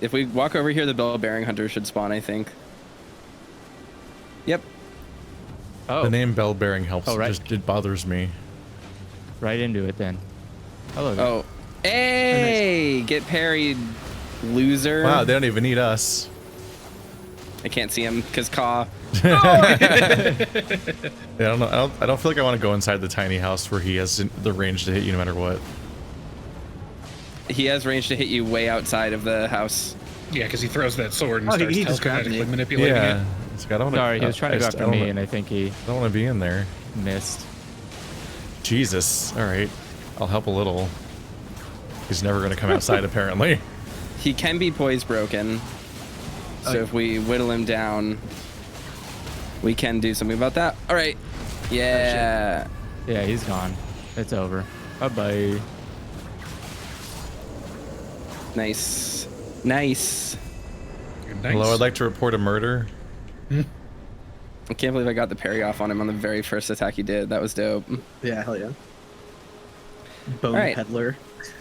If we walk over here, the bell-bearing hunter should spawn, I think. Yep. Oh. The name bell-bearing helps. Oh, right. It bothers me. Right into it then. Hello. Oh. Hey! Get parried, loser. Wow, they don't even need us. I can't see him because Caw. Yeah, I don't know. I don't feel like I want to go inside the tiny house where he has the range to hit you no matter what. He has range to hit you way outside of the house. Yeah, because he throws that sword and he starts just grabbed me. telekinetically manipulating Yeah. it. It's like, I don't wanna, Sorry, he was trying to go after me, and I think he I don't want to be in there. missed. Jesus. All right. I'll help a little. He's never going to come outside, apparently. He can be poise broken. So if we whittle him down, we can do something about that. All right. Yeah. Yeah, he's gone. It's over. Bye-bye. Nice. Nice. Nice. Hello, I'd like to report a murder. I can't believe I got the parry off on him on the very first attack he did. That was dope. Yeah, hell yeah. Bone All right. peddler.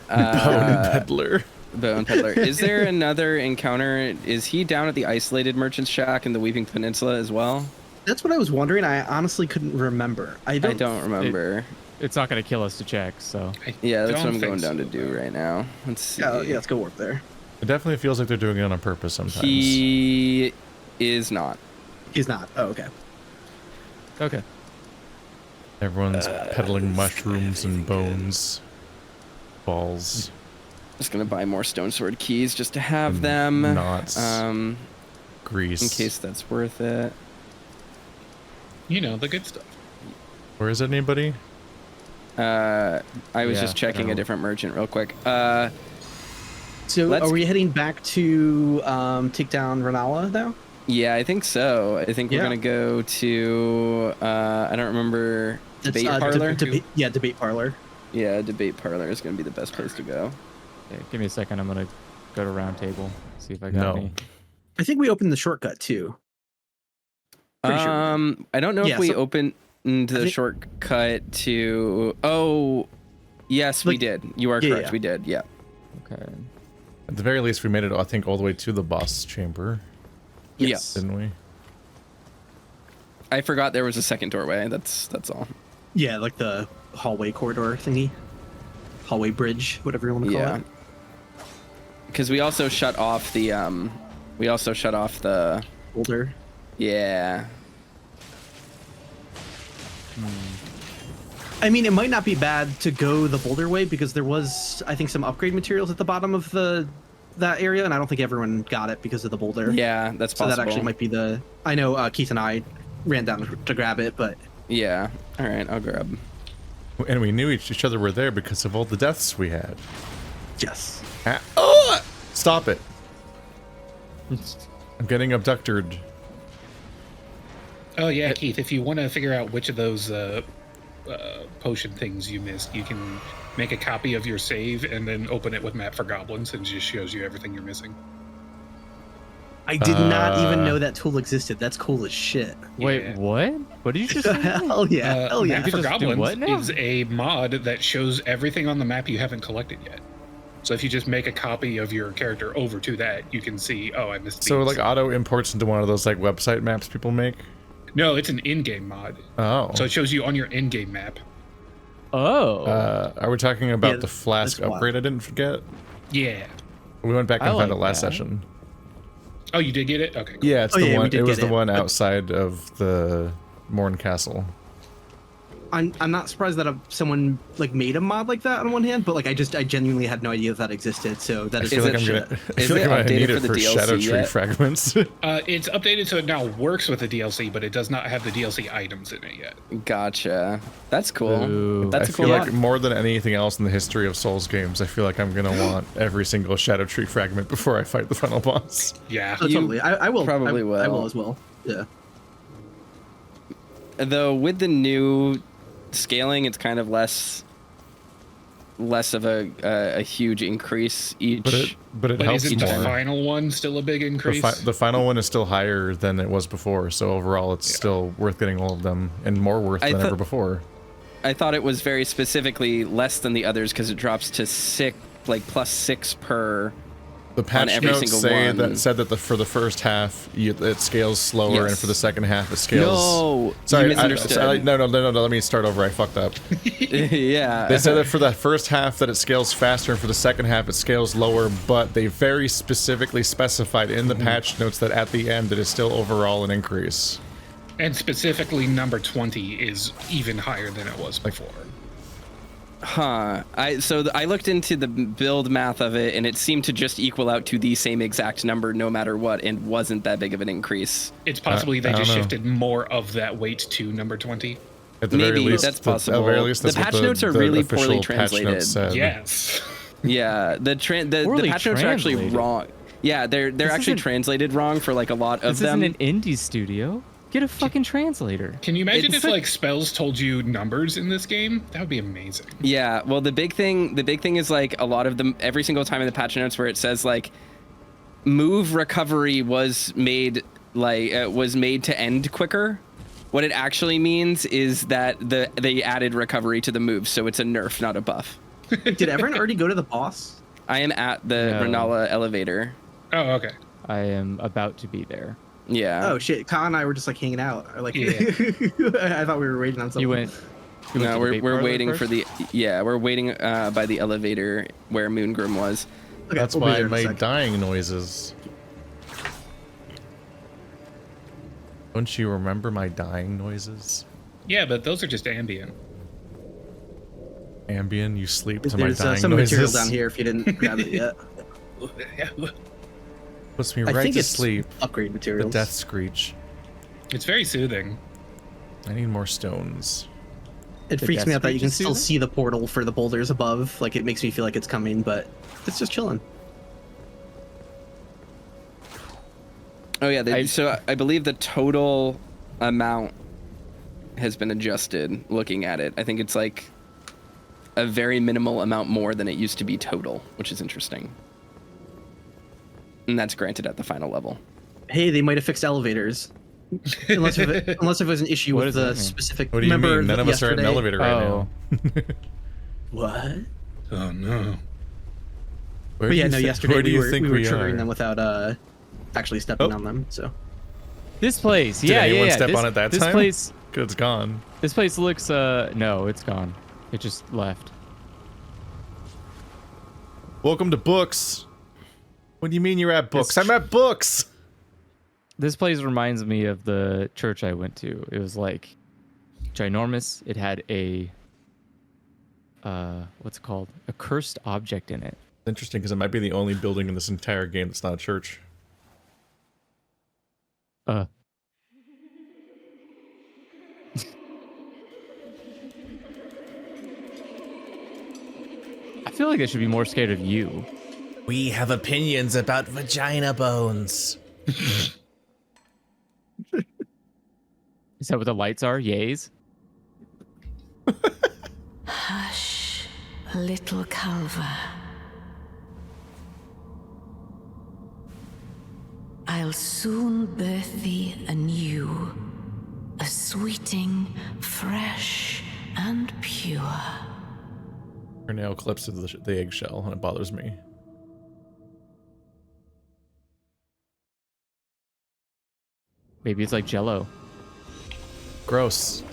Bone peddler. Bone peddler. Is there another encounter? Is he down at the isolated merchant's shack in the Weeping Peninsula as well? That's what I was wondering. I honestly couldn't remember. I don't remember. It's not going to kill us to check, so. Yeah, that's what I'm going think down so, to do though. right now. Let's see. Yeah, let's go work there. It definitely feels like they're doing it on purpose sometimes. He is not. He's not. Oh, okay. Okay. Everyone's peddling mushrooms and bones. Balls. Just gonna buy more stone sword keys just to have And them. knots. In Grease. case that's worth it. You know, the good stuff. Where is anybody? I was Yeah, just checking I a different merchant real quick. So Let's- are we heading back to take down Rennala now? Yeah, I think so. I think we're Yeah. gonna go to I don't remember, debate parlor. Debate parlor. Yeah, debate parlor is gonna be the best place to go. Yeah, give me a second. I'm going to go to round table. See if I got any. I think we opened the shortcut too. Pretty sure we did. I don't know Yeah, if we so- opened the think- shortcut to. Oh, yes, we Like- did. You are Yeah, correct. yeah. We did. Yeah. Okay. At the very least, we made it, I think, all the way to the boss chamber, Yes. didn't we? I forgot there was a second doorway. That's all. Yeah, like the hallway corridor thingy. Hallway bridge, whatever you want to call Yeah. it. Because we also shut off the Boulder. Yeah. I mean, it might not be bad to go the boulder way because there was, I think, some upgrade materials at the bottom of that area, and I don't think everyone got it because of the boulder. Yeah, that's So possible. that actually might be the. I know Keith and I ran down to grab it, but Yeah. All right, I'll grab. And we knew each other were there because of all the deaths we had. yes. Oh! Stop it. I'm getting abducted. Oh yeah, Keith. If you want to figure out which of those potion things you missed, you can make a copy of your save and then open it with Map for Goblins, and it just shows you everything you're missing. I did not even know that tool existed. That's cool as shit. Wait, Yeah. what? What did you just say? Hell yeah. Hell yeah. Map for just do Goblins what now? is a mod that shows everything on the map you haven't collected yet. So if you just make a copy of your character over to that, you can see, oh, I missed So, these. like, auto imports into one of those, like, website maps people make? No, it's an in-game mod. Oh. So it shows you on your in-game map. Oh. Are we talking about Yeah, the flask that's upgrade I didn't forget? Yeah. We went back and I found like it last that. session. Oh, you did get it? Okay, cool. Yeah, it's Oh, the yeah, we one. did It was get the it. one outside of the Morn Castle. I'm not surprised that someone like made a mod like that on one hand, but like I genuinely had no idea that existed. So that I is feel like it I'm gonna. I is feel like it I'm gonna updated need for it the for DLC Shadow Tree yet? fragments. It's updated so it now works with the DLC, but it does not have the DLC items in it yet. Gotcha. That's cool. Ooh. That's I a cool feel mod. like more than anything else in the history of Souls games, I feel like I'm gonna want every single Shadow Tree fragment before I fight the final boss. Yeah. Oh, You totally. I will. probably will. I will as well. Yeah. Though with the new scaling, it's kind of less of a huge increase each. But it But helps isn't the more. final one still a big increase? The final one is still higher than it was before, so overall it's still worth getting all of them and more worth I than thought- ever before. I thought it was very specifically less than the others because it drops to +6 per The patch every notes single say one. said that for the first half it scales slower, Yes. and for the second half it scales. No, Sorry, you misunderstood. no. Let me start over. I fucked up. Yeah. They said that for the first half that it scales faster, and for the second half it scales lower. But they very specifically specified in the patch notes that at the end it is still overall an increase. And specifically, number 20 is even higher than it was before. Huh. I looked into the build math of it, and it seemed to just equal out to the same exact number no matter what, and wasn't that big of an increase. It's possibly they I don't just know. shifted more of that weight to number 20. At the very Maybe, least, that's At the possible. very least, The that's what patch notes are the really official poorly patch translated. notes said. Yes. Yeah, the Poorly patch notes are actually translated. wrong. Yeah, they're actually isn't- translated wrong for like a lot of This them. isn't an indie studio. Get a fucking translator. Can you imagine It's if like spells told you numbers in this game? That would be amazing. Yeah, well, the big thing is like a lot of them. Every single time in the patch notes where it says like move recovery was made to end quicker. What it actually means is that they added recovery to the move, so it's a nerf, not a buff. Did everyone already go to the boss? I am at the No. Rennala elevator. Oh, okay. I am about to be there. Yeah. Oh shit, Kyle and I were just like hanging out. Or, like, Yeah. I thought we were waiting on something. You went. You went No, to the we're bait parlor waiting first? for the we're waiting by the elevator where Moongrim was. Okay, That's we'll be why I there in a made sec. dying noises. Don't you remember my dying noises? Yeah, but those are just ambient. Ambien, you sleep to my There's dying some noises. material down here if you didn't grab it yet. Puts me I right think to it's sleep. upgrade The materials. death screech. It's very soothing. I need more stones. It The freaks death me out that you screech can is still soothing? see the portal for the boulders above. Like, it makes me feel like it's coming, but it's just chilling. Oh yeah, so I believe the total amount has been adjusted looking at it. I think it's like a very minimal amount more than it used to be total, which is interesting. And that's granted at the final level. Hey, they might have fixed elevators. unless if it was an issue What with does that the mean? specific. What do you remember mean? None of us are in an yesterday- elevator right Oh. now. What? Oh no. Where But do yeah, you no. thi- Yesterday where do we you were think triggering are? them without actually stepping Oh. on them. So This place. Did yeah, anyone yeah. step this, on it that this time? Place, Good, it's gone. this place looks. No, it's gone. It just left. Welcome to books. What do you mean you're at books? It's I'm at books. This place reminds me of the church I went to. It was like ginormous. It had a what's it called? A cursed object in it. Interesting, because it might be the only building in this entire game that's not a church. I feel like I should be more scared of you. We have opinions about vagina bones. Is that what the lights are? Yays? Hush, little Calva. I'll soon birth thee anew, a sweeting, fresh, and pure. Her nail clips to the eggshell, and it bothers me. Maybe it's like Jello. Gross.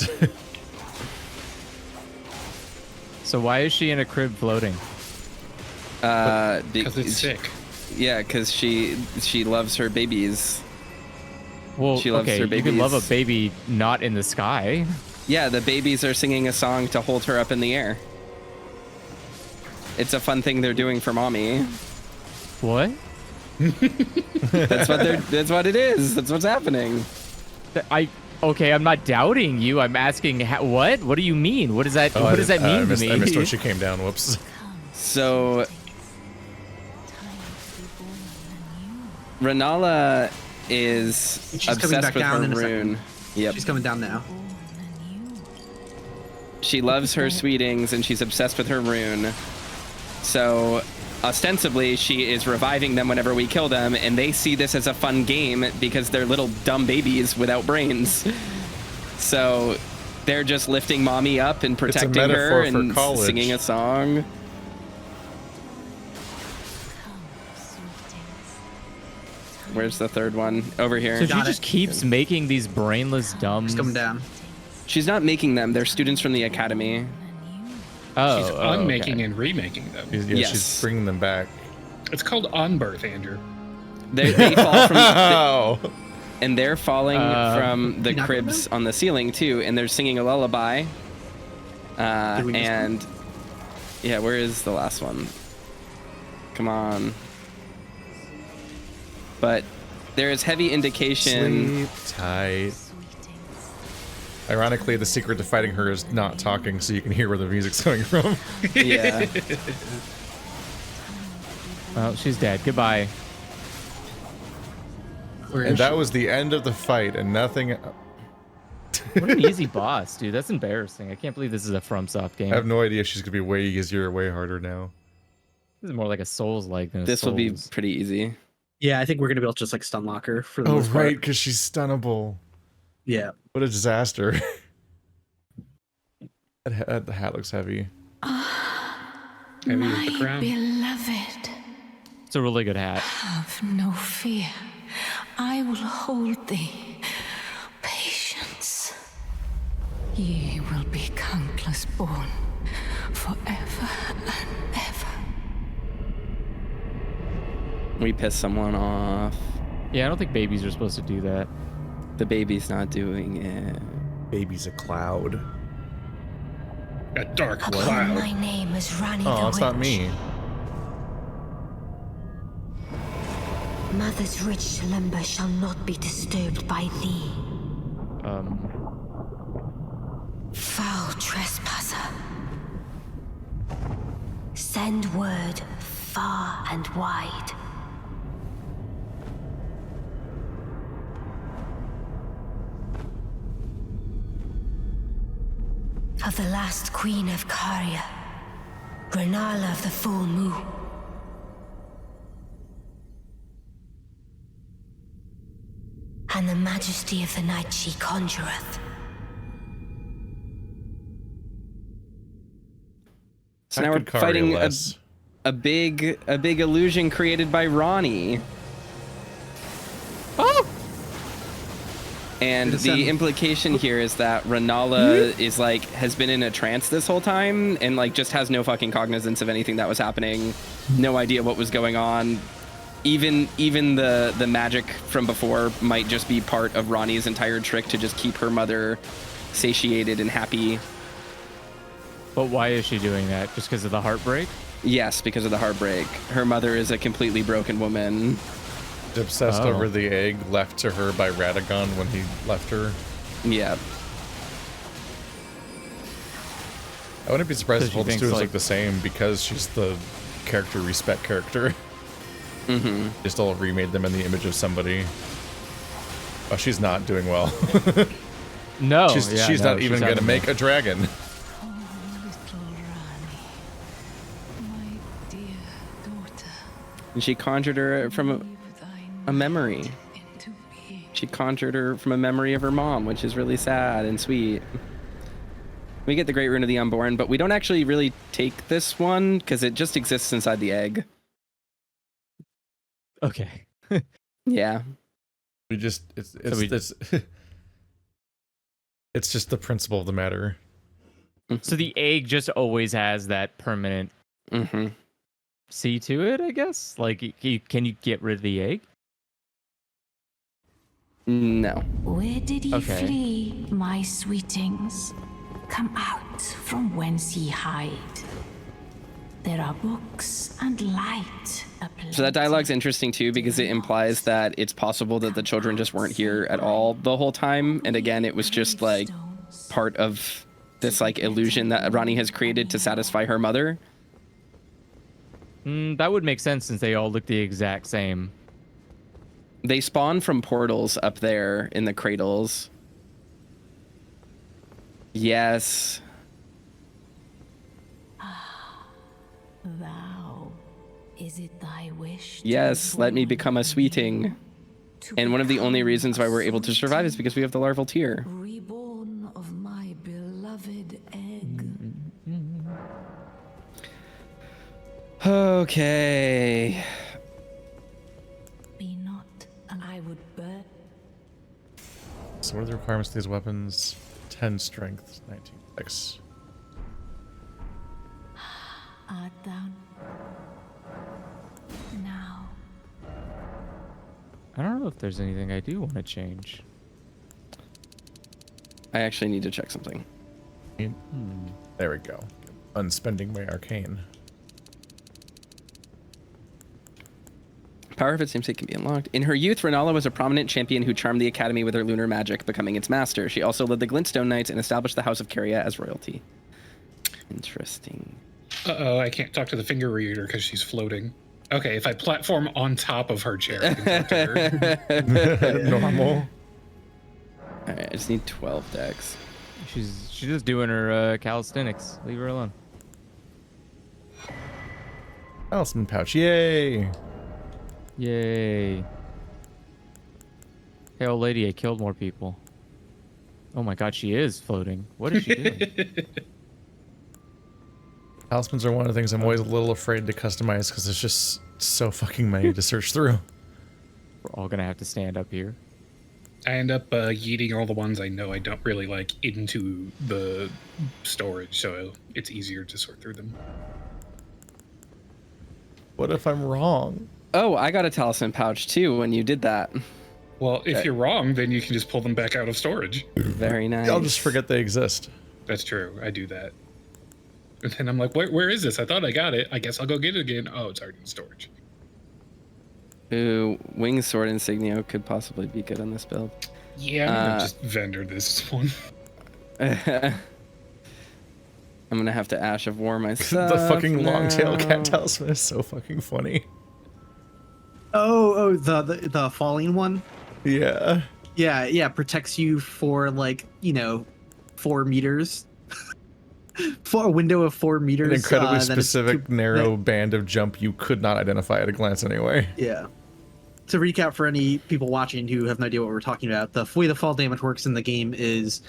So why is she in a crib floating? Because it's sick. Yeah, because she loves her babies. Well, She loves okay, her you can love a babies. baby not in the sky. Yeah, the babies are singing a song to hold her up in the air. It's a fun thing they're doing for mommy. What? That's what it is. That's what's happening. Okay, I'm not doubting you. I'm asking what? What do you mean? What does that Oh, what does that mean I to missed, me? I missed when she came down. Whoops. So Rannala is She's coming obsessed back with down her in a rune. Yep. she's coming down now. She loves her sweetings and she's obsessed with her rune. So ostensibly she is reviving them whenever we kill them, and they see this as a fun game because they're little dumb babies without brains. So they're just lifting mommy up and protecting her metaphor for and college. singing a song. Where's the third one? Over here. So she Got just it. keeps making these brainless dumb. Just coming down. She's not making them. They're students from the academy. Oh, She's oh, unmaking okay. and remaking them. Yeah, Yes. she's bringing them back. It's called on birth, Andrew. They fall from, Oh, and they're falling from the You knock them cribs on the ceiling too, and they're singing a lullaby. Did we miss And yeah, where is the last one? Come on. But there is heavy indication. sleep tight. Ironically, the secret to fighting her is not talking, so you can hear where the music's coming from. Yeah. Well, she's dead. Goodbye. Where And is that she? was the end of the fight, and nothing. What an easy boss, dude. That's embarrassing. I can't believe this is a FromSoft game. I have no idea if she's gonna be way easier or way harder now. This is more like a Souls-like than a This will be Souls. pretty easy. Yeah, I think we're gonna be able to just like stun lock her for the Oh most part. right, because she's stunnable. Yeah. What a disaster. The hat looks heavy. Heavy as the My crown. beloved, It's a really good hat. have no fear. I will hold thee. Patience. Ye will be countless born forever and ever. We pissed someone off. Yeah, I don't think babies are supposed to do that. The baby's not doing it. Baby's a cloud. A dark Upon cloud. my name is Rani Oh, the it's not Witch. me. Mother's rich slumber shall not be disturbed by thee. Foul trespasser. Send word far and wide. Of the last queen of Caria, Rennala of the full moon. And the majesty of the night she conjureth. So How now we're could Caria fighting less? a big illusion created by Ronnie. Oh! And It's the implication here is that Rannala is like has been in a trance this whole time and like just has no fucking cognizance of anything that was happening, no idea what was going on. Even the magic from before might just be part of Ronnie's entire trick to just keep her mother satiated and happy. But why is she doing that? Just because of the heartbreak? Yes, because of the heartbreak. Her mother is a completely broken woman. Obsessed Oh. over the egg left to her by Radagon when he left her. Yeah. I wouldn't be surprised So if she all the thinks, students like- look the same because she's the character respect character. Mm-hmm. They still remade them in the image of somebody. Oh, she's not doing well. No. she's no, not even gonna having make a dragon. Little Rani, my dear daughter, And she conjured her from weave thy a memory. night into being. She conjured her from a memory of her mom, which is really sad and sweet. We get the Great Rune of the Unborn, but we don't actually really take this one because it just exists inside the egg. Okay. Yeah. We just it's we- it's it's just the principle of the matter. So the egg just always has that permanent Mm-hmm. C to it, I guess? Like, can you get rid of the egg? No. Where did ye Okay. flee, my sweetings? Come out from whence ye hide. There are books and light. So that dialogue's interesting too because it implies that it's possible that the children just weren't here at all the whole time. And again, it was just like part of this like illusion that Ronnie has created to satisfy her mother. That would make sense since they all look the exact same. They spawn from portals up there in the cradles. Yes. Thou, is it thy wish? to Yes, let me born become a sweeting. to And one of the only become reasons why a we're able to survive is because we have the larval tear. reborn of my beloved egg. Okay. Be not I would burn. So what are the requirements of these weapons? 10 strength, 19 dex. Art down. Now. I don't know if there's anything I do want to change. I actually need to check something. There we go. Unspending my arcane. Power of its namesake can be unlocked. In her youth, Rennala was a prominent champion who charmed the academy with her lunar magic, becoming its master. She also led the Glintstone Knights and established the House of Caria as royalty. Interesting. Uh-oh, I can't talk to the finger reader because she's floating. Okay, if I platform on top of her chair, I can talk to her. Normal. All right, I just need 12 decks. She's just doing her calisthenics. Leave her alone. Talisman pouch, yay! Yay. Hey, old lady, I killed more people. Oh my god, she is floating. What is she doing? Talismans are one of the things I'm always a little afraid to customize because there's just so fucking many to search through. We're all gonna have to stand up here. I end up yeeting all the ones I know I don't really like into the storage, so it's easier to sort through them. What if I'm wrong? Oh, I got a talisman pouch too when you did that. Well, if you're wrong, then you can just pull them back out of storage. Very nice. I'll just forget they exist. That's true. I do that. And then I'm like, where is this? I thought I got it. I guess I'll go get it again. Oh, it's already in storage. Ooh, Winged Sword Insignia could possibly be good on this build. Yeah, I'm gonna just vendor this one. I'm gonna have to Ash of War myself. The fucking long-tail now. cat talisman is so fucking funny. Oh, the falling one. Yeah. Yeah, protects you for 4 meters. For a window of 4 meters. An incredibly that is specific, narrow band of jump you could not identify at a glance anyway. Yeah. To recap for any people watching who have no idea what we're talking about, the way the fall damage works in the game is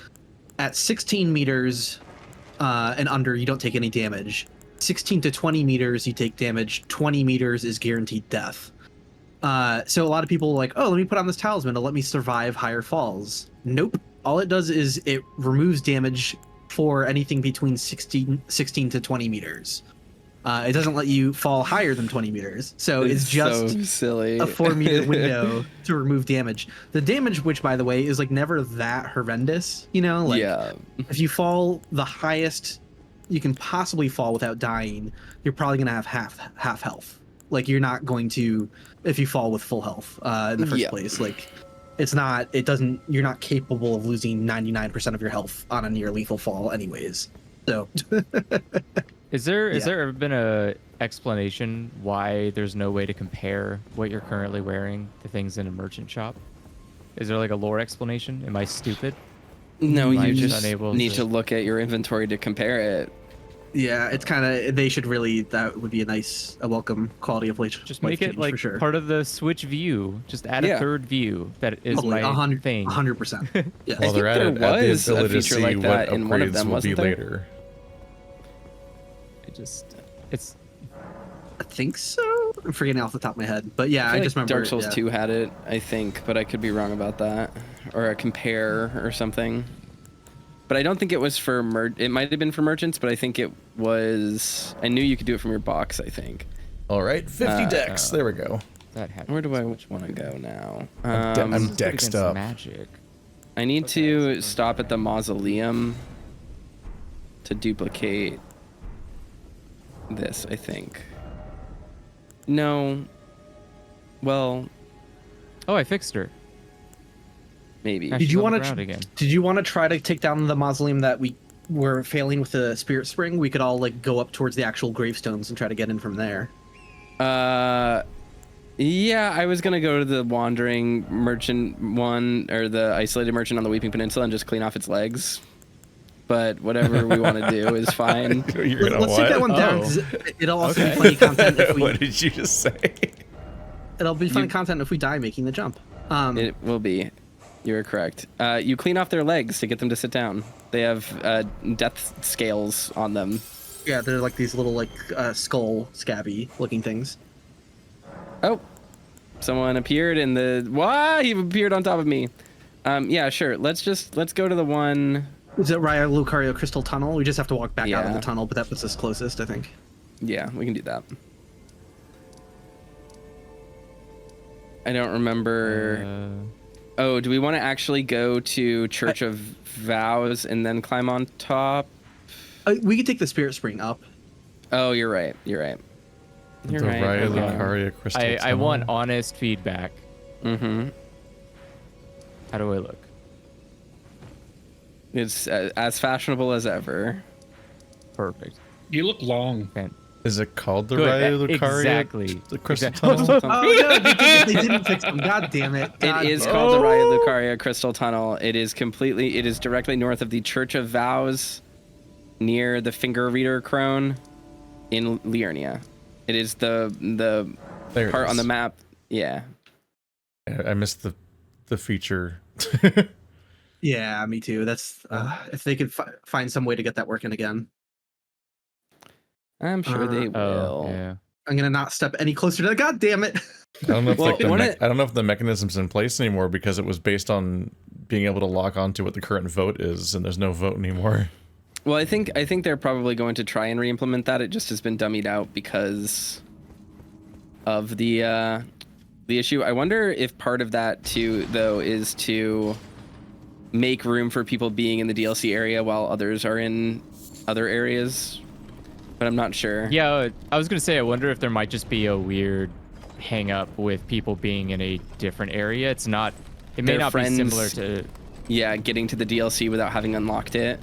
at 16 meters and under, you don't take any damage. 16 to 20 meters, you take damage. 20 meters is guaranteed death. So a lot of people are like, oh, let me put on this talisman to let me survive higher falls. Nope. All it does is it removes damage for anything between 16 to 20 meters. It doesn't let you fall higher than 20 meters. So it's just so silly. a 4-meter window to remove damage. The damage, which by the way is never that horrendous, yeah. if you fall the highest you can possibly fall without dying, you're probably going to have half health. You're not going to, if you fall with full health in the first place, you're not capable of losing 99% of your health on a near lethal fall anyways. So Is there ever been a explanation why there's no way to compare what you're currently wearing to things in a merchant shop? Is there a lore explanation? Am I stupid? No, Am I you just unable need to look at your inventory to compare it. yeah, it's kind of, they should really, that would be a welcome quality of life. Just make it for sure. part of the Switch view. Just add Yeah. a third view that is Totally, my thing. 100%. Yes. While they're I at think it, there add the was a ability to feature see like what that in one of upgrades them, will be wasn't there? later. I think so. I'm forgetting off the top of my head, but yeah, I feel just like remember Dark Souls 2 had it, I think, but I could be wrong about that. Or a compare or something. But I don't think it was for it might have been for merchants, but I think it was. I knew you could do it from your box, I think. All right, 50 decks. There we go. That happens. Where do I want to go now? I'm This is good dexed against up. Magic. I need to stop at the Mausoleum to duplicate this, I think. No. Well, Oh, I fixed her. maybe. Now Did she's you on the want ground to? again? Did you want to try to take down the mausoleum that we were failing with the Spirit Spring? We could all go up towards the actual gravestones and try to get in from there. Yeah, I was gonna go to the wandering merchant one, or the isolated merchant on the Weeping Peninsula, and just clean off its legs. But whatever we want to do is fine. You're gonna Let's take that what? one down. Oh. 'Cause it'll also be funny content if What we. did you just say? It'll be funny content if we die making the jump. It will be. You're correct. You clean off their legs to get them to sit down. They have death scales on them. Yeah, they're these little skull scabby looking things. Oh, Someone appeared in the... Why? He appeared on top of me. Yeah, sure. Let's go to the one... Is it Raya Lucario Crystal Tunnel? We just have to walk back out of Yeah. the tunnel, but that puts us closest, I think. Yeah, we can do that. I don't remember... Oh, do we want to actually go to Church of Vows and then climb on top? We could take the Spirit Spring up. Oh, you're right. You're right. You're the right. Raya Okay. Lucaria Crystal I Tunnel. want honest feedback. Mm-hmm. How do I look? It's as fashionable as ever. Perfect. You look long. Fan- Is it called the Good, Raya Lucaria? exactly. The Crystal Exactly. Tunnel? Oh no, they didn't fix them. God damn it. God It is damn called the Raya Lucaria Crystal Tunnel. It is directly north of the Church of Vows, near the Finger Reader Crone in Liurnia. It is the There it part on is. the map. Yeah. I missed the feature. Yeah, me too. That's if they could find some way to get that working again. I'm sure they will. Oh, yeah. I'm gonna not step any closer to that. God damn it. I don't know if Well, I don't know if the mechanism's in place anymore because it was based on being able to lock onto what the current vote is, and there's no vote anymore. Well, I think they're probably going to try and re-implement that. It just has been dummied out because of the issue. I wonder if part of that too, though, is to make room for people being in the DLC area while others are in other areas. But I'm not sure. Yeah, I was gonna say, I wonder if there might just be a weird hang up with people being in a different area. It may Their not friends- be similar to. Yeah, getting to the DLC without having unlocked it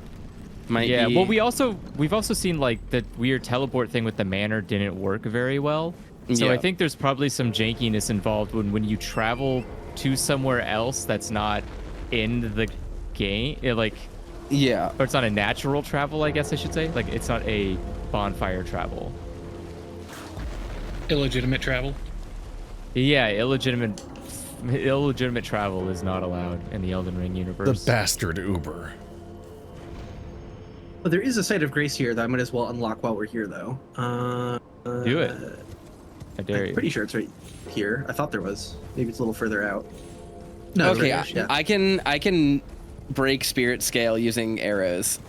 might Yeah, be. well, we've also seen like the weird teleport thing with the manor didn't work very well. So Yeah. I think there's probably some jankiness involved when you travel to somewhere else that's not in the game. Yeah. Or it's not a natural travel, I guess I should say. Like it's not a bonfire travel. Illegitimate travel. Yeah, illegitimate travel is not allowed in the Elden Ring The universe. bastard Uber. But there is a site of grace here that I might as well unlock while we're here, though. Do it. I dare I'm you. pretty sure it's right here. I thought there was. Maybe it's a little further out. No, it's Okay, right here, yeah. I can break spirit scale using arrows.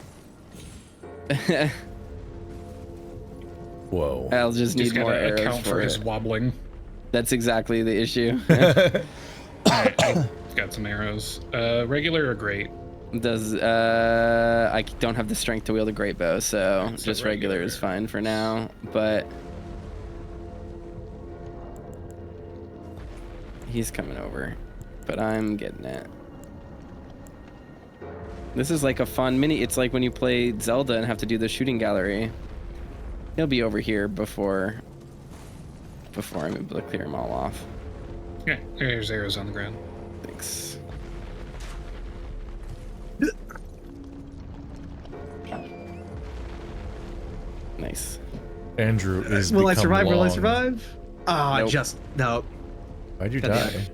Whoa. I'll just Just need more gotta arrows account for for his it. wobbling. That's exactly the issue. Got some arrows. Regular or great? Does I don't have the strength to wield a great bow, so So just regular is regular. fine for now. But he's coming over, but I'm getting it. This is like a fun mini. It's like when you play Zelda and have to do the shooting gallery. He'll be over here before I'm able to clear them all off. Yeah, there's arrows on the ground. Thanks. Nice. Andrew is Will I become survive? Will I long. survive? Ah, Nope. no. Why'd you God damn die? it.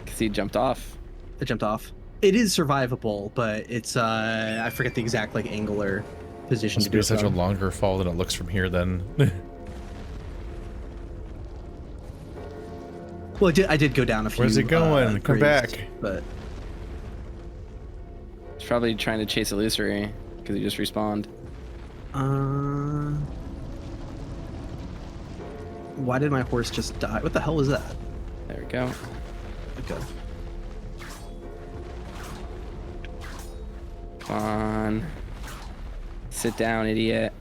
Because he jumped off. It jumped off. It is survivable, but it's I forget the exact like angle or position Must to be do it such a from. longer fall than it looks from here then. Well, I did go down a few. Where's it going? Come grades, back. But He's probably trying to chase illusory because he just respawned. why did my horse just die? What the hell was that? There we go. Okay. Come on. Sit down, idiot.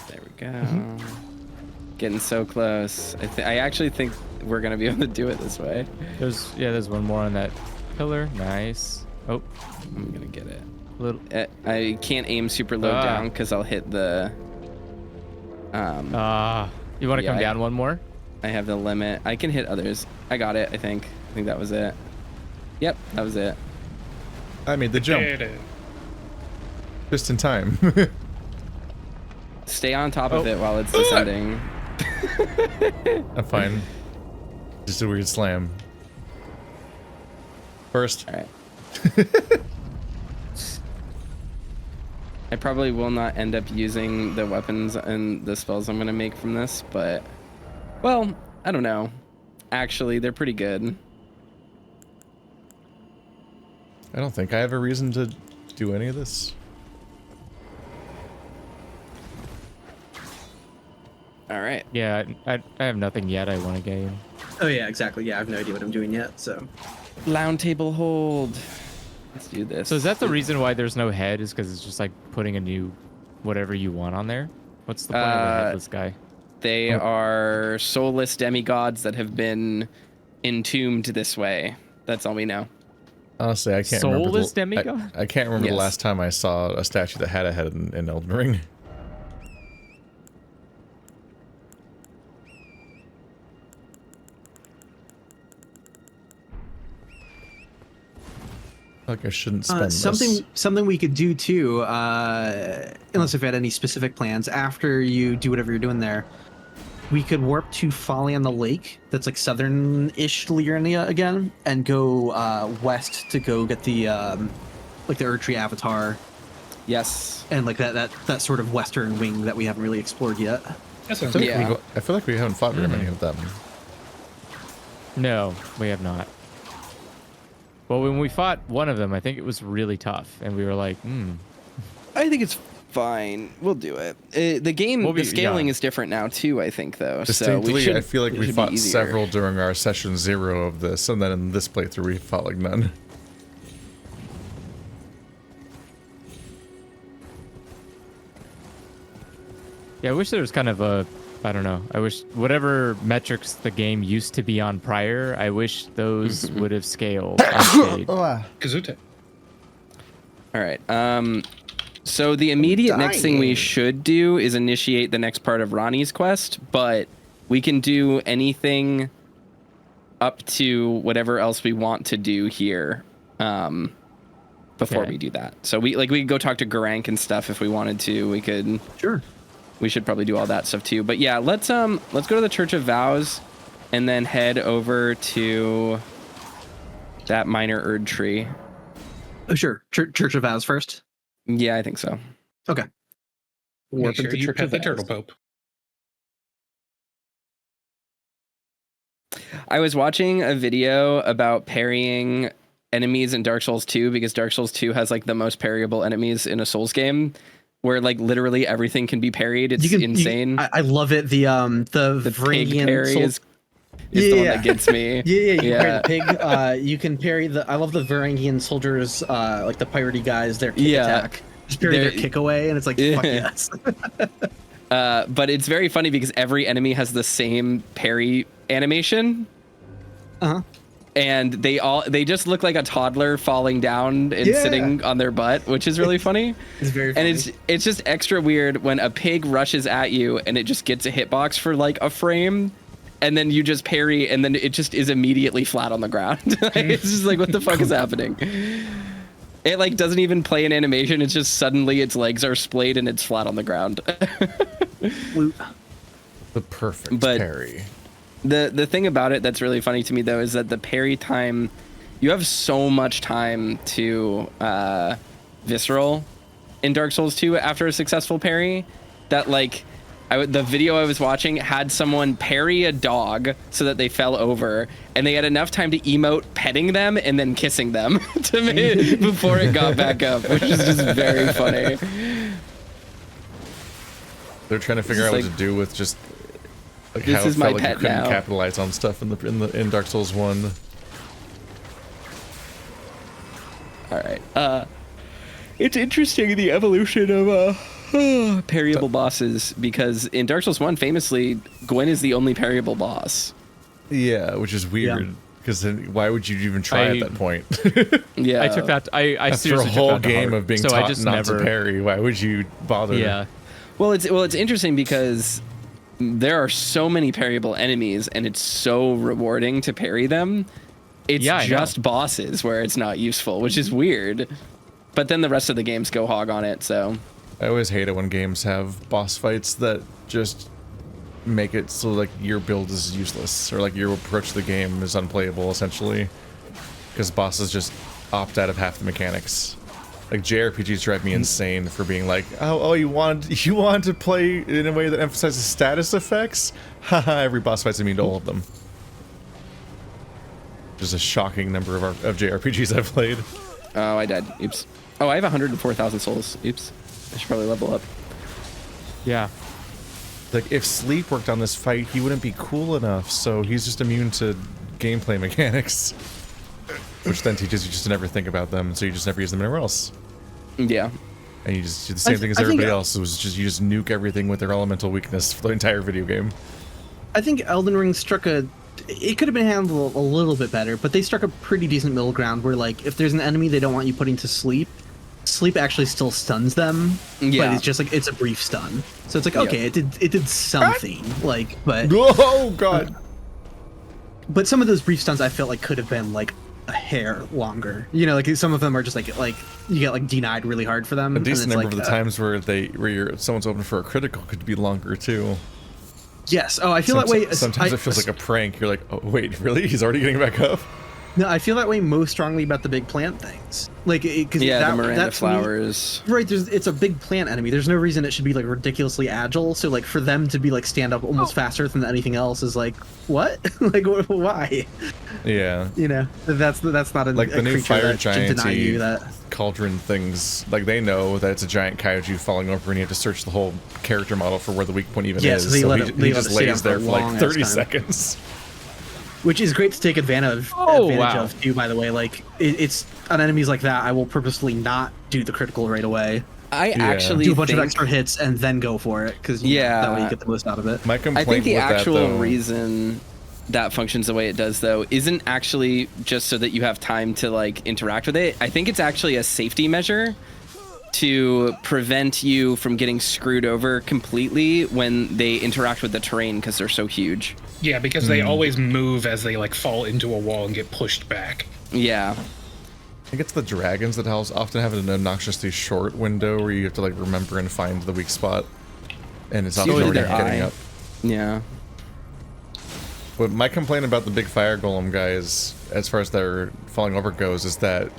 There we go. Getting so close. I actually think we're gonna be able to do it this way. There's one more on that pillar. Nice. Oh, I'm gonna get it. little. I can't aim super low down because I'll hit the. You want to yeah, come down one more? I have the limit. I can hit others. I got it. I think that was it. Yep, that was it. I made the jump. Did it. Just in time. Stay on top of it while it's descending. I'm fine. Just a weird slam. First. All right. I probably will not end up using the weapons and the spells I'm going to make from this, but, well, I don't know. actually. They're pretty good. I don't think I have a reason to do any of this. All right. Yeah, I have nothing yet I want to gain. Oh yeah, exactly. Yeah, I have no idea what I'm doing yet. So Round table hold. Let's do this. So is that the reason why there's no head? Is because it's just like putting a new whatever you want on there? What's the point of the headless guy? They are soulless demigods that have been entombed this way. That's all we know. Honestly, I can't remember. Soulless demigod? I can't remember Yes. the last time I saw a statue that had a head in Elden Ring. Like I shouldn't spend something we could do too, unless you've had any specific plans after you do whatever you're doing there. We could warp to Folly on the Lake, that's like southern-ish Liurnia again, and go west to go get the like the Erdtree Avatar, Yes. and like that sort of western wing that we haven't really explored yet. That sounds I good. feel like Yeah. I feel like we haven't fought very many of them. No, we have not. Well, when we fought one of them, I think it was really tough, and we were like, I think it's fine. We'll do it. The game, We'll be- the scaling yeah. is different now too, I think, though. So Distinctly, we should, I feel like it we should be fought easier. several during our session 0 of this, and then in this playthrough we fought like none. yeah, I wish there was kind of a, I don't know. I wish whatever metrics the game used to be on prior, I wish those would have scaled. on stage. Kazute. All right. So the immediate next thing we should do is initiate the next part of Ronnie's quest, but we can do anything up to whatever else we want to do here before Okay. we do that. So we could go talk to Garank and stuff if we wanted to. We could. Sure. We should probably do all that stuff too. But yeah, let's go to the Church of Vows and then head over to that minor Erdtree. Oh sure. Church of Vows first. Yeah, I think so. Okay. Make Warp sure into you Church pet of the Vows. turtle pope. I was watching a video about parrying enemies in Dark Souls 2 because Dark Souls 2 has like the most parryable enemies in a Souls game, where like literally everything can be parried. It's insane. I love it. The the pig Varangian parry soul- is the one Yeah. that gets me. Yeah, you can parry the pig. You can parry the. I love the Varangian soldiers, like the piratey guys. Their kick attack. Just parry their They're- kick away, and it's like fuck yes. But it's very funny because every enemy has the same parry animation. Uh-huh. And they just look like a toddler falling down and Yeah. sitting on their butt, which is really funny. It's very And funny. it's just extra weird when a pig rushes at you and it just gets a hitbox for like a frame, and then you just parry and then it just is immediately flat on the ground. It's just like, what the fuck is happening? It like doesn't even play an animation. It's just suddenly its legs are splayed and it's flat on the ground. The perfect But- parry. The thing about it that's really funny to me though is that the parry time, you have so much time to visceral in Dark Souls 2 after a successful parry that like the video I was watching had someone parry a dog so that they fell over, and they had enough time to emote petting them and then kissing them before it got back up, which is just very funny. They're trying to figure It's out like, what to do with just like this how it is my felt like you pet couldn't now. capitalize on stuff in Dark Souls 1. All right. It's interesting the evolution of parryable bosses, because in Dark Souls 1, famously, Gwyn is the only parryable boss. Yeah, which is weird because then why would you even try at that point? Yeah, I took that. I After a seriously took whole that to game heart. of being so I taught just not never, to parry, why would you bother? Yeah. Well, it's interesting because there are so many parryable enemies, and it's so rewarding to parry them. It's Yeah, I know. just bosses where it's not useful, which is weird. But then the rest of the games go hog on it. So I always hate it when games have boss fights that just make it so like your build is useless or like your approach to the game is unplayable essentially because bosses just opt out of half the mechanics. Like JRPGs drive me insane for being like, oh, you want to play in a way that emphasizes status effects? Haha, every boss fight's immune to all of them. There's a shocking number of JRPGs I've played. Oh, I died. Oops. Oh, I have 104,000 souls. Oops. I should probably level up. Yeah. Like, if Sleep worked on this fight, he wouldn't be cool enough, so he's just immune to gameplay mechanics. Which then teaches you just to never think about them, so you just never use them anywhere else. Yeah. And you just do the same thing as everybody else. It was just, you just nuke everything with their elemental weakness for the entire video game. I think Elden Ring struck it could have been handled a little bit better, but they struck a pretty decent middle ground where, like, if there's an enemy they don't want you putting to sleep actually still stuns them, but it's just like, it's a brief stun. So it's like, okay, it did something, like, but... Oh, God! But some of those brief stuns I felt like could have been, like, a hair longer. You know, like, some of them are just like you get, like, denied really hard for them. A decent number like, of the times where someone's open for a critical could be longer, too. Yes. Oh, I feel that way. Sometimes it feels like a prank. You're like, oh, wait, really? He's already getting back up? No, I feel that way most strongly about the big plant things. Like, because the Miranda flowers. Right, it's a big plant enemy. There's no reason it should be, like, ridiculously agile. So, like, for them to be, like, stand up almost faster than anything else is like, what? Like, why? Yeah. You know, that's not like the new fire giant that cauldron things. Like, they know that it's a giant kaiju falling over, and you have to search the whole character model for where the weak point even is. So he just lays there for like 30 seconds. Which is great to take advantage of too, by the way. Like, it's on enemies like that, I will purposefully not do the critical right away. I actually do a bunch of extra hits and then go for it, because that way you get the most out of it. My complaint I think the with actual that, though, reason that functions the way it does, though, isn't actually just so that you have time to, like, interact with it. I think it's actually a safety measure to prevent you from getting screwed over completely when they interact with the terrain, because they're so huge. Yeah, because they always move as they, like, fall into a wall and get pushed back. Yeah. I think it's the dragons that often have an obnoxiously short window where you have to, like, remember and find the weak spot, and it's often already getting up. Yeah. But my complaint about the big fire golem guys, as far as their falling over goes, is that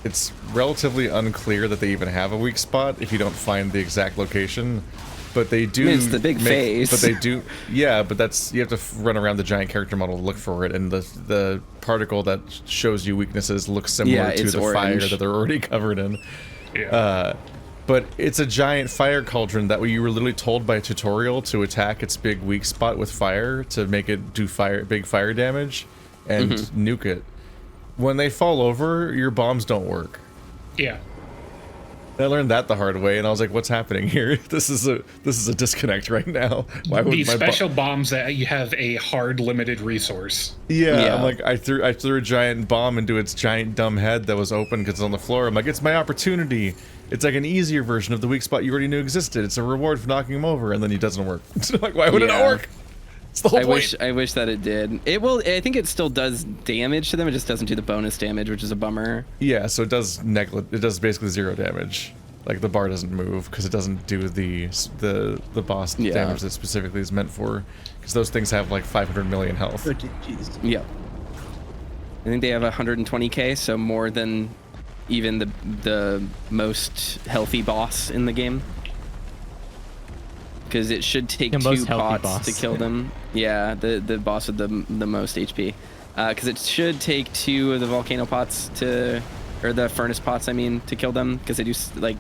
it's relatively unclear that they even have a weak spot if you don't find the exact location. But they do. It's the big face. But they do. Yeah, but you have to run around the giant character model to look for it, and the particle that shows you weaknesses looks similar to the fire that they're already covered in. Yeah. But it's a giant fire cauldron that you were literally told by a tutorial to attack its big weak spot with fire to make it do big fire damage and nuke it. When they fall over, your bombs don't work. Yeah. I learned that the hard way, and I was like, "What's happening here? This is a disconnect right now." Why would these special bombs that you have a hard limited resource? Yeah, I'm like, I threw a giant bomb into its giant dumb head that was open because it's on the floor. I'm like, it's my opportunity. It's like an easier version of the weak spot you already knew existed. It's a reward for knocking him over, and then he doesn't work. Like, why would it not work? It's the whole point. I wish that it did. It will. I think it still does damage to them. It just doesn't do the bonus damage, which is a bummer. Yeah, so it does it does basically 0 damage. Like, the bar doesn't move because it doesn't do the boss damage that specifically is meant for. Because those things have like 500 million health. Oh, jeez. Yeah. I think they have 120k, so more than even the most healthy boss in the game. Because it should take 2 pots to kill them. Yeah, the boss with the most HP. Because it should take 2 of the volcano pots or the furnace pots, I mean, to kill them. Because they do like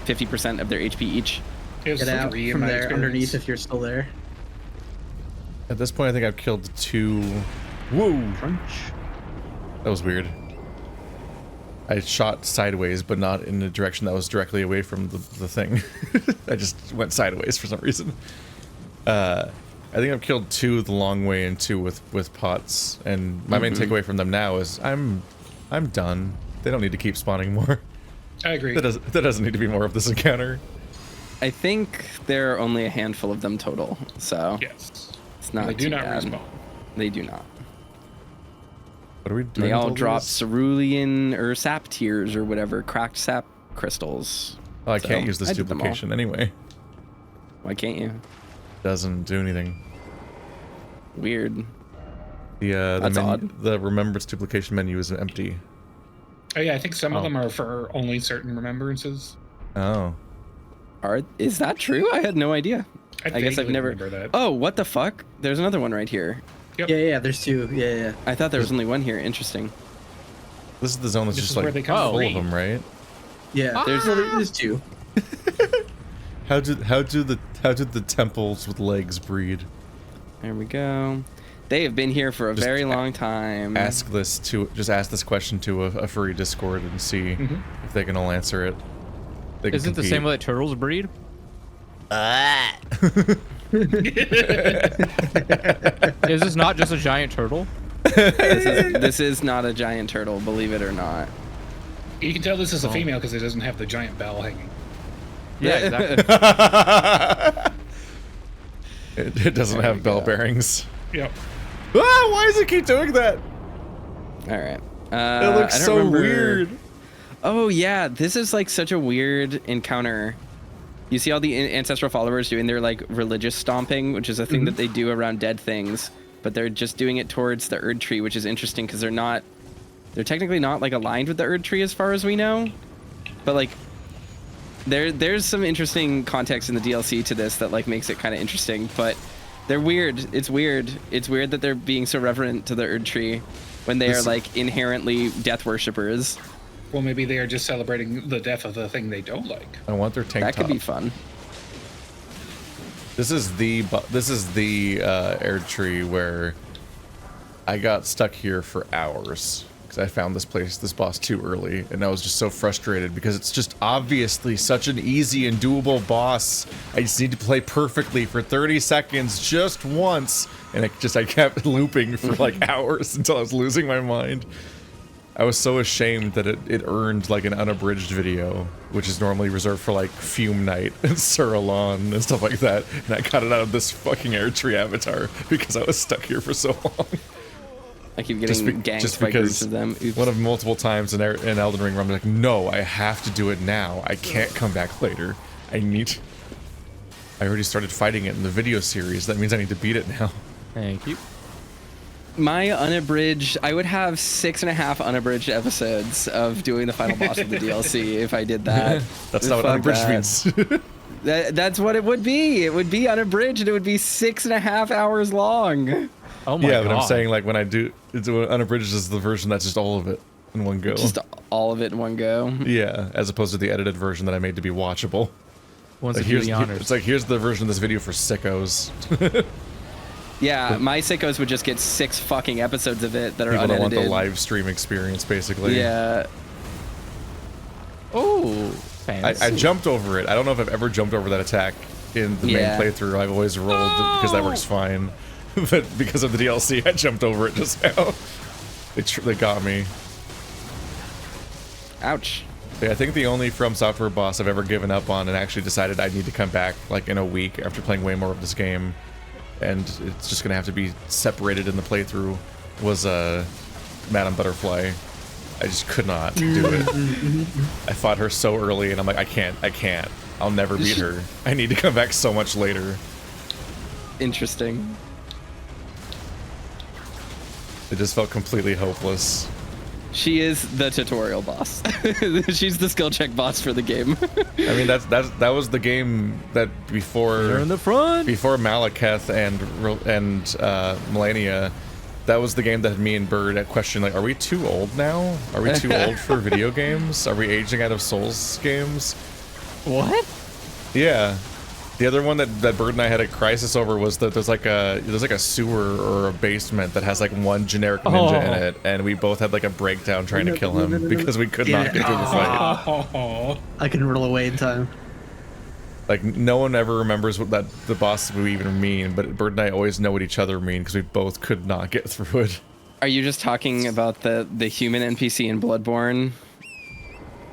50% of their HP each. Get out from there underneath if you're still there. At this point, I think I've killed 2. Woo! Crunch. That was weird. I shot sideways, but not in the direction that was directly away from the thing. I just went sideways for some reason. I think I've killed 2 the long way and 2 with pots. And my main takeaway from them now is I'm done. They don't need to keep spawning more. I agree. There doesn't need to be more of this encounter. I think there are only a handful of them total, so yes, it's not. They do not bad. respawn. They do not. What are we doing? They all drop cerulean or sap tears or whatever, cracked sap crystals. Oh, I can't use this duplication anyway. Why can't you? Doesn't do anything. Weird. That's odd. The remembrance duplication menu is empty. Oh yeah, I think some of them are for only certain remembrances. Oh. Is that true? I had no idea. I guess I've never. That. Oh, what the fuck? There's another one right here. Yep. Yeah, there's 2. Yeah. I thought there was only one here. Interesting. This is the zone that's This just is like where they come full to of them, right? Yeah, there's 2. How do the temples with legs breed? There we go. They have been here for a very long time. Ask this question to a furry Discord and see if they can all answer it. They can Isn't the compete. same way that turtles breed? Is this not just a giant turtle? This is not a giant turtle, believe it or not. You can tell this is a female because it doesn't have the giant bell hanging. Yeah, exactly. It doesn't have bell bearings. Yep. Ah, why does it keep doing that? All right. It looks I don't so remember- weird. Oh yeah, this is like such a weird encounter. You see all the ancestral followers doing their like religious stomping, which is a thing that they do around dead things, but they're just doing it towards the Erd tree, which is interesting because they're technically not like aligned with the Erd tree as far as we know, but like there's some interesting context in the DLC to this that like makes it kind of interesting, but they're weird. It's weird that they're being so reverent to the Erd tree when they are like inherently death worshippers. Well, maybe they are just celebrating the death of the thing they don't like. I want their tank That top. could be fun. This is the Erd tree where I got stuck here for hours because I found this boss too early, and I was just so frustrated because it's just obviously such an easy and doable boss. I just need to play perfectly for 30 seconds just once, and I kept looping for like hours until I was losing my mind. I was so ashamed that it earned like an unabridged video, which is normally reserved for like Fume Knight and Suralon and stuff like that, and I got it out of this fucking Erd tree avatar because I was stuck here for so long. I keep getting ganked by groups of them. Oops. One of multiple times in Elden Ring where I'm like, no, I have to do it now. I can't come back later. I already started fighting it in the video series. That means I need to beat it now. Thank you. My unabridged, I would have 6.5 unabridged episodes of doing the final boss of the DLC if I did that. That's not what Fuck unabridged that. means. That's what it would be. It would be unabridged and it would be 6.5 hours long. Oh my Yeah, god. but I'm saying like when I do, unabridged is the version that's just all of it in one go. Just all of it in one go. Yeah, as opposed to the edited version that I made to be watchable. Once Like, again, the honors. it's like, here's the version of this video for sickos. Yeah, my sickos would just get 6 fucking episodes of it that are People that unedited. want the live stream experience, basically. Yeah. Oh, I jumped over it. I don't know if I've ever jumped over that attack in the main playthrough. I've always rolled because that works fine. But because of the DLC, I jumped over it just now. They got me. Ouch. Yeah, I think the only From Software boss I've ever given up on and actually decided I need to come back like in a week after playing way more of this game, and it's just gonna have to be separated in the playthrough, was Madame Butterfly. I just could not do it. I fought her so early, and I'm like, I can't. I'll never beat her. I need to come back so much later. Interesting. It just felt completely hopeless. She is the tutorial boss. She's the skill check boss for the game. I mean, that was the game that before They're in the front. before Malekith and Melania. That was the game that had me and Bird at question like, are we too old now? Are we too old for video games? Are we aging out of Souls games? What? Yeah. The other one that Bird and I had a crisis over was that there's like a sewer or a basement that has like one generic ninja in it, and we both had like a breakdown trying to kill him because we could not get through the fight. Oh, I can roll away in time. Like, no one ever remembers what the boss we even mean, but Bird and I always know what each other mean because we both could not get through it. Are you just talking about the human NPC in Bloodborne?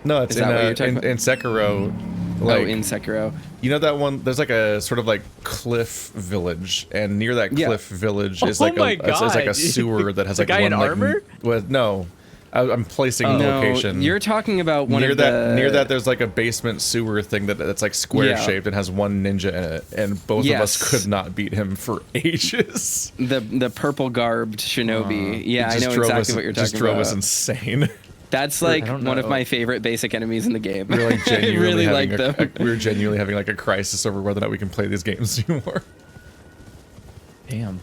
No, it's Is that what you're talking in Sekiro. Like, in Sekiro. you know that one? There's like a sort of like cliff village, and near that cliff village is like a sewer that has The like guy one in like, armor? No, I'm placing the No, location. you're talking about one near of that the... near that there's like a basement sewer thing that's like square Yeah. shaped and has one ninja in it, and both of us could not beat him for ages. The purple garbed shinobi. Yeah, I It know just drove exactly us- what you're just talking drove about. us insane. That's like don't one of know. my favorite basic enemies in the game. We were like I genuinely really having like them. we were genuinely having like a crisis over whether or not we can play these games anymore. Damn.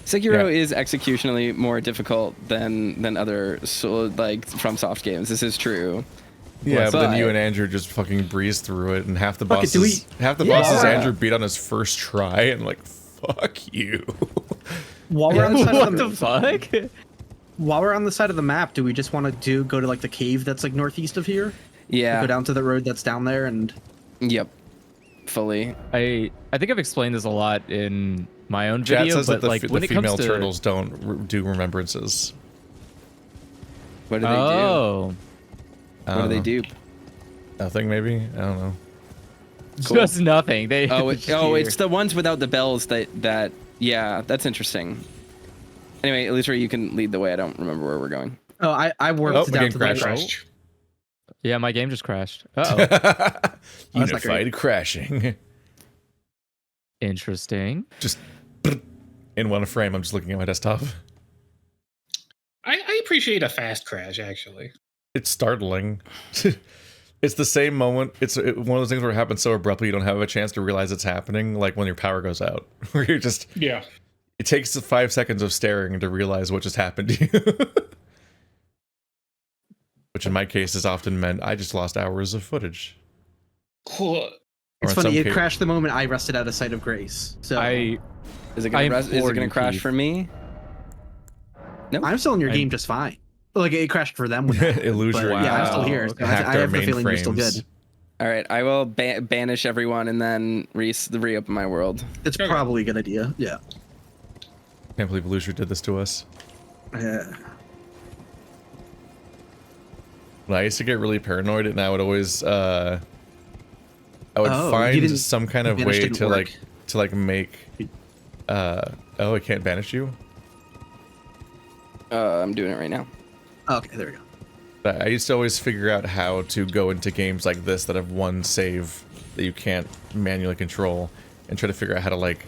Sekiro Yeah. is executionally more difficult than other like FromSoft games. This is true. Yeah, but then you But- and Andrew just fucking breezed through it, and half the Fuck it, do bosses, we- half the Yeah. bosses Andrew beat on his first try, and like, fuck you. While we're on the side What of the fuck? while we're on the side of the map, do we just want to go to like the cave that's like northeast of here? Yeah. Go down to the road that's down there and Yep. Fully. I think I've explained this a lot in my own Chat video, says but that like the when it comes female to turtles don't do remembrances. What do they oh, do? What do they do? Nothing, maybe? I don't know. Cool. just nothing. They It's the ones without the bells that yeah, that's interesting. Anyway, Elisa, you can lead the way. I don't remember where we're going. I worked Oh, the down game to crashed. the Crashed. yeah, my game just crashed. Uh-oh. not Unified great. crashing. Interesting. Just in one frame. I'm just looking at my desktop. I appreciate a fast crash, actually. It's startling. It's the same moment. It's one of those things where it happens so abruptly you don't have a chance to realize it's happening, like when your power goes out. Where you're just... Yeah. It takes 5 seconds of staring to realize what just happened to you. Which in my case has often meant I just lost hours of footage. Cool. Or It's in funny, some it ca- crashed the moment I rested out of sight of grace. So I Is it I gonna is it implore gonna you, crash Keith. for me? I'm still in your I- game just fine. Like it crashed for them. When Illusion. but, yeah, I'm still Wow. here. So Hacked I our have the main feeling you're still frames. good. All right, I will banish everyone and then reopen my world. It's Okay. probably a good idea. Yeah. Can't believe Illusion did this to us. Yeah. When I used to get really paranoid, and I would always, I would Oh, you find didn't- some kind of Banish way didn't to work. make, oh, I can't banish you? I'm doing it right now. Okay, there we go. I used to always figure out how to go into games like this that have one save that you can't manually control, and try to figure out how to, like,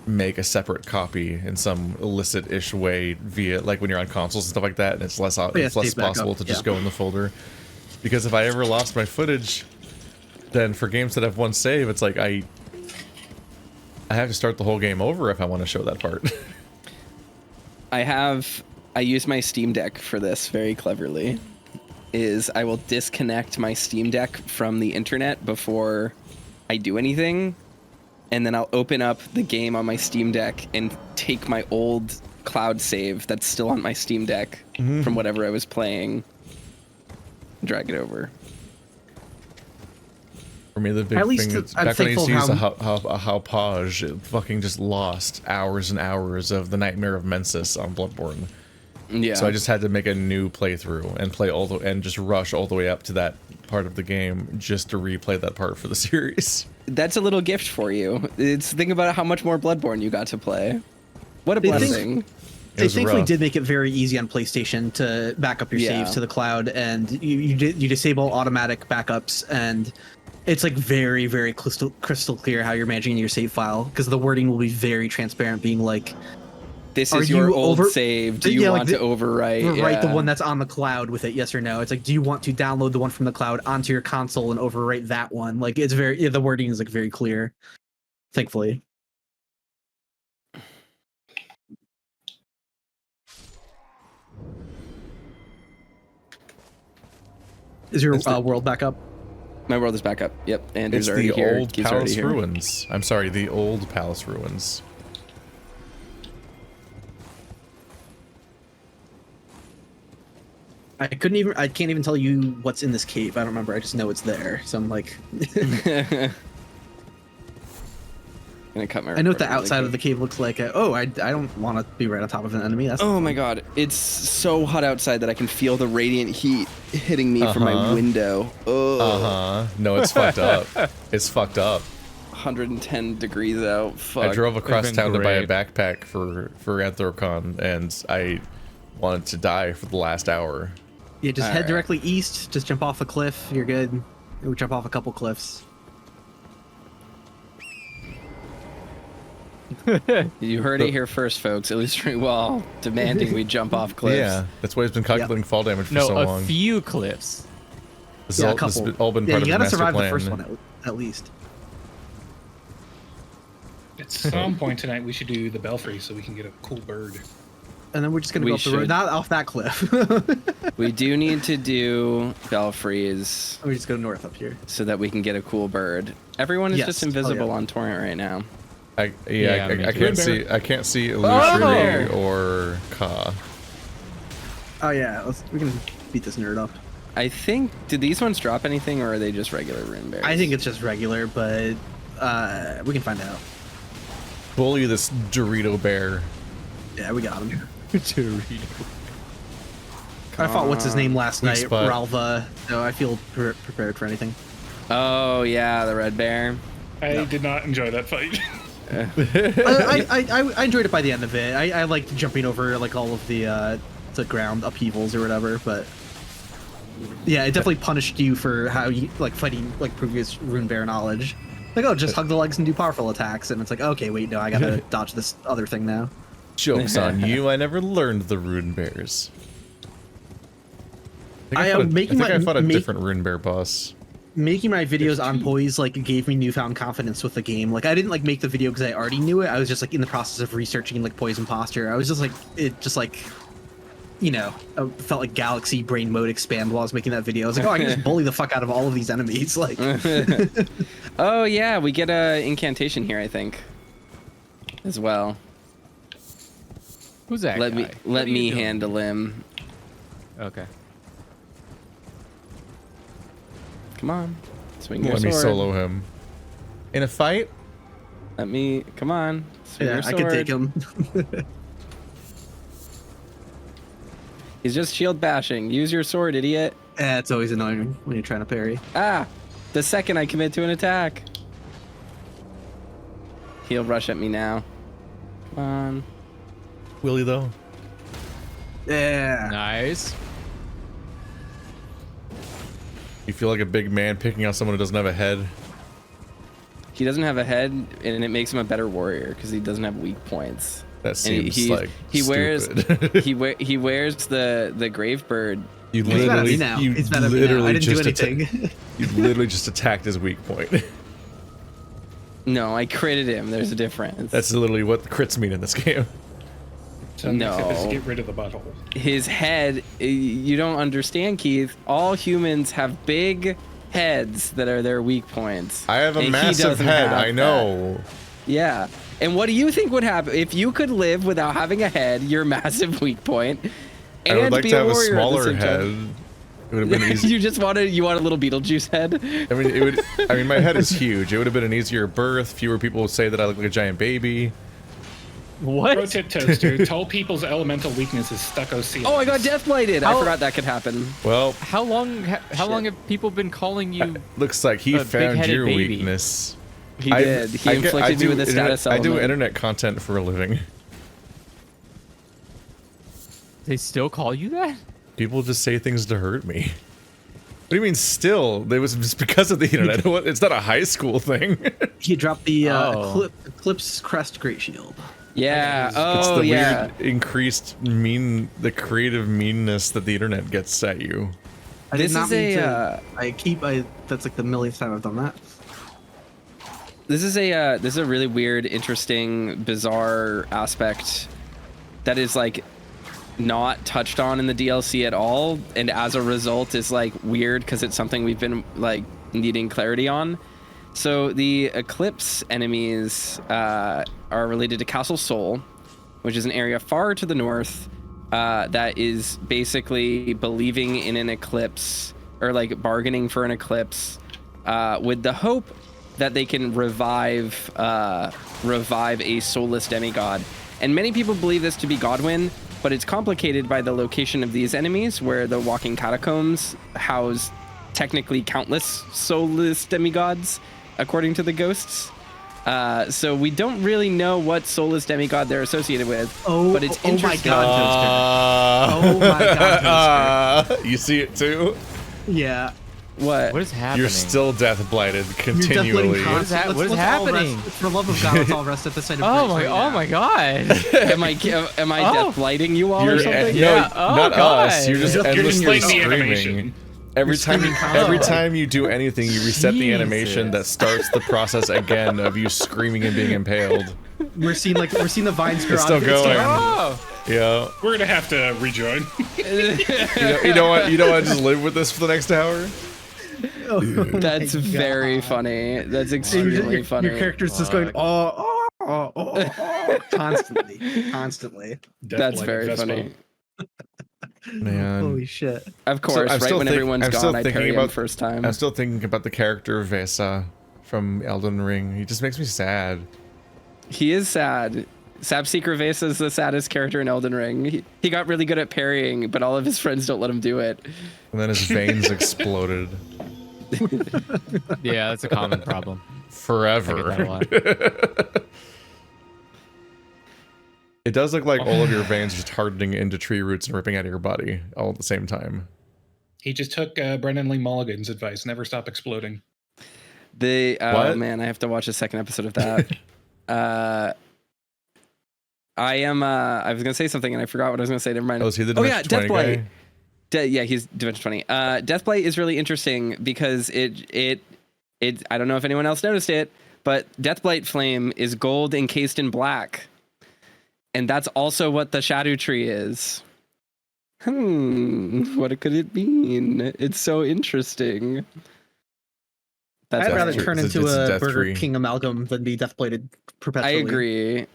make a separate copy in some illicit-ish way via, like, when you're on consoles and stuff like that, and it's less, yeah, it's less save backup, possible to just yeah. go in the folder. Because if I ever lost my footage, then for games that have one save, it's like I have to start the whole game over if I want to show that part. I use my Steam Deck for this very cleverly. I will disconnect my Steam Deck from the internet before I do anything, and then I'll open up the game on my Steam Deck and take my old cloud save that's still on my Steam Deck from whatever I was playing, drag it over. For me, the big At least thing is I'm back when I used to use thankful a Haupage, it fucking just lost hours and hours of the Nightmare of Mensis on Bloodborne. Yeah. So I just had to make a new playthrough and play and just rush all the way up to that part of the game just to replay that part for the series. That's a little gift for you. Think about how much more Bloodborne you got to play. What a They think- blessing. They was thankfully rough. did make it very easy on PlayStation to back up your Yeah. saves to the cloud, and you disable automatic backups, and it's like very, very crystal clear how you're managing your save file, because the wording will be very transparent, being like, This Are is your you old over- save. Do you Yeah, like want to overwrite? write the Yeah. one that's on the cloud with it, yes or no? It's like, do you want to download the one from the cloud onto your console and overwrite that one? Like, it's the wording is like very clear, thankfully. Is your world back up? My world is back up. Yep. And It's already the here. old Keith's already palace here. ruins. I'm sorry, the old palace ruins. I can't even tell you what's in this cave. I don't remember. I just know it's there. So I'm like, Gonna cut my I know what the recording outside really of the cave looks like. I don't want to be right on top of an enemy. That's Oh my god, it's so hot outside that I can feel the radiant heat hitting me from my window. Oh, No, it's fucked up. It's fucked up. 110 degrees out. Fuck. I drove across been town to buy a great. backpack for Anthrocon, and I wanted to die for the last hour. Yeah, just head Alright. directly east. Just jump off a cliff. You're good. We jump off a couple cliffs. You heard it here first, folks. Illusory Wall demanding we jump off cliffs. Yeah, that's why he's been calculating fall damage for No, so a long. few cliffs. This Yeah, a has couple. all been Yeah, part you of the gotta master survive plan. the first one at least. At some point tonight, we should do the Belfries so we can get a cool bird. And then we're just gonna We go up the road, should. not off that cliff. We do need to do Belfries We just go north up here. so that we can get a cool bird. Everyone is Yes. just Oh, invisible yeah. on Torrent right now. I me can't too. see. I can't see Oh! Illusory or Ka. Oh yeah, we can beat this nerd up. I think, do these ones drop anything or are they just regular rune bears? I think it's just regular, but we can find out. Bully this Dorito bear. Yeah, we got him. Dorito. I fought what's his name last Weak night, spot. Ralva. So I feel prepared for anything. Oh, yeah, the red bear. I did not enjoy that fight. I enjoyed it by the end of it. I liked jumping over like all of the ground upheavals or whatever, but yeah, it definitely punished you for how you like fighting like previous rune bear knowledge. Like, oh, just hug the legs and do powerful attacks, and it's like, okay, wait, no, I gotta dodge this other thing now. Joke's on you. I never learned the rune bears. I am making I fought a my different rune bear boss. making my videos on poise like gave me newfound confidence with the game. Like I didn't like make the video because I already knew it. I was just like in the process of researching like poise and posture. I was just like you know, I felt like galaxy brain mode expand while I was making that video. I was like, oh, I can just bully the fuck out of all of these enemies. Like, Oh, yeah, we get a incantation here, I think, as well. Who's that Let guy? me What are you doing? handle him. Okay. Come on. Swing your Let me sword. solo him. In a fight? Come on. Swing yeah, your I sword. could take him. He's just shield bashing. Use your sword, idiot. It's always annoying when you're trying to parry. Ah! The second I commit to an attack. He'll rush at me now. Come on. Will he though? Yeah. Nice. You feel like a big man picking out someone who doesn't have a head. He doesn't have a head, and it makes him a better warrior because he doesn't have weak points. That And seems like he wears stupid. he wears the grave bird. You He's mad at me literally, now. you He's mad at me now. literally I didn't do just anything. you literally just attacked his weak point. No, I critted him. There's a difference. That's literally what the crits mean in this game. So the next step is No. get rid of the butthole. His head. You don't understand, Keith. All humans have big heads that are their weak points. I have a And he massive doesn't head. have I know. that. Yeah. And what do you think would happen if you could live without having a head, your massive weak point, and I would like be to have a warrior at the smaller same head. time? It would have been easy. you want a little Beetlejuice head? I mean, it would. I mean, my head is huge. It would have been an easier birth. Fewer people would say that I look like a giant baby. What? Pro tip, Toaster. Tall people's elemental weakness is stucco ceilings. Oh, I got death blighted. I How- forgot that could happen. Well, How long have people been calling you? looks like he A found big-headed your baby. weakness. He did. He inflicted me with a status I element. do internet content for a living. They still call you that? People just say things to hurt me. What do you mean still? It was just because of the internet. It's not a high school thing. He dropped the Oh. Eclipse Crest Great Shield. Yeah. It's Oh, the yeah. weird increased the creative meanness that the internet gets at you. I did This not is mean a, to. That's like the millionth time I've done that. This is a really weird, interesting, bizarre aspect that is like not touched on in the DLC at all, and as a result is like weird because it's something we've been like needing clarity on. So the Eclipse enemies are related to Castle Sol, which is an area far to the north that is basically believing in an eclipse or like bargaining for an eclipse with the hope that they can revive a soulless demigod. And many people believe this to be Godwyn, but it's complicated by the location of these enemies, where the walking catacombs house technically countless soulless demigods, according to the ghosts. So we don't really know what soulless demigod they're associated with, but it's oh my interesting. God, Oh my God, You see it too? yeah. What? What is happening? You're still death blighted You're continually. What is that- what is happening? For the love of God, let's all rest at the sight of Oh grace my! right Oh now. my God! am I Oh. death blighting you all or You're something? no, Yeah, oh, not God. us. You're just You're just endlessly playing the screaming. animation. Every time you do anything, you reset the Jesus. animation that starts the process again of you screaming and being impaled. We're seeing the vines grow. It's still going. Oh, Yeah. We're gonna have to rejoin. You know what? You don't want to just live with this for the next hour? Oh my That's very God. funny. That's Your- extremely your, funny. Your character's just going constantly. That's Death very Blight Vespa. funny. Man. Holy shit. Of course, I'm right still when think- everyone's I'm still gone, I thinking parry him about- first time. I'm still thinking about the character of Vesa from Elden Ring. He just makes me sad. He is sad. Sapseeker Vesa is the saddest character in Elden Ring. He got really good at parrying, but all of his friends don't let him do it. And then his veins exploded. yeah, that's a common problem. I get that a Forever. lot. It does look like all of your veins just hardening into tree roots and ripping out of your body all at the same time. He just took Brendan Lee Mulligan's advice: never stop exploding. Oh What? man, I have to watch a second episode of that. I was gonna say something and I forgot what I was gonna say. Never mind. Oh, is he the yeah, Dimension 20 Deathblight. guy? Yeah, he's Dimension 20. Deathblight is really interesting because it I don't know if anyone else noticed it, but Deathblight Flame is gold encased in black. And that's also what the Shadow Tree is. What could it mean? It's so interesting. That's I'd what rather Tree. turn It's into a a death Burger tree. King amalgam than be death-plated I perpetually. agree.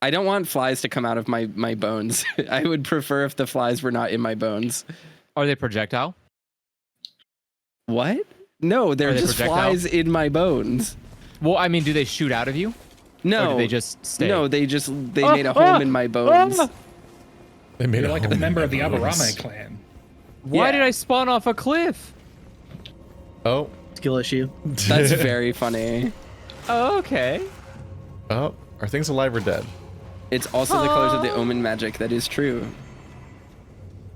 I don't want flies to come out of my bones. I would prefer if the flies were not in my bones. Are they projectile? What? No, they're Are they just projectile? flies in my bones. Well, I mean, do they shoot out of you? No, Or do they just stay? No, they made a home in my bones. They made You're a like a home member in of the my bones. Aberame clan. Why Yeah. did I spawn off a cliff? Oh. Skill issue. That's very funny. Oh, okay. Oh. Are things alive or dead? It's also the colors of the omen magic. That is true.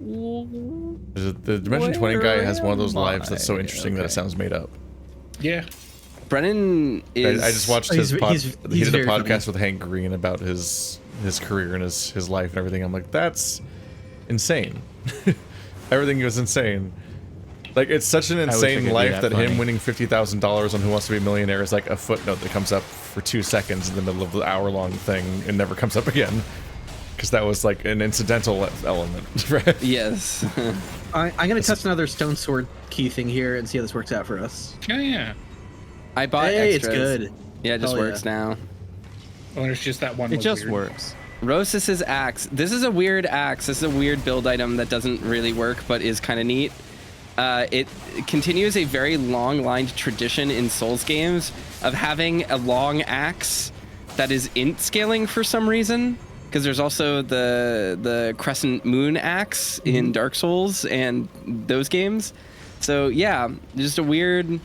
The Dimension 20 guy has one of those lives that's so interesting that it sounds made up. Yeah. Brennan is. I just watched He's- his he's he did a very podcast funny. with Hank Green about his career and his life and everything. I'm like, that's insane. Everything was insane. Like, it's such an wish I insane could be life that that him funny. winning $50,000 on Who Wants to Be a Millionaire is like a footnote that comes up for 2 seconds in the middle of the hour-long thing and never comes up again. Because that was like an incidental element, right? Yes. I'm going to test another stone sword key thing here and see how this works out for us. Oh, yeah. I bought Hey, extras. it's good. Yeah, it just Hell works now. Well, there's just that one. It was just weird. works. Rosis's axe. This is a weird axe. This is a weird build item that doesn't really work, but is kind of neat. It continues a very long-lined tradition in Souls games of having a long axe that is int scaling for some reason. Because there's also the Crescent Moon axe in Dark Souls and those games. So yeah, just a weird.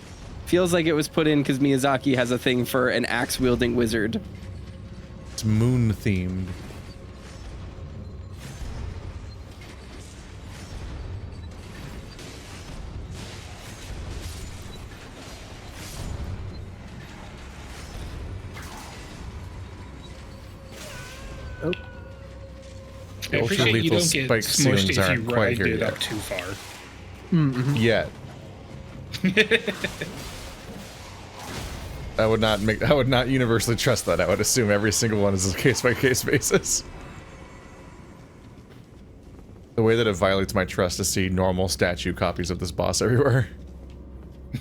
Feels like it was put in because Miyazaki has a thing for an axe-wielding wizard. It's moon themed. Oh, I appreciate you ultra-lethal don't get spike smushed ceilings if you aren't quite ride here it yet. up too far. Yet. I would not universally trust that. I would assume every single one is a case-by-case basis. The way that it violates my trust to see normal statue copies of this boss everywhere.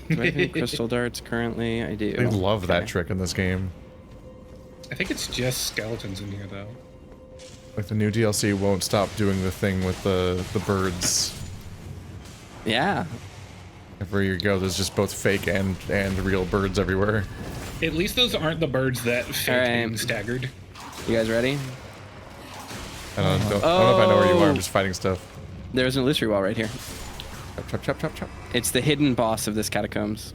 Do I have crystal darts currently? I do. I love that Okay. trick in this game. I think it's just skeletons in here, though. Like, the new DLC won't stop doing the thing with the birds. Yeah. Everywhere you go, there's just both fake and real birds everywhere. At least those aren't the birds that fake Alright. being staggered. You guys ready? I don't know if I know where you are. Oh. I'm just fighting stuff. There's an illusory wall right here. Chop, chop, chop, chop, chop. It's the hidden boss of this catacombs.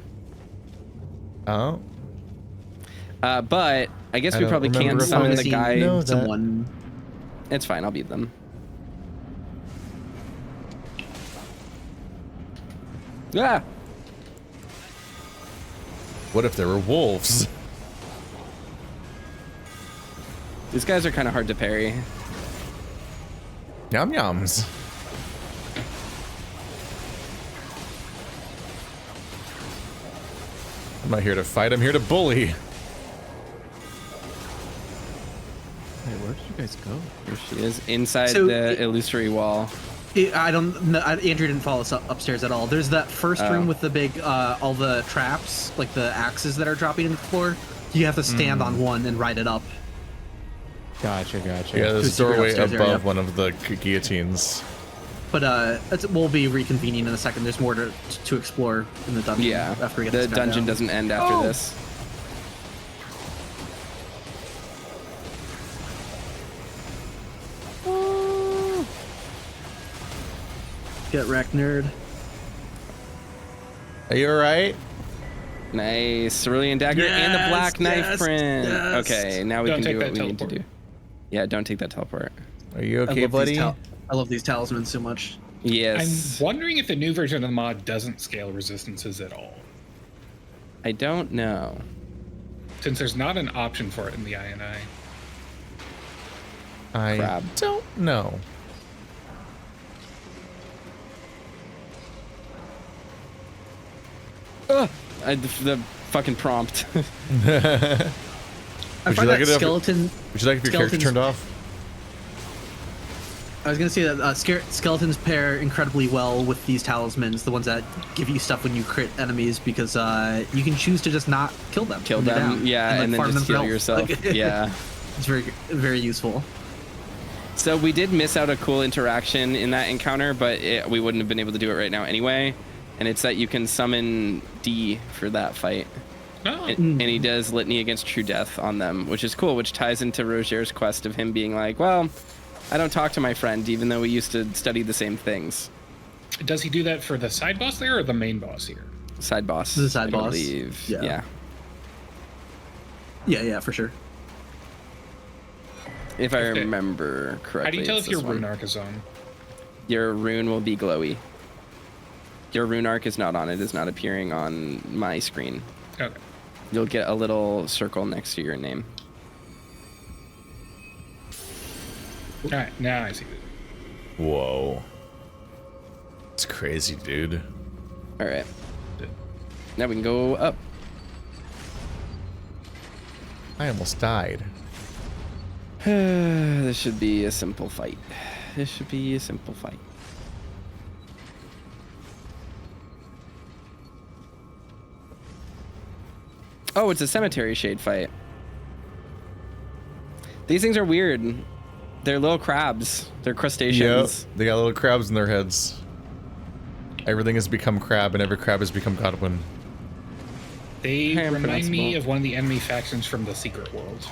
Oh. But I guess I we don't probably remember can't if summon I the seen guy. know that. someone. It's fine. I'll beat them. Ah! What if there were wolves? These guys are kind of hard to parry. Yum yums. I'm not here to fight, I'm here to bully. Wait, where did you guys go? There she is, inside So the illusory wall. I don't know. Andrew didn't follow us upstairs at all. There's that first room with the big, all the traps, like the axes that are dropping to the floor. You have to stand on one and ride it up. Gotcha. Yeah, there's a secret doorway upstairs above area. one of the guillotines. But we'll be reconvening in a second. There's more to explore in the dungeon. Yeah, after we get the this guy dungeon down. doesn't end after this. Get wrecked, nerd. Are you alright? Nice, cerulean dagger and the black knife yes, print. yes. Okay, now we Don't can take do what that we need to teleport. do. Yeah, don't take that teleport. Are you I okay, love buddy? I love these talismans so much. Yes. I'm wondering if the new version of the mod doesn't scale resistances at all, I don't know. since there's not an option for it in the INI. I Crab. don't know. The fucking prompt. I Would you find like that it if- skeleton. Would you like if your character Skeletons- turned off? I was gonna say that skeletons pair incredibly well with these talismans, the ones that give you stuff when you crit enemies, because you can choose to just not kill them. Kill when you're them, down, yeah, and then farm just them for heal health. yourself. Like, Yeah. It's very useful. So we did miss out a cool interaction in that encounter, but we wouldn't have been able to do it right now anyway. And it's that you can summon D for that fight. Oh, And he does Litany Against True Death on them, which is cool, which ties into Roger's quest of him being like, well, I don't talk to my friend, even though we used to study the same things. does he do that for the side boss there or the main boss here? Side boss. The side I boss. believe. Yeah. Yeah. Yeah, for sure. If I Okay. remember correctly. How do you tell it's if your this one. rune arc is on? Your rune will be glowy. Your rune arc is not on. It is not appearing on my screen. Okay. You'll get a little circle next to your name. All right, now I see it. Whoa. It's crazy, dude. All right. Now we can go up. I almost died. This should be a simple fight. This should be a simple fight. Oh, it's a cemetery shade fight. These things are weird. They're little crabs. They're crustaceans. Yep. They got little crabs in their heads. Everything has become crab, and every crab has become Godwin. They remind me Impronounceable. of one of the enemy factions from the Secret World.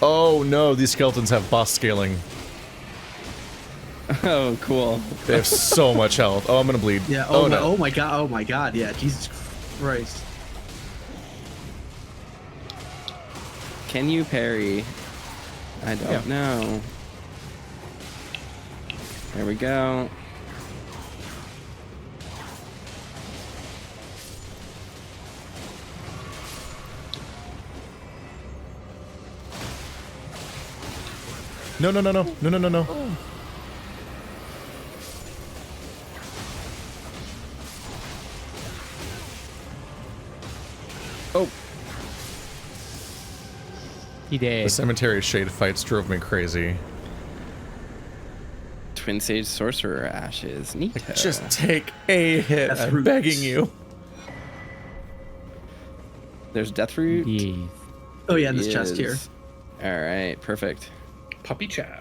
Oh no, these skeletons have boss scaling. Oh, cool. They have so much health. Oh, I'm gonna bleed. Yeah. Oh, Oh, no. oh my god. Oh my god. Yeah. Jesus Christ. Can you parry? I don't know. There we go. No, no, no, no, no, no, no, no. Oh, He did. The cemetery shade fights drove me crazy. Twin Sage Sorcerer Ashes. Neat. Just take a hit. That's I'm roots. begging you. There's Deathroot. Yeah. Oh yeah, in this chest here. Is- All right, perfect. Puppy Chow.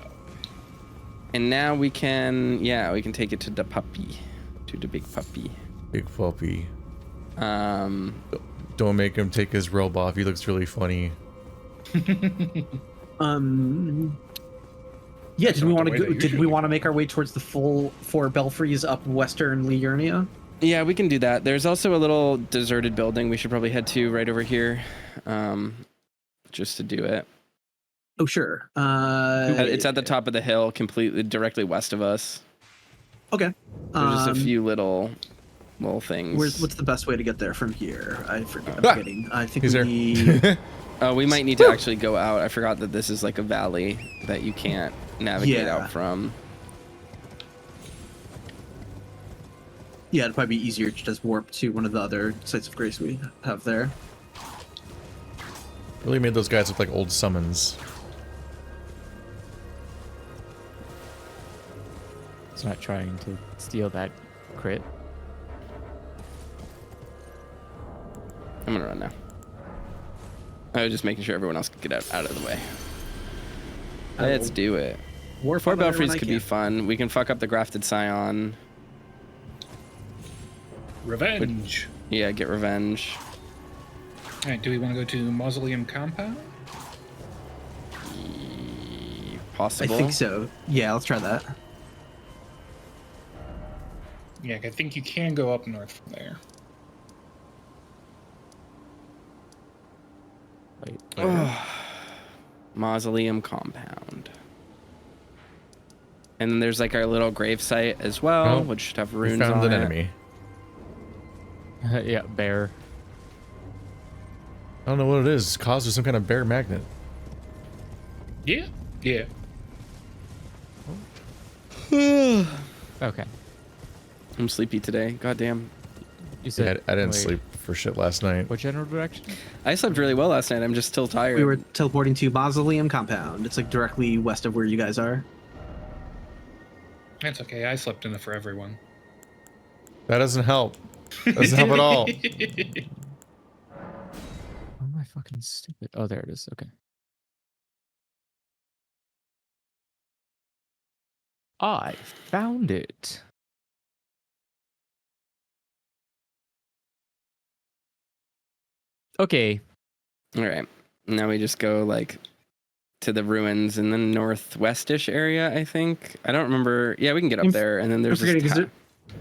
And now we can, yeah, we can take it to the puppy, to the big puppy. Big puppy. Um, Don't make him take his robe off. He looks really funny. Yeah, did we not want the to way go? they Did we usually want to make our way towards the full 4 belfries up Western Liurnia? yeah, we can do that. There's also a little deserted building we should probably head to right over here, just to do it. Oh sure. It's at the top of the hill, completely directly west of us. Okay. There's just a few little things. What's the best way to get there from here? I forget. I'm Ah! forgetting. I think He's there. we. Oh, we might need to actually go out. I forgot that this is like a valley that you can't navigate Yeah. out from. Yeah, it'd probably be easier to just warp to one of the other sites of grace we have there. Really made those guys look like old summons. It's not trying to steal that crit. I'm gonna run now. I was just making sure everyone else could get out of the way. Let's do it. Warp 4 on everyone Belfries I could be can. fun. We can fuck up the grafted scion. Revenge. Yeah, get revenge. All right, do we want to go to Mausoleum Compound? Possible. I think so. Yeah, let's try that. Yeah, I think you can go up north from there. Wait. Mausoleum compound. And then there's like our little grave site as well, Oh, which should have We runes found on an it. enemy. Yeah, bear. I don't know what it is. Caused with some kind of bear magnet. Yeah. Yeah. Okay. I'm sleepy today. Goddamn. You said I didn't wait, sleep for shit last night. What general direction? I slept really well last night. I'm just still tired. We were teleporting to Mausoleum Compound. It's like directly west of where you guys are. That's okay. I slept in it for everyone. That doesn't help. Doesn't help at all. Oh, am I fucking stupid? Oh, there it is. Okay. I found it. Okay. All right. Now we just go like to the ruins in the northwestish area, I think. I don't remember. Yeah, we can get up there. And then I'm there's forgetting this because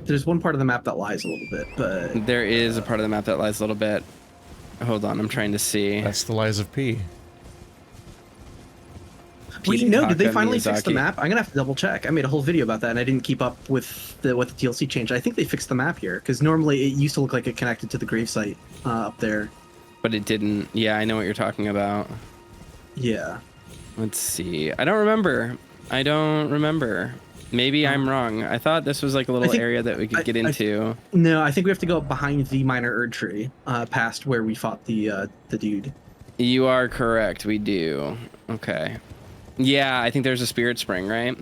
there's one part of the map that lies a little bit, but there is a part of the map that lies a little bit. Hold on, I'm trying to see. That's the lies of P. wait, no, did they Pitaka finally fix the Miyazaki. map? I'm gonna have to double check. I made a whole video about that, and I didn't keep up with what the DLC changed. I think they fixed the map here because normally it used to look like it connected to the gravesite up there. But it didn't. Yeah, I know what you're talking about. Yeah. Let's see. I don't remember. Maybe I'm wrong. I thought this was like a little think- area that we could get into. No, I think we have to go behind the minor Erd tree, past where we fought the dude. You are correct. We do. Okay. Yeah, I think there's a spirit spring, right?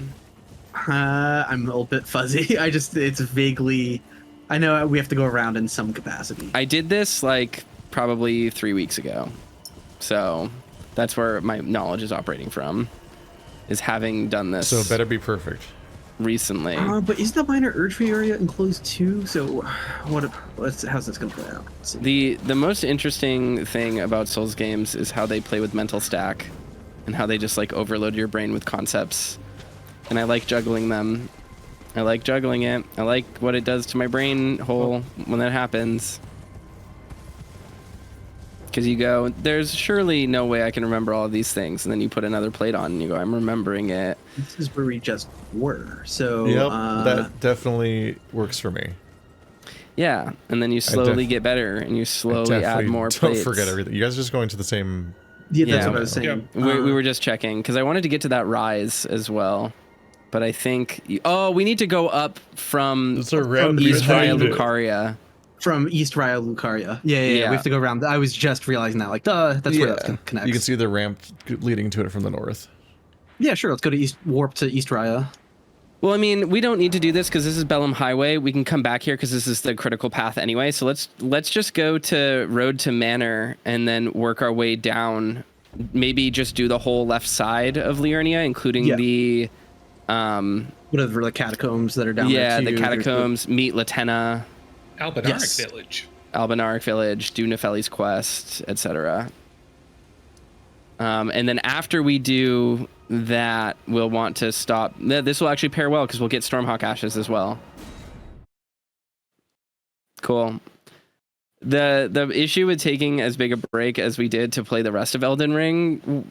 I'm a little bit fuzzy. It's vaguely. I know we have to go around in some capacity. I did this like probably 3 weeks ago. So that's where my knowledge is operating from, is having done this So it better be perfect. recently. But is the minor Erd tree area enclosed too? So, how's this gonna play out? Let's see. The most interesting thing about Souls games is how they play with mental stack and how they just like overload your brain with concepts. And I like juggling them. I like juggling it. I like what it does to my brain hole when that happens. Because you go, there's surely no way I can remember all of these things. And then you put another plate on and you go, I'm remembering it. This is where we just were. So, Yep, that definitely works for me. Yeah. And then you slowly get better and you slowly add Definitely more don't plates. forget everything. You guys are just going to the same. yeah, that's Yeah. what I was saying. We were just checking because I wanted to get to that rise as well. But I think, we need to go up from It's a round East Raya behind it. Lucaria. From East Raya Lucaria. Yeah. We have to go around. I was just realizing that. Like, that's where Yeah. that connects. You can see the ramp leading to it from the north. Yeah, sure. Let's go to warp to East Raya. Well, I mean, we don't need to do this because this is Bellum Highway. We can come back here because this is the critical path anyway. So let's just go to Road to Manor and then work our way down. Maybe just do the whole left side of Liurnia, including the Whatever the catacombs that are down there. yeah, too. the There's catacombs. Meet Latena, Albinauric Yes. Village. Albinauric Village, do Nefeli's quest, etc. And then after we do that, we'll want to stop. This will actually pair well because we'll get Stormhawk Ashes as well. Cool. The issue with taking as big a break as we did to play the rest of Elden Ring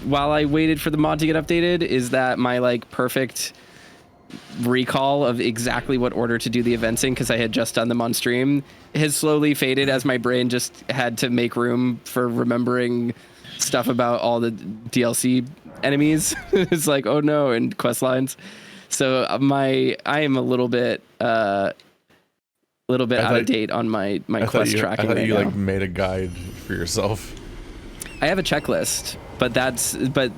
while I waited for the mod to get updated is that my like perfect recall of exactly what order to do the events in, because I had just done them on stream, has slowly faded as my brain just had to make room for remembering stuff about all the DLC enemies. It's like, oh no, and quest lines. So I am a little bit little bit out of date on my quest tracking. I thought you like made a guide for yourself. I have a checklist, but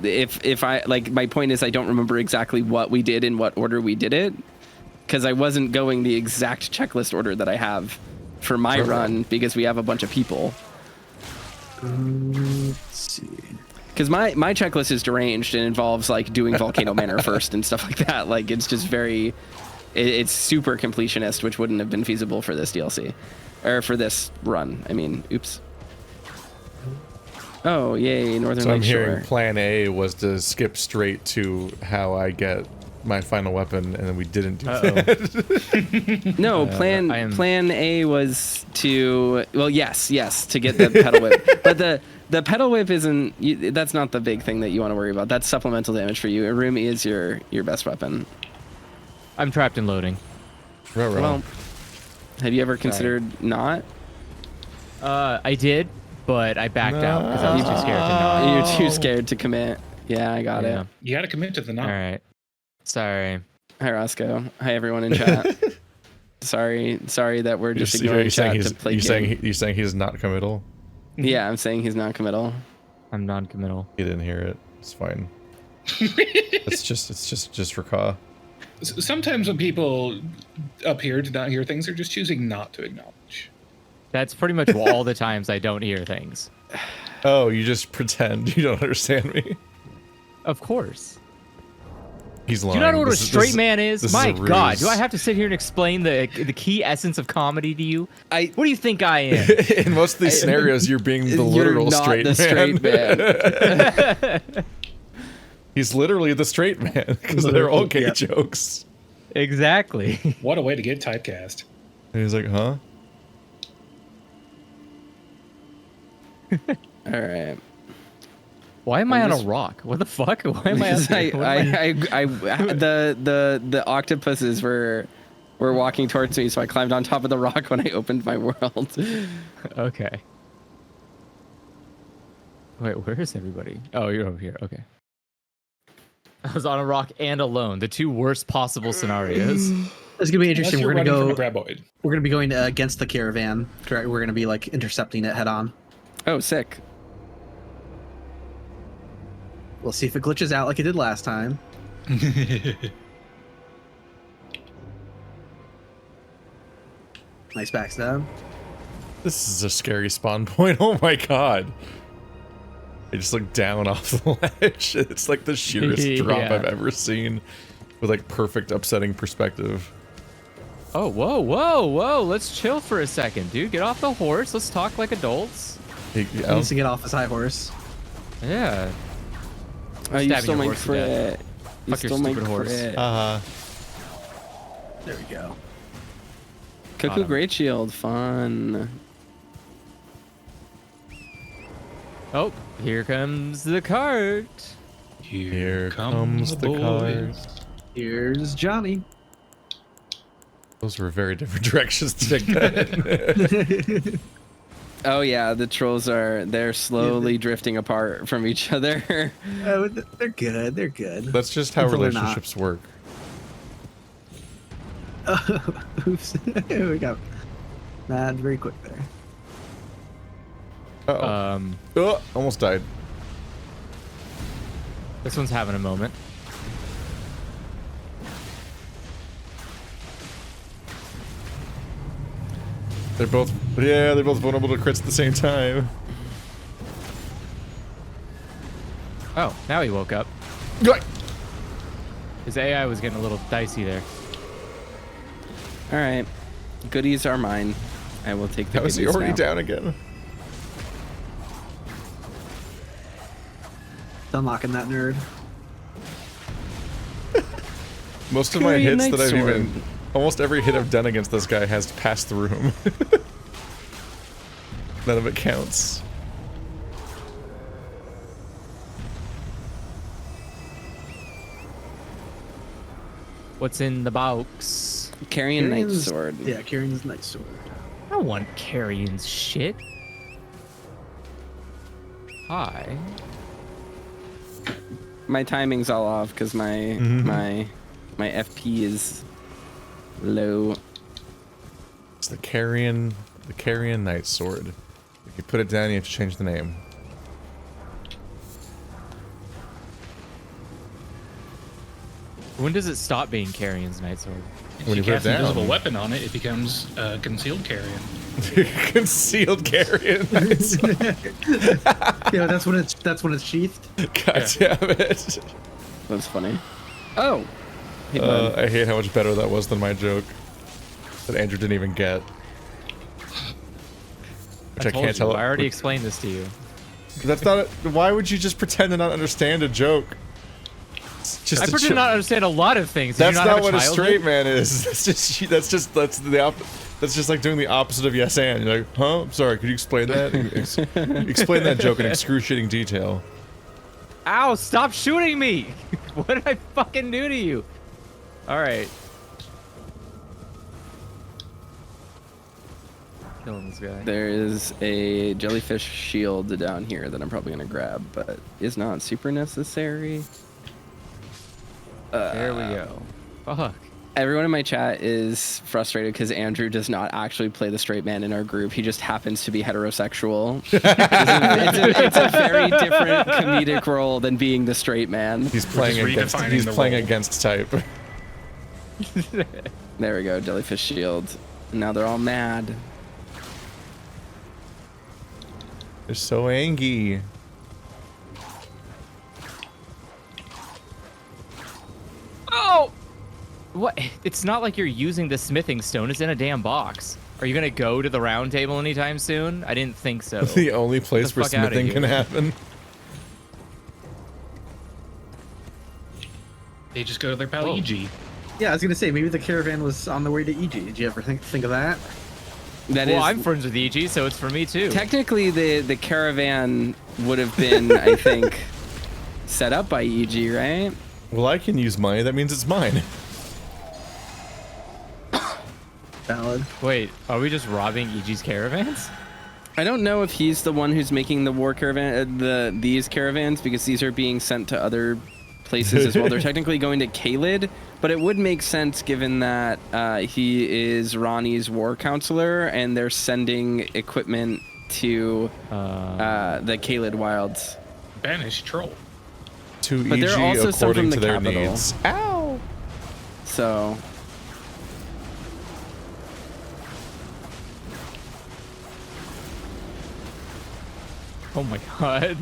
if I like, my point is I don't remember exactly what we did in what order we did it, because I wasn't going the exact checklist order that I have for my run because we have a bunch of people. Let's see. Because my checklist is deranged and involves like doing Volcano Manor first and stuff like that. Like it's just it's super completionist, which wouldn't have been feasible for this DLC or for this run. I mean, oops. Oh, yay, Northern So I'm Lights Shore. hearing plan A was to skip straight to how I get my final weapon, and then we didn't do that. No, plan A was to, well, yes, to get the pedal whip. But the pedal whip isn't, that's not the big thing that you want to worry about. That's supplemental damage for you. Irumi is your best weapon. I'm trapped in loading. Well, have you ever considered not? I did, but I backed out because I was too scared to not. You're too scared to commit. Yeah, I got it. You got to commit to the not. All right. Sorry. Hi, Roscoe. Hi, everyone in chat. sorry that we're just ignoring chat to play game. You're saying he's not committal? Yeah, I'm saying he's not committal. I'm non-committal. He didn't hear it. It's fine. it's just for Ka. Sometimes when people appear to not hear things, they're just choosing not to acknowledge. That's pretty much all the times I don't hear things. Oh, you just pretend you don't understand me. Of course. He's lying. Do you not know what a straight man is? My God, do I ruse. have to sit here and explain the key essence of comedy to you? What do you think I am? In most of these scenarios, you're being the literal straight man. Straight man. He's literally the straight man because they're all gay jokes. Exactly. What a way to get typecast. And he's like, huh? All right. Why am I on a rock? What the fuck? Why am I? The octopuses were walking towards me, so I climbed on top of the rock when I opened my world. Okay. Wait, where is everybody? Oh, you're over here. Okay. I was on a rock and alone. The two worst possible scenarios. It's gonna be interesting. We're gonna go. Graboid. We're gonna be going against the caravan. We're gonna be like intercepting it head on. Oh, sick. We'll see if it glitches out like it did last time. Nice backstab. This is a scary spawn point. Oh my god. I just look down off the ledge. It's like the sheerest drop I've ever seen with like perfect upsetting perspective. Oh, whoa. Let's chill for a second, dude. Get off the horse. Let's talk like adults. He needs to get off his high horse. Yeah. Oh, you Stabbing stole your my horse to death. crit. You Fuck your stole my stupid horse. crit. There we go. Cuckoo Great Shield, fun. Oh, here comes the cart. Here comes the cart. Here's Johnny. Those were very different directions to take that. Oh yeah, the trolls they're slowly drifting apart from each other. Oh, they're good. They're good. That's just how Until they're relationships work. Oops. We got mad very quick there. Uh-oh. Almost died. This one's having a moment. They're both vulnerable to crits at the same time. Oh, now he woke up. Right. His AI was getting a little dicey there. All right, goodies are mine. I will take the How is goodies he already now. down again? Unlocking that nerd. Most of my Korean hits Knight that I've Sword. even... Almost every hit I've done against this guy has passed the room. None of it counts. What's in the box? Carrion Knight Carrion's- Sword. Yeah, Carrion's Night Sword. I don't want Carrion's shit. Hi. My timing's all off because my FP is low. It's the Carrion Knight Sword. If you put it down, you have to change the name. When does it stop being Carrion's Night Sword? When you put it cast an down. invisible weapon on it, it becomes concealed carrion. Concealed Carrion. Yeah, that's when it's sheathed. God damn it. That's funny. Oh. Hey, I hate how much better that was than my joke. That Andrew didn't even get. Which I told can't you, tell. I already explained this to you. That's not. Why would you just pretend to not understand a joke? It's just I a pretend joke. not understand a lot of things. Did That's you not not have what a childhood? straight man is. That's just like doing the opposite of yes and. You're like, huh? I'm sorry. Could you explain that? Explain that joke in excruciating detail. Ow! Stop shooting me! What did I fucking do to you? All right. Killing this guy. There is a jellyfish shield down here that I'm probably gonna grab, but is not super necessary. There we go. Fuck. Everyone in my chat is frustrated because Andrew does not actually play the straight man in our group. He just happens to be heterosexual. It's a very different comedic role than being the straight man. He's playing against. redefining He's the playing role. against type. There we go, jellyfish shield. Now they're all mad. They're so angry. Oh! What? It's not like you're using the smithing stone. It's in a damn box. Are you gonna go to the round table anytime soon? I didn't think so. The only place the where fuck outta smithing can here. happen. They just go to their pal Whoa. EG. Yeah, I was gonna say maybe the caravan was on the way to EG. Did you ever think of that? That Well, is I'm friends with EG, so it's for me too. technically the caravan would have been, I think, set up by EG, right? Well, I can use money. That means it's mine. Valid. Wait, are we just robbing EG's caravans? I don't know if he's the one who's making the war caravan, these caravans, because these are being sent to other places as well. They're technically going to Caelid, but it would make sense given that he is Ronnie's war counselor, and they're sending equipment to the Caelid wilds. Banished troll. To But there EG are also some according from to the their capital. needs. Ow! So Oh my god.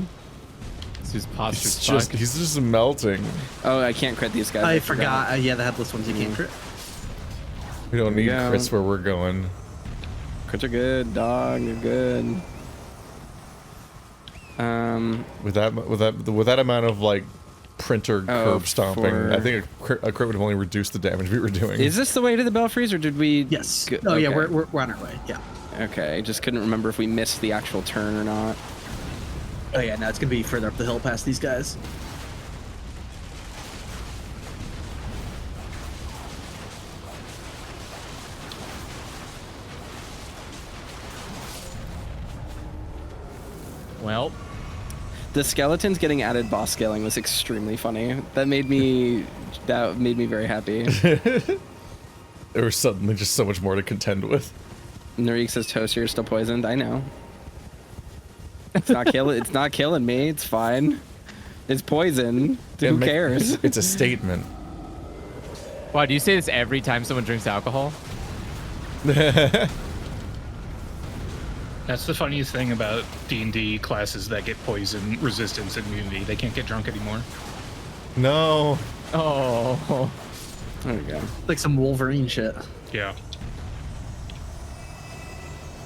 This is posture's fuck. He's just melting. oh, I can't crit these guys. I forgot. Yeah, the headless ones you can't crit. We don't need Yeah. crits where we're going. Crits are good, dog. They're good. With that amount of like printer curb stomping, for- I think a crit would have only reduced the damage we were doing. Is this the way to the Belfries, or did we? Yes. go- Oh yeah, okay. we're on our way. Yeah. Okay, I just couldn't remember if we missed the actual turn or not. Oh yeah, no, it's gonna be further up the hill past these guys. Well, The skeletons getting added boss scaling was extremely funny. That made me very happy. There was suddenly just so much more to contend with. Narik says Toaster, you're still poisoned. I know. It's not killing me. It's fine. It's poison. Who cares? It's a statement. wow, do you say this every time someone drinks alcohol? That's the funniest thing about D&D classes that get poison, resistance, and immunity. They can't get drunk anymore. No. Oh. There we go. Like some Wolverine shit. Yeah.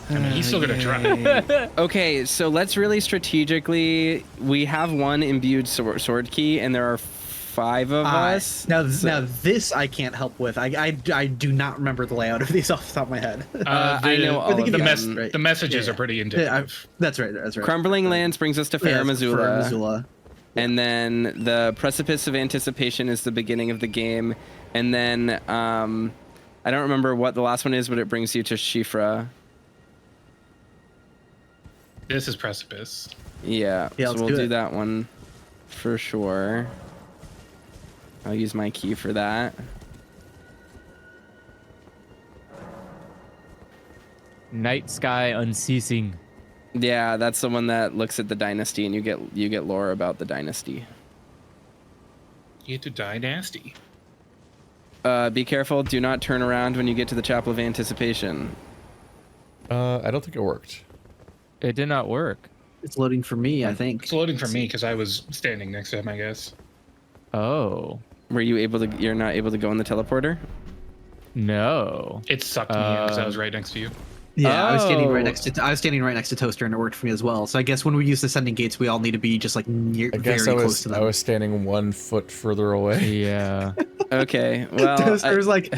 I mean, he's still gonna try. Okay, so let's really strategically. We have one imbued sword key, and there are 5 of us. Now So- this I can't help with. I do not remember the layout of these off the top of my head. I know all they of give them. you right. The messages Yeah, are pretty Yeah, indicative. that's right. That's right. Crumbling Lands brings us to Yeah, Fair it's Missoula. Fair Missoula. And then the Precipice of Anticipation is the beginning of the game. And then I don't remember what the last one is, but it brings you to Shifra. This is Precipice. Yeah, Yeah, so let's we'll do do it. that one for sure. I'll use my key for that. Night sky unceasing. Yeah, that's the one that looks at the dynasty, and you get lore about the dynasty. You get to die nasty. Be careful. Do not turn around when you get to the Chapel of Anticipation. I don't think it worked. It did not work. It's loading for me, I think. It's loading for me because I was standing next to him, I guess. Oh. Were you able to? You're not able to go in the teleporter? No. It sucked me in because I was right next to you. Yeah, I was standing right Oh. next to Toaster, and it worked for me as well. So I guess when we use Ascending Gates, we all need to be just like near, I very guess close to them. I was standing 1 foot further away. Yeah. Okay. Well, Toaster's like,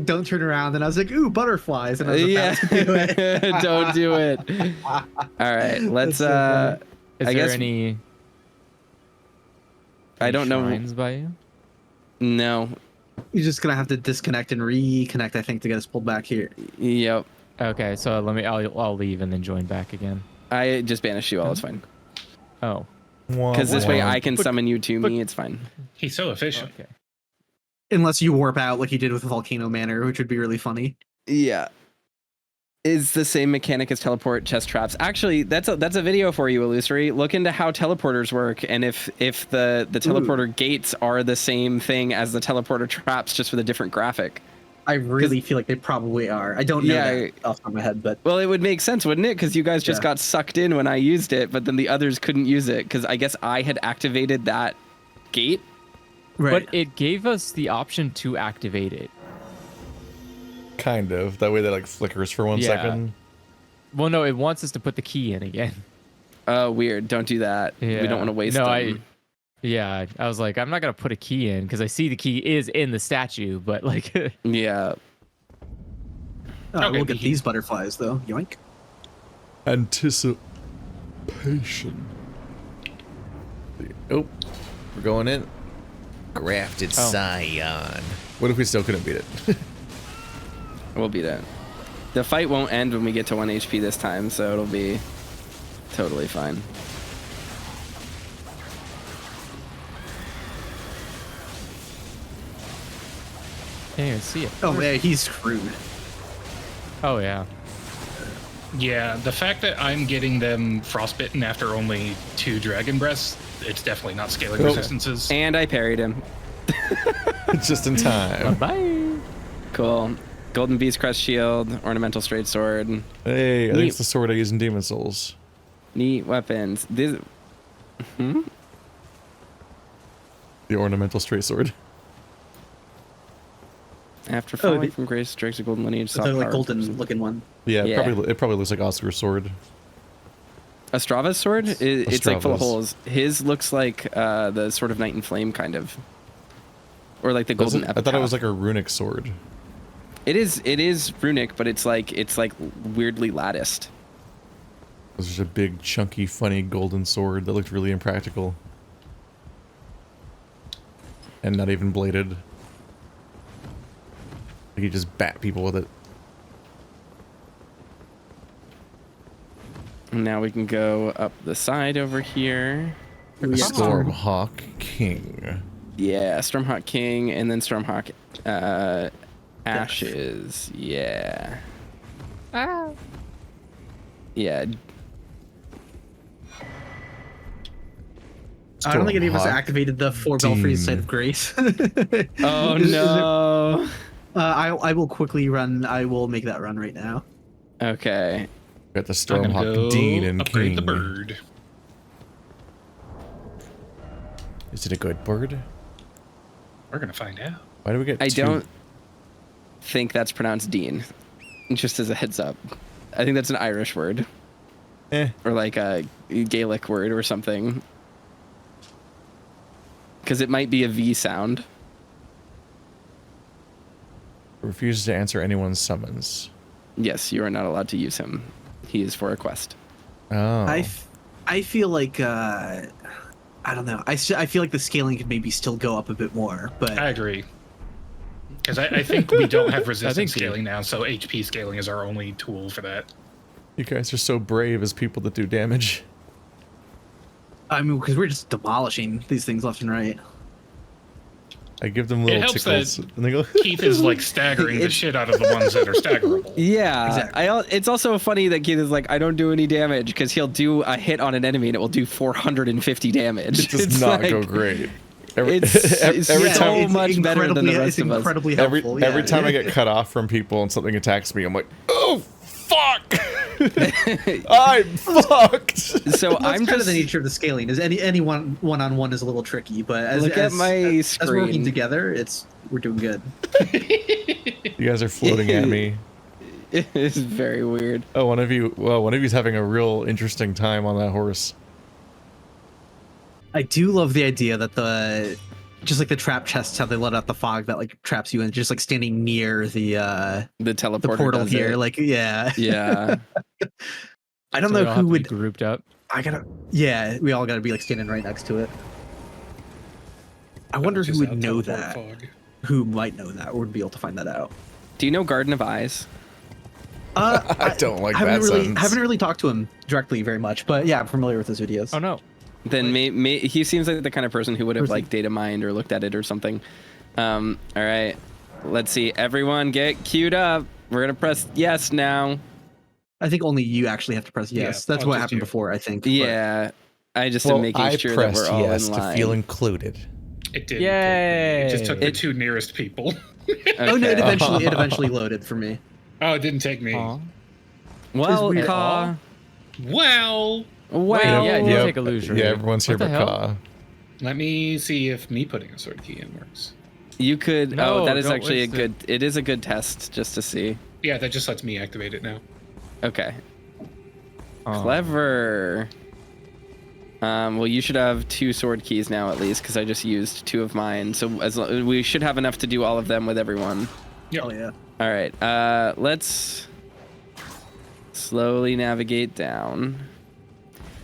don't turn around, and I was like, ooh, butterflies, and I was yeah. about to do it. Don't do it. All right. Let's. That's so Is I there guess any I don't know. shrines by you? No. You're just gonna have to disconnect and reconnect, I think, to get us pulled back here. Yep. Okay, so I'll leave and then join back again. I just banished you all. It's fine. Oh. Because this way I can summon you to me. It's fine. He's so efficient. Okay. Unless you warp out like you did with Volcano Manor, which would be really funny. Yeah. Is the same mechanic as teleport chest traps. Actually, that's a video for you, Illusory. Look into how teleporters work, and if the teleporter gates are the same thing as the teleporter traps, just with a different graphic. I really feel like they probably are. I don't know that off the top of my head, but Well, it would make sense, wouldn't it? Because you guys just Yeah. got sucked in when I used it, but then the others couldn't use it because I guess I had activated that gate. right. But it gave us the option to activate it. Kind of. That way that like flickers for 1 Yeah. second. Well, no, it wants us to put the key in again. Oh, weird. Don't do that. Yeah. We don't want to waste No, them. Yeah, I was like, I'm not gonna put a key in because I see the key is in the statue, but like, Yeah. We'll Okay. get these butterflies though. Yoink. Anticipation. Oh, we're going in. Grafted Scion. What if we still couldn't beat it? We'll beat it. The fight won't end when we get to 1 HP this time, so it'll be totally fine. can't even see it. Oh yeah, he's screwed. Oh yeah. Yeah, the fact that I'm getting them frostbitten after only 2 dragon breaths, it's definitely not scaling resistances. And I parried him. Just in time. Bye. Cool. Golden Beast Crest Shield, Ornamental Straight Sword. Hey, I think Neat. it's the sword I use in Demon Souls. Neat weapons. This, The ornamental straight sword. after falling the- from grace, strikes a golden lineage. The soft like power. golden looking one. Yeah, Yeah. it probably looks like Oscar's sword. Astrava's sword? It's like full of Astrava's. holes. His looks like the Sword of Night and Flame, kind of. Or like the Does golden it? I thought it was epitaph. like a runic sword. It is runic, but it's like weirdly latticed. It was just a big, chunky, funny golden sword that looked really impractical. And not even bladed. Like you just bat people with it. And now we can go up the side over here. Stormhawk King. Yeah, Stormhawk King, and then Stormhawk Ashes. Yeah. Yeah. I don't think any of us Stormhawk activated the 4 Dean. Belfries Site of Grace. Oh no. I will quickly run. I will make that run right now. Okay. Got the I'm gonna Stormhawk go Dean and upgrade King. the bird. Is it a good bird? We're gonna find out. Why do we get I two? don't think that's pronounced Dean. Just as a heads up. I think that's an Irish word. Or like a Gaelic word or something. Because it might be a V sound. Refuses to answer anyone's summons. Yes, you are not allowed to use him. He is for a quest. Oh. I feel like I don't know. I feel like the scaling could maybe still go up a bit more, but I agree. Because I think we don't have resistance think scaling now, so HP scaling is our only tool for that. You guys are so brave as people that do damage. I mean, because we're just demolishing these things left and right. I give them It little helps tickles, that and they go. Keith is like staggering the shit out of the ones that are staggerable. Yeah, Exactly. it's also funny that Keith is like, I don't do any damage because he'll do a hit on an enemy and it will do 450 damage. It does It's not like- go great. It's every so time, much better than the rest of us. incredibly every helpful. every time I get cut off from people and something attacks me, I'm like, oh fuck, I'm fucked. So Well, I'm that's kind just of the nature of the scaling. Is any one-on-one is a little tricky, but as Look at my as working screen. together, we're doing good. You guys are floating at me. It's very weird. Oh, one of you's having a real interesting time on that horse. I do love the idea that just like the trap chests, how they let out the fog that like traps you in, just like standing near the Teleporter the portal does here. it. Like, yeah. Yeah. I don't So we know all who have to be would. grouped up. Yeah, we all gotta be like standing right next to it. I wonder who Just would out know teleport that. fog. Who might know that, or would be able to find that out. Do you know Garden of Eyes? I don't like haven't that really, sentence. haven't really talked to him directly very much, but yeah, I'm familiar with his videos. Oh no. Then he seems like the kind of person who would have Where's like data mined or looked at it or something. All right, let's see. Everyone get queued up. We're gonna press yes now. I think only you actually have to press yes. Yeah, That's I'll what just happened do- before, I think. but- Yeah, I just am making sure that we're all in line. included. It did. Yay! It just took the It- two nearest people. Oh no! It Okay. eventually loaded for me. Oh, it didn't take me. Aw. Well, weird. Ka. Well, Well, yeah, you Yep. take illusory. Yeah, everyone's here What but the hell? Ka. let me see if me putting a sword key in works. you could. No, that is don't actually a waste good. It is a good test just to see. Yeah, that just lets me activate it now. Okay. Aw. Clever. Well, you should have 2 sword keys now at least, because I just used 2 of mine. So we should have enough to do all of them with everyone. Yep. Oh yeah. All right. Let's slowly navigate down.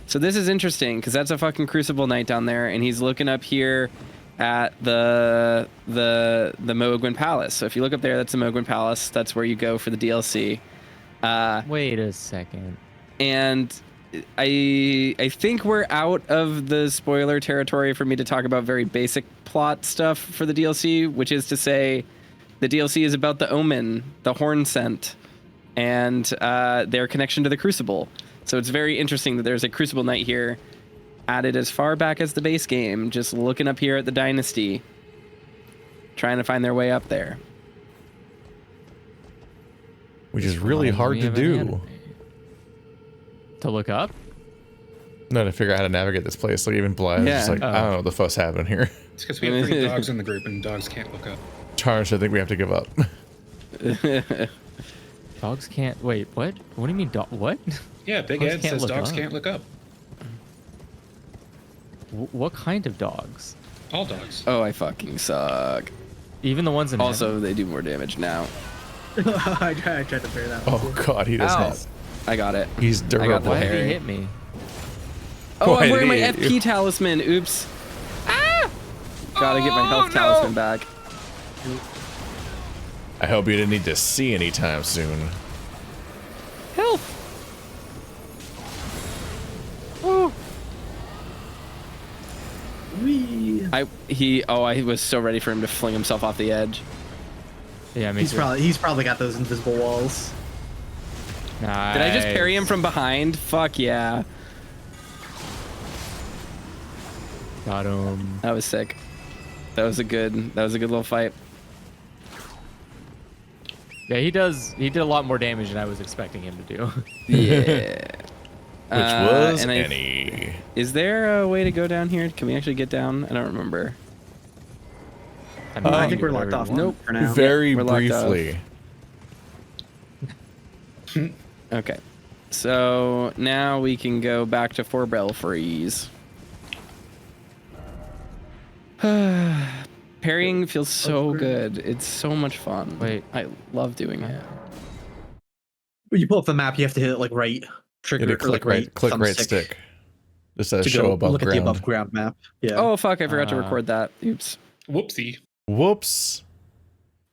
So this is interesting because that's a fucking Crucible Knight down there, and he's looking up here at the Mohg Palace. So if you look up there, that's the Mohg Palace. That's where you go for the DLC. Wait a second. And I think we're out of the spoiler territory for me to talk about very basic plot stuff for the DLC, which is to say the DLC is about the Omen, the Horn Scent, and their connection to the Crucible. So it's very interesting that there's a Crucible Knight here added as far back as the base game, just looking up here at the Dynasty, trying to find their way up there. Which is really Reminds hard me to of an do. anime. To look up? No, to figure out how to navigate this place. Like even Bly's just Yeah. like, I don't know what the fuss happened here. It's because we have 3 dogs in the group and dogs can't look up. Tarnished, I think we have to give up. Dogs can't. Wait, what? What do you mean, dog? What? Yeah, Big Dogs Ed can't says look dogs up. can't look up. What kind of dogs? All dogs. Oh, I fucking suck. Even the ones in Also, they do more damage now. I tried to bear that one. Oh god, he does Ow. not. I got it. He's got the durable. Why did Parry. he hit me? Oh, Why I'm did wearing my he hit FP you? talisman. Oops. Ah! Gotta get my health talisman back. I hope you didn't need to see anytime soon. Health. Whee! I was so ready for him to fling himself off the edge. Yeah, me He's too. probably got those invisible walls. Nice. Did I just parry him from behind? Fuck yeah. Got him. That was sick. That was a good little fight. Yeah, he did a lot more damage than I was expecting him to do. Yeah. Which was and any. Is there a way to go down here? Can we actually get down? I don't remember. mean, I you think can we're do locked whatever off. you want. Nope. For now. Very we're locked up. briefly. Okay. So now we can go back to 4 Belfries. Parrying feels so good. It's so much fun. Wait. I love doing it. When you pull up the map, you have to hit like right trigger Hit a or click like right thumbstick stick. Just to to show go above look ground. at the above ground map. Yeah. Oh fuck! I forgot to Uh, record that. Oops. Whoopsie. Whoops.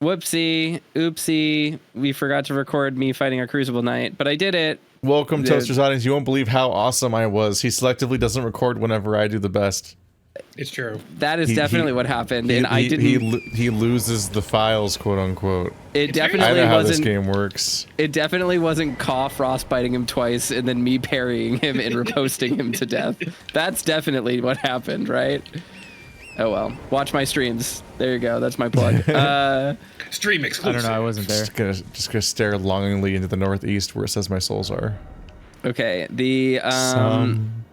Whoopsie. Oopsie. We forgot to record me fighting a Crucible Knight, but I did it. Welcome, Yeah. Toaster's audience. You won't believe how awesome I was. He selectively doesn't record whenever I do the best. It's true. That is definitely what happened, and I didn't. He loses the files, quote unquote. It very- I definitely know how this wasn't. game works. It definitely wasn't Caw frostbiting him twice and then me parrying him and riposting him to death. That's definitely what happened, right? Oh well. Watch my streams. There you go. That's my plug. Stream I exclusive. don't know. I wasn't there. Just gonna stare longingly into the northeast where it says my souls are. Okay. The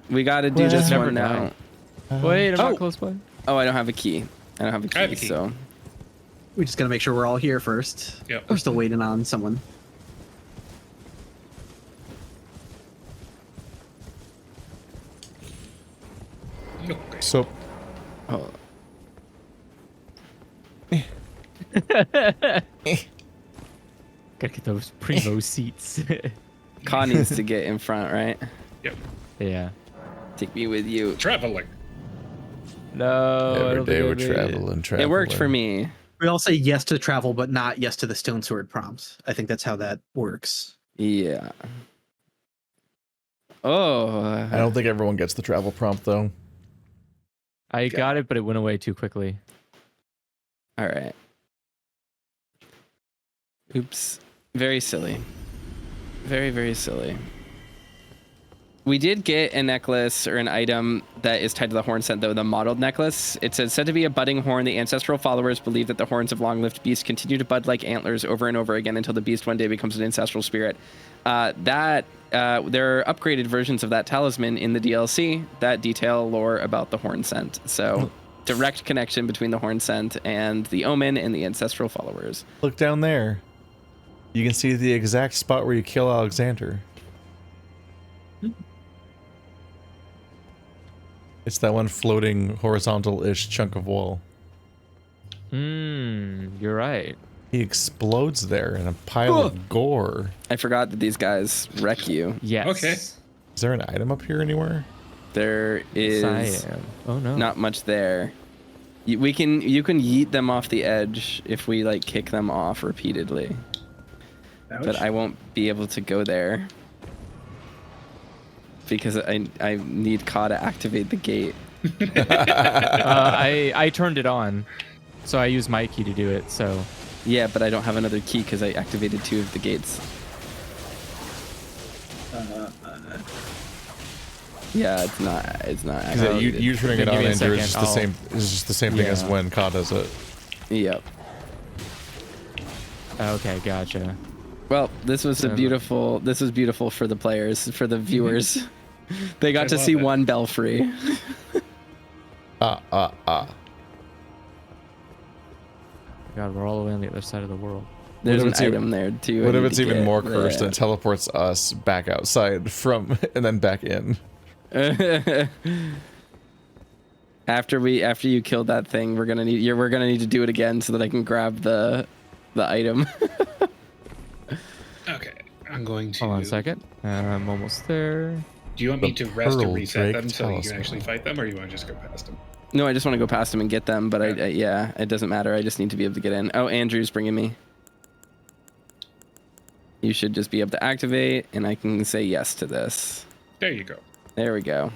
we got to do Well, this never one now. died. Wait, I'm Oh. not close by. Oh, I don't have a key. I don't have a key. I have a key. So We just gotta make sure we're all here first. Yep. We're still waiting on someone. Okay. So oh, Gotta get those primo seats. Caw needs to get in front, right? Yep. yeah. Take me with you. Traveling. No. I every don't day think I we're made it. traveling. It worked for me. We all say yes to travel, but not yes to the stone sword prompts. I think that's how that works. Yeah. Oh. I don't think everyone gets the travel prompt though. I got it, but it went away too quickly. All right. Oops. Very silly. Very, very silly. We did get a necklace or an item that is tied to the horn scent, though, the mottled necklace. It's said to be a budding horn. The ancestral followers believe that the horns of long-lived beasts continue to bud like antlers over and over again until the beast one day becomes an ancestral spirit. There are upgraded versions of that talisman in the DLC that detail lore about the horn scent. So direct connection between the horn scent and the omen and the ancestral followers. Look down there. You can see the exact spot where you kill Alexander. It's that one floating horizontal-ish chunk of wall. You're right. He explodes there in a pile of gore. I forgot that these guys wreck you. Yes. Okay. Is there an item up here anywhere? There Yes, is I am. Oh no. not much there. You can yeet them off the edge if we like kick them off repeatedly. But I won't be able to go there because I need Caw to activate the gate. I turned it on, so I used my key to do it. So Yeah, but I don't have another key because I activated 2 of the gates. Yeah, it's not activated. You turning Then it give on, me a Andrew, is second, just the same. Is just the same thing as Yeah. when Caw does it. Yep. okay, gotcha. Well, this was beautiful for the players, for the viewers. They got to love see it. one Belfry. God, we're all the way on the other side of the world. There's What an if it's even- item there too. What I if need it's to even get. more cursed and teleports us back outside from and then back in? After you killed that thing, we're gonna need to do it again so that I can grab the item. Okay. I'm going to. Hold on a second. I'm almost there. Do you want me to rest and Pearl reset Drake them so you can Talisman. actually fight them, or you want to just go past them? No, I just want to go past them and get them, but Yeah. it doesn't matter. I just need to be able to get in. Oh, Andrew's bringing me. You should just be able to activate, and I can say yes to this. There you go. There we go.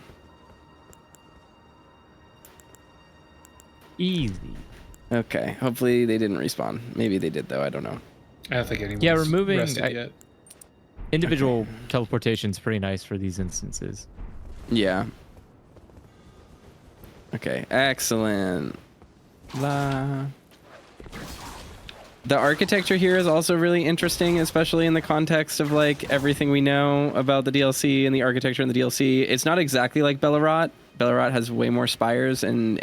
Easy. Okay. Hopefully they didn't respawn. Maybe they did though. I don't know. I don't think anyone's Yeah, removing- rested yet. Individual teleportation's pretty nice for these instances. Yeah. Okay. Excellent. La. The architecture here is also really interesting, especially in the context of like everything we know about the DLC and the architecture in the DLC. It's not exactly like Ballard. Ballard has way more spires and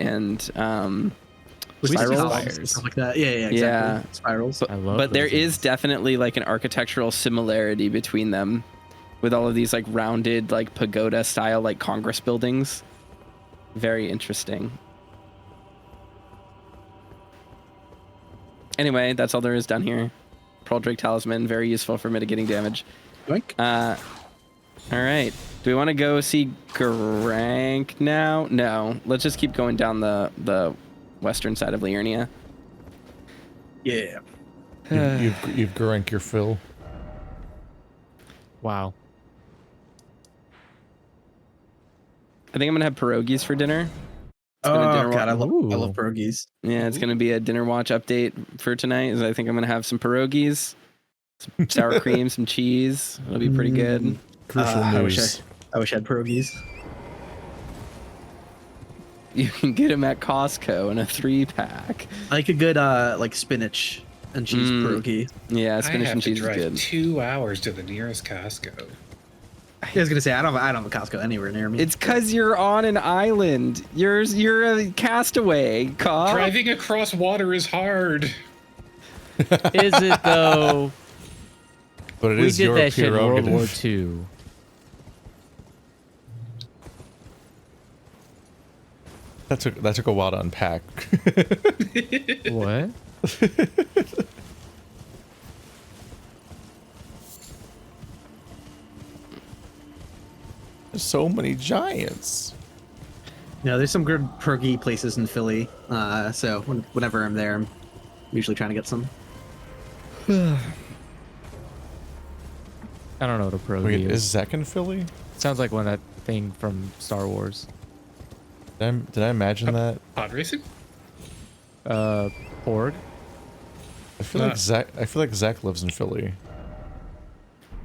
With spirals. columns and stuff like that. Yeah, exactly. Yeah. Spirals. I love But there those is ones. definitely like an architectural similarity between them, with all of these like rounded like pagoda style like Congress buildings. Very interesting. Anyway, that's all there is down here. Pearl Drake Talisman, very useful for mitigating damage. Yoink. All right. Do we want to go see Grank now? No. Let's just keep going down the western side of Liurnia. Yeah. You've Grank your fill. Wow. I think I'm gonna have pierogies for dinner. Oh been a dinner god, I Ooh. love pierogies. Yeah, it's gonna be a dinner watch update for tonight. Is I think I'm gonna have some pierogies, some sour cream, some cheese. It'll be pretty good. Crucial I news. wish I had pierogies. You can get them at Costco in a 3-pack. I like a good like spinach and cheese pierogi. Yeah, spinach I have and to cheese is drive good. 2 hours to the nearest Costco. I was gonna say I don't have a Costco anywhere near me. It's cause you're on an island. You're a castaway, Cobb. Driving across water is hard. Is it though? But it We is did your that shit in World War prerogative. II. That took a while to unpack. What? There's so many giants. No, there's some good pierogi places in Philly. So whenever I'm there, I'm usually trying to get some. I don't know what a pierogi Wait, is. is Zek in Philly? Sounds like one of that thing from Star Wars. Did I imagine that? Pod racing? Porg? I feel like Zach lives in Philly.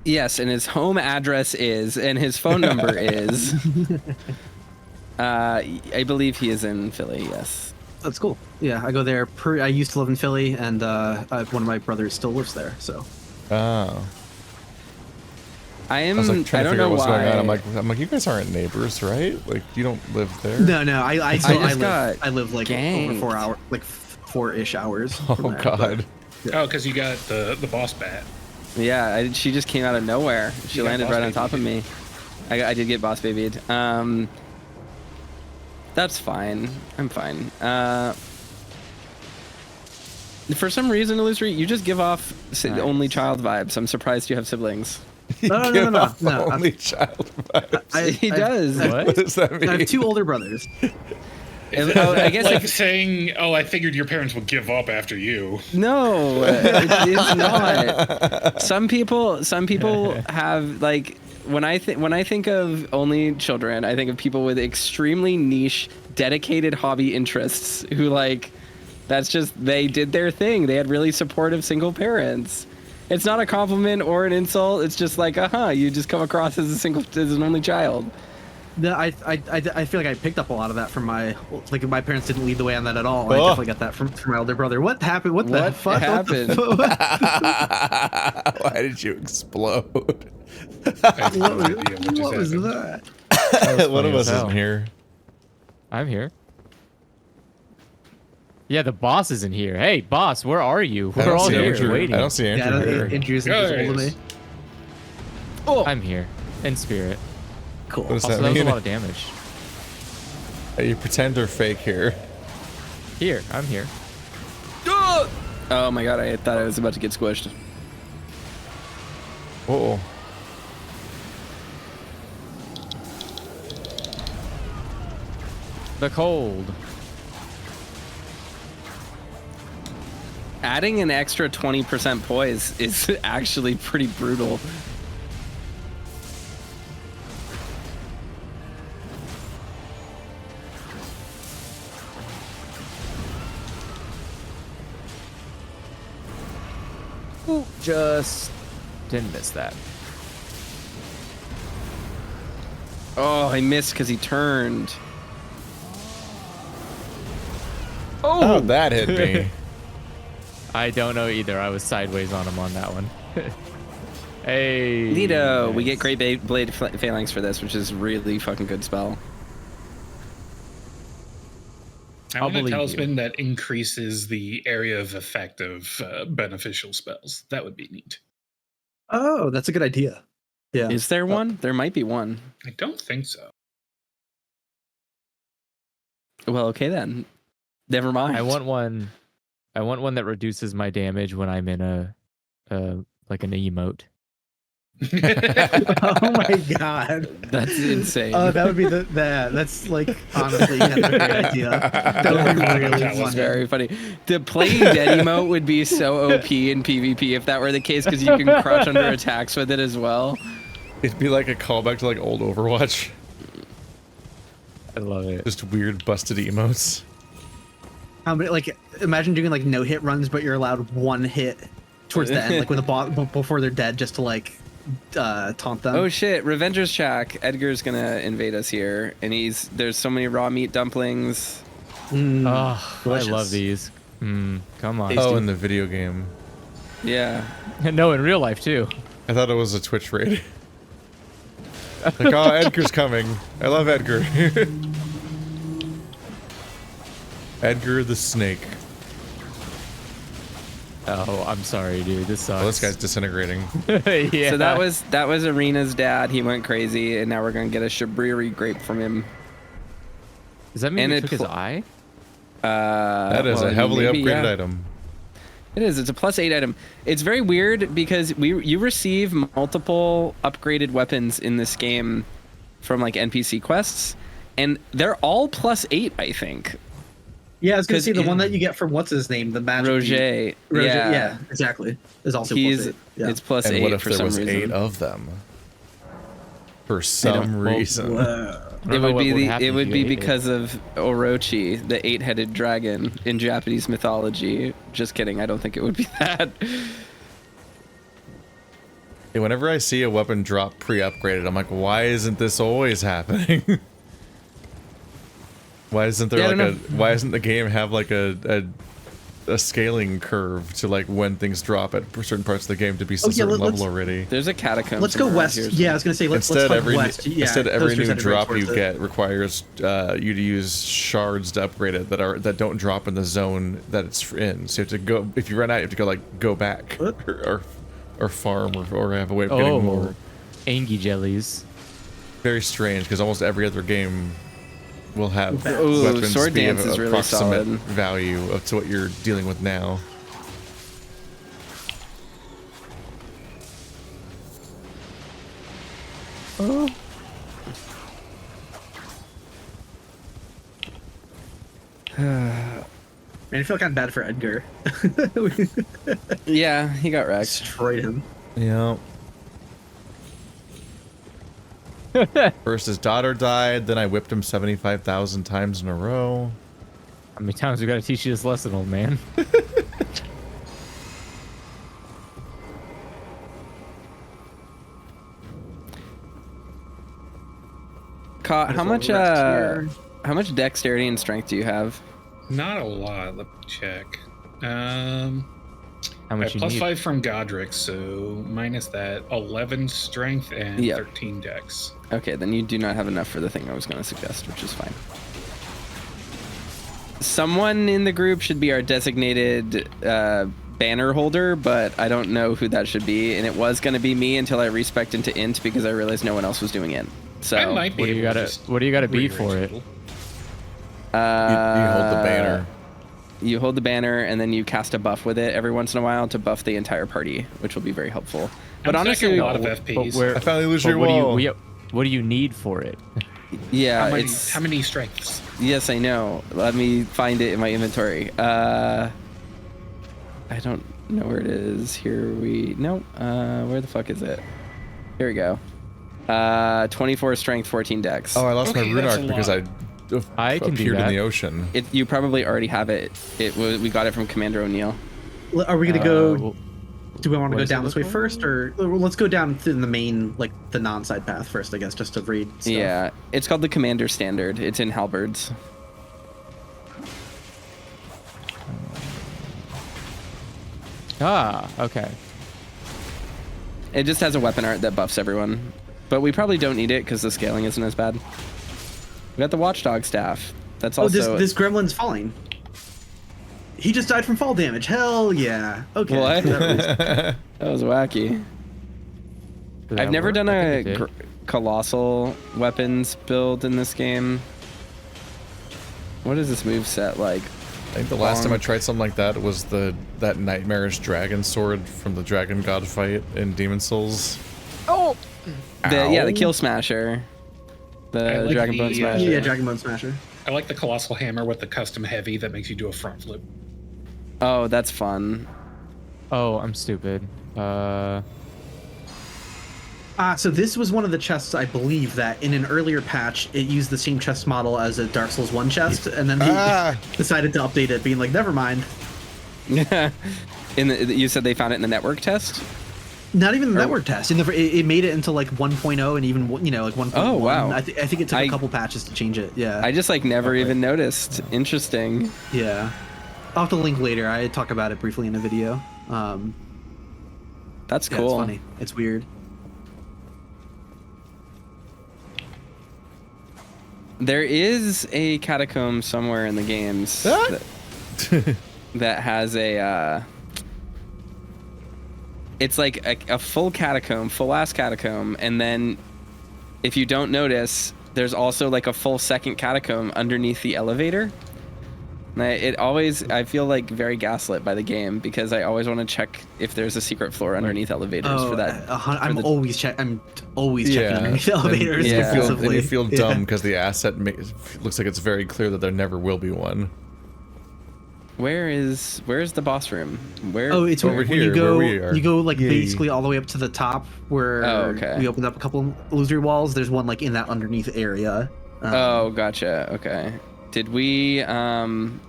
Yes, and his home address is, and his phone number is. I believe he is in Philly. Yes. That's cool. Yeah, I go there. I used to live in Philly, and one of my brothers still lives there. So. Oh. I I was like trying I to don't figure out know what's why. going on. I'm like, you guys aren't neighbors, right? Like, you don't live there. No, I live like ganked. over 4 hours, like 4-ish hours. Oh from there, God. Oh, because you got the boss bat. Yeah, she just came out of nowhere. She You got landed boss right on top of babied. me. I did get boss babied. That's fine. I'm fine. For some reason, Illusory, you just give off only child vibes. I'm surprised you have siblings. No. Only child vibes. He does. What does that mean? I have 2 older brothers. I guess Like saying, "Oh, I figured your parents would give up after you." no, it's not. Some people have like when I think of only children, I think of people with extremely niche, dedicated hobby interests who like that's just they did their thing. They had really supportive single parents. It's not a compliment or an insult. It's just like, you just come across as an only child. No, I feel like I picked up a lot of that from my parents didn't lead the way on that at all. I definitely got that from my older brother. What happened? What the fuck happened? Why did you explode? I have no idea what just What was happened. that? One of funny us as hell. isn't here. I'm here. Yeah, the boss isn't here. Hey, boss, where are you? I We're don't all see here Andrew. waiting. I don't see Yeah, Andrew here. Andrew's Yeah, there invisible he to me. I'm here in spirit. Cool. What does Also, that that was a mean? lot of damage. You pretend or fake here. Here, I'm here. Oh my god! I thought I was about to get squished. Uh-oh. The cold. Adding an extra 20% poise is actually pretty brutal. Ooh, just didn't miss that. Oh, I missed because he turned. Oh, that hit me. I don't know either. I was sideways on him on that one. Hey. Lido, we nice. get Great Blade Phalanx for this, which is really fucking good spell. I I'll want a believe you. talisman that increases the area of effect of beneficial spells. That would be neat. Oh, that's a good idea. Yeah. Is there one? There might be one. I don't think so. Well, okay then. Never mind. I want one that reduces my damage when I'm in a like an emote. Oh my god. That's insane. Oh, that would be that's like honestly that's a great idea. That would be really That was funny. Very funny. The playing dead emote would be so OP in PvP if that were the case, because you can crouch under attacks with it as well. It'd be like a callback to like old Overwatch. I love it. Just weird busted emotes. How many, like, imagine doing like no hit runs, but you're allowed one hit towards the end, like when the boss before they're dead, just to like taunt them. Oh shit, Revenger's Shack. Edgar's gonna invade us here, and there's so many raw meat dumplings. Oh, delicious. I love these. Come on. Oh, in the video game. Yeah. No, in real life too. I thought it was a Twitch raid. Like, oh, Edgar's coming. I love Edgar. Edgar the Snake. Oh, I'm sorry, dude. This sucks. Oh, this guy's disintegrating. Yeah. So that was Arena's dad. He went crazy, and now we're gonna get a Shabriri grape from him. Does that mean and we it took his pl- eye? That is well, a heavily maybe, upgraded yeah. item. It is. It's a +8 item. It's very weird because you receive multiple upgraded weapons in this game from like NPC quests, and they're all +8, I think. Yeah, I was gonna 'Cause say the in- one that you get from what's his name, the magic. Roger. Roger, Yeah. yeah, exactly. Is also He's +8. Yeah. it's +8 And what if for there some was reason. 8 of them? For some reason. It would be happen it if would you be ate it. because of Orochi, the 8-headed dragon in Japanese mythology. Just kidding. I don't think it would be that. Yeah, whenever I see a weapon drop pre-upgraded, I'm like, why isn't this always happening? Why isn't there Yeah, I like don't why doesn't the game have like a scaling curve to like when things drop at certain parts of the game to be a certain let's- level already? There's a catacomb. Let's go somewhere west. here. Yeah, I was gonna say let's Instead, head every west. Yeah, instead every those new headed drop right you towards it. get requires you to use shards to upgrade it that don't drop in the zone that it's in. So you have to go, if you run out, you have to go back What? or farm or have a way of getting more. Angie jellies. Very strange because almost every other game will have Ooh, weapons Sword be Dance of is really approximate solid. value to what you're dealing with now. Oh. Man, I feel kind of bad for Edgar. We Yeah, he got wrecked. destroyed him. Yeah. First his daughter died, then I whipped him 75,000 times in a row. How many times we gotta teach you this lesson, old man? How much how much dexterity and strength do you have? Not a lot. Let me check. How I much have you need? +5 from Godric, so minus that, 11 strength and Yeah. 13 dex. Okay, then you do not have enough for the thing I was going to suggest, which is fine. Someone in the group should be our designated banner holder, but I don't know who that should be, and it was going to be me until I respec'd into int because I realized no one else was doing it. So I might be What do you able to gotta just What do you gotta be rearrange for it? people. You hold the banner. You hold the banner and then you cast a buff with it every once in a while to buff the entire party, which will be very helpful. But I'm honestly, taking a lot of But FPs. where? I finally lose but your what wall. do you? What do you need for it? yeah, how many strengths? Yes, I know. Let me find it in my inventory. I don't know where it is. Here we no. Where the fuck is it? Here we go. 24 strength, 14 dex. Oh, I lost Okay, my rune that's arc a because lot. I can do appeared in that. the ocean. You probably already have it. We got it from Commander O'Neill. Are we gonna go? Well, Do we want to what go does it down this way look like? first, or let's go down to the main, like the non-side path first, I guess, just to read stuff. Yeah, it's called the Commander Standard. It's in Halberds. Okay. It just has a weapon art that buffs everyone. But we probably don't need it because the scaling isn't as bad. We got the Watchdog staff. That's Oh, also... this gremlin's falling. He just died from fall damage. Hell yeah. Okay. What? That That was wacky. Did I've that never work? done I a think it did. colossal weapons build in this game. What is this move set like? I think the last time I tried something like that was that nightmarish dragon sword from the Dragon God fight in Demon Souls. Oh! Yeah, the Ow. Kill Smasher. I The like Dragon Bone the, Smasher. yeah, Dragon Bone Smasher. I like the Colossal Hammer with the custom heavy that makes you do a front flip. Oh, that's fun. Oh, I'm stupid. So this was one of the chests, I believe, that in an earlier patch, it used the same chest model as a Dark Souls 1 chest, and then they decided to update it, being like, never mind. Yeah. You said they found it in the network test? Not even the network test. It made it into like 1.0 and even, like 1.1. Oh, wow. I think it took a couple patches to change it. Yeah. I just never even noticed. Interesting. Yeah. I'll have to link later. I talk about it briefly in a video. That's yeah, cool. It's funny. It's weird. There is a catacomb somewhere in the games that has a it's like a full catacomb, full ass catacomb, and then if you don't notice, there's also like a full second catacomb underneath the elevator. And I feel like very gaslit by the game because I always want to check if there's a secret floor underneath elevators for that. I'm always checking underneath elevators. And you feel dumb because the asset looks like it's very clear that there never will be one. Where's the boss room? It's over here. You go like basically all the way up to the top where we opened up a couple illusory walls. There's one like in that underneath area. Oh, gotcha. Okay. Did we follow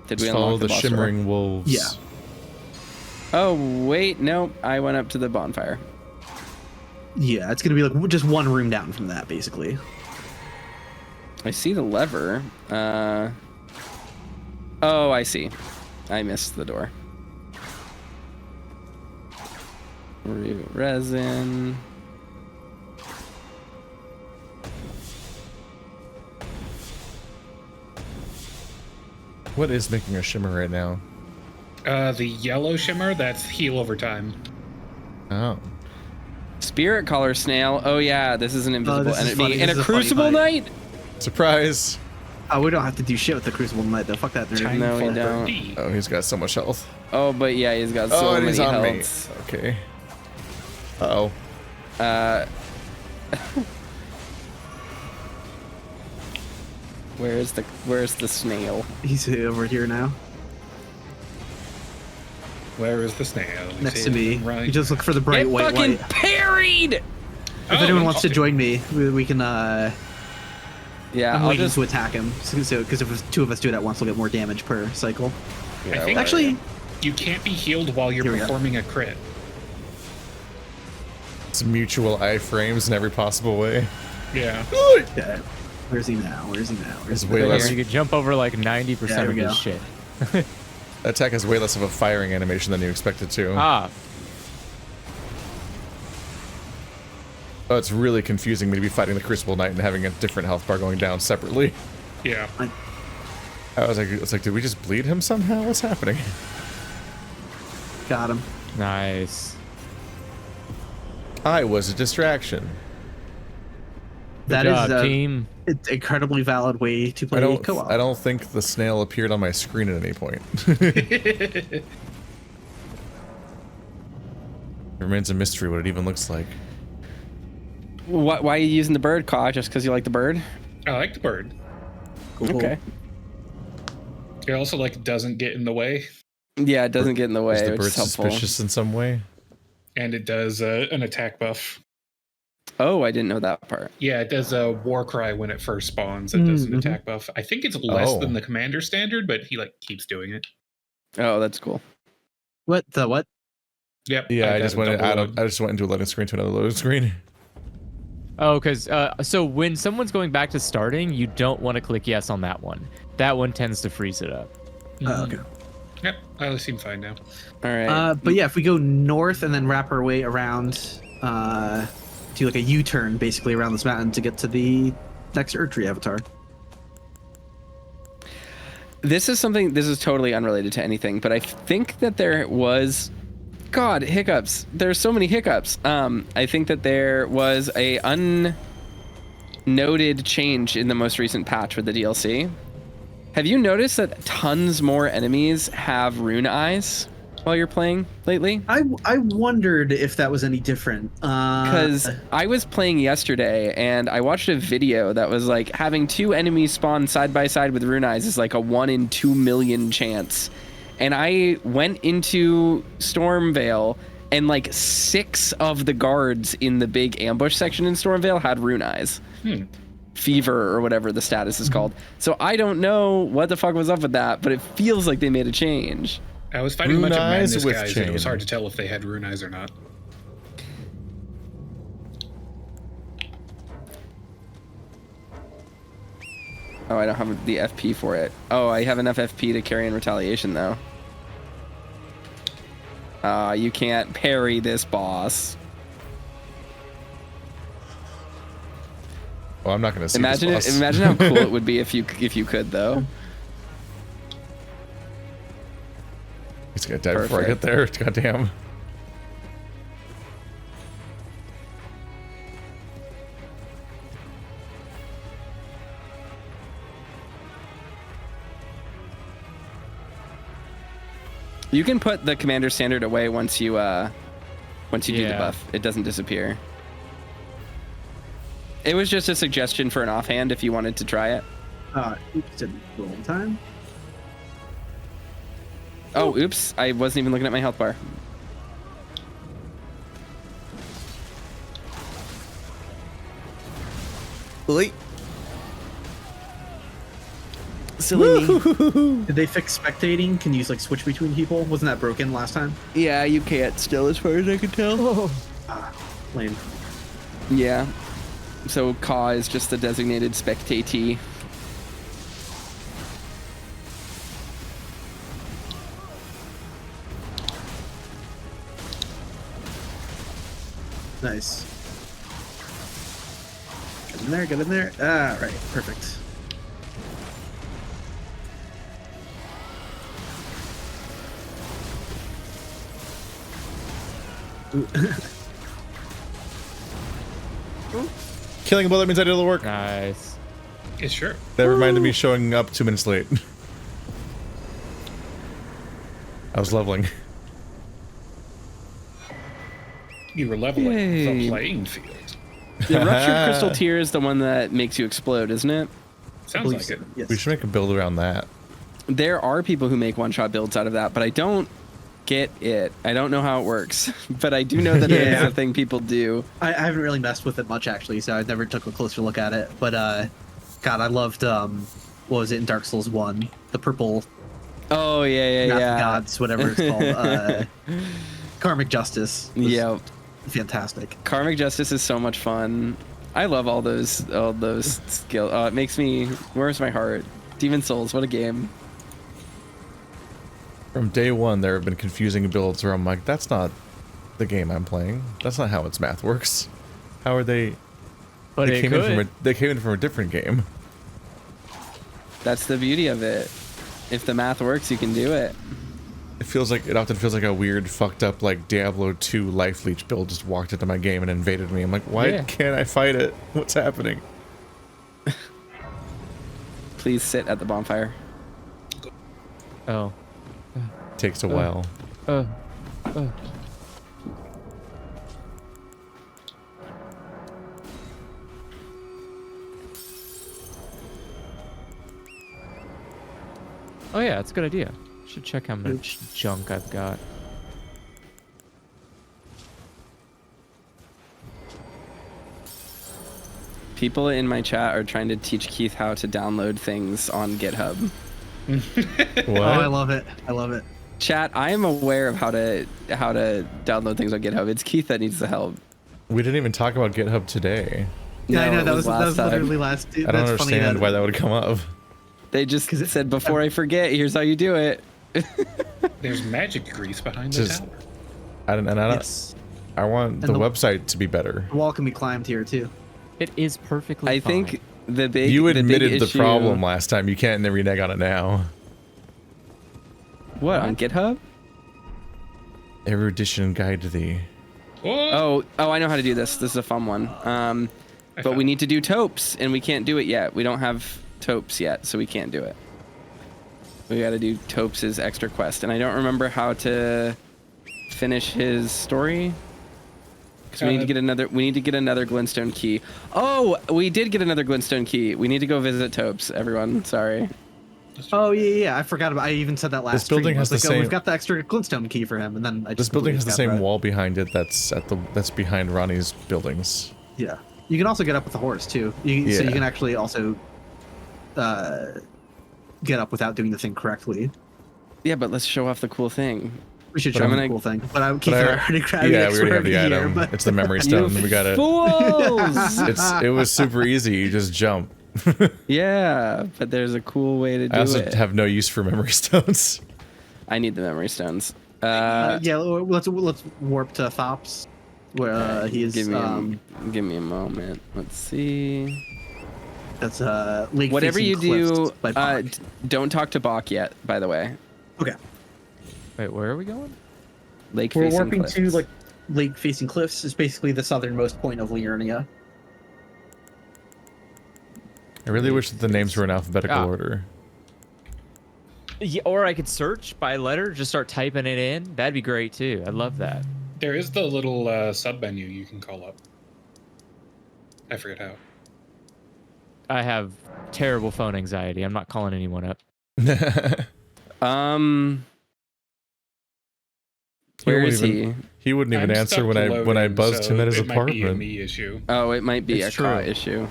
unlock the boss shimmering door? wolves? Yeah. Oh wait, nope. I went up to the bonfire. Yeah, it's gonna be like just one room down from that, basically. I see the lever. Oh, I see. I missed the door. Resin. What is making a shimmer right now? The yellow shimmer, that's heal over time. Oh. Spirit collar snail. Oh yeah, this is an invisible enemy. And a Crucible Knight? Surprise. Oh, we don't have to do shit with the Crucible Knight though. Fuck that. No, we don't. Oh, he's got so much health. Oh, but yeah, he's got so many healths. Okay. Uh-oh. Where's the snail? He's over here now. Where is the snail? Next to me. Right. You just look for the bright white fucking light. parried! If anyone wants to join me, we can. Yeah, I'm I'll waiting just to attack him. So, because if two of us do it at once, we'll get more damage per cycle. I think Actually, you can't be healed while you're performing a crit. It's mutual iframes in every possible way. Yeah. yeah. Where's he now? It's way less. You could jump over like 90% of his shit. Attack has way less of a firing animation than you expected to. Ah. Oh, it's really confusing me to be fighting the Crucible Knight and having a different health bar going down separately. Yeah. It's like, did we just bleed him somehow? What's happening? Got him. Nice. I was a distraction. That Good job, is team. It's an incredibly valid way to play co-op. I don't think the snail appeared on my screen at any point. It remains a mystery what it even looks like. Why are you using the bird claw? Just because you like the bird? I like the bird. Cool. Okay. It also doesn't get in the way, Yeah, it doesn't get in the way. Is the which bird is helpful. suspicious in some way? and it does an attack buff. Oh, I didn't know that part. Yeah, it does a war cry when it first spawns. It does an attack buff. I think it's less than the commander standard, but he keeps doing it. Oh, that's cool. What the what? Yep. Yeah, I just went into a loading screen to another loading screen. Oh, because so when someone's going back to starting, you don't want to click yes on that one. That one tends to freeze it up. Oh, okay. Yep, I seem fine now. All right. But yeah, if we go north and then wrap our way around, do like a U-turn basically around this mountain to get to the next Erdtree avatar. This is totally unrelated to anything, but I think that there was, God, hiccups. There's so many hiccups. I think that there was a unnoted change in the most recent patch with the DLC. Have you noticed that tons more enemies have rune eyes while you're playing lately? I wondered if that was any different. Because I was playing yesterday and I watched a video that was like having two enemies spawn side by side with rune eyes is like a 1 in 2 million chance. And I went into Stormvale and like 6 of the guards in the big ambush section in Stormvale had rune eyes. Fever or whatever the status is called. So I don't know what the fuck was up with that, but it feels like they made a change. I was fighting a bunch of Rune eyes madness with guys, and it was chain. hard to tell if they had rune eyes or not. Oh, I don't have the FP for it. Oh, I have enough FP to carry in retaliation, though. You can't parry this boss. Well, I'm not gonna see Imagine this it, boss. imagine how cool it would be if you could, though. He's gonna die before I get there. Goddamn. You can put the commander standard away once you do the Yeah. buff. It doesn't disappear. It was just a suggestion for an offhand if you wanted to try it. Oops, didn't roll in time. Oh, oops. I wasn't even looking at my health bar. Silly me. Did they fix spectating? Can you like switch between people? Wasn't that broken last time? Yeah, you can't still as far as I can tell. Lame. Yeah. So Ka is just the designated spectatee. Nice. Get in there, get in there. Ah, right, perfect. Killing a bullet means I did all the work. Nice. Yeah, sure. That reminded me showing up 2 minutes late. I was leveling. You were leveling Yay. the playing field. The Ruptured Crystal Tear is the one that makes you explode, isn't it? Sounds like it. Yes. We should make a build around that. There are people who make one-shot builds out of that, but I don't get it. I don't know how it works, but I do know that it is Yeah. a thing people do. I haven't really messed with it much actually, so I never took a closer look at it. But God, I loved what was it in Dark Souls 1? The purple Oh, yeah, Wrath of yeah. Gods, whatever it's called. Karmic Justice. was Yeah. Fantastic. Karmic Justice is so much fun. I love all those skill. It makes me. Where's my heart? Demon Souls. What a game. From day one, there have been confusing builds where I'm like, that's not the game I'm playing. That's not how its math works. How are they? But They it came in could. from they came in from a different game. That's the beauty of it. If the math works, you can do it. It often feels like a weird, fucked up, like Diablo 2 Life Leech build just walked into my game and invaded me. I'm like, why Yeah. can't I fight it? What's happening? Please sit at the bonfire. Oh. Takes a while. Oh. Oh yeah, it's a good idea. Should check how much junk I've got. People in my chat are trying to teach Keith how to download things on GitHub. What? Oh, I love it. I love it. Chat, I am aware of how to download things on GitHub. It's Keith that needs the help. We didn't even talk about GitHub today. Yeah, I No, know it that was last time. literally last. I don't That's understand funny why that would come up. They just 'Cause it- said, before I forget, here's how you do it. There's magic grease behind Just- the tower. Yes. I want the the- website to be better. The wall can be climbed here too. It is perfectly I fine. think the big You the big admitted the issue- problem last time. You can't renege on it now. What, on GitHub? Erudition guide to the. Oh, Oh, I know how to do this. This is a fun one. But we need to do taupes, and we can't do it yet. We don't have taupes yet, so we can't do it. We got to do taupes' extra quest, and I don't remember how to finish his story. Because we need to get another. We need to get another glintstone key. Oh, we did get another glintstone key. We need to go visit taupes. Everyone, sorry. Oh yeah. I forgot about. I even said that last. This building stream. I has was the like, same- we've got the extra glintstone key for him, and then I just This building has the completely same forgot wall behind it that's behind Ronnie's buildings. that. Yeah. You can also get up with the horse too. So you Yeah. can actually also get up without doing the thing correctly. Yeah, but let's show off the cool thing. We should But show I'm him gonna- the cool thing. But I Keith and I already grabbed Yeah, it, we so already have the we're item. here, but- It's the memory stone. We got it. Fools! It was super easy. You just jump. Yeah, but there's a cool way to do I also it. have no use for memory stones. I need the memory stones. yeah, let's warp to Thops, where he is. Give me a moment. Let's see. That's lake. Whatever you do, by Mohg. don't talk to Bach yet. By the way, Okay. Wait, where are we going? lake We're facing warping cliffs. to like lake facing cliffs. Is basically the southernmost point of Liurnia. I really wish that the names were in alphabetical order. Yeah, or I could search by letter, just start typing it in. That'd be great too. I'd love that. There is the little sub menu you can call up. I forget how. I have terrible phone anxiety. I'm not calling anyone up. Where is he? He wouldn't even I'm answer stuck when I loading, buzzed so him at his it might be a apartment. me issue. Oh, it might be It's a car true. issue.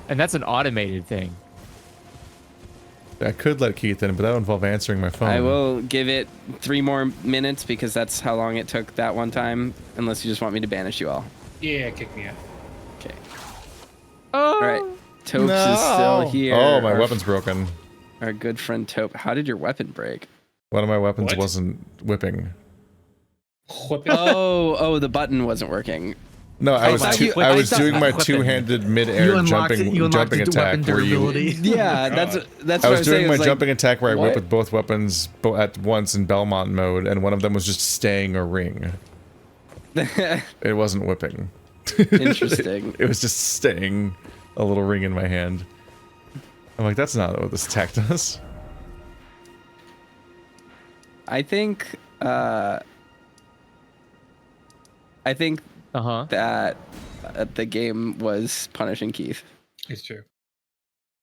And that's an automated thing. I could let Keith in, but that would involve answering my phone. I will give it 3 more minutes because that's how long it took that one time. Unless you just want me to banish you all. Yeah, kick me out. Okay. Oh. All right. Topes is still here. Oh, my Our- weapon's broken. Our good friend Taupe. How did your weapon break? One of my weapons What? wasn't whipping. Oh, the button wasn't working. No, I was thought you- I I was thought- doing my Weapon. two-handed You mid-air unlocked jumping you unlocked jumping the attack weapon where you. durability. Yeah, God. that's I what was I was saying. doing my It was jumping attack where I whip what? with both weapons at once in Belmont mode, and one of them was just staying a ring. It wasn't whipping. Interesting. It was just staying a little ring in my hand. I'm like, that's not what this attack does. I think Uh-huh. that the game was punishing Keith. It's true.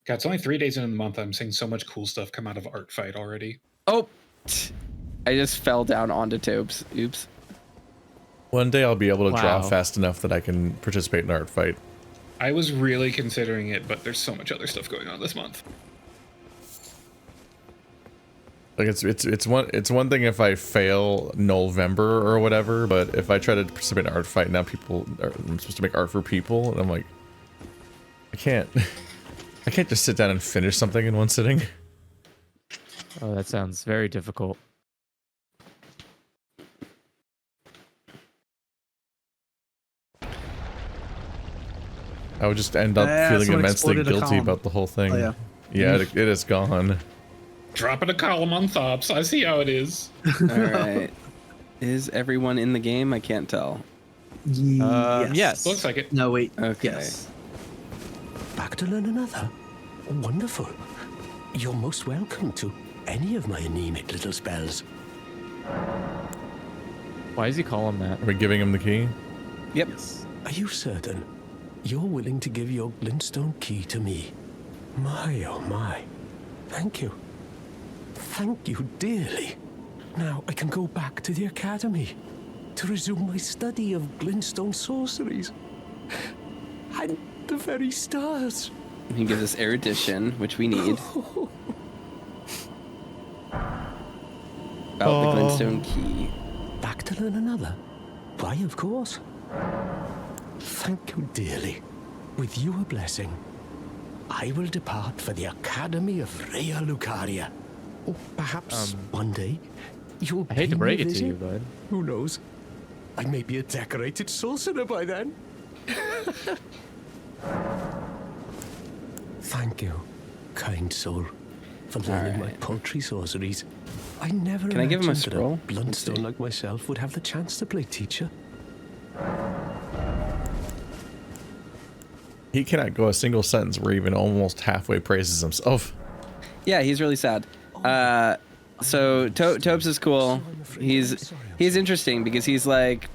God, it's only 3 days into the month. I'm seeing so much cool stuff come out of Art Fight already. Oh, I just fell down onto Topes. Oops. One day I'll be able to draw Wow. fast enough that I can participate in art fight. I was really considering it, but there's so much other stuff going on this month. Like it's one thing if I fail November or whatever, but if I try to participate in art fight now, I'm supposed to make art for people, and I'm like, I can't just sit down and finish something in one sitting. Oh, that sounds very difficult. I would just end up feeling someone immensely exploded a guilty column. about the whole thing. Oh, yeah. Yeah, it is gone. Dropping a column on Thops. I see how it is. All right. Is everyone in the game? I can't tell. Yes. Looks like it. No, wait. Okay. Yes. Back to learn another? Wonderful. You're most welcome to any of my anemic little spells. Why does he call him that? Are we giving him the key? Yep. Are you certain? You're willing to give your glintstone key to me? My, oh my. Thank you. Thank you dearly. Now I can go back to the academy to resume my study of glintstone sorceries. And the very stars. He gives us erudition, which we need. About the glintstone key. Back to learn another? Why, of course. Thank you dearly. With your blessing, I will depart for the Academy of Rea Lucaria. Or perhaps one day you'll I hate to pay me break a it to visit. you, bud. Who knows? I may be a decorated sorcerer by then. Thank you, kind soul, for learning my Alright. paltry sorceries. I never Can I give him a imagined that scroll? a bluntstone like myself would have the chance to play teacher. He cannot go a single sentence where he even almost halfway praises himself. Yeah, he's really sad. So Topes is cool. He's interesting because he's like,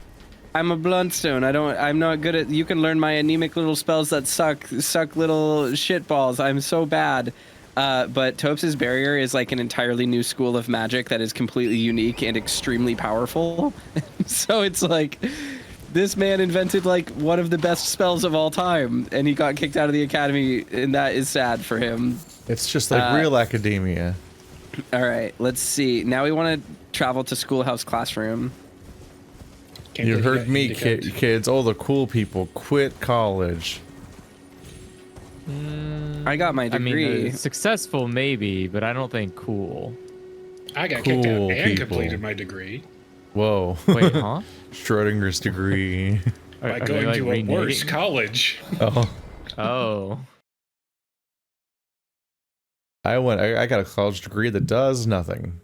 I'm a bluntstone. I'm not good at. You can learn my anemic little spells that suck little shit balls. I'm so bad. But Topes' barrier is like an entirely new school of magic that is completely unique and extremely powerful. So it's like this man invented like one of the best spells of all time, and he got kicked out of the academy, and that is sad for him. It's just like real academia. All right, let's see. Now we want to travel to Schoolhouse Classroom. You heard me, kids. All the cool people quit college. I got my degree. I mean, successful maybe, but I don't think cool. I got Cool kicked out and people. completed my degree Whoa. Wait, huh? Schrodinger's degree. by Are they, going like, to a worse reneging? college. Oh. Oh. I got a college degree that does nothing.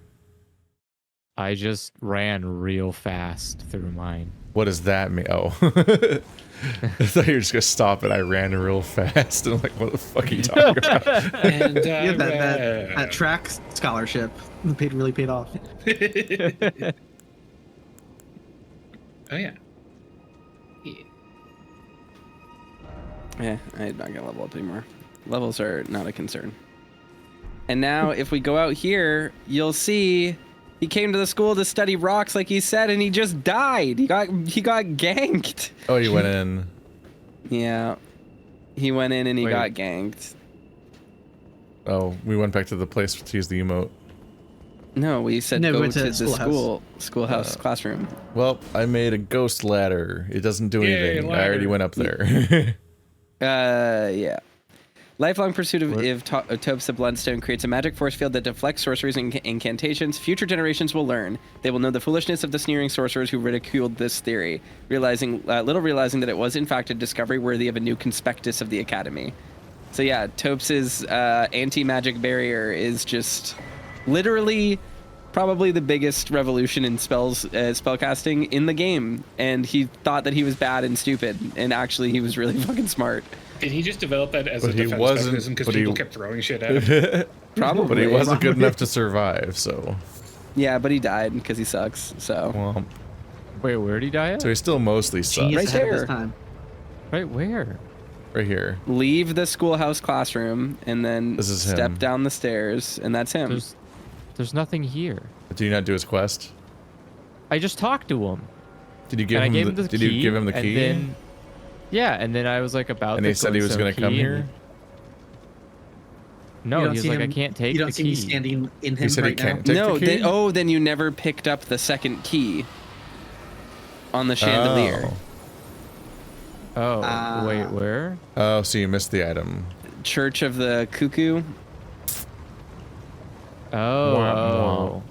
I just ran real fast through mine. What does that mean? Oh. I thought you were just going to stop it. I ran real fast. And I'm like, what the fuck are you talking about? And Yeah, that track scholarship really paid off. Oh yeah. Yeah, I'm not gonna level up anymore. Levels are not a concern. And now, if we go out here, you'll see he came to the school to study rocks, like he said, and he just died. He got ganked. Oh, you went in. Yeah, he went in and he Wait. got ganked. Oh, we went back to the place to use the emote. No, we said No, we go went to to the schoolhouse classroom. Well, I made a ghost ladder. It doesn't do Yay, anything. I ladder. already went up there. Yeah. Lifelong pursuit of Topes of Bloodstone creates a magic force field that deflects sorceries and incantations. Future generations will learn. They will know the foolishness of the sneering sorcerers who ridiculed this theory, little realizing that it was in fact a discovery worthy of a new conspectus of the Academy. So yeah, Topes' anti-magic barrier is just literally probably the biggest revolution in spellcasting in the game, and he thought that he was bad and stupid, and actually he was really fucking smart. Did he just develop that as But a he defense wasn't- mechanism because but he- people kept throwing shit at him? Probably. But he wasn't good enough to survive, so. Yeah, but he died because he sucks. So Well, Wait, where'd he die at? so he still mostly sucks. Genius Right ahead of his there. time. Right where? Right here. leave the schoolhouse classroom and then This is step him. down the stairs, and that's him. There's nothing here. Did you not do his quest? I just talked to him. Did you give And I him gave the, him the did key. you give him the and key? then- yeah, and then I was like about And to he said he was going gonna to come here? No, You he don't was see like, I him- can't take You don't the see key. me standing in He him said he right now. can't take No, the key? then you never picked up the second key on the chandelier. Oh, wait, where? Oh, so you missed the item. Church of the Cuckoo. Oh,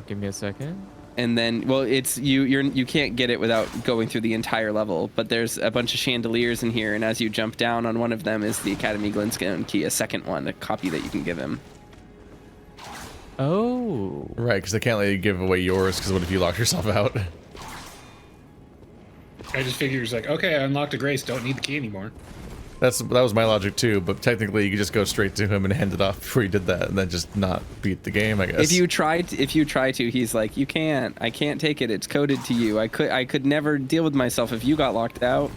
give me a second. And then, well, it's you can't get it without going through the entire level. But there's a bunch of chandeliers in here, and as you jump down on one of them is the Academy Glintstone key, a second one, a copy that you can give him. Oh. Right, because they can't let you give away yours, because what if you lock yourself out? I just figured it's like, okay, I unlocked a grace, don't need the key anymore. That was my logic too, but technically you could just go straight to him and hand it off before you did that, and then just not beat the game, I guess. If you try to, he's like, you can't. I can't take it. It's coded to you. I could never deal with myself if you got locked out.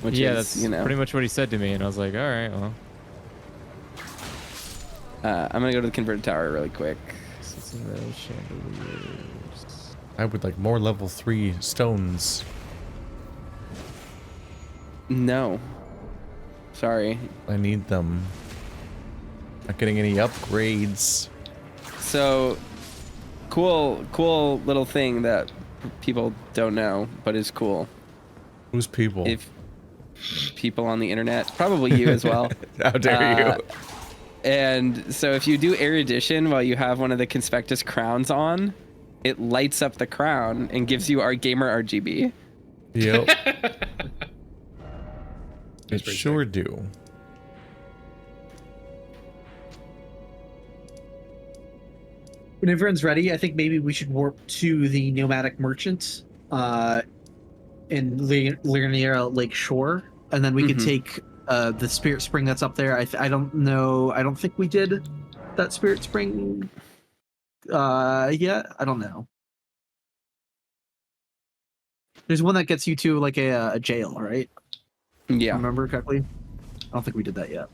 Which Yeah, is, that's pretty much what he said to me, and I was like, all right, well. I'm gonna go to the converted tower really quick. Chandeliers. I would like more level 3 stones. No. Sorry. I need them. Not getting any upgrades. So, cool little thing that people don't know, but is cool. Who's people? If people on the internet, probably you as well. How dare you? And so if you do erudition while you have one of the conspectus crowns on, it lights up the crown and gives you our gamer RGB. Yep. It pretty sure do. When everyone's ready, I think maybe we should warp to the nomadic merchant in Rennala Lake Shore, and then we could take the Spirit Spring that's up there. I don't know. I don't think we did that Spirit Spring yet. I don't know. There's one that gets you to like a jail, right? If I Yeah. remember correctly. I don't think we did that yet.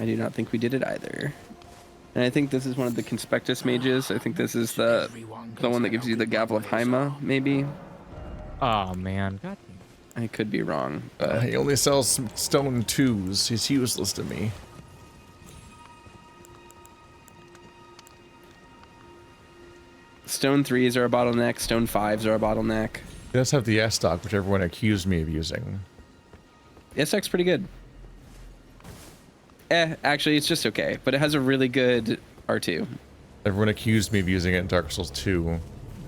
I do not think we did it either. And I think this is one of the Conspectus mages. I think this is the one that gives you the Gavel of Haima, maybe. Oh man, God. I could be wrong, but He only sells stone 2s. He's useless to me. stone 3s are a bottleneck. Stone 5s are a bottleneck. He does have the S-Stock, which everyone accused me of using. S-Stock's pretty good. Actually, it's just okay, but it has a really good R2. Everyone accused me of using it in Dark Souls 2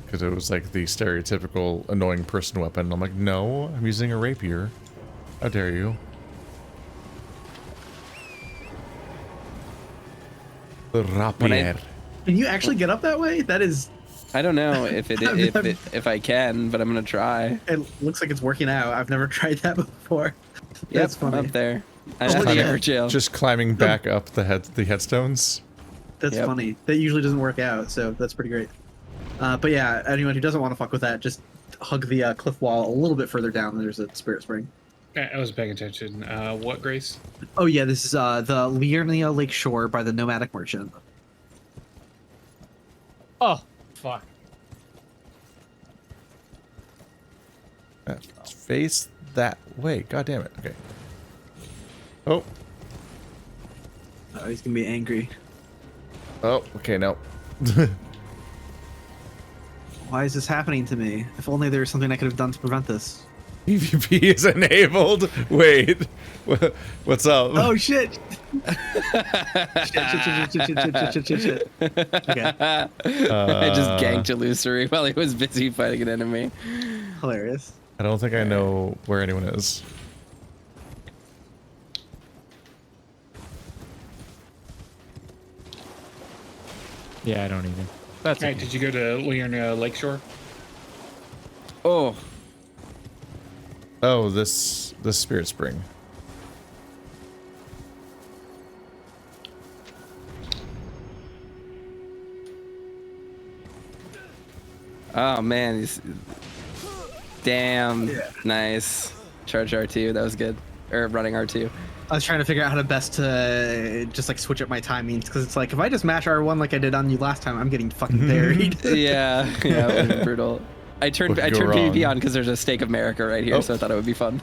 because it was like the stereotypical annoying person weapon. I'm like, no, I'm using a rapier. How dare you? The rapier. Can you actually get up that way? That is. I don't know if I can, but I'm gonna try. It looks like it's working out. I've never tried that before. That's funny. I'm up there. I Oh, have yeah. never jail. Just climbing back up the headstones. That's Yep. funny. That usually doesn't work out, so that's pretty great. But yeah, anyone who doesn't want to fuck with that, just hug the cliff wall a little bit further down. There's a spirit spring. I was paying attention. What, Grace? Oh yeah, this is the Liurnia Lake Shore by the Nomadic Merchant. Oh, fuck. Face that way. God damn it. Okay. Oh. Oh, he's gonna be angry. Oh, okay, no. Why is this happening to me? If only there was something I could have done to prevent this. PvP is enabled. Wait. What's up? Oh shit! shit. Okay, I just ganked Illusory while he was busy fighting an enemy. hilarious. I don't think I know where anyone is. Yeah, I don't either. That's All right, okay. did you go to Liurnia Lakeshore? Oh, Oh, this spirit spring. oh man, damn, Yeah. nice. Charge R2, that was good. Or running R2. I was trying to figure out how to best to just like switch up my timings because it's like if I just mash R1 like I did on you last time, I'm getting fucking buried. Yeah, it would have been brutal. I turned What could go PvP wrong? on because there's a Stake of Marika right here, Oh. so I thought it would be fun.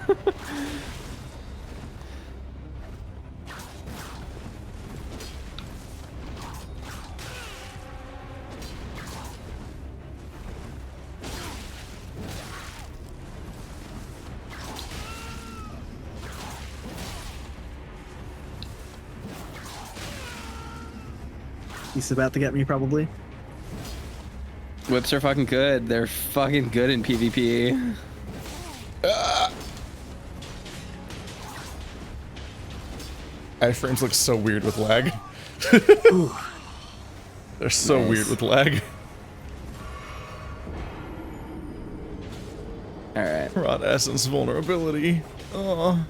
He's about to get me probably. Whips are fucking good. They're fucking good in PvP. Iframes look so weird with lag. They're so Nice. weird with lag. Alright. Rod Essence vulnerability. Oh.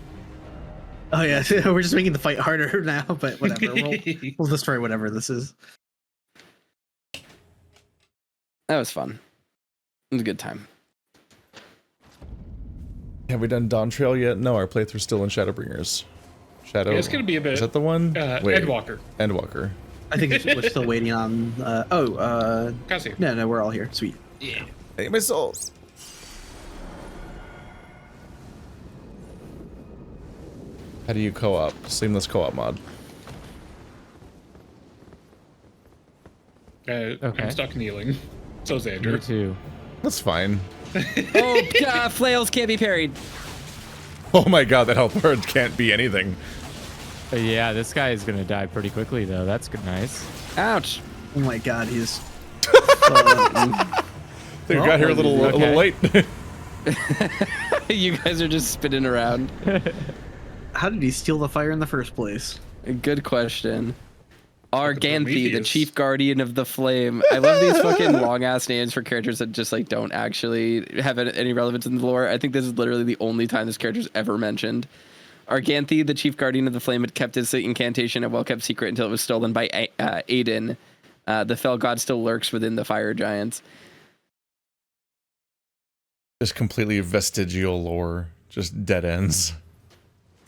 Oh yeah, we're just making the fight harder now, but whatever. We'll destroy whatever this is. That was fun. It was a good time. Have we done Dawn Trail yet? No, our playthrough's still in Shadowbringers. Shadow. Yeah, it's gonna be a bit. Is that the one? Endwalker. Endwalker. I think we're still waiting on. Cassie. No, we're all here. Sweet. Yeah. Hey, my souls. How do you co-op? Seamless co-op mod. Okay. I'm stuck kneeling. So's Me Andrew. too. That's fine. Oh, God, flails can't be parried. Oh my god, that health word can't be anything. Yeah, this guy is gonna die pretty quickly though. That's good. Nice. Ouch. Oh my god, he's. They got here a little okay. late. You guys are just spinning around. How did he steal the fire in the first place? Good question. Arganthy, the Prometheus. chief guardian of the flame. I love these fucking long ass names for characters that just like don't actually have any relevance in the lore. I think this is literally the only time this character's ever mentioned. Arganthy, the chief guardian of the flame, had kept his incantation a well-kept secret until it was stolen by Aiden. The fell god still lurks within the fire giants. Just completely vestigial lore. Just dead ends.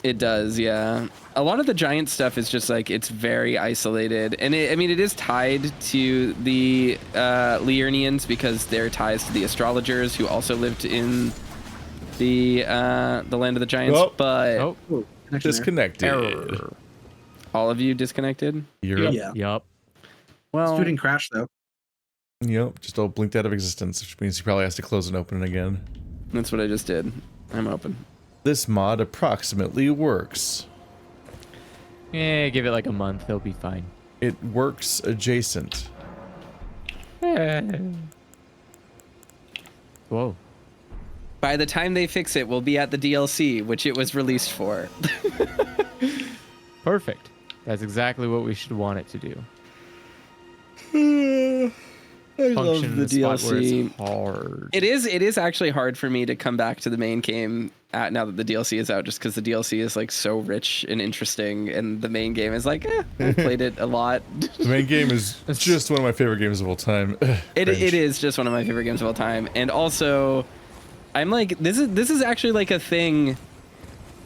It does, yeah. A lot of the giant stuff is just like, it's very isolated. And I mean, it is tied to the Liurnians because they're ties to the astrologers who also lived in the land of the giants. Oh. But Oh, Disconnected. Error. all of you disconnected? Europe. Yeah. Yup. Well, Student crash though. Yep, just all blinked out of existence, which means he probably has to close and open it again. that's what I just did. I'm open. This mod approximately works. Yeah, give it like a month. They'll be fine. It works adjacent. Whoa. By the time they fix it, we'll be at the DLC, which it was released for. Perfect. That's exactly what we should want it to do. I Function love in the spot where DLC. it's hard. It is actually hard for me to come back to the main game now that the DLC is out, just because the DLC is like so rich and interesting, and the main game is like, I've played it a lot. The main game is just one of my favorite games of all time. It Cringe. is just one of my favorite games of all time, and also, I'm like, this is actually like a thing.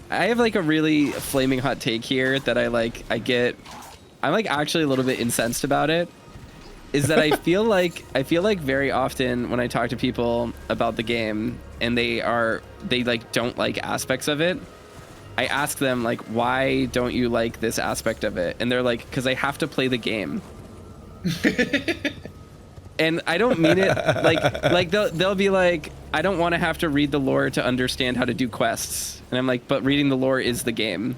I have like a really flaming hot take here that I'm like actually a little bit incensed about it. Is that I feel like very often when I talk to people about the game and they like don't like aspects of it, I ask them like, why don't you like this aspect of it? And they're like, because I have to play the game. And I don't mean it like they'll be like, I don't want to have to read the lore to understand how to do quests. And I'm like, but reading the lore is the game.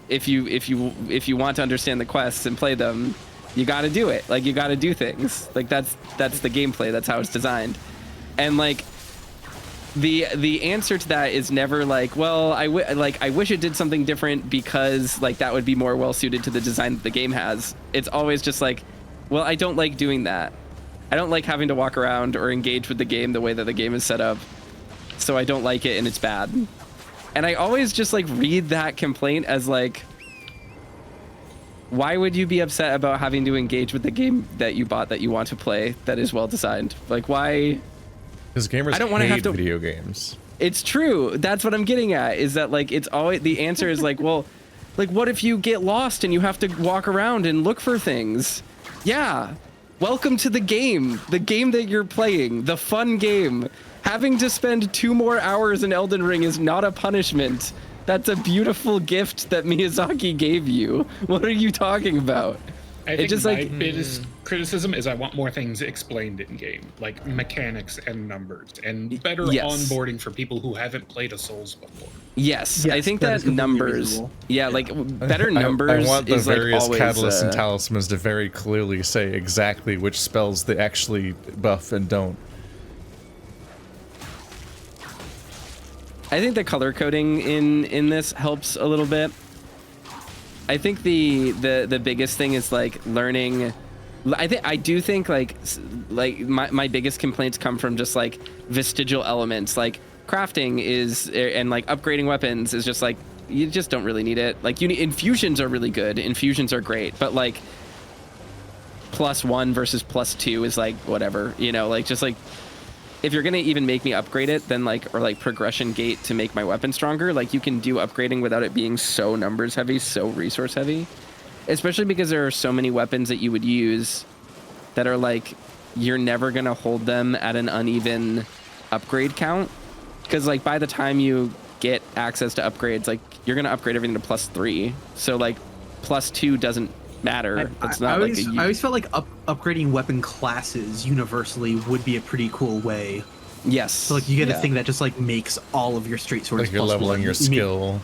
If you want to understand the quests and play them, you got to do it. Like, you got to do things. Like, that's the gameplay. That's how it's designed. And like the answer to that is never like, well, I wish it did something different because like that would be more well suited to the design that the game has. It's always just like, well, I don't like doing that. I don't like having to walk around or engage with the game the way that the game is set up. So I don't like it and it's bad. And I always just like read that complaint as like, why would you be upset about having to engage with the game that you bought that you want to play that is well designed? Like, why? Because gamers I don't want to have to video games. It's true. That's what I'm getting at, is that like it's always the answer is like, well, like what if you get lost and you have to walk around and look for things? Yeah. Welcome to the game that you're playing, the fun game. Having to spend 2 more hours in Elden Ring is not a punishment. That's a beautiful gift that Miyazaki gave you. What are you talking about? I think just my like biggest criticism is I want more things explained in game, like mechanics and numbers, and better onboarding for people who haven't played a Souls before. Yes, I think that is that completely numbers, reasonable. yeah, like better numbers. I want the is various like always, catalysts and talismans to very clearly say exactly which spells they actually buff and don't. I think the color coding in this helps a little bit. I think the biggest thing is like learning. I do think like my biggest complaints come from just like vestigial elements, like crafting is, and like upgrading weapons is just like, you just don't really need it. Like infusions are really good, infusions are great, but like +1 versus +2 is like whatever, you know, like just like, if you're gonna even make me upgrade it, then like, or like progression gate to make my weapon stronger, like you can do upgrading without it being so numbers heavy, so resource heavy. Especially because there are so many weapons that you would use that are like, you're never gonna hold them at an uneven upgrade count. Because like by the time you get access to upgrades, like you're gonna upgrade everything to +3. So like +2 doesn't matter. It's not I like always felt like upgrading weapon classes universally would be a pretty cool way. Yes. So like you get a thing that just like makes all of your straight swords Like you're +1. leveling your skill.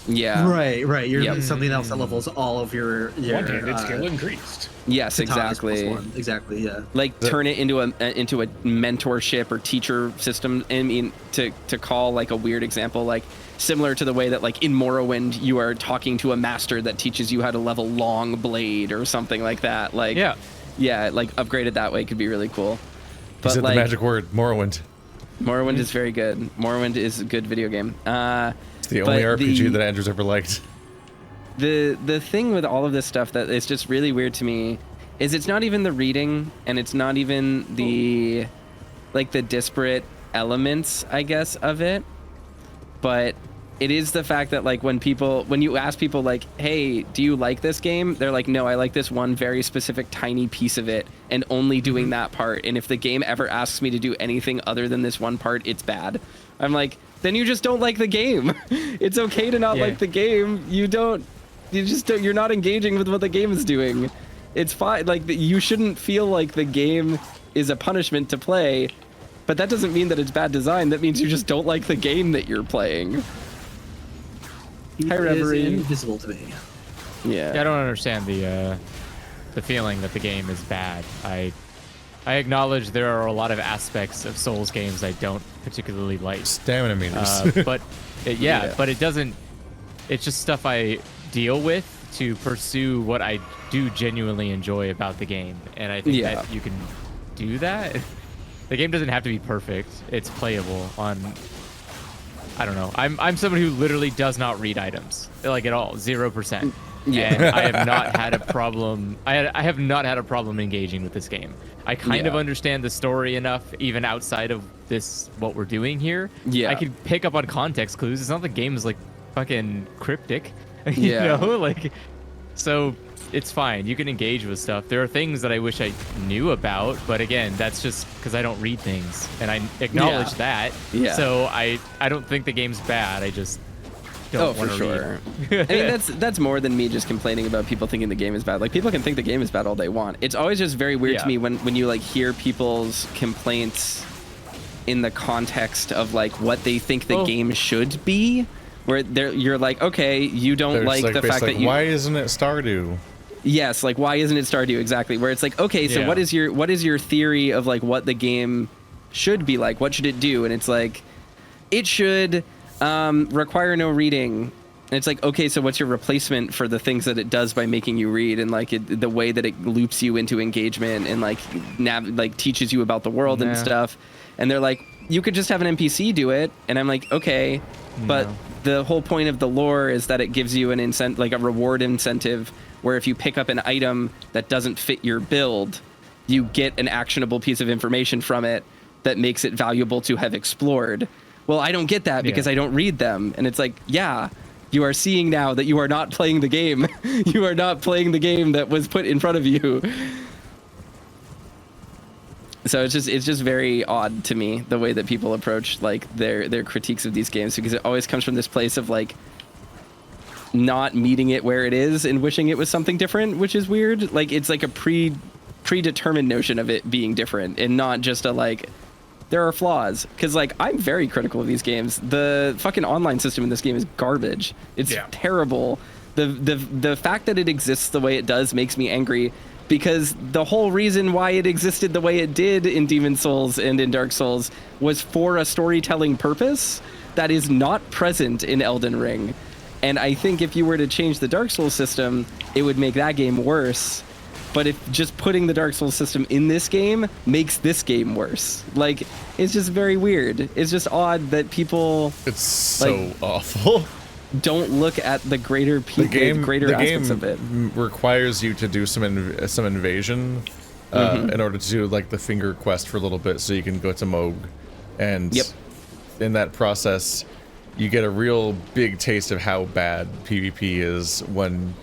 Yeah. Right. You're something else that levels all of your One-handed skill increased. Yes, katanas exactly. +1. Exactly. Yeah. Like turn it into a mentorship or teacher system. I mean, to call like a weird example, like similar to the way that like in Morrowind you are talking to a master that teaches you how to level long blade or something like that. Like yeah, like upgraded that way could be really cool. But you said like, the magic word, Morrowind. Morrowind is very good. Morrowind is a good video game. It's the only RPG that Andrew's ever liked. The thing with all of this stuff that is just really weird to me is it's not even the reading, and it's not even the like the disparate elements, I guess, of it, but it is the fact that like when you ask people like, hey, do you like this game? They're like, no, I like this one very specific tiny piece of it and only doing that part. And if the game ever asks me to do anything other than this one part, it's bad. I'm like, then you just don't like the game. It's okay to not like the game. You're not engaging with what the game is doing. It's fine. Like you shouldn't feel like the game is a punishment to play, but that doesn't mean that it's bad design. That means you just don't like the game that you're playing. Hi, Reverie. It is invisible to me. Yeah. I don't understand the feeling that the game is bad. I acknowledge there are a lot of aspects of Souls games I don't particularly like. Stamina meters. But but it doesn't. It's just stuff I deal with to pursue what I do genuinely enjoy about the game, and I think that you can do that. The game doesn't have to be perfect. It's playable on. I don't know. I'm someone who literally does not read items like at all, 0%. Yeah, and I have not had a problem. I have not had a problem engaging with this game. I kind of understand the story enough, even outside of this what we're doing here. Yeah, I could pick up on context clues. It's not the game is like fucking cryptic, you know, like so. It's fine. You can engage with stuff. There are things that I wish I knew about, but again, that's just because I don't read things, and I acknowledge that. Yeah. So I don't think the game's bad. I just don't want to read. I mean, that's more than me just complaining about people thinking the game is bad. Like people can think the game is bad all they want. It's always just very weird to me when you like hear people's complaints in the context of like what they think the game should be. Where you're like, okay, you don't like the fact that you. Why isn't it Stardew? Yes, like why isn't it Stardew exactly? Where it's like, okay, so what is your theory of like what the game should be like? What should it do? And it's like, it should require no reading. And it's like, okay, so what's your replacement for the things that it does by making you read and like the way that it loops you into engagement and like teaches you about the world and stuff? And they're like, you could just have an NPC do it. And I'm like, okay, but the whole point of the lore is that it gives you an incentive, like a reward incentive, where if you pick up an item that doesn't fit your build, you get an actionable piece of information from it that makes it valuable to have explored. Well, I don't get that because I don't read them. And it's like, yeah, you are seeing now that you are not playing the game. You are not playing the game that was put in front of you. So it's just very odd to me the way that people approach like their critiques of these games, because it always comes from this place of like not meeting it where it is and wishing it was something different, which is weird. Like it's like a predetermined notion of it being different and not just a like there are flaws. Because like I'm very critical of these games. The fucking online system in this game is garbage. It's terrible. The fact that it exists the way it does makes me angry, because the whole reason why it existed the way it did in Demon's Souls and in Dark Souls was for a storytelling purpose that is not present in Elden Ring. And I think if you were to change the Dark Souls system, it would make that game worse. But if just putting the Dark Souls system in this game makes this game worse. Like, it's just very weird. It's just odd that people... It's so awful. Don't look at the greater aspects of it. Requires you to do some invasion in order to do like the finger quest for a little bit, so you can go to Mogh, and in that process, you get a real big taste of how bad PvP is when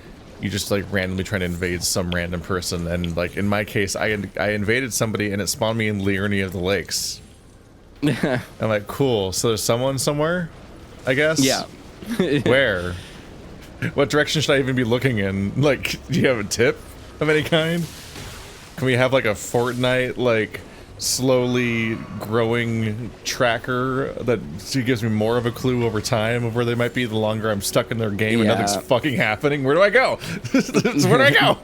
you just like randomly try to invade some random person. And like in my case, I invaded somebody and it spawned me in Liurnia of the Lakes. I'm like, cool. So there's someone somewhere, I guess. Yeah. Where? What direction should I even be looking in? Like, do you have a tip of any kind? Can we have like a Fortnite, like, slowly growing tracker that gives me more of a clue over time of where they might be the longer I'm stuck in their game and nothing's fucking happening? Where do I go? Where do I go?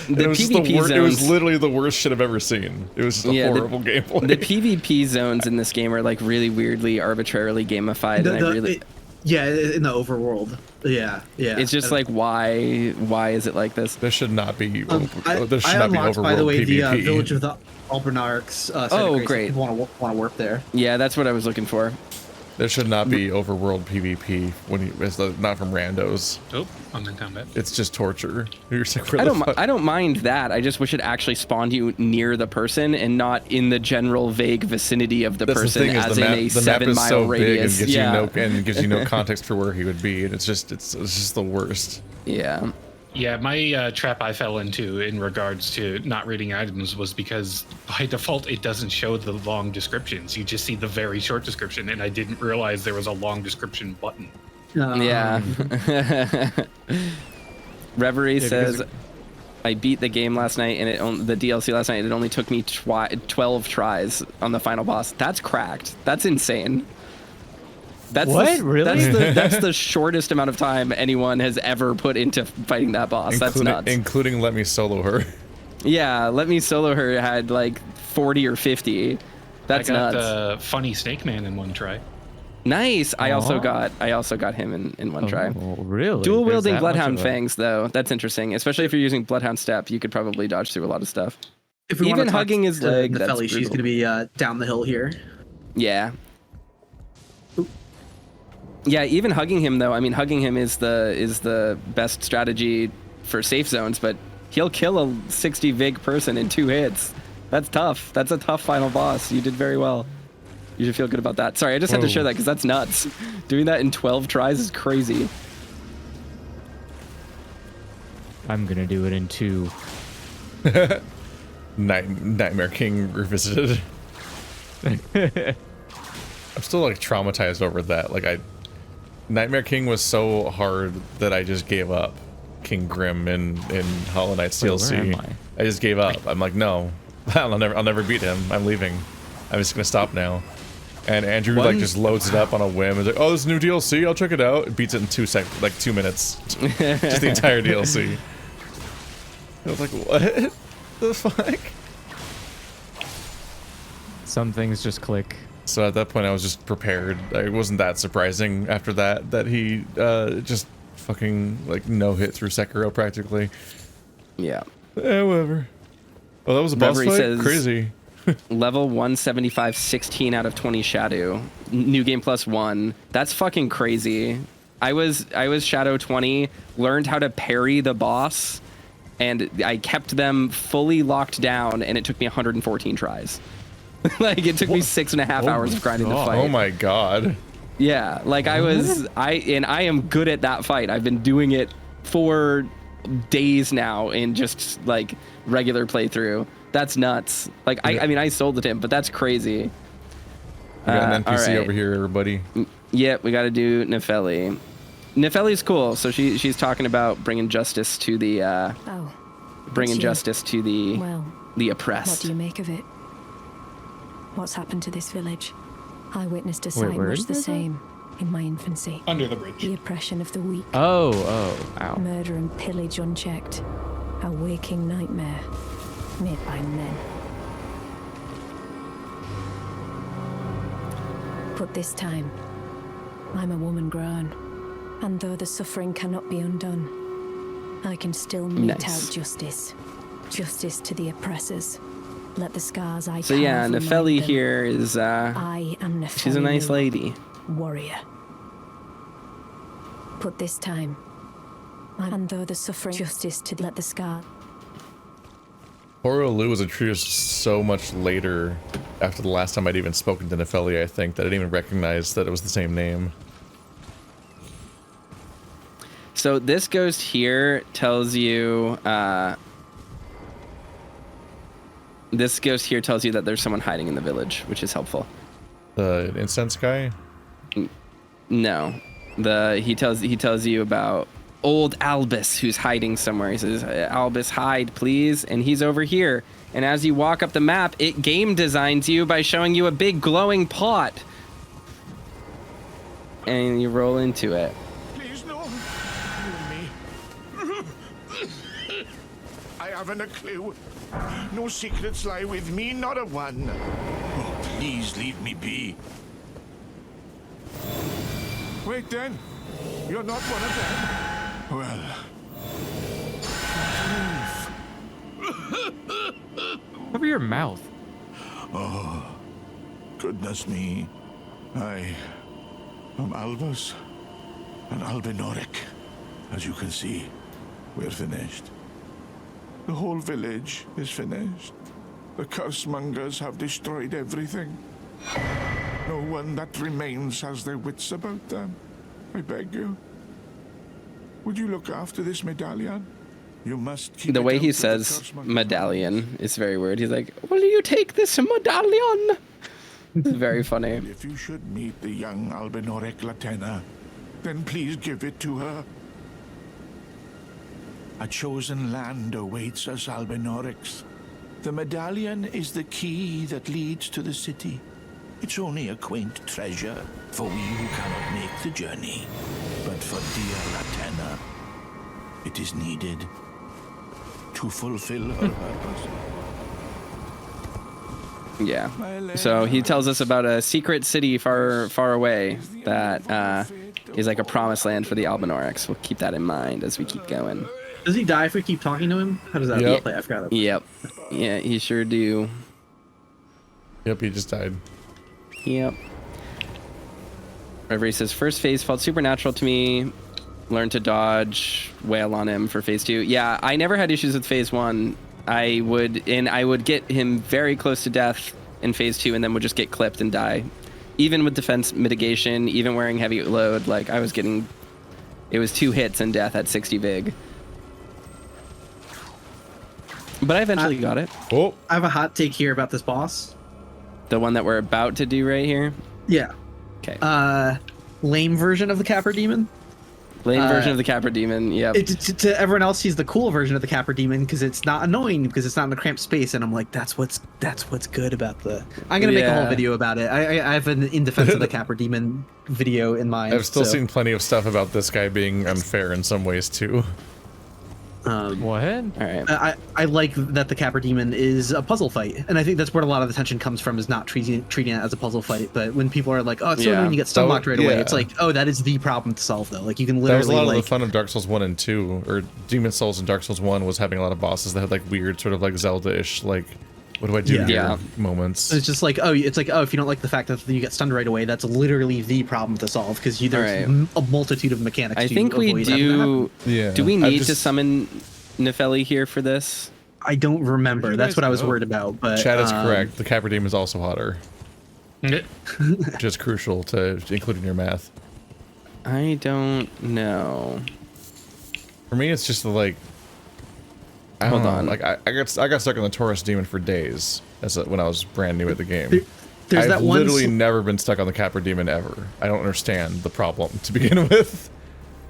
It was literally the worst shit I've ever seen. It was just a horrible gameplay. The PvP zones in this game are like really weirdly arbitrarily gamified, in the overworld. Yeah. It's just like why is it like this? There should not be. There should not be overworld. By the way, PvP. The village of the Albernarks. Oh, great! People want to warp there. Yeah, that's what I was looking for. There should not be overworld PvP when it's not from randos. Oh, I'm in combat. It's just torture. You're just like, where the fuck? I don't mind that. I just wish it actually spawned you near the person and not in the general vague vicinity of the That's person, the thing, as the in map, a the map is 7-mile so radius. big and gives you no context for where he would be, and it's just the worst. Yeah. Yeah, my trap I fell into in regards to not reading items was because by default it doesn't show the long descriptions. You just see the very short description, and I didn't realize there was a long description button. Yeah. Reverie says, because I beat the game last night, and the DLC last night, it only took me 12 tries on the final boss. That's cracked. That's insane. That's What? Really? That's the shortest amount of time anyone has ever put into fighting that boss. That's nuts. Including let me solo her. Yeah, Let Me Solo Her had like 40 or 50. That's I got nuts. Funny Snake Man in one try. Nice. I also got him in one try. Oh, really? Dual There's wielding that much Bloodhound of a- fangs, though. That's interesting, especially if you're using Bloodhound Step. You could probably dodge through a lot of stuff. If we Even want to talk hugging his to leg, Nepheli, that's she's brutal. going to be down the hill here. Yeah. Yeah, even hugging him though. I mean, hugging him is the best strategy for safe zones, but he'll kill a 60 vig person in 2 hits. That's tough. That's a tough final boss. You did very well. You should feel good about that. Sorry, I just had to share that because that's nuts. Doing that in 12 tries is crazy. I'm gonna do it in 2. Nightmare King revisited. I'm still like traumatized over that. Like Nightmare King was so hard that I just gave up. King Grim in Hollow Knight's Wait, DLC. where am I just gave up. I'm like, no, I'll never beat him. I'm leaving. I'm just gonna stop now. And Andrew like just loads it up on a whim. He's like, oh, this new DLC. I'll check it out. It beats it in 2 seconds, like 2 minutes. Just the entire DLC. I was like, what the fuck? Some things just click. So at that point, I was just prepared. It wasn't that surprising after that he just fucking like no hit through Sekiro practically. Yeah. However, oh, that was a boss Reverie fight. says- Crazy. Level 175, 16 out of 20 Shadow. New game +1. That's fucking crazy. I was Shadow 20, learned how to parry the boss, and I kept them fully locked down, and it took me 114 tries. Like, it took me 6.5 hours of grinding the fight. Oh my god. Yeah, like I am good at that fight. I've been doing it for days now in just like regular playthrough. That's nuts. Like I mean I sold it to him, but that's crazy. We got an NPC all right. over here, everybody. Yeah, we got to do Nepheli. Nepheli's cool. So she's talking about bringing justice to the Well, the oppressed. what do you make of it? What's happened to this village? I witnessed a sight where much is the this at? same in my infancy. Under the bridge. The oppression of the weak, Oh, ow. murder and pillage unchecked. A waking nightmare made by men. But this time, I'm a woman grown, and though the suffering cannot be undone, I can still mete Nice. out justice. Justice to the oppressors. Let the scars I So yeah, carve remind Nepheli them. here is I am Nepheli. she's a nice lady. Warrior. But this time, and though the suffering justice to let the scar. Horo Lu was introduced so much later after the last time I'd even spoken to Nepheli, I think, that I didn't even recognize that it was the same name. So this ghost here tells you this ghost here tells you that there's someone hiding in the village, which is helpful. The incense guy? No. He tells you about old Albus who's hiding somewhere. He says, Albus, hide, please. And he's over here. And as you walk up the map, it game designs you by showing you a big glowing pot. And you roll into it. Please, no. Leave me. I haven't a clue. No secrets lie with me, not a one. Oh, please leave me be. Wait then. You're not one of them. Well. Cover your mouth. Oh, goodness me. I Albus and Albinoric. As you can see, we're finished. The whole village is finished. The cursemongers have destroyed everything. No one that remains has their wits about them. I beg you. Would you look after this medallion? You must keep The it way out he of the says cursemonger. medallion is very weird. He's like, will you take this medallion? It's very funny. If you should meet the young Albinoric Latena, then please give it to her. A chosen land awaits us Albinorics. The medallion is the key that leads to the city. It's only a quaint treasure for we who cannot make the journey. But for dear Latena, it is needed to fulfill her purpose. Yeah. So he tells us about a secret city far, far away that is like a promised land for the Albinorics. We'll keep that in mind as we keep going. Does he die if we keep talking to him? How does that Yep. play? I forgot. Yep. Yeah, he sure do. Yep, he just died. Yep. Reverie says, first phase felt supernatural to me. Learn to dodge, wail on him for phase 2. Yeah, I never had issues with phase 1. I would get him very close to death in phase 2 and then would just get clipped and die. Even with defense mitigation, even wearing heavy load, like I was getting, it was 2 hits and death at 60 vig. But I eventually got it. Oh, I have a hot take here about this boss. The one that we're about to do right here. Yeah. Okay. Lame version of the Capra Demon. Lame version of the Capra Demon. Yep. To everyone else, he's the cool version of the Capra Demon because it's not annoying because it's not in a cramped space. And I'm like, that's what's good about the. I'm gonna make a whole Yeah. video about it. I have an in defense of the Capra Demon video in mind. I've still so, seen plenty of stuff about this guy being unfair in some ways too. What? All right. I like that the Capra Demon is a puzzle fight, and I think that's where a lot of the tension comes from, is not treating it as a puzzle fight. But when people are like, "Oh, it's so Yeah. when you get stun locked right away," Yeah. it's like, "Oh, that is the problem to solve, though." Like you can That was a literally lot of like, the fun of Dark Souls 1 and 2, or Demon Souls and Dark Souls 1 was having a lot of bosses that had like weird sort of like Zelda-ish, like, what do I do Yeah. here Yeah. moments. it's just like, oh, if you don't like the fact that you get stunned right away, that's literally the problem to solve because there's Right. a multitude of mechanics. I to think we avoid having that happen. do. Yeah. Do we I've need to just- summon Nepheli here for this? I don't remember. Where'd you That's guys what I was go? worried about. But Chad is correct. The Capra Demon is also hotter, Yeah. which is crucial to include in your math. I don't know. For me, it's just the, like, I Hold don't know. on. Like I got stuck on the Taurus Demon for days when I was brand new at the game. There's I've that one literally never been stuck on the Capra Demon ever. I don't understand the problem to begin with.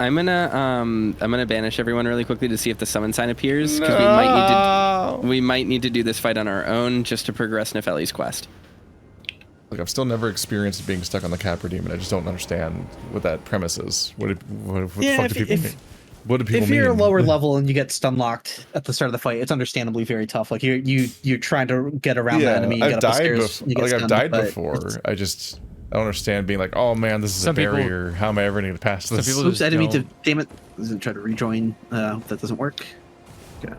I'm gonna banish everyone really quickly to see if the summon sign appears because we might need to do this fight on our own just to progress Nepheli's quest. Like, I've still never experienced being stuck on the Capra Demon. I just don't understand what that premise is. What the Yeah, fuck do people mean? What do people if mean? you're lower level and you get stun locked at the start of the fight, it's understandably very tough. Like you're trying to get around the enemy. You I've get up the died stairs, before. you get Like, I've stunned, died but before. it's- I don't understand being like, oh man, this is Some a people- barrier. How am I ever going to pass this? people Oops, I didn't mean to. don't- Damn it! Doesn't try to rejoin. That doesn't work. Okay.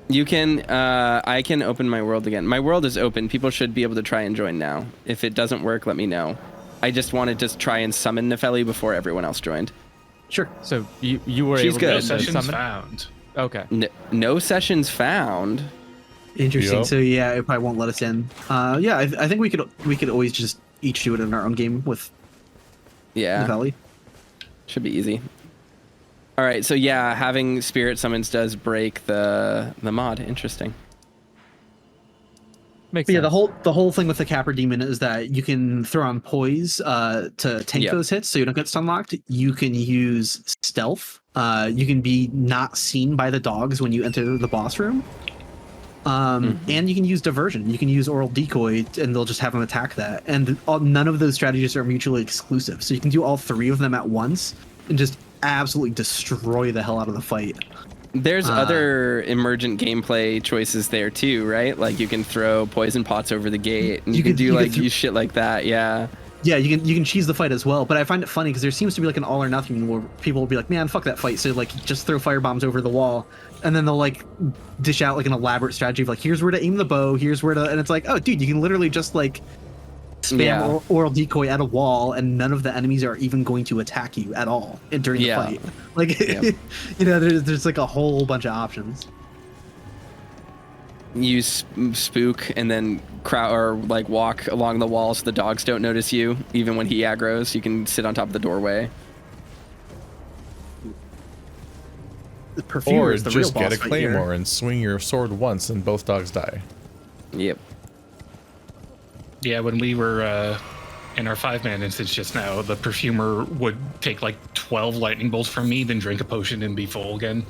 You can. I can open my world again. My world is open. People should be able to try and join now. If it doesn't work, let me know. I just wanted to try and summon Nepheli before everyone else joined. Sure. So you were She's able good. to No sessions summon? found. Okay. No sessions found. Interesting. Yep. So yeah, it probably won't let us in. Yeah, I think we could always just each do it in our own game with the Yeah, Valley. should be easy. All right, so yeah, having spirit summons does break the mod. Interesting. Makes But yeah, sense. the whole thing with the Capra Demon is that you can throw on poise to tank Yep. those hits, so you don't get stun locked. You can use stealth. You can be not seen by the dogs when you enter the boss room. And you can use diversion. You can use oral decoy, and they'll just have them attack that. And none of those strategies are mutually exclusive, so you can do all three of them at once and just absolutely destroy the hell out of the fight. There's other emergent gameplay choices there too, right? Like you can throw poison pots over the gate, and you can do like use shit like that. Yeah. Yeah, you can cheese the fight as well, but I find it funny because there seems to be like an all or nothing where people will be like, "Man, fuck that fight," so like just throw firebombs over the wall, and then they'll like dish out like an elaborate strategy of like, "Here's where to aim the bow, here's where to," and it's like, "Oh, dude, you can literally just like spam Yeah. oral decoy at a wall, and none of the enemies are even going to attack you at all during the fight. Like, Yep. you know, there's like a whole bunch of options. You spook and then or like walk along the wall so the dogs don't notice you, even when he aggroes. You can sit on top of the doorway. The perfumer Or is the real just boss get a fight claymore here. and swing your sword once and both dogs die. Yep. Yeah, when we were in our 5-man instance just now, the perfumer would take like 12 lightning bolts from me, then drink a potion and be full again.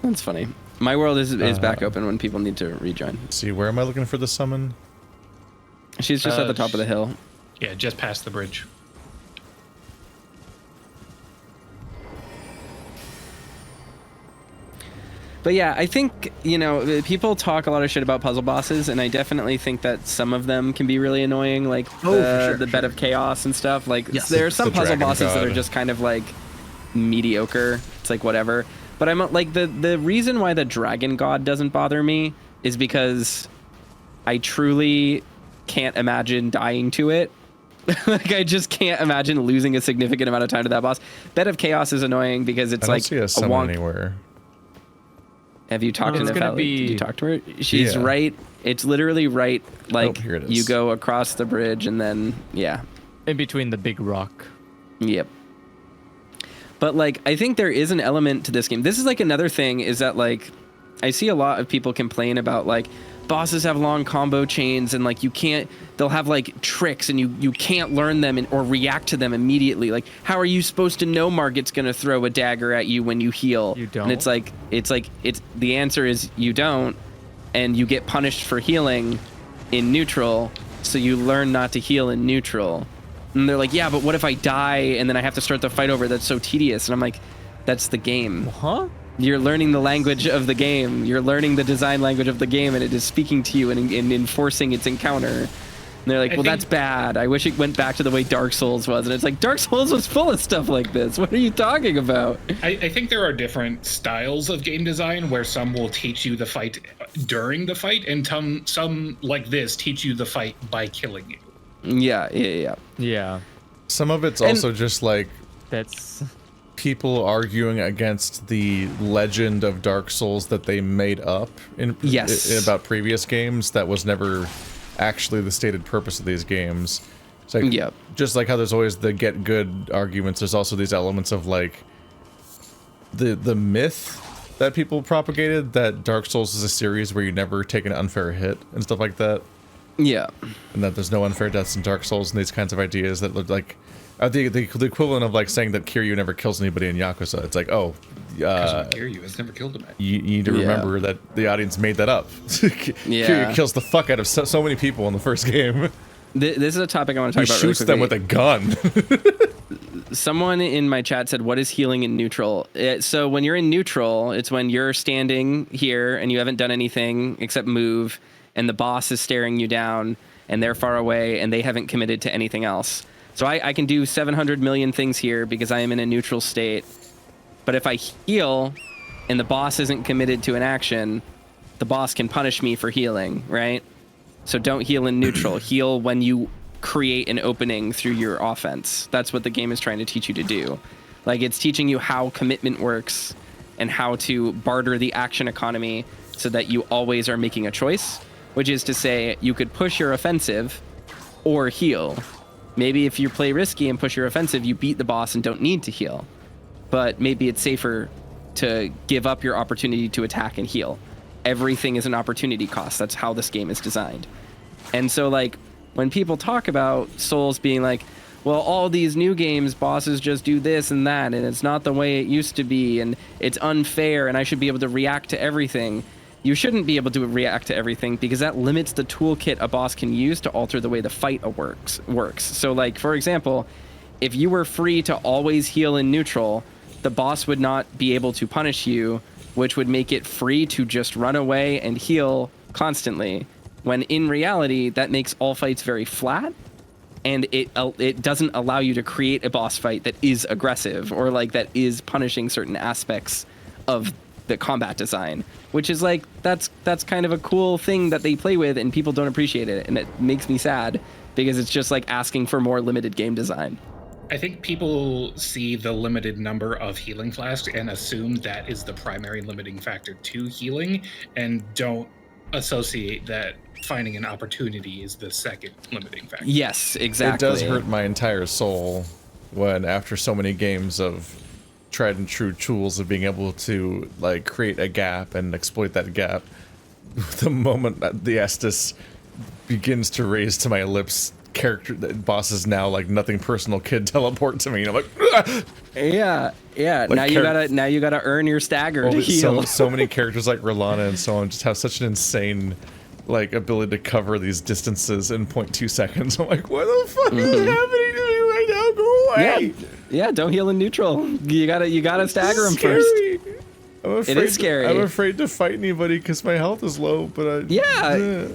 That's funny. My world is back open when people need to rejoin. Let's see, where am I looking for the summon? She's just at the top of the hill. Yeah, just past the bridge. But yeah, I think, you know, people talk a lot of shit about puzzle bosses, and I definitely think that some of them can be really annoying, like the Bed of Chaos and stuff. Like, Yes. there are some The puzzle Dragon bosses that are God. just kind of like mediocre. It's like whatever. But I'm like, the reason why the Dragon God doesn't bother me is because I truly can't imagine dying to it. Like, I just can't imagine losing a significant amount of time to that boss. Bed of Chaos is annoying because it's I don't like see a summon wonk. anywhere. Have you talked to It's gonna Nefeli? be- Did you talk to her? She's Yeah. right. It's literally right. Like, here it is. you go across the bridge and then, yeah. In between the big rock. Yep. But, like, I think there is an element to this game. This is, like, another thing is that, like, I see a lot of people complain about, like, bosses have long combo chains and, like, you can't, they'll have, like, tricks and you can't learn them or react to them immediately. Like, how are you supposed to know Margit's going to throw a dagger at you when you heal? You don't? And it's the answer is you don't, and you get punished for healing in neutral, so you learn not to heal in neutral. And they're like, yeah, but what if I die and then I have to start the fight over? That's so tedious. And I'm like, that's the game. Huh? You're learning the language of the game. You're learning the design language of the game, and it is speaking to you and enforcing its encounter. And they're like, well, that's bad. I wish it went back to the way Dark Souls was. And it's like, Dark Souls was full of stuff like this. What are you talking about? I think there are different styles of game design where some will teach you the fight during the fight, and some like this teach you the fight by killing you. Yeah. Yeah. Some of it's also just like That's... people arguing against the legend of Dark Souls that they made up about previous games that was never actually the stated purpose of these games. It's like, just like how there's always the get good arguments, there's also these elements of like the myth that people propagated that Dark Souls is a series where you never take an unfair hit and stuff like that. Yeah. And that there's no unfair deaths in Dark Souls and these kinds of ideas that look like the equivalent of like saying that Kiryu never kills anybody in Yakuza. It's like, oh, Kiryu has never killed him. you need to remember that the audience made that up. Kiryu kills the fuck out of so many people in the first game. This is a topic I want to talk He about. shoots them with a gun. Someone in my chat said, what is healing in neutral? So when you're in neutral, it's when you're standing here and you haven't done anything except move, and the boss is staring you down, and they're far away, and they haven't committed to anything else. So I can do 700 million things here because I am in a neutral state. But if I heal and the boss isn't committed to an action, the boss can punish me for healing, right? So don't heal in neutral. Heal when you create an opening through your offense. That's what the game is trying to teach you to do. Like, it's teaching you how commitment works and how to barter the action economy so that you always are making a choice, which is to say you could push your offensive or heal. Maybe if you play risky and push your offensive, you beat the boss and don't need to heal. But maybe it's safer to give up your opportunity to attack and heal. Everything is an opportunity cost. That's how this game is designed. And so, like, when people talk about Souls being like, well, all these new games, bosses just do this and that, and it's not the way it used to be, and it's unfair, and I should be able to react to everything. You shouldn't be able to react to everything because that limits the toolkit a boss can use to alter the way the fight works. So, like, for example, if you were free to always heal in neutral, the boss would not be able to punish you, which would make it free to just run away and heal constantly. When in reality, that makes all fights very flat, and it doesn't allow you to create a boss fight that is aggressive or like that is punishing certain aspects of the combat design, which is like that's kind of a cool thing that they play with, and people don't appreciate it, and it makes me sad because it's just like asking for more limited game design. I think people see the limited number of healing flasks and assume that is the primary limiting factor to healing, and don't associate that finding an opportunity is the second limiting factor. Yes, exactly. It does hurt my entire soul when, after so many games of tried and true tools of being able to like create a gap and exploit that gap, the moment that the Estus begins to raise to my lips, character that boss is now like nothing personal kid teleport to me, and I'm like, ah! yeah. Like Now you gotta earn your stagger to heal. So many characters like Rannala and so on just have such an insane like ability to cover these distances in 0.2 seconds. I'm like, what the fuck is happening to me right now? Go away. Yeah, don't heal in neutral. You gotta stagger them scary. first. It is scary. I'm afraid to fight anybody because my health is low. But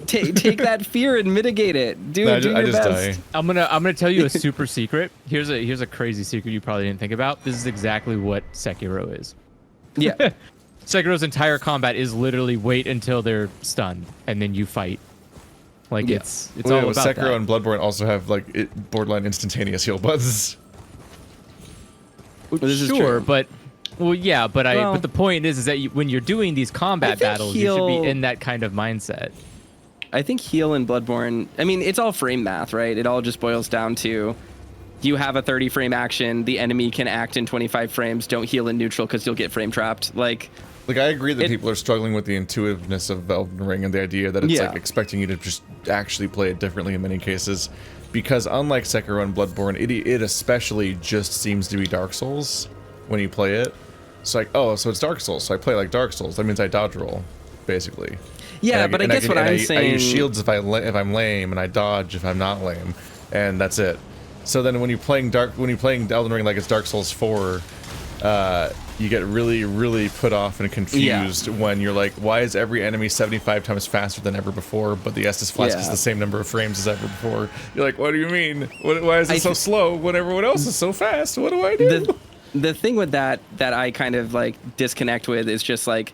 take that fear and mitigate it. Do your best. Die. I'm gonna tell you a super secret. Here's a crazy secret you probably didn't think about. This is exactly what Sekiro is. Yeah. Sekiro's entire combat is literally wait until they're stunned and then you fight. Like it's all about Sekiro that. and Bloodborne also have like borderline instantaneous heal buttons. This is Sure, true. but but the point is that when you're doing these combat battles, you should be in that kind of mindset. I think heal in Bloodborne, I mean, it's all frame math, right? It all just boils down to you have a 30 frame action, the enemy can act in 25 frames, don't heal in neutral because you'll get frame trapped. Like I agree that people are struggling with the intuitiveness of Elden Ring and the idea that it's like expecting you to just actually play it differently in many cases, because unlike Sekiro and Bloodborne, it especially just seems to be Dark Souls when you play it. It's like, oh, so it's Dark Souls, so I play like Dark Souls. That means I dodge roll, basically. Yeah, but I guess what I'm saying, I use shields if I'm lame, and I dodge if I'm not lame, and that's it. So then when you're playing Elden Ring like it's Dark Souls 4, you get really, really put off and confused when you're like, why is every enemy 75 times faster than ever before, but the Estus Flask is the same number of frames as ever before? You're like, what do you mean? Why is it so slow when everyone else is so fast? What do I do? The thing with that I kind of like disconnect with is just like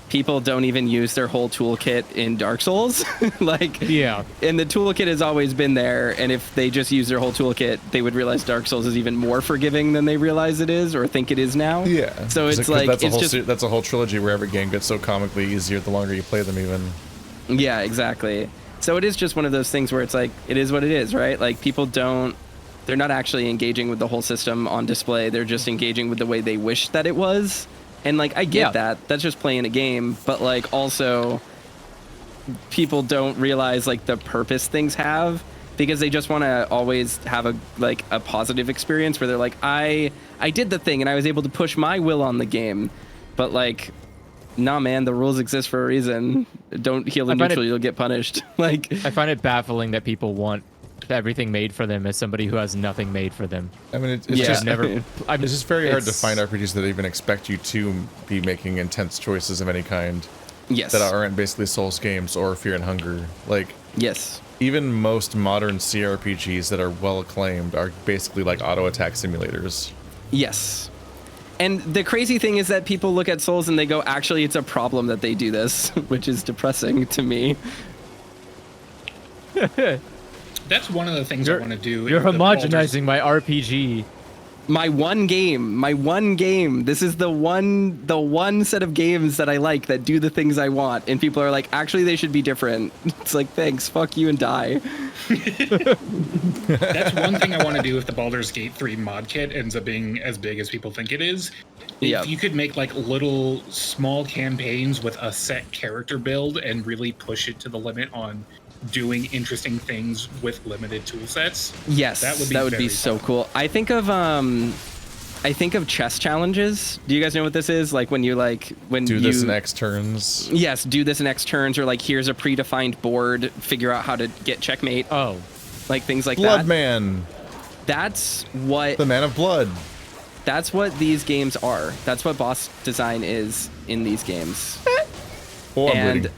people don't even use their whole toolkit in Dark Souls. And the toolkit has always been there, and if they just use their whole toolkit, they would realize Dark Souls is even more forgiving than they realize it is or think it is now. Yeah. So it's like that's a whole trilogy where every game gets so comically easier the longer you play them even. Yeah, exactly. So it is just one of those things where it's like, it is what it is, right? Like they're not actually engaging with the whole system on display. They're just engaging with the way they wish that it was. And like, I get that. That's just playing a game. But like, also, people don't realize like the purpose things have, because they just want to always have a positive experience where they're like, I did the thing and I was able to push my will on the game. But like, nah, man, the rules exist for a reason. Don't heal in neutral, you'll get punished. Like, I find it baffling that people want everything made for them as somebody who has nothing made for them. I mean, it's just never. It's just very hard to find RPGs that even expect you to be making intense choices of any kind. Yes. That aren't basically Souls games or Fear and Hunger. Like, yes. Even most modern CRPGs that are well acclaimed are basically like auto attack simulators. Yes. And the crazy thing is that people look at Souls and they go, actually, it's a problem that they do this, which is depressing to me. That's one of the things I want to do. You're homogenizing my RPG. My one game. This is the one set of games that I like that do the things I want. And people are like, actually, they should be different. It's like, thanks, fuck you and die. That's one thing I want to do if the Baldur's Gate 3 mod kit ends up being as big as people think it is. If you could make like little small campaigns with a set character build and really push it to the limit on doing interesting things with limited tool sets. Yes, that would be so cool. I think of chess challenges. Do you guys know what this is? Like when you do this in X turns. Yes, do this in X turns, or like here's a predefined board, figure out how to get checkmate. Oh, like things like Blood that. Man. That's what the Man of Blood. That's what these games are. That's what boss design is in these games. And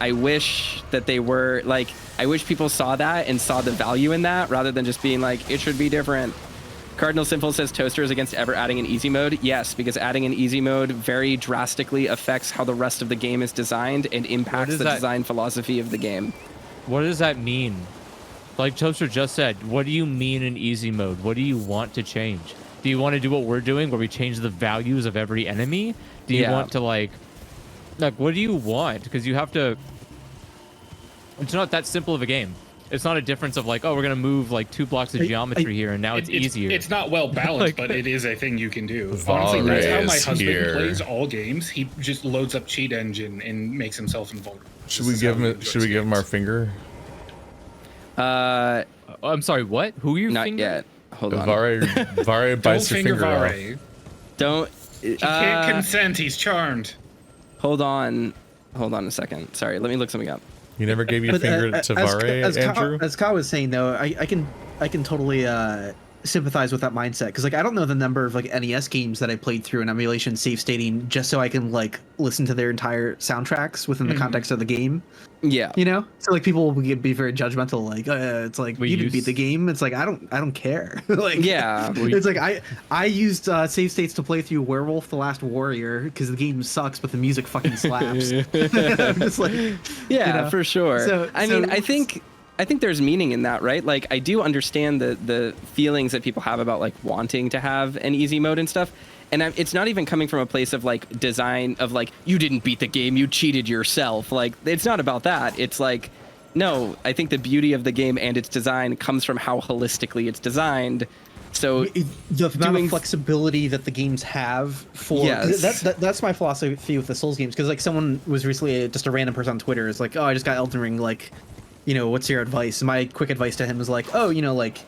I wish that they were like, I wish people saw that and saw the value in that rather than just being like, it should be different. Cardinal Simple says Toaster is against ever adding an easy mode. Yes, because adding an easy mode very drastically affects how the rest of the game is designed and impacts the design philosophy of the game. What does that mean? Like Toaster just said, what do you mean in easy mode? What do you want to change? Do you want to do what we're doing, where we change the values of every enemy? Do you want to like what do you want? Because you have to. It's not that simple of a game. It's not a difference of like, oh, we're gonna move like 2 blocks of geometry here, and now it's easier. It's not well balanced, but it is a thing you can do. Honestly, that's how my husband plays all games. He just loads up cheat engine and makes himself invulnerable. Should we give him our finger? I'm sorry. What? Who are you? Not fingering? yet. Hold on. Vare bites your finger off. Don't. He can't consent. He's charmed. Hold on a second. Sorry, let me look something up. He never gave you a finger to Vare, Andrew? As Ka was saying, though, I can totally sympathize with that mindset, because like I don't know the number of like NES games that I played through in emulation save stating just so I can like listen to their entire soundtracks within the context of the game. Yeah, you know, so like people will be very judgmental, like it's like you didn't beat the game. It's like I don't care. Like yeah, it's like I used save states to play through Werewolf: The Last Warrior because the game sucks, but the music fucking slaps. I'm just like, for sure. So, I mean, I think there's meaning in that, right? Like I do understand the feelings that people have about like wanting to have an easy mode and stuff. And it's not even coming from a place of like design of like, you didn't beat the game, you cheated yourself. Like, it's not about that. It's like, no, I think the beauty of the game and its design comes from how holistically it's designed. So the amount of flexibility that the games have for that's my philosophy with the Souls games. Because like someone was recently, just a random person on Twitter is like, oh, I just got Elden Ring, like, you know, what's your advice? And my quick advice to him is like, oh, you know, like,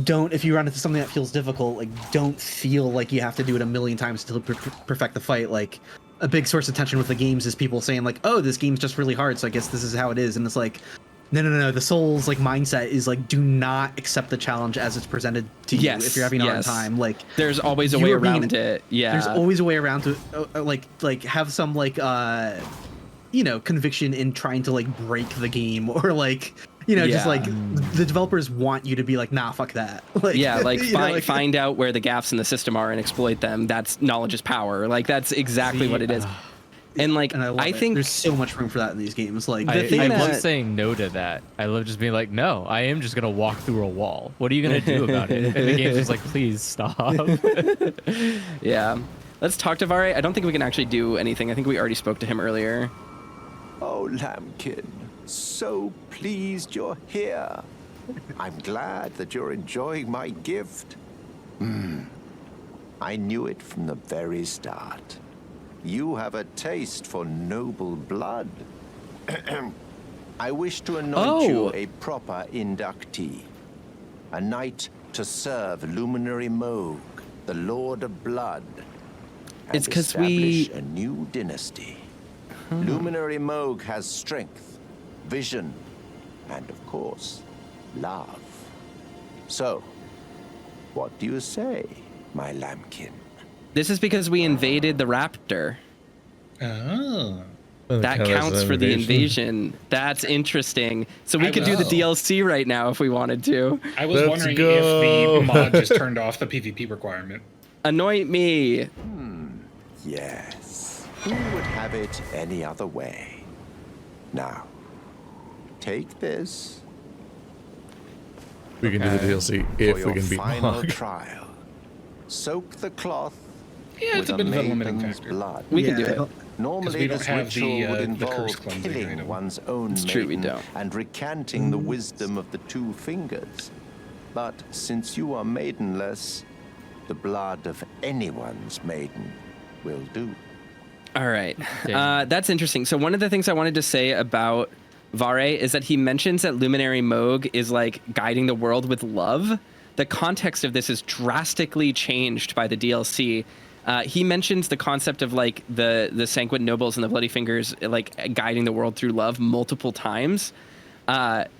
if you run into something that feels difficult, like don't feel like you have to do it a million times to perfect the fight. Like a big source of tension with the games is people saying like, oh, this game's just really hard, so I guess this is how it is. And it's like, no, the Souls like mindset is like, do not accept the challenge as it's presented to you. If you're having a hard time, like there's always a way around it. Yeah, there's always a way around to like have some like you know, conviction in trying to like break the game, or like, you know, just like the developers want you to be like, nah, fuck that. Like, find out where the gaps in the system are and exploit them. That's knowledge is power. Like that's exactly what it is. And like, I think there's so much room for that in these games. Like I love saying no to that. I love just being like, no, I am just gonna walk through a wall. What are you gonna do about it? And the game's just like, please stop. Yeah. Let's talk to Vare. I don't think we can actually do anything. I think we already spoke to him earlier. Oh, Lambkin, so pleased you're here. I'm glad that you're enjoying my gift. I knew it from the very start. You have a taste for noble blood. I wish to anoint you a proper inductee. A knight to serve Luminary Mohg, the Lord of Blood. It's because establish a new dynasty. Luminary Mogh has strength, vision, and of course, love. So, what do you say, my lambkin? This is because we invaded the raptor. Oh. That counts for the invasion. That's interesting. So we could do the DLC right now if we wanted to. I was wondering if the mod just turned off the PvP requirement. Anoint me. Yes. Who would have it any other way? Now, take this. We can do the DLC if we can beat final Mohg. trial. Soak the cloth it's a bit of a limiting factor. Blood. We can do it. Normally, we don't this have ritual would the curse involve cleansing killing item. one's own It's true, we maiden don't. and recanting the wisdom of the 2 fingers. But since you are maidenless, the blood of anyone's maiden will do. All right. That's interesting. So one of the things I wanted to say about Vare is that he mentions that Luminary Mogh is like guiding the world with love. The context of this is drastically changed by the DLC. He mentions the concept of like the Sanguine Nobles and the Bloody Fingers like guiding the world through love multiple times.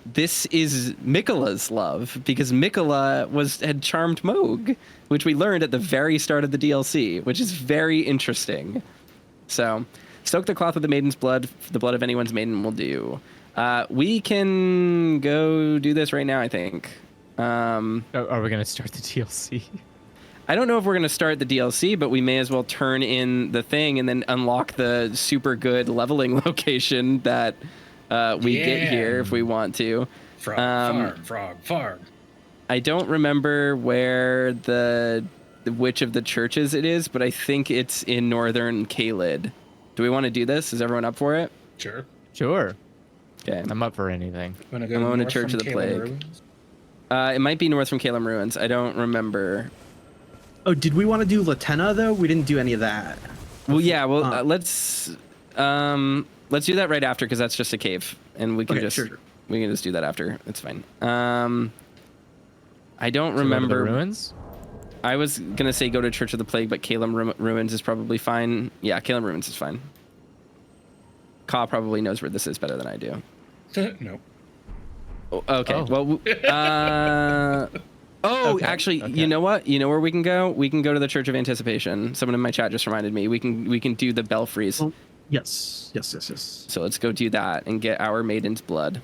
This is Miquella's love, because Miquella had charmed Mogh, which we learned at the very start of the DLC, which is very interesting. So, soak the cloth with the maiden's blood. The blood of anyone's maiden will do. We can go do this right now, I think. Are we gonna start the DLC? I don't know if we're going to start the DLC, but we may as well turn in the thing and then unlock the super good leveling location that we get here if we want to. Frog farm. I don't remember where which of the churches it is, but I think it's in northern Caelid. Do we want to do this? Is everyone up for it? Sure. Sure. Okay. I'm up for anything. I'm going to Church of the Plague. It might be north from Calum Ruins. I don't remember. Oh, did we want to do Latena though? We didn't do any of that. Well, yeah. Well, let's do that right after because that's just a cave, and we can we can just do that after. It's fine. I don't remember ruins. I was gonna say go to Church of the Plague, but Calum Ruins is probably fine. Yeah, Calum Ruins is fine. Ka probably knows where this is better than I do. No. Oh, okay. Oh. Well, Okay, actually, okay. you know what? You know where we can go? We can go to the Church of Anticipation. Someone in my chat just reminded me. We can do the Belfries. Oh, yes. So let's go do that and get our Maiden's blood.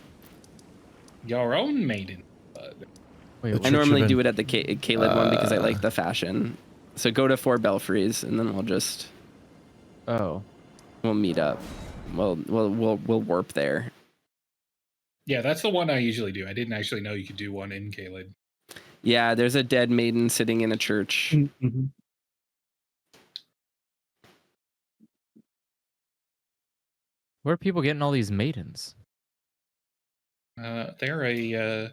Your own Maiden blood. Wait, I normally do it at the Caelid one because I like the fashion. So go to 4 Belfries and then we'll just we'll meet up. We'll warp there. Yeah, that's the one I usually do. I didn't actually know you could do one in Caelid. Yeah, there's a dead maiden sitting in a church. Mm-hmm. Where are people getting all these maidens? They're a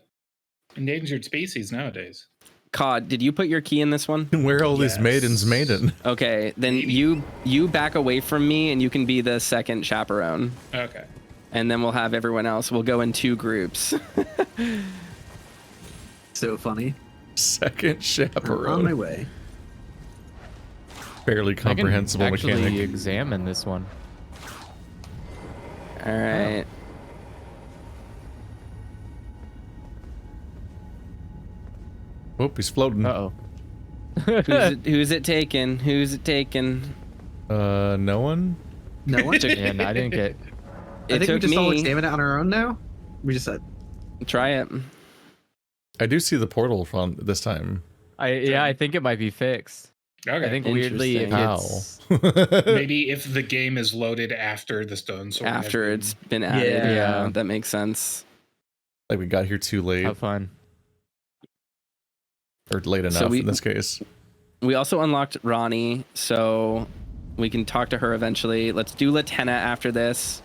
endangered species nowadays. Cod, did you put your key in this one? Where are all these maidens maiden? Okay, then you back away from me and you can be the second chaperone. Okay. And then we'll have everyone else. We'll go in 2 groups. So funny. Second chaperone. I'm on my way. Barely comprehensible I can actually mechanic. examine this one. All right. Oh, he's floating. Uh-oh. Who's it taking? Who's it taking? No one? No one? Yeah, no, I didn't get... I think we took just all me. examine it on our own now. We just said. Try it. I do see the portal from this time. I think it might be fixed. Okay. I think weirdly it Interesting. gets... Maybe if the game is loaded after the stone sword. After it's been added. Yeah. Yeah, that makes sense. Like we got here too late. Have fun. Or late enough in this case. We also unlocked Ronnie, so we can talk to her eventually. Let's do Latena after this.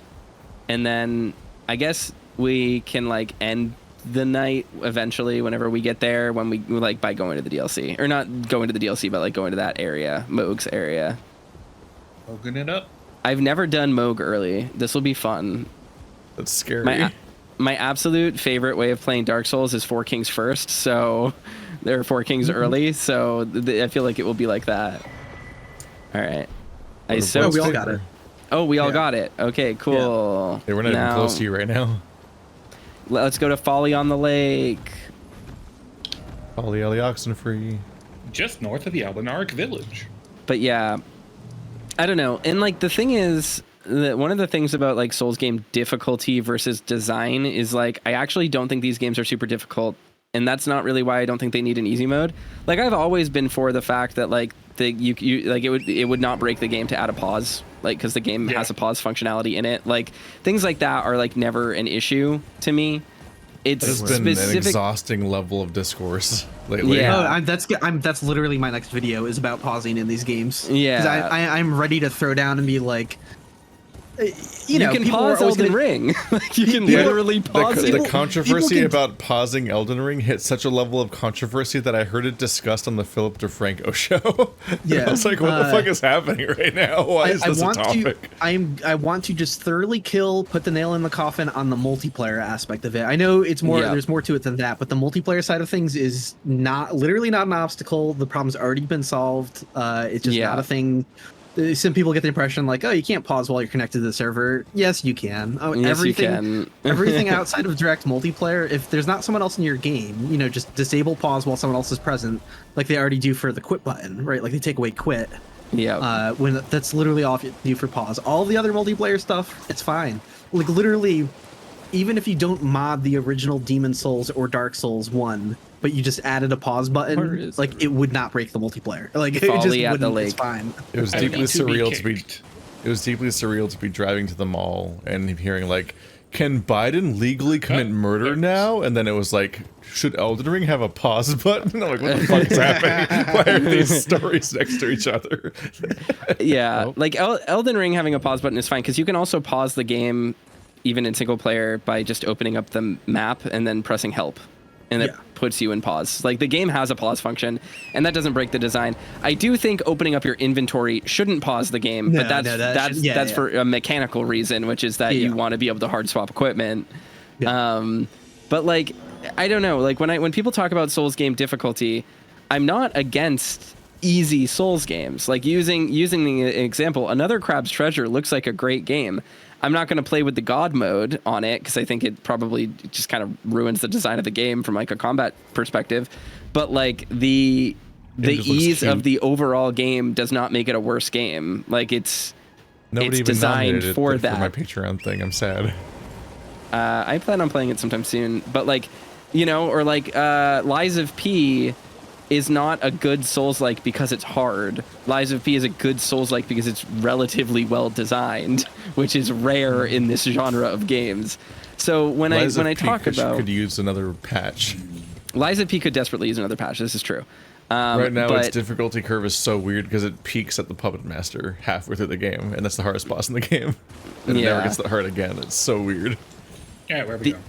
And then I guess we can like end the night eventually whenever we get there, when we like by going to the DLC. Or not going to the DLC, but like going to that area, Mogh's area. Open it up. I've never done Mogh early. This will be fun. That's scary. My absolute favorite way of playing Dark Souls is 4 Kings first, so there are 4 Kings early, so I feel like it will be like that. All right. we all got it. Oh, we all got it. Okay, cool. Yeah, we're not even close to you right now. Let's go to Folly on the Lake. Folly Alley Oxenfree. Just north of the Albinaric village. But yeah, I don't know. And like the thing is, that one of the things about like Souls game difficulty versus design is like I actually don't think these games are super difficult, and that's not really why I don't think they need an easy mode. Like I've always been for the fact that like you like it would not break the game to add a pause, like because the game has a pause functionality in it. Like things like that are like never an issue to me. It's There's been an exhausting level of discourse lately. Yeah. That's literally my next video is about pausing in these games. Yeah. 'Cause I'm ready to throw down and be like, you know, can people pause are always Elden gonna- Ring. Like, you can literally pause it. The controversy can- about pausing Elden Ring hit such a level of controversy that I heard it discussed on the Philip DeFranco show. Yeah. I was like, what the fuck is happening right now? Why is this a topic? I want to just thoroughly put the nail in the coffin on the multiplayer aspect of it. I know it's more, there's more to it than that, but the multiplayer side of things is literally not an obstacle. The problem's already been solved. It's just not a thing. Some people get the impression like, oh, you can't pause while you're connected to the server. Yes, you can. Oh, Yes, everything, you can. everything outside of direct multiplayer, if there's not someone else in your game, you know, just disable pause while someone else is present, like they already do for the quit button, right? Like they take away quit. Yeah. When that's literally all you do for pause. All the other multiplayer stuff, it's fine. Like literally, even if you don't mod the original Demon Souls or Dark Souls 1, but you just added a pause button, like it would not break the multiplayer. Like it just Folly at the wouldn't. lake. It's fine. It was I deeply need to be surreal to be. kicked. It was deeply surreal to be driving to the mall and hearing like, "Can Biden legally commit murder now?" And then it was like, "Should Elden Ring have a pause button?" I'm like, "What the fuck is happening? Why are these stories next to each other?" Yeah, like Elden Ring having a pause button is fine because you can also pause the game, even in single player, by just opening up the map and then pressing help, and it puts you in pause. Like the game has a pause function, and that doesn't break the design. I do think opening up your inventory shouldn't pause the game, but that's for a mechanical reason, which is that you want to be able to hard swap equipment. But like, I don't know, like when people talk about Souls game difficulty, I'm not against easy Souls games. Like using the example, Another Crab's Treasure looks like a great game. I'm not going to play with the God mode on it because I think it probably just kind of ruins the design of the game from like a combat perspective. But like the ease of the overall game does not make it a worse game. Like it's designed for that. For my Patreon thing, I'm sad. I plan on playing it sometime soon. But like, you know, or like Lies of P is not a good Souls-like because it's hard. Lies of P is a good Souls-like because it's relatively well designed, which is rare in this genre of games. So when I talk about, could use another patch. Lies of P could desperately use another patch. This is true. Right now, its difficulty curve is so weird because it peaks at the Puppet Master halfway through the game, and that's the hardest boss in the game. And it never gets that hard again. It's so weird. Yeah, where are we going?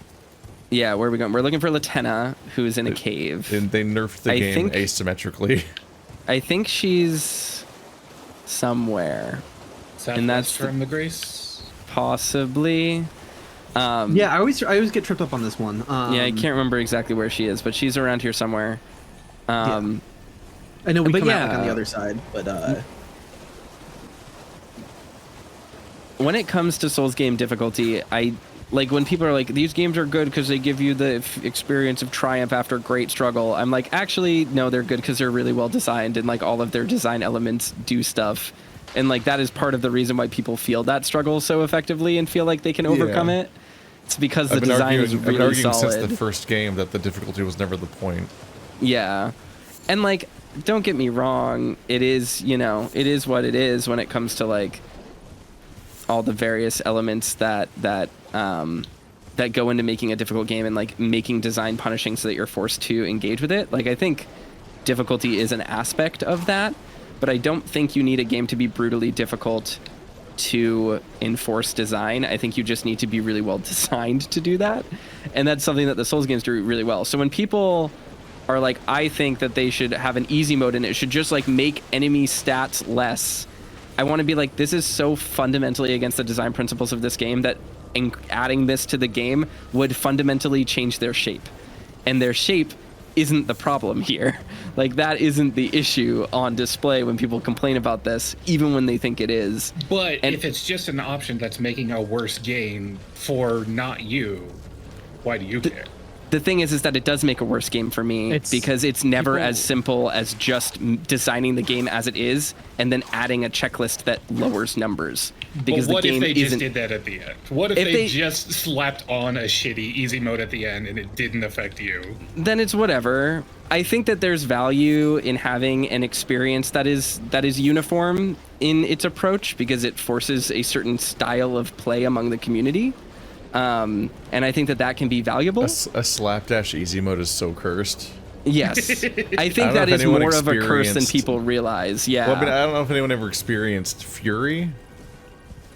Yeah, where are we going? We're looking for Latena, who's in a cave. And they nerfed the game asymmetrically. I think she's somewhere. Southwest and that's from the Grace? Possibly. I always get tripped up on this one. Yeah, I can't remember exactly where she is, but she's around here somewhere. I know we come out like on the other side, but when it comes to Souls game difficulty, like when people are like, these games are good because they give you the experience of triumph after great struggle. I'm like, actually, no, they're good because they're really well designed and like all of their design elements do stuff. And like that is part of the reason why people feel that struggle so effectively and feel like they can overcome it. It's because the design is really solid. I've been arguing since the first game that the difficulty was never the point. Yeah. And like, don't get me wrong, it is, you know, it is what it is when it comes to like all the various elements that go into making a difficult game and like making design punishing so that you're forced to engage with it. Like I think difficulty is an aspect of that, but I don't think you need a game to be brutally difficult to enforce design. I think you just need to be really well designed to do that. And that's something that the Souls games do really well. So when people are like, I think that they should have an easy mode and it should just like make enemy stats less, I want to be like, this is so fundamentally against the design principles of this game that adding this to the game would fundamentally change their shape. And their shape isn't the problem here. Like that isn't the issue on display when people complain about this, even when they think it is. But if it's just an option that's making a worse game for not you, why do you care? The thing is that it does make a worse game for me because it's never as simple as just designing the game as it is and then adding a checklist that lowers numbers. Because but what the game if they just did that at the end? What if they just slapped on a shitty easy mode at the end and it didn't affect you? Then it's whatever. I think that there's value in having an experience that is uniform in its approach because it forces a certain style of play among the community. And I think that can be valuable. A slapdash easy mode is so cursed. Yes. I think that is more of a curse than people realize. Yeah. Well, I mean, I don't know if anyone ever experienced Fury.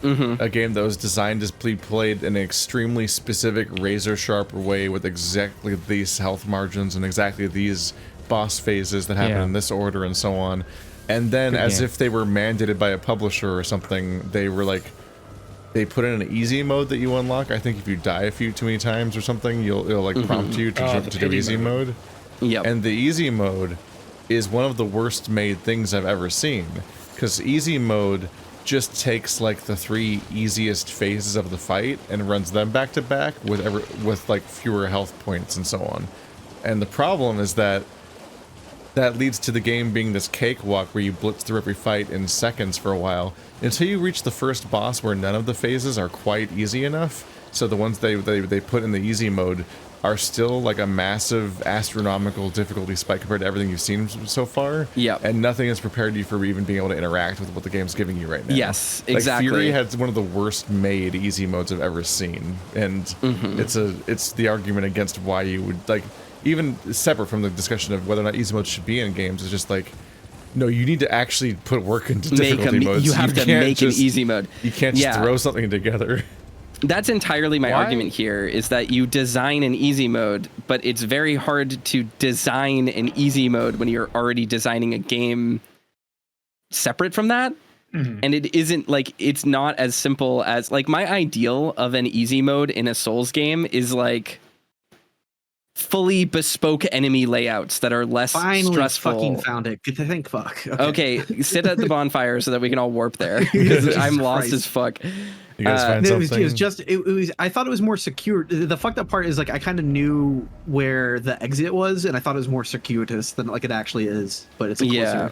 A game that was designed to be played in an extremely specific, razor-sharp way with exactly these health margins and exactly these boss phases that happen in this order and so on. And then, as if they were mandated by a publisher or something, they were like, they put in an easy mode that you unlock. I think if you die too many times or something, it'll like prompt you to jump to do easy mode. Yep. And the easy mode is one of the worst made things I've ever seen, because easy mode just takes like the 3 easiest phases of the fight and runs them back to back with like fewer health points and so on. And the problem is that leads to the game being this cakewalk where you blitz through every fight in seconds for a while until you reach the first boss where none of the phases are quite easy enough. So the ones they put in the easy mode are still like a massive astronomical difficulty spike compared to everything you've seen so far. Yeah. And nothing has prepared you for even being able to interact with what the game's giving you right now. Yes, like, exactly. Fury had one of the worst made easy modes I've ever seen. And it's the argument against why you would, like, even separate from the discussion of whether or not easy modes should be in games, it's just like, no, you need to actually put work into difficulty modes. You have to make an easy mode. You can't just throw something together. That's entirely my argument here, is that you design an easy mode, but it's very hard to design an easy mode when you're already designing a game separate from that. And it isn't like, it's not as simple as, like, my ideal of an easy mode in a Souls game is like fully bespoke enemy layouts that are less stressful. Fucking found it. Good to think. Fuck. Okay, sit at the bonfire so that we can all warp there. Because I'm lost as fuck. You guys find something? It was I thought it was more secure. The fucked up part is, like, I kind of knew where the exit was, and I thought it was more circuitous than like it actually is. But it's closer. Yeah.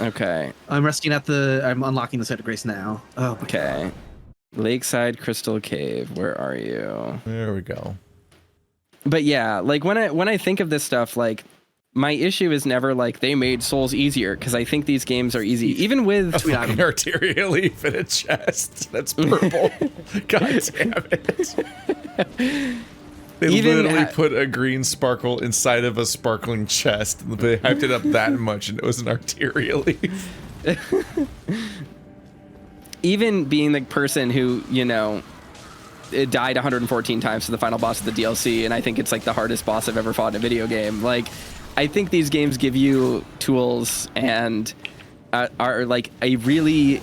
Okay. I'm unlocking the site of grace now. Oh. Okay. Lakeside Crystal Cave. Where are you? There we go. But yeah, like when I think of this stuff, like, my issue is never like they made Souls easier, because I think these games are easy, even with an arterial leaf in a chest that's purple. God damn it! They literally put a green sparkle inside of a sparkling chest, and they hyped it up that much, and it was an arterial leaf. Even being the person who, you know, it died 114 times to the final boss of the DLC, and I think it's like the hardest boss I've ever fought in a video game. Like, I think these games give you tools and are like a really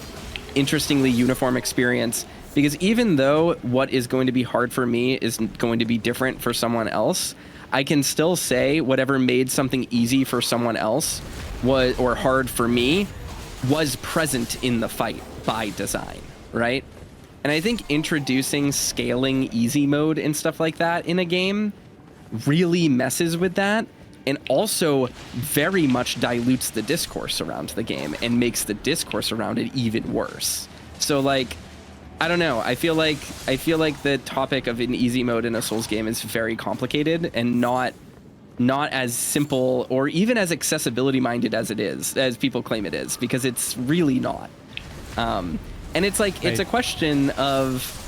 interestingly uniform experience, because even though what is going to be hard for me is going to be different for someone else, I can still say whatever made something easy for someone else or hard for me was present in the fight by design, right? And I think introducing scaling easy mode and stuff like that in a game really messes with that, and also very much dilutes the discourse around the game and makes the discourse around it even worse. So, like, I don't know. I feel like the topic of an easy mode in a Souls game is very complicated and not as simple or even as accessibility minded as it is, as people claim it is, because it's really not. And it's like, it's a question of,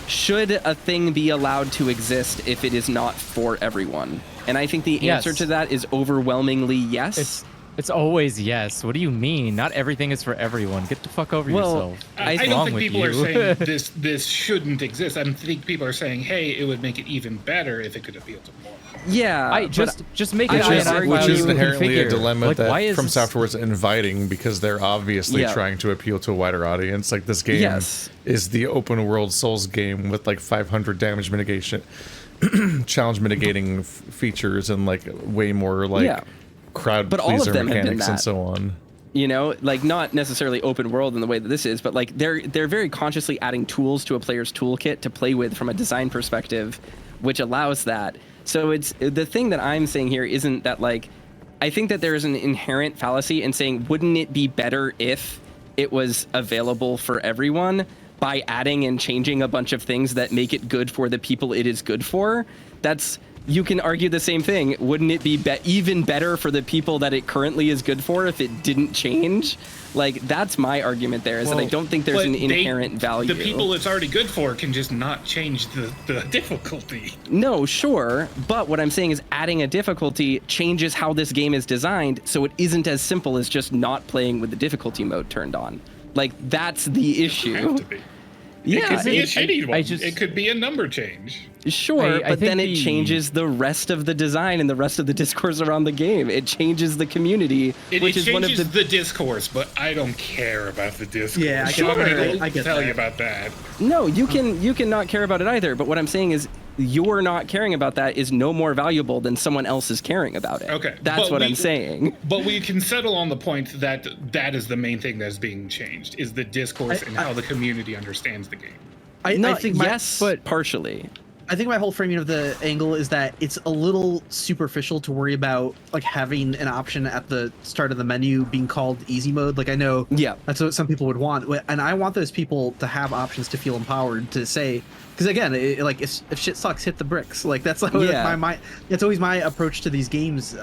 should a thing be allowed to exist if it is not for everyone? And I think the answer to that is overwhelmingly yes. It's always yes. What do you mean? Not everything is for everyone. Get the fuck over yourself. I don't think people are saying this shouldn't exist. I think people are saying, hey, it would make it even better if it could appeal to more. Yeah, just make it which is inherently a dilemma like, that From Software is inviting, because they're obviously trying to appeal to a wider audience. Like, this game is the open world Souls game with like 500 damage mitigation, challenge mitigating features, and like way more like crowd pleaser mechanics and so on. You know, like, not necessarily open world in the way that this is, but like they're very consciously adding tools to a player's toolkit to play with from a design perspective, which allows that. So it's the thing that I'm saying here isn't that, like, I think that there is an inherent fallacy in saying, wouldn't it be better if it was available for everyone, by adding and changing a bunch of things that make it good for the people it is good for? You can argue the same thing. Wouldn't it be even better for the people that it currently is good for if it didn't change? Like, that's my argument there, is that I don't think there's an inherent value. The people it's already good for can just not change the difficulty. No, sure. But what I'm saying is adding a difficulty changes how this game is designed, so it isn't as simple as just not playing with the difficulty mode turned on. Like, that's the issue. It have to be. Yeah, it could be a shitty one. It could be a number change. Sure, but then it changes the rest of the design and the rest of the discourse around the game. It changes the community, which is one of the discourse, but I don't care about the discourse. Yeah, I can tell you about that. No, you can not care about it either. But what I'm saying is, your not caring about that is no more valuable than someone else's caring about it. Okay, that's what I'm saying. But we can settle on the point that that is the main thing that's being changed, is the discourse and how the community understands the game. I think yes, but partially. I think my whole framing of the angle is that it's a little superficial to worry about like having an option at the start of the menu being called easy mode. Like I know that's what some people would want, and I want those people to have options to feel empowered to say, because again, like if shit sucks, hit the bricks. Like that's like my it's always my approach to these games.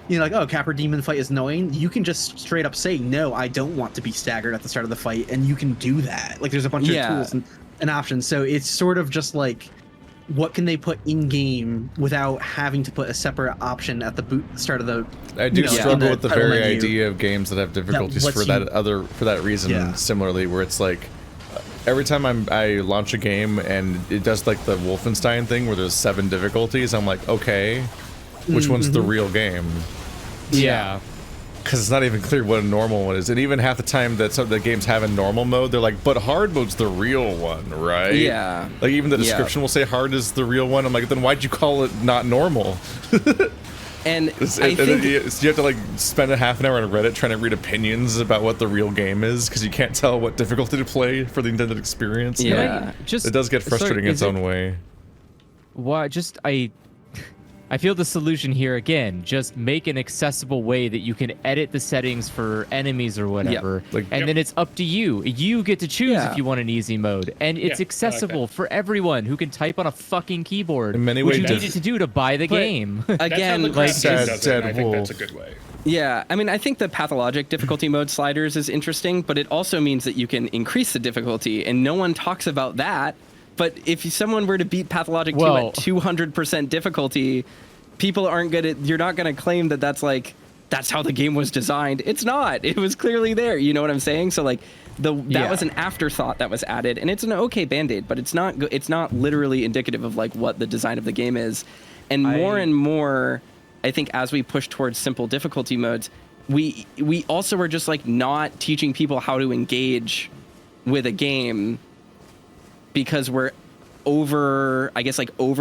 Like, oh, Capra Demon fight is annoying. You can just straight up say, no, I don't want to be staggered at the start of the fight, and you can do that. Like there's a bunch of tools and options. So it's sort of just like, what can they put in game without having to put a separate option at the start of the? I do struggle with the very idea of games that have difficulties for that reason. Yeah. Similarly, where it's like every time I launch a game and it does like the Wolfenstein thing where there's 7 difficulties, I'm like, okay, which one's the real game? Yeah. Because it's not even clear what a normal one is. And even half the time that some of the games have a normal mode, they're like, but hard mode's the real one, right? Yeah. Like even the description will say hard is the real one. I'm like, then why'd you call it not normal? And you have to like spend a half an hour on Reddit trying to read opinions about what the real game is because you can't tell what difficulty to play for the intended experience. Yeah. It does get frustrating in its own way. Why? I feel the solution here again. Just make an accessible way that you can edit the settings for enemies or whatever, and then it's up to you. You get to choose if you want an easy mode, and it's accessible for everyone who can type on a fucking keyboard. In many ways, you needed to do to buy the game. Again, I think that's a good way. Yeah, I mean, I think the pathologic difficulty mode sliders is interesting, but it also means that you can increase the difficulty, and no one talks about that. But if someone were to beat Pathologic 2 at 200% difficulty, people aren't you're not going to claim that that's how the game was designed. It's not. It was clearly there. You know what I'm saying? So like that was an afterthought that was added, and it's an okay band-aid, but it's not literally indicative of like what the design of the game is. And more and more, I think as we push towards simple difficulty modes, we also are just like not teaching people how to engage with a game, because we're over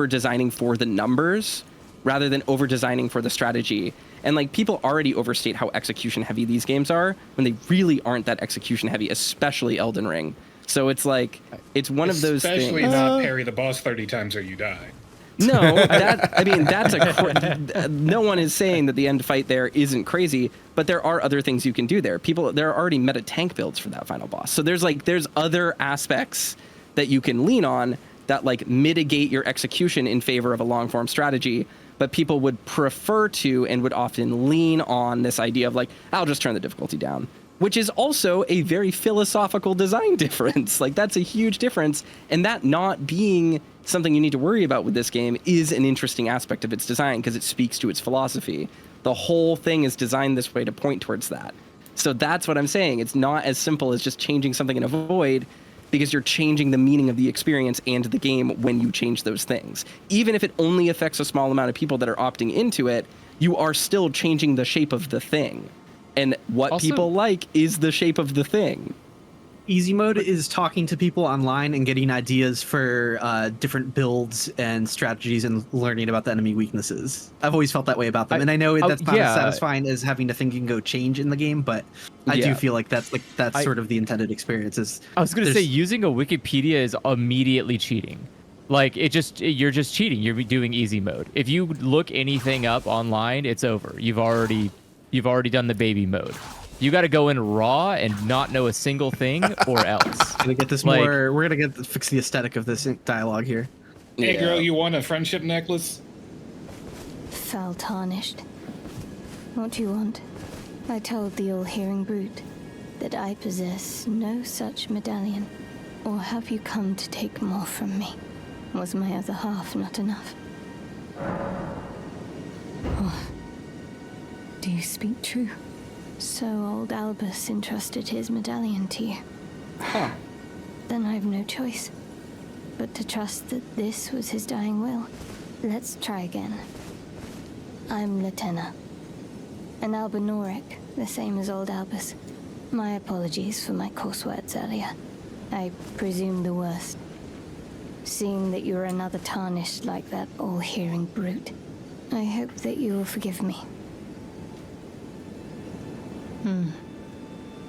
designing for the numbers rather than over designing for the strategy. And like people already overstate how execution heavy these games are when they really aren't that execution heavy, especially Elden Ring. So it's like, it's one of those things. Especially not parry the boss 30 times or you die. No, no one is saying that the end fight there isn't crazy, but there are other things you can do there. There are already meta tank builds for that final boss. So there's other aspects that you can lean on that like mitigate your execution in favor of a long form strategy, but people would prefer to and would often lean on this idea of like, I'll just turn the difficulty down, which is also a very philosophical design difference. Like that's a huge difference, and that not being something you need to worry about with this game is an interesting aspect of its design because it speaks to its philosophy. The whole thing is designed this way to point towards that. So that's what I'm saying. It's not as simple as just changing something in a void, because you're changing the meaning of the experience and the game when you change those things. Even if it only affects a small amount of people that are opting into it, you are still changing the shape of the thing. And what people like is the shape of the thing. Easy mode is talking to people online and getting ideas for different builds and strategies and learning about the enemy weaknesses. I've always felt that way about them. And I know that's not as satisfying as having to think and go change in the game, but I do feel like that's sort of the intended experience. I was going to say using a Wikipedia is immediately cheating. Like you're just cheating. You're doing easy mode. If you look anything up online, it's over. You've already done the baby mode. You got to go in raw and not know a single thing, or else. Gonna get this more. We're gonna fix the aesthetic of this dialogue here. Hey, girl, you want a friendship necklace? Foul Tarnished. What do you want? I told the all-hearing brute that I possess no such medallion. Or have you come to take more from me? Was my other half not enough? Oh. Do you speak true? So old Albus entrusted his medallion to you. Huh. Then I've no choice but to trust that this was his dying will. Let's try again. I'm Latena. An Albinoric, the same as old Albus. My apologies for my coarse words earlier. I presume the worst. Seeing that you're another Tarnished like that all-hearing brute, I hope that you will forgive me.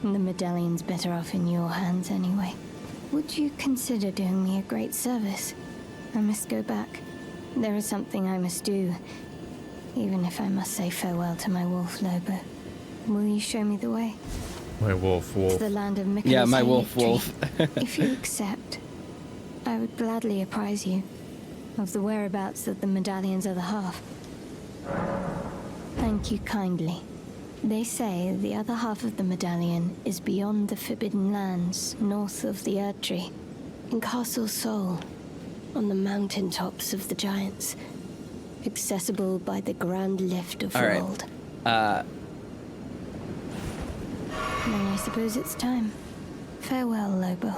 The medallion's better off in your hands anyway. Would you consider doing me a great service? I must go back. There is something I must do, even if I must say farewell to my wolf, Lobo. Will you show me the way? My wolf. To the land of Michael's Yeah, my Holy wolf. Tree. If you accept, I would gladly apprise you of the whereabouts of the medallion's other half. Thank you kindly. They say the other half of the medallion is beyond the Forbidden Lands, north of the Erdtree, in Castle Sol, on the mountaintops of the Giants, accessible by the grand lift of All right. World. Then I suppose it's time. Farewell, Lobo.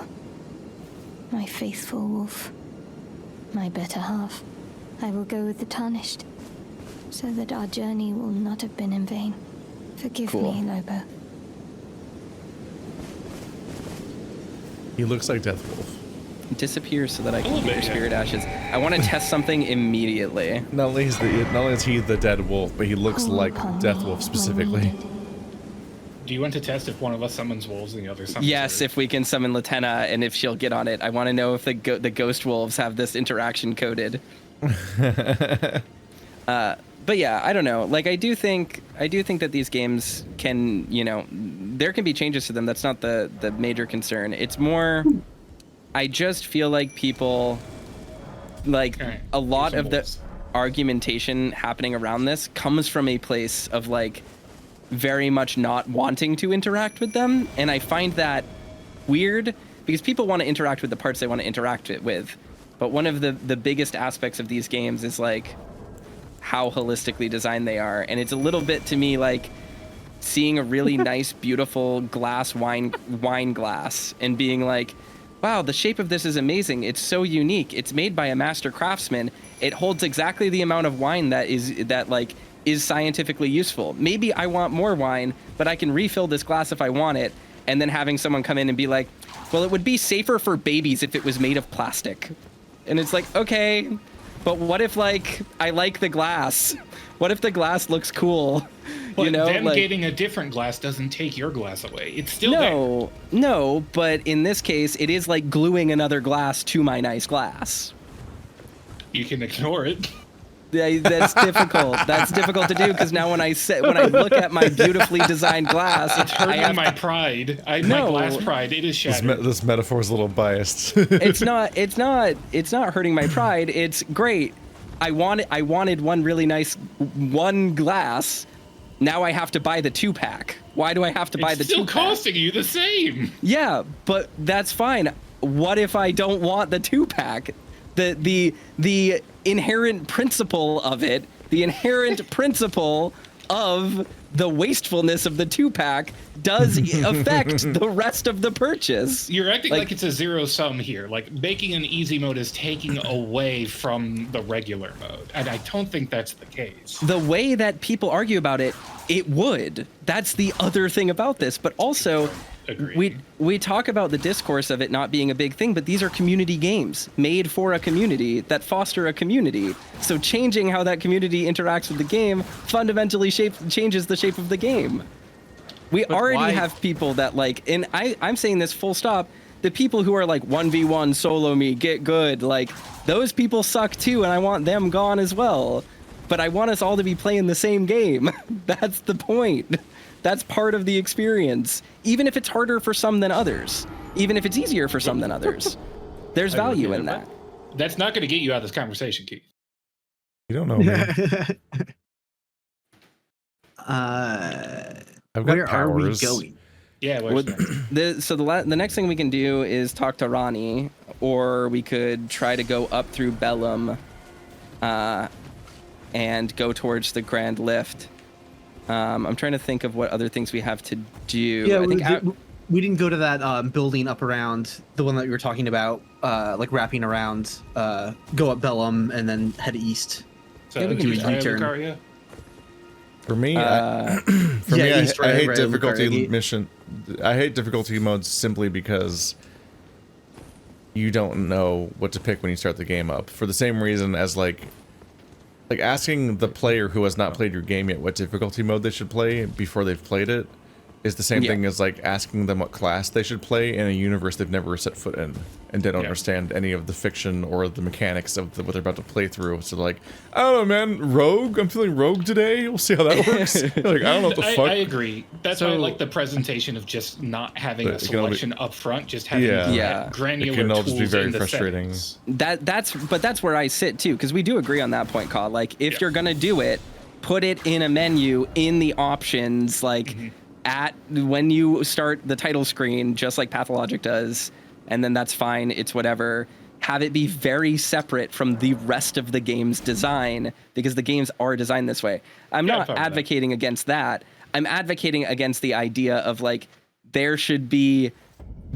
My faithful wolf. My better half. I will go with the Tarnished, so that our journey will not have been in vain. Forgive me, Lobo. He looks like Deathwolf. Disappear so that I can get your spirit ashes. I want to test something immediately. Not only is he the dead wolf, but he looks like Deathwolf specifically. Do you want to test if one of us summons wolves and the other summons? Yes, if we can summon Latena and if she'll get on it. I want to know if the ghost wolves have this interaction coded. But yeah, I don't know. Like, I do think that these games can, there can be changes to them. That's not the major concern. It's more, I just feel like people, like, a lot of the argumentation happening around this comes from a place of, like, very much not wanting to interact with them. And I find that weird because people want to interact with the parts they want to interact with. But one of the biggest aspects of these games is, like, how holistically designed they are. And it's a little bit to me like seeing a really nice, beautiful glass wine glass and being like, wow, the shape of this is amazing. It's so unique. It's made by a master craftsman. It holds exactly the amount of wine that is scientifically useful. Maybe I want more wine, but I can refill this glass if I want it. And then having someone come in and be like, well, it would be safer for babies if it was made of plastic. And it's like, okay, but what if, like, I like the glass? What if the glass looks cool? But them getting a different glass doesn't take your glass away. It's still there. No, but in this case, it is like gluing another glass to my nice glass. You can ignore it. That's difficult. That's difficult to do because now when I look at my beautifully designed glass, it's hurting my pride. My glass pride. It is shattered. This metaphor is a little biased. It's not hurting my pride. It's great. I wanted one really nice one glass. Now I have to buy the 2-pack. Why do I have to buy the 2-pack? It's still costing you the same. Yeah, but that's fine. What if I don't want the 2-pack? The inherent principle of it, the inherent principle of the wastefulness of the 2-pack does affect the rest of the purchase. You're acting like it's a zero sum here. Like making an easy mode is taking away from the regular mode. And I don't think that's the case. The way that people argue about it, it would. That's the other thing about this. But also, we talk about the discourse of it not being a big thing, but these are community games made for a community that foster a community. So changing how that community interacts with the game fundamentally changes the shape of the game. We already have people that like, and I'm saying this full stop, the people who are like 1v1 solo me, get good, like those people suck too, and I want them gone as well. But I want us all to be playing the same game. That's the point. That's part of the experience, even if it's harder for some than others, even if it's easier for some than others. There's value in that. That's not going to get you out of this conversation, Keith. You don't know me. I've got where powers. are we going? Yeah. The next thing we can do is talk to Ronnie, or we could try to go up through Bellum, and go towards the Grand Lift. I'm trying to think of what other things we have to do. Yeah, we didn't go to that building up around the one that you were talking about, like wrapping around, go up Bellum and then head east. So we can do a U-turn. For me, I hate difficulty mission. I hate difficulty modes simply because you don't know what to pick when you start the game up. For the same reason as like asking the player who has not played your game yet what difficulty mode they should play before they've played it is the same Yeah. thing as like asking them what class they should play in a universe they've never set foot in, and they don't understand any of the fiction or the mechanics of what they're about to play through. So like, I don't know, man, rogue. I'm feeling rogue today. We'll see how that works. Like, I don't know what the fuck. I agree. That's why I like the presentation of just not having a selection up front, just having granular it can all tools just be very in the frustrating. settings. That's where I sit too, because we do agree on that point, Kyle. Like, if you're gonna do it, put it in a menu in the options, like at when you start the title screen, just like Pathologic does, and then that's fine. It's whatever. Have it be very separate from the rest of the game's design, because the games are designed this way. I'm not advocating against that. I'm advocating against the idea of like there should be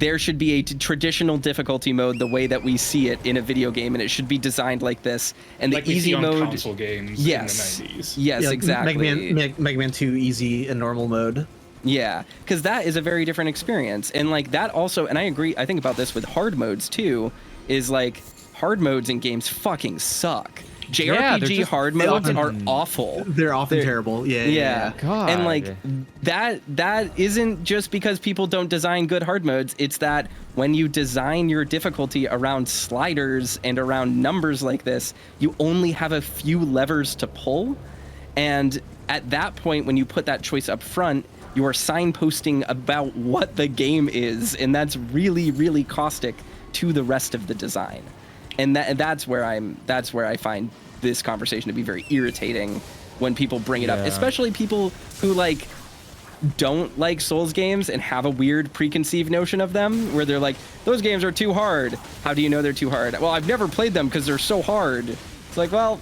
a traditional difficulty mode the way that we see it in a video game, and it should be designed like this. And like the easy mode, console games in the 90s. Yes, exactly. Mega Man 2 easy and normal mode. Yeah, because that is a very different experience. And like that also, and I agree, I think about this with hard modes too, is like hard modes in games fucking suck. JRPG hard modes are awful. They're often terrible. Yeah. God. And like that isn't just because people don't design good hard modes. It's that when you design your difficulty around sliders and around numbers like this, you only have a few levers to pull. And at that point, when you put that choice up front, you are signposting about what the game is. And that's really, really caustic to the rest of the design. And that's where I find this conversation to be very irritating when people bring it up, especially people who like don't like Souls games and have a weird preconceived notion of them, where they're like, those games are too hard. How do you know they're too hard? Well, I've never played them because they're so hard. It's like, well,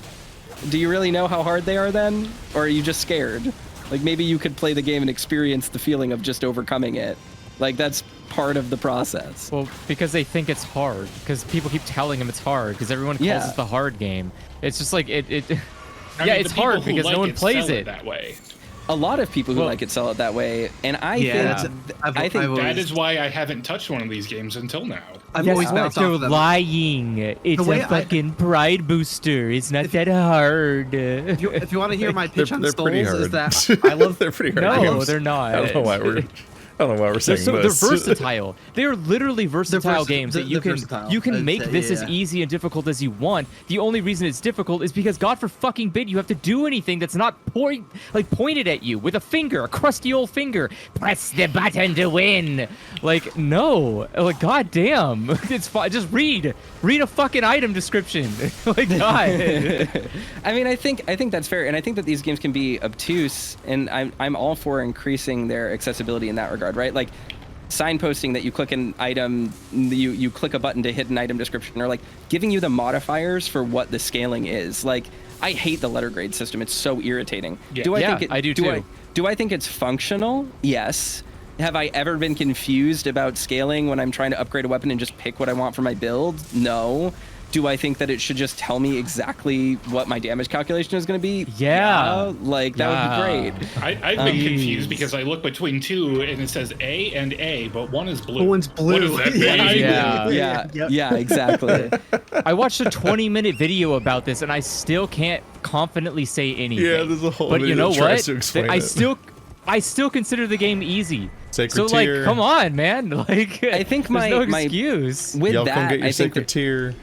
do you really know how hard they are then? Or are you just scared? Like, maybe you could play the game and experience the feeling of just overcoming it. Like, that's part of the process. Well, because they think it's hard. Because people keep telling them it's hard. Because everyone calls it the hard game. It's just like, it's hard because no one plays it that way. A lot of people who like it sell it that way, and I think that is why I haven't touched one of these games until now. I've always bounced off of them. Lying. It's a fucking pride booster. It's not that hard. If you want to hear my pitch on Souls, is that I love they're pretty hard. No, games. they're not. I don't know why we're saying this. They're versatile. They're literally versatile games that you can make this as easy and difficult as you want. The only reason it's difficult is because God for fucking bid you have to do anything that's not pointed at you with a finger, a crusty old finger. Press the button to win. Like, no. Like, god damn. It's fine. Just read a fucking item description. Like, God. I mean, I think that's fair, and I think that these games can be obtuse, and I'm all for increasing their accessibility in that regard. Right, like signposting that you click an item, you click a button to hit an item description, or like giving you the modifiers for what the scaling is. Like, I hate the letter grade system. It's so irritating. Yeah. I do too. Do I think it's functional? Yes. Have I ever been confused about scaling when I'm trying to upgrade a weapon and just pick what I want for my build? No. Do I think that it should just tell me exactly what my damage calculation is going to be? Yeah. Like, that would be great. I've been confused because I look between two and it says A and A, but one is blue. One's blue. What does that mean? Yeah, exactly. I watched a 20-minute video about this, and I still can't confidently say anything. Yeah, there's a whole But video you know that tries what? to explain I still consider the game easy. Sacred so tier. like, come on, man. Like, I think there's no excuse. With Y'all that, come get your I think sacred tier.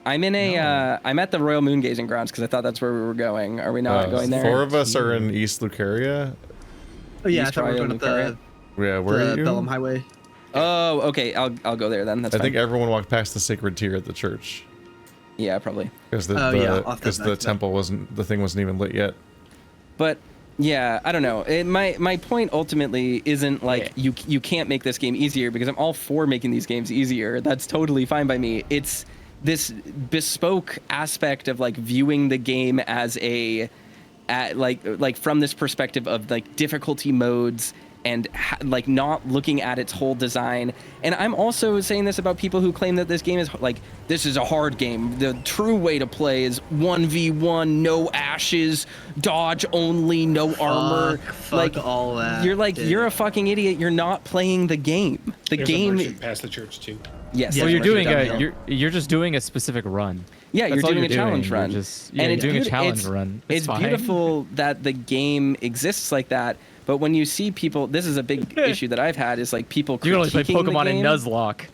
I'm in a. I'm at the Royal Moon Gazing Grounds because I thought that's where we were going. Are we not going there? 4 of us are in East Lucaria. Oh yeah, I thought we were going at the where are you? Bellum Highway. Oh, okay. I'll go there then. That's I fine. think everyone walked past the sacred tier at the church. Yeah, probably. Because the temple the thing wasn't even lit yet. But yeah, I don't know. My point ultimately isn't like you can't make this game easier, because I'm all for making these games easier. That's totally fine by me. It's this bespoke aspect of like viewing the game as like from this perspective of like difficulty modes and like not looking at its whole design. And I'm also saying this about people who claim that this game is like, this is a hard game. The true way to play is 1v1, no ashes, dodge only, no armor. Fuck all that. You're like, you're a fucking idiot. You're not playing the game. There's a merchant past the church too. Yes. Well, you're just doing a specific run. Yeah, That's you're doing a challenge run. You're doing a challenge run. It's fine. beautiful that the game exists like that, But when you see people, this is a big issue that I've had, is like people You can only play critiquing the Pokemon in game. Nuzlocke.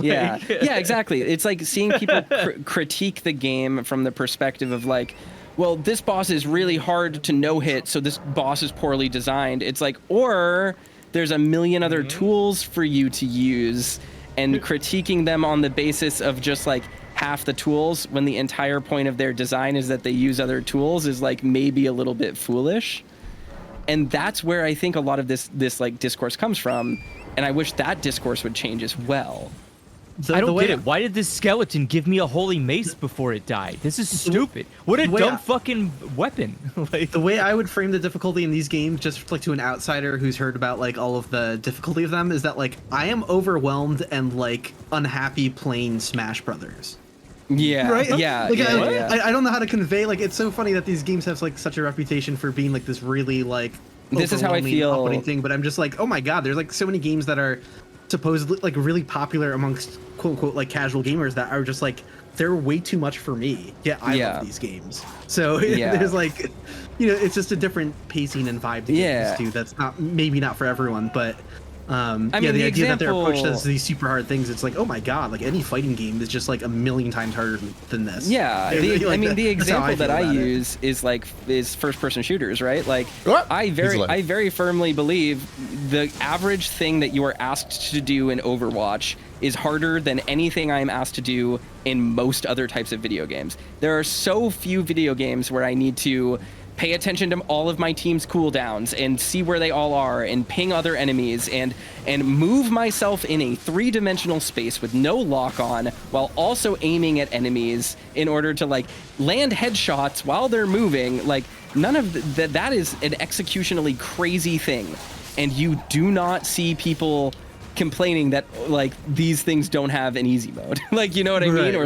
Yeah, yeah, exactly. It's like seeing people critique the game from the perspective of like, well, this boss is really hard to no-hit, so this boss is poorly designed. It's like, or there's a million other tools for you to use, and critiquing them on the basis of just like half the tools when the entire point of their design is that they use other tools is like maybe a little bit foolish. And that's where I think a lot of this like discourse comes from, and I wish that discourse would change as well. I don't get it. Why did this skeleton give me a holy mace before it died? This is stupid. What a dumb fucking weapon. Like, the way I would frame the difficulty in these games, just like to an outsider who's heard about like all of the difficulty of them, is that like I am overwhelmed and like unhappy playing Smash Brothers. Yeah, right? yeah, like, yeah, I don't know how to convey. Like, it's so funny that these games have like such a reputation for being like this really like this is how I feel off-putting thing. But I'm just like, oh my god, there's like so many games that are supposedly like really popular amongst quote unquote like casual gamers that are just like they're way too much for me. Yeah, I love these games. So there's like, you know, it's just a different pacing and vibe to games too. That's not maybe not for everyone, but I mean, the idea that they're approached as these super hard things, it's like, oh my god, like any fighting game is just like a million times harder than this. Yeah, the example that I use is first-person shooters, right? Like, I very firmly believe the average thing that you are asked to do in Overwatch is harder than anything I'm asked to do in most other types of video games. There are so few video games where I need to pay attention to all of my team's cooldowns and see where they all are and ping other enemies and move myself in a three-dimensional space with no lock on while also aiming at enemies in order to like land headshots while they're moving. Like, none of that is an executionally crazy thing, and you do not see people complaining that like these things don't have an easy mode. Like, you know what I mean? Or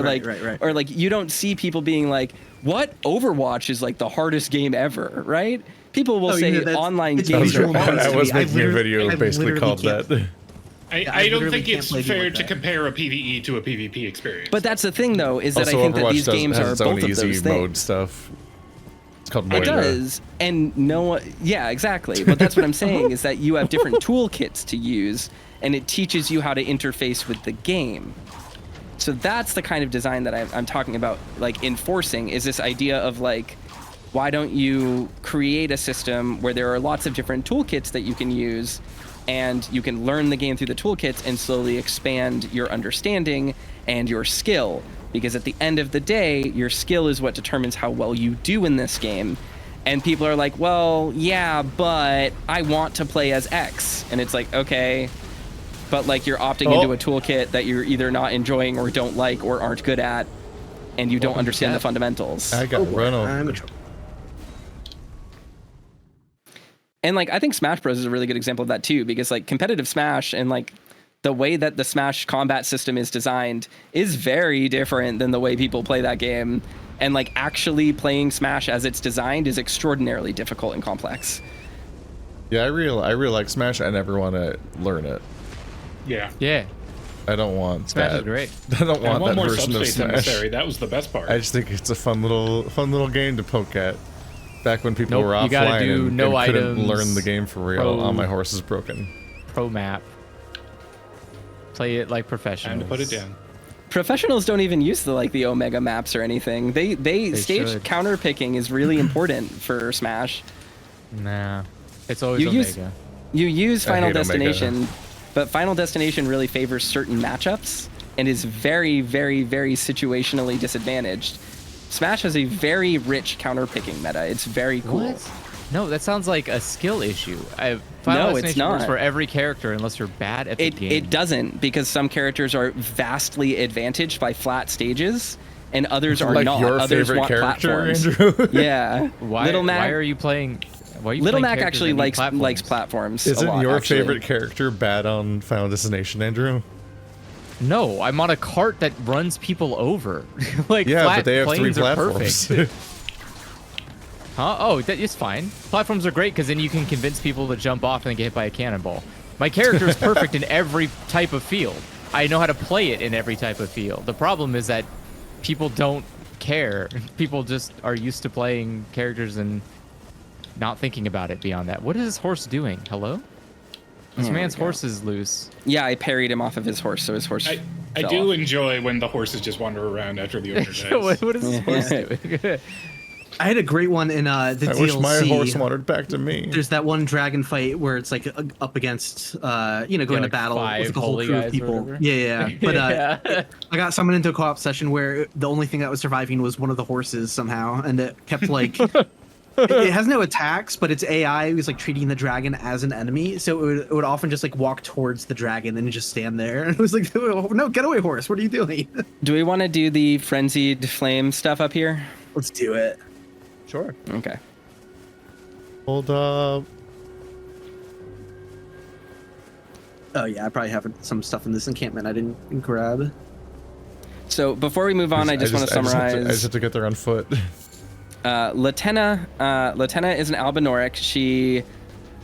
or like you don't see people being like, what, Overwatch is like the hardest game ever, right? People will say online games are hard. I was making a video basically called that. I don't think it's fair to compare a PvE to a PvP experience. But that's the thing, though, is that also, I think Overwatch that these games are both of those mode things. stuff. It's called It does, and yeah, exactly. But that's what I'm saying, is that you have different toolkits to use, and it teaches you how to interface with the game. So that's the kind of design that I'm talking about, like enforcing, is this idea of like, why don't you create a system where there are lots of different toolkits that you can use, and you can learn the game through the toolkits and slowly expand your understanding and your skill. Because at the end of the day, your skill is what determines how well you do in this game. And people are like, well, yeah, but I want to play as X. And it's like, okay, but like you're opting into a toolkit that you're either not enjoying or don't like or aren't good at, and you don't understand the fundamentals. I got run over. And like, I think Smash Bros is a really good example of that too, because like competitive Smash and like the way that the Smash combat system is designed is very different than the way people play that game. And like actually playing Smash as it's designed is extraordinarily difficult and complex. Yeah, I really like Smash. I never want to learn it. Yeah. I don't want Smash that. Is great. I don't want one that more version of Subspace Smash. Emissary. That was the best part. I just think it's a fun little game to poke at. Back when people were you gotta offline do and, no and couldn't items, learn the game for real. All my horse is broken. Pro map. Play it like professionals. Time to put it down. Professionals don't even use the Omega maps or anything. They stage should. counter picking is really important for Smash. Nah, it's always Omega. You use Final hate Destination, Omega. but Final Destination really favors certain matchups and is very, very, very situationally disadvantaged. Smash has a very rich counter-picking meta. It's very cool. What? No, that sounds like a skill issue. Final No, it's Destination works not. for every character unless you're bad at the game. It doesn't, because some characters are vastly advantaged by flat stages, and others are like not. your Others favorite want character, platforms. Andrew? Yeah. Why are you playing? Why are you Little playing Mac characters actually that need likes platforms? platforms. a Isn't lot, your actually. favorite character bad on Final Destination, Andrew? No, I'm on a cart that runs people over. Like, Yeah, flat but they have 3 planes are platforms. perfect. Huh? Oh, that is fine. Platforms are great because then you can convince people to jump off and then get hit by a cannonball. My character is perfect in every type of field. I know how to play it in every type of field. The problem is that people don't care. People just are used to playing characters in not thinking about it beyond that. What is this horse doing? Hello? This man's horse is loose. Yeah, I parried him off of his horse, so his horse. I do enjoy when the horses just wander around after the owner dies. What is this horse doing? I had a great one in the DLC. I wish my horse wandered back to me. There's that one dragon fight where it's like up against, going to battle with the whole crew of people. Yeah. But I got summoned into a co-op session where the only thing that was surviving was one of the horses somehow, and it kept like. It has no attacks, but its AI was like treating the dragon as an enemy, so it would often just like walk towards the dragon and just stand there. And it was like, no, get away, horse! What are you doing? Do we want to do the frenzied flame stuff up here? Let's do it. Sure. Okay. Hold up. Oh yeah, I probably have some stuff in this encampment I didn't grab. So before we move on, I just want to summarize. I just have to get there on foot. Latena is an Albinoric. She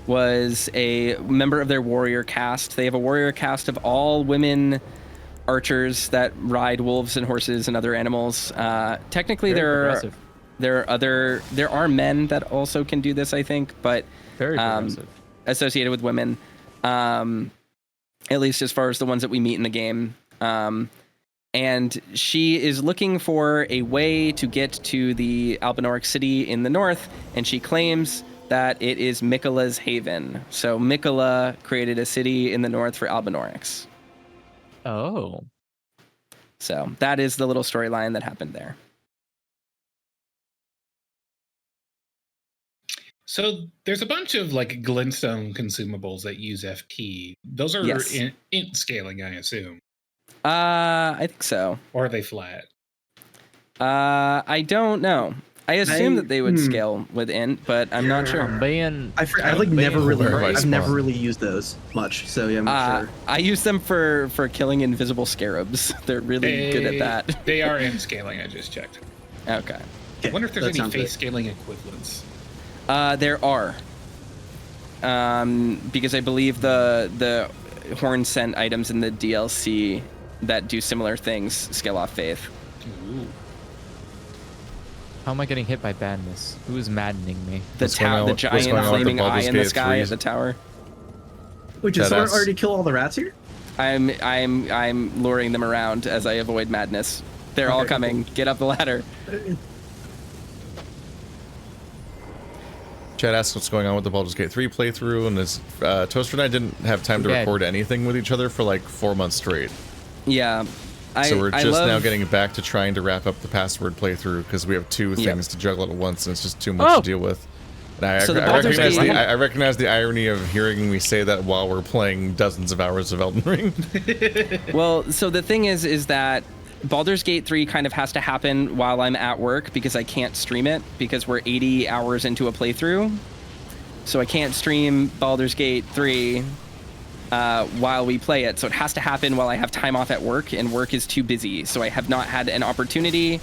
was a member of their warrior caste. They have a warrior caste of all women archers that ride wolves and horses and other animals. Technically, there are men that also can do this, I think, but very progressive. Associated with women, at least as far as the ones that we meet in the game. And she is looking for a way to get to the Albinoric city in the north, and she claims that it is Miquella's haven. So Miquella created a city in the north for Albinorics. Oh. So that is the little storyline that happened there. So there's a bunch of like glintstone consumables that use FT. Those are int scaling, I assume. I think so. Or are they flat? I don't know. I assume that they would scale with int, but I'm not sure. I've never really used those much, so yeah, I'm not sure. I use them for killing invisible scarabs. They're really good at that. They are int scaling. I just checked. Okay. I wonder if there's any face scaling equivalents. There are. Because I believe the horn scent items in the DLC that do similar things scale off faith. Ooh. How am I getting hit by badness? Who is maddening me? The giant flaming eye in the sky at the tower. Wait, did someone already kill all the rats here? I'm luring them around as I avoid madness. They're all coming. Get up the ladder. Chad asks what's going on with the Baldur's Gate 3 playthrough, and this Toaster and I didn't have time to record anything with each other for like 4 months straight. Yeah. So we're just now getting back to trying to wrap up the password playthrough because we have two things to juggle at once, and it's just too much to deal with. And I recognize the irony of hearing me say that while we're playing dozens of hours of Elden Ring. Well, so the thing is that Baldur's Gate 3 kind of has to happen while I'm at work because I can't stream it because we're 80 hours into a playthrough. So I can't stream Baldur's Gate 3 while we play it. So it has to happen while I have time off at work, and work is too busy. So I have not had an opportunity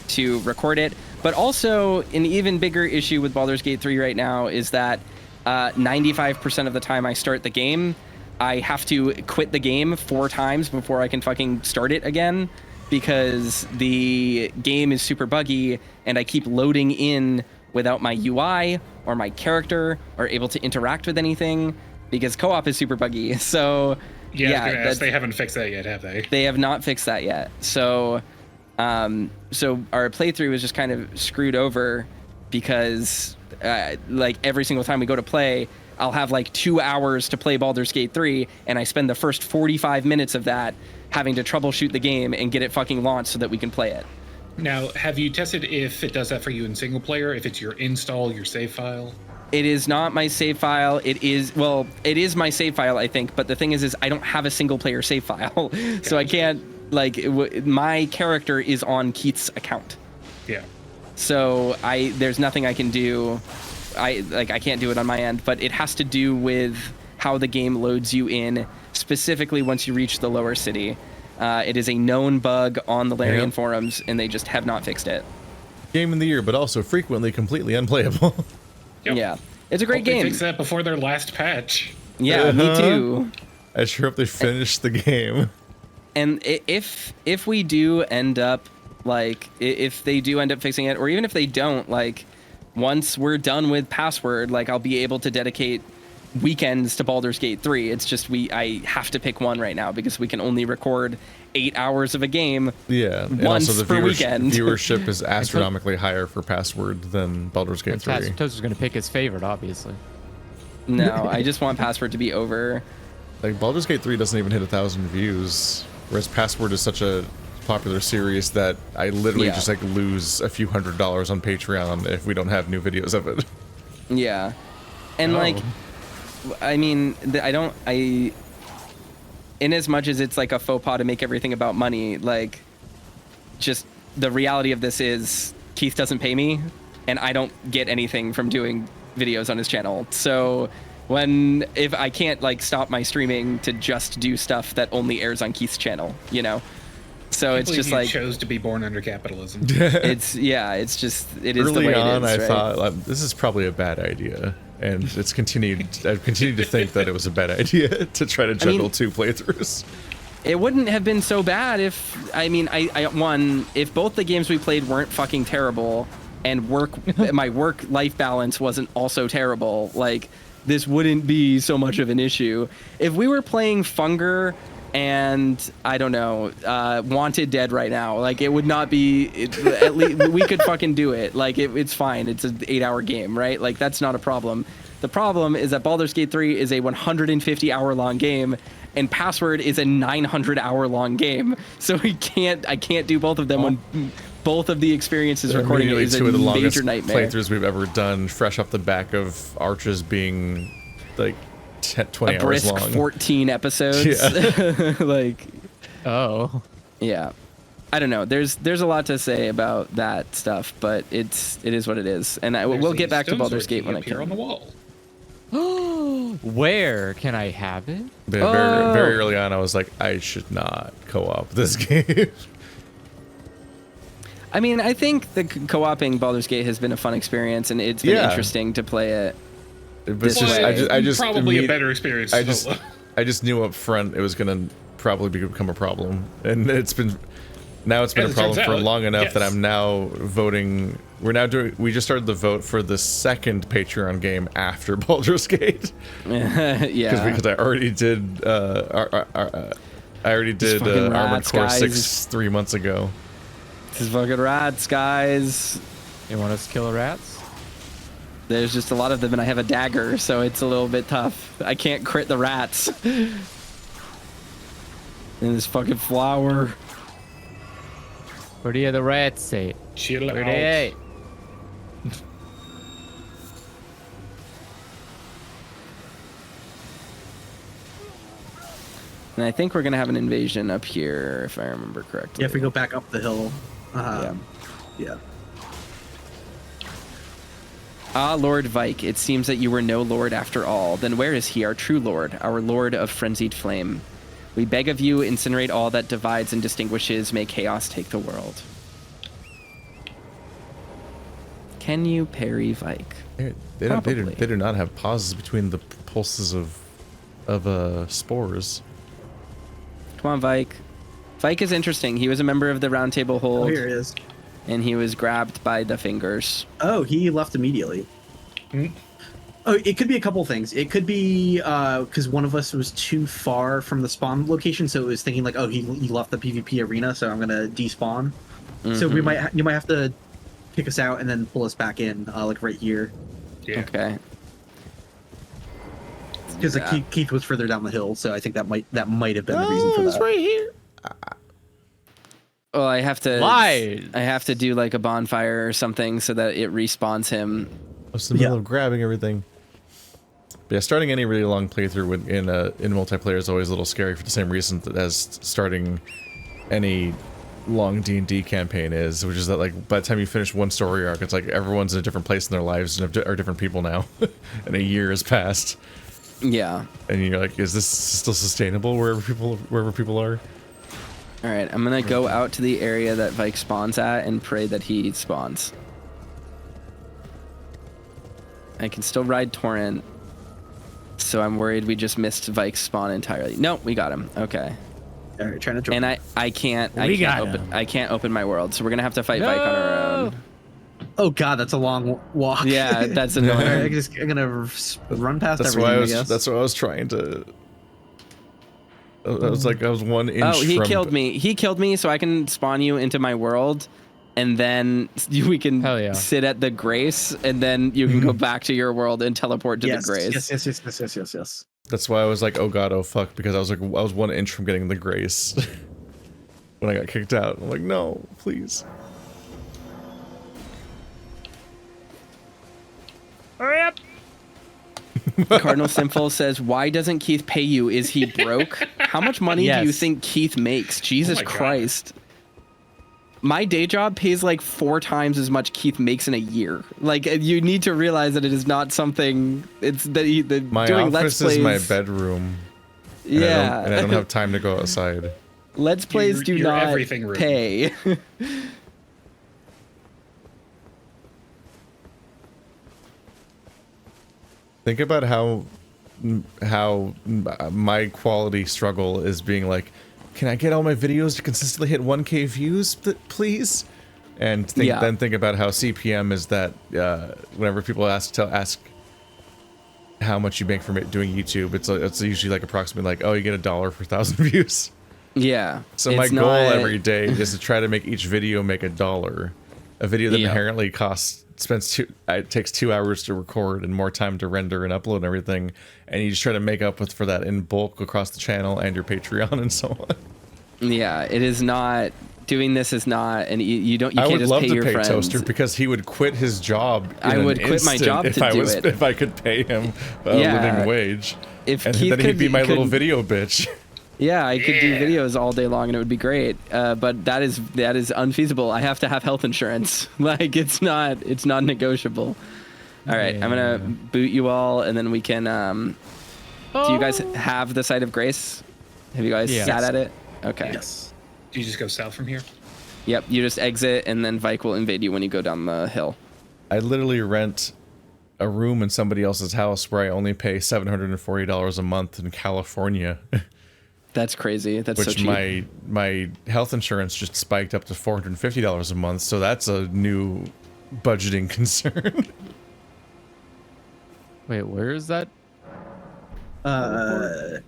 to record it. But also, an even bigger issue with Baldur's Gate 3 right now is that 95% of the time I start the game, I have to quit the game 4 times before I can fucking start it again because the game is super buggy and I keep loading in without my UI or my character or able to interact with anything because co-op is super buggy. So yeah, they haven't fixed that yet, have they? They have not fixed that yet. So so our playthrough is just kind of screwed over because like every single time we go to play, I'll have like 2 hours to play Baldur's Gate 3, and I spend the first 45 minutes of that having to troubleshoot the game and get it fucking launched so that we can play it. Now, have you tested if it does that for you in single player, if it's your install, your save file? It is not my save file. It is my save file, I think, but the thing is I don't have a single player save file. So I can't, like, my character is on Keith's account. Yeah. So there's nothing I can do. I can't do it on my end, but it has to do with how the game loads you in, specifically once you reach the lower city. It is a known bug on the Larian forums, and they just have not fixed it. Game of the year, but also frequently completely unplayable. Yep. Yeah, it's a great game. They fixed that before their last patch. Yeah, me too. I sure hope they finish the game. And if we do end up, like, if they do end up fixing it, or even if they don't, like, once we're done with Password, like I'll be able to dedicate weekends to Baldur's Gate 3. It's just I have to pick one right now because we can only record 8 hours of a game and once also the per weekend. viewership is astronomically higher for Password than Baldur's Gate 3. Toaster's going to pick his favorite, obviously. No, I just want Password to be over. Like, Baldur's Gate 3 doesn't even hit 1,000 views, whereas Password is such a popular series that I literally just like lose a few $100s on Patreon if we don't have new videos of it. Yeah. And like, I mean, in as much as it's like a faux pas to make everything about money, like, just the reality of this is Keith doesn't pay me and I don't get anything from doing videos on his channel. So if I can't like stop my streaming to just do stuff that only airs on Keith's channel, you know? So it's just like chose to be born under capitalism. It's just it is Early the way on, it is, I thought this is probably a bad idea, and it's continued. I've continued to think that it was a bad idea to try to juggle 2 playthroughs. It wouldn't have been so bad if if both the games we played weren't fucking terrible, and my work-life balance wasn't also terrible. Like, this wouldn't be so much of an issue. If we were playing Funger and I don't know, Wanted Dead right now, like, it would not be. At least we could fucking do it. Like, it's fine. It's an 8-hour game, right? Like, that's not a problem. The problem is that Baldur's Gate 3 is a 150-hour-long game, and Password is a 900-hour-long game. So I can't do both of them when both of the experiences recording is a major nightmare. Playthroughs we've ever done, fresh off the back of Arches being like 20 a hours brisk long. 14 episodes. Yeah. Like, oh yeah, I don't know. There's a lot to say about that stuff, but it is what it is, and we'll get back to Baldur's Gate when I can. On the wall. Where can I have it? Very early on, I was like, I should not co-op this game. I mean, I think the co-oping Baldur's Gate has been a fun experience, and it's been interesting to play it. But I just probably a better experience. I just knew up front it was gonna probably become a problem, and it's been a problem for long enough that I'm now voting. We just started the vote for the second Patreon game after Baldur's Gate. Yeah, because I already did. I already did Armored Core 6 3 months ago. This is fucking rats, guys. You want us to kill rats? There's just a lot of them, and I have a dagger, so it's a little bit tough. I can't crit the rats. And this fucking flower. Where do the rats say? Chill Where out. they? And I think we're gonna have an invasion up here, if I remember correctly. Yeah, if we go back up the hill. Yeah. Ah, Lord Vike, it seems that you were no lord after all. Then where is he, our true lord, our lord of frenzied flame? We beg of you, incinerate all that divides and distinguishes. May chaos take the world. Can you parry Vike? They do not have pauses between the pulses of spores. Come on, Vike. Vike is interesting. He was a member of the Round Table Hold. Oh, here he is. And he was grabbed by the fingers. Oh, he left immediately. Oh, it could be a couple things. It could be because one of us was too far from the spawn location, so it was thinking like, oh, he left the PvP arena, so I'm gonna despawn. So you might have to kick us out and then pull us back in, like right here. Yeah. Okay. Because Keith was further down the hill, so I think that might have been the reason for that. right here. Well, I have to. Lies. I have to do like a bonfire or something so that it respawns him. What's the middle of grabbing everything? But yeah, starting any really long playthrough in multiplayer is always a little scary for the same reason as starting any long D&D campaign is, which is that like by the time you finish one story arc, it's like everyone's in a different place in their lives and are different people now, and a year has passed. Yeah. And you're like, is this still sustainable wherever people are? All right, I'm gonna go out to the area that Vike spawns at and pray that he spawns. I can still ride Torrent, so I'm worried we just missed Vike's spawn entirely. No, we got him. Okay. All right, trying to join. And I can't open my world, so we're gonna have to fight Vike on our own. Oh god, that's a long walk. Yeah, that's All right, annoying. I'm gonna run past That's everything. why I guess. That's what I was trying to. I was like, I was 1 inch. Oh, he from, killed me. He killed me, so I can spawn you into my world, and then we can Hell yeah. sit at the Grace, and then you can go back to your world and teleport to yes, the Grace. yes. That's why I was like, oh god, oh fuck, because I was 1 inch from getting the grace when I got kicked out. I'm like, no, please. Hurry up! Cardinal Simple says, "Why doesn't Keith pay you? Is he broke? How much money do you Yes. think Keith makes? Jesus my God. Christ." My day job pays like 4 times as much Keith makes in a year. Like, you need to realize that it is not something. It's that My doing office Let's Plays. is my bedroom. And Yeah, I don't have time to go outside. Let's Plays do Your not everything room. pay. Think about how my quality struggle is being like, can I get all my videos to consistently hit 1K views, please? And then think about how CPM is that whenever people ask how much you make from it doing YouTube, it's usually like approximately like, oh, you get $1 per 1,000 views. Yeah. So my goal every day is to try to make each video make $1. A video that inherently takes 2 hours to record and more time to render and upload and everything, and you just try to make up for that in bulk across the channel and your Patreon and so on. Yeah, it is not. Doing this is not, and you don't. You I can't would just love pay to your pay friends. Toaster because he would quit his job. I would quit my job to do it. If I could pay him a Yeah. living wage, If and Keith then he'd be my little could- video bitch. Yeah, I could do videos all day long and it would be great. But that is unfeasible. I have to have health insurance. Like, it's not negotiable. All right, I'm gonna boot you all, and then we can. Do you guys have the Site of Grace? Have you guys sat at it? Okay. Yes. Do you just go south from here? Yep. You just exit, and then Vike will invade you when you go down the hill. I literally rent a room in somebody else's house where I only pay $740 a month in California. That's crazy. That's so Which cheap. my health insurance just spiked up to $450 a month, so that's a new budgeting concern. Wait, where is that? That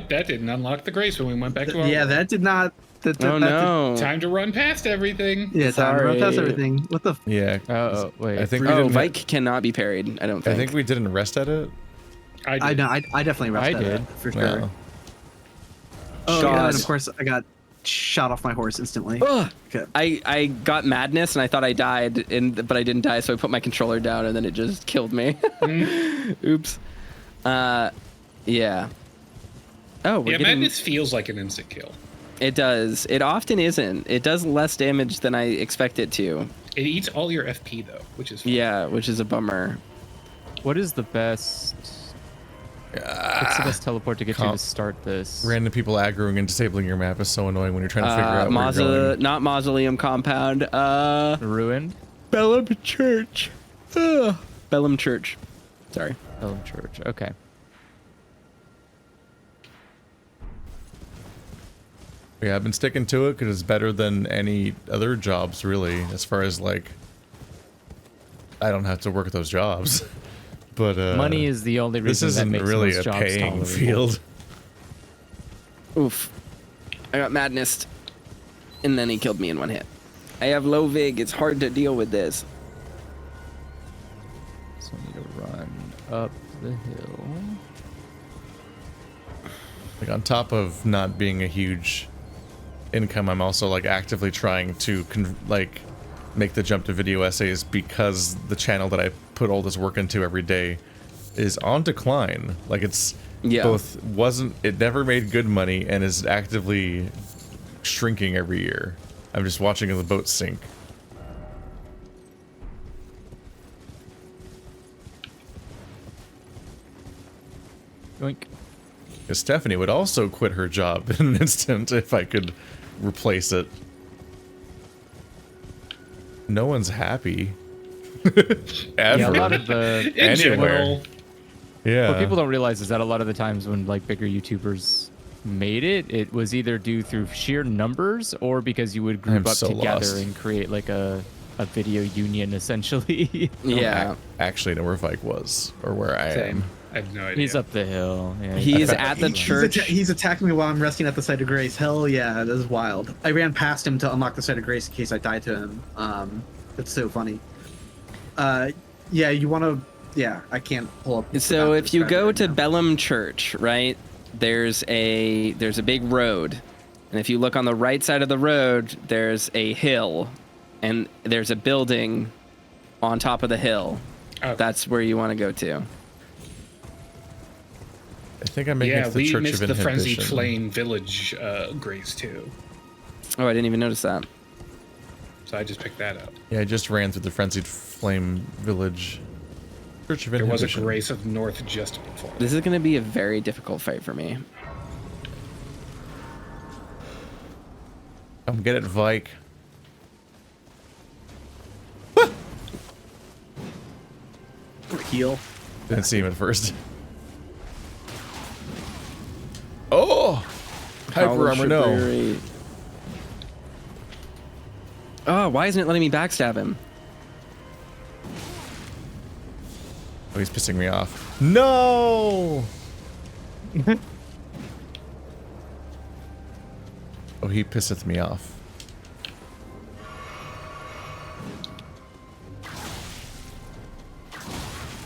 didn't unlock the grace when we went back to our Yeah, that did not. Oh no! time to run past everything. Yeah, time to run past Sorry. everything. What the? Yeah. Oh, wait. I think we Oh, didn't. Vike cannot be parried. I don't think. I think we didn't rest at it. I know. I definitely I rested did. for sure. No. Oh, God. yeah, and of course I got shot off my horse instantly. Ugh. Okay. I got madness and I thought I died, but I didn't die, so I put my controller down and then it just killed me. Oops. Yeah. Oh, we're Yeah, getting... madness feels like an instant kill. It does. It often isn't. It does less damage than I expect it to. It eats all your FP though, which is fun. Yeah, which is a bummer. What is the best? What's the best teleport to get you to start this? Random people aggroing and disabling your map is so annoying when you're trying to figure out where you're going. Not Mausoleum compound. Ruined? Bellum Church. Bellum Church. Sorry. Elden Church. Okay. Yeah, I've been sticking to it because it's better than any other jobs, really, as far as, like, I don't have to work at those jobs. But, money is the only this reason that isn't makes really most a jobs paying tolerable. field. Oof. I got madness. And then he killed me in one hit. I have low vig. It's hard to deal with this. So I need to run up the hill. Like, on top of not being a huge income, I'm also, like, actively trying to, make the jump to video essays because the channel that I put all this work into every day is on decline. Like, it's it never made good money and is actively shrinking every year. I'm just watching the boat sink. Yoink. Stephanie would also quit her job in an instant if I could replace it. No one's happy. Ever. Yeah, a lot of the In Anywhere. general, Yeah. what people don't realize is that a lot of the times when like bigger YouTubers made it, it was either due through sheer numbers or because you would group I'm up so together lost. and create like a a video union essentially. Yeah. Actually know where Vike was or where I am. I have no idea. He's up the hill. Yeah, He's at the church. He's attacking me while I'm resting at the site of grace. Hell yeah, this is wild. I ran past him to unlock the site of grace in case I died to him. That's so funny. Yeah, you want to... Yeah, I can't pull up... So if you go to Bellum Church, right, there's a big road. And if you look on the right side of the road, there's a hill. And there's a building on top of the hill. Okay. That's where you want to go to. I think I'm making it to the Church of Inhibition. Yeah, we missed the Frenzied Flame Village grace too. Oh, I didn't even notice that. So I just picked that up. Yeah, I just ran through the Frenzied Flame Village. Church of Inhibition. There was a grace of North just before. This is going to be a very difficult fight for me. Come get it, Vike. Heal. Didn't see him at first. Oh! Hyper armor, no. Oh, why isn't it letting me backstab him? Oh, he's pissing me off. No! Oh, he pisseth me off.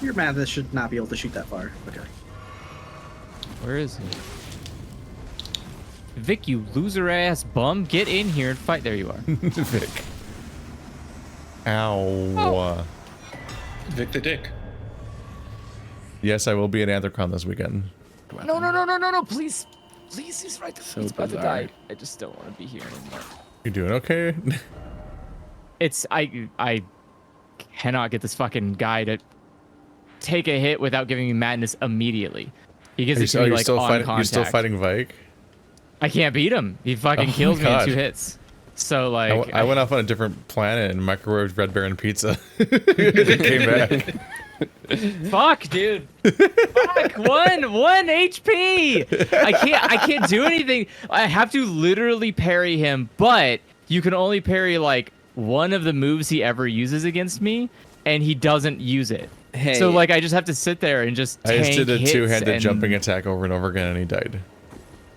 Your madness should not be able to shoot that far. Okay. Where is he? Vic, you loser ass bum, get in here and fight. There you are. Vic. Ow. Oh. Vic the Dick. Yes, I will be at Anthrocon this weekend. No, please. Please, he's right there. So he's about to bizarre. die. I just don't want to be here anymore. You doing okay? I cannot get this fucking guy to take a hit without giving me madness immediately. He gives it to me like on contact. You're still fighting Vike? I can't beat him. He fucking kills me in 2 hits. So like, I went off on a different planet and microwaved Red Baron pizza. It came back. Fuck, dude. Fuck. One HP. I can't do anything. I have to literally parry him, but you can only parry like one of the moves he ever uses against me, and he doesn't use it. Hey. So like I just have to sit there and just I just did a hits two-handed jumping attack over and over again, and he died.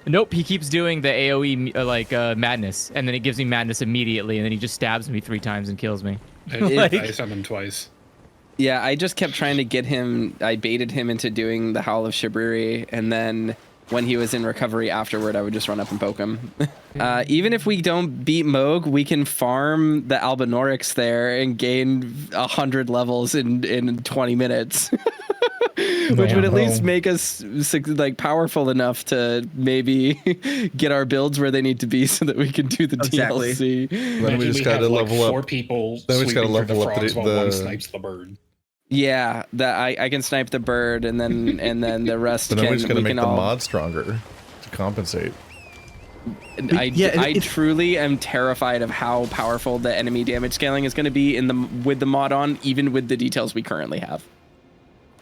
Nope, he keeps doing the AoE madness, and then it gives me madness immediately, and then he just stabs me 3 times and kills me. I summoned twice. Yeah, I just kept trying to get him. I baited him into doing the Howl of Shibriri, and then when he was in recovery afterward, I would just run up and poke him. Even if we don't beat Mogh, we can farm the Albinorics there and gain 100 levels in 20 minutes. Which would at least make us like powerful enough to maybe get our builds where they need to be so that we can do the DLC. Then we just gotta level up. 4 people. Then we just gotta level up while one snipes the bird. Yeah, that I can snipe the bird and then the rest. But then we're just gonna make the all... mod stronger to compensate. I truly am terrified of how powerful the enemy damage scaling is going to be with the mod on, even with the details we currently have.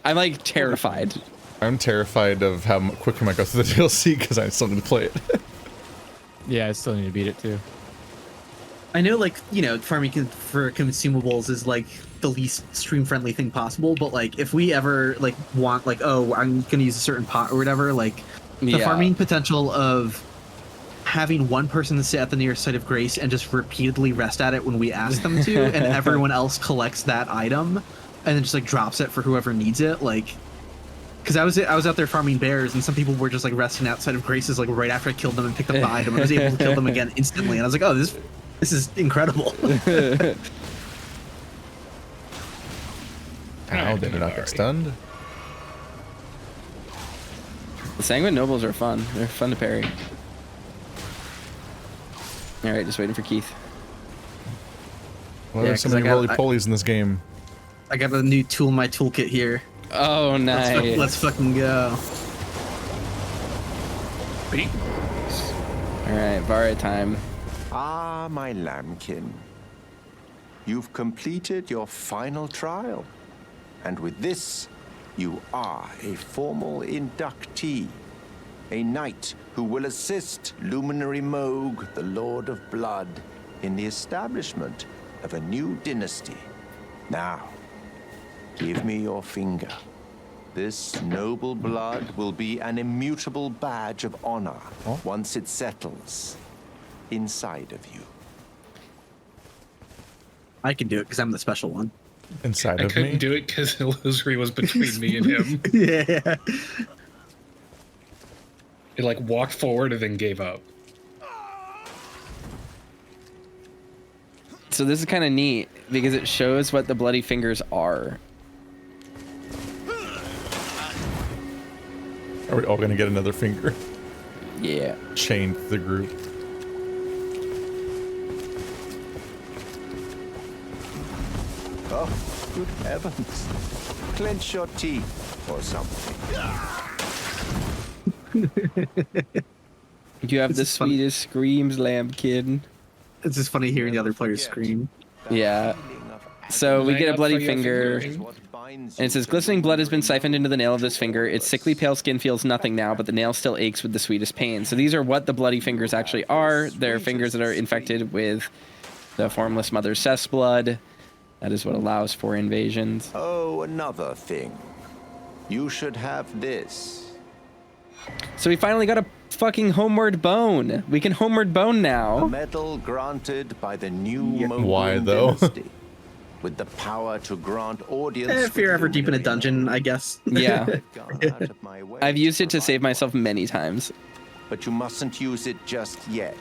I'm like terrified. I'm terrified of how quick I might go through the DLC because I still need to play it. Yeah, I still need to beat it too. I know, like, you know, farming for consumables is like the least stream friendly thing possible, but like if we ever like want like, oh, I'm gonna use a certain pot or whatever, like the farming potential of having one person sit at the nearest site of grace and just repeatedly rest at it when we ask them to, and everyone else collects that item and then just like drops it for whoever needs it, like. Because I was out there farming bears, and some people were just like resting outside of graces like right after I killed them and picked up the item. I was able to kill them again instantly, and I was like, oh, this is incredible. How did it not get stunned? The Sanguine Nobles are fun. They're fun to parry. All right, just waiting for Keith. Well, there's so many roly-polies in this game. I got a new tool in my toolkit here. Oh, nice. Let's fucking go. All right, Vare time. Ah, my lambkin. You've completed your final trial. And with this, you are a formal inductee. A knight who will assist Luminary Mogh, the Lord of Blood, in the establishment of a new dynasty. Now, give me your finger. This noble blood will be an immutable badge of honor once it settles inside of you. I can do it because I'm the special one. Inside I of couldn't me. do it because illusory was between me and him. Yeah. It like walked forward and then gave up. So this is kind of neat because it shows what the bloody fingers are. Are we all gonna get another finger Yeah. chained to the group? Oh, good heavens. Clench your teeth or something. You have This the is fun. sweetest screams, lamb kid. It's just funny hearing the other players scream. Yeah. So we get a bloody for your finger. finger. And it says, glistening blood has been siphoned into the nail of this finger. Its sickly pale skin feels nothing now, but the nail still aches with the sweetest pain. So these are what the bloody fingers actually are. They're fingers that are infected with the formless mother's cess blood. That is what allows for invasions. Oh, another thing. You should have this. So we finally got a fucking homeward bone. We can homeward bone A now. medal granted by the new Mohg Why, though? dynasty. With the power to grant audience. If you're ever deep in a dungeon, I guess. Yeah. Gone out of my way I've used it to save myself many times. But you mustn't use it just yet.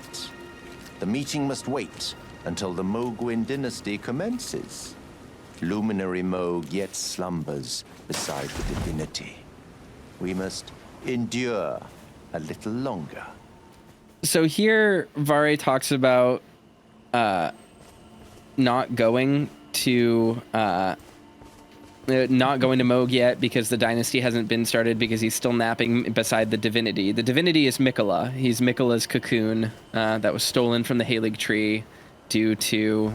The meeting must wait until the Mohg dynasty commences. Luminary Mohg yet slumbers beside the divinity. We must endure a little longer. So here, Vare talks about not going to Mohg yet because the dynasty hasn't been started because he's still napping beside the divinity. The divinity is Miquella. He's Miquella's cocoon that was stolen from the Halig tree due to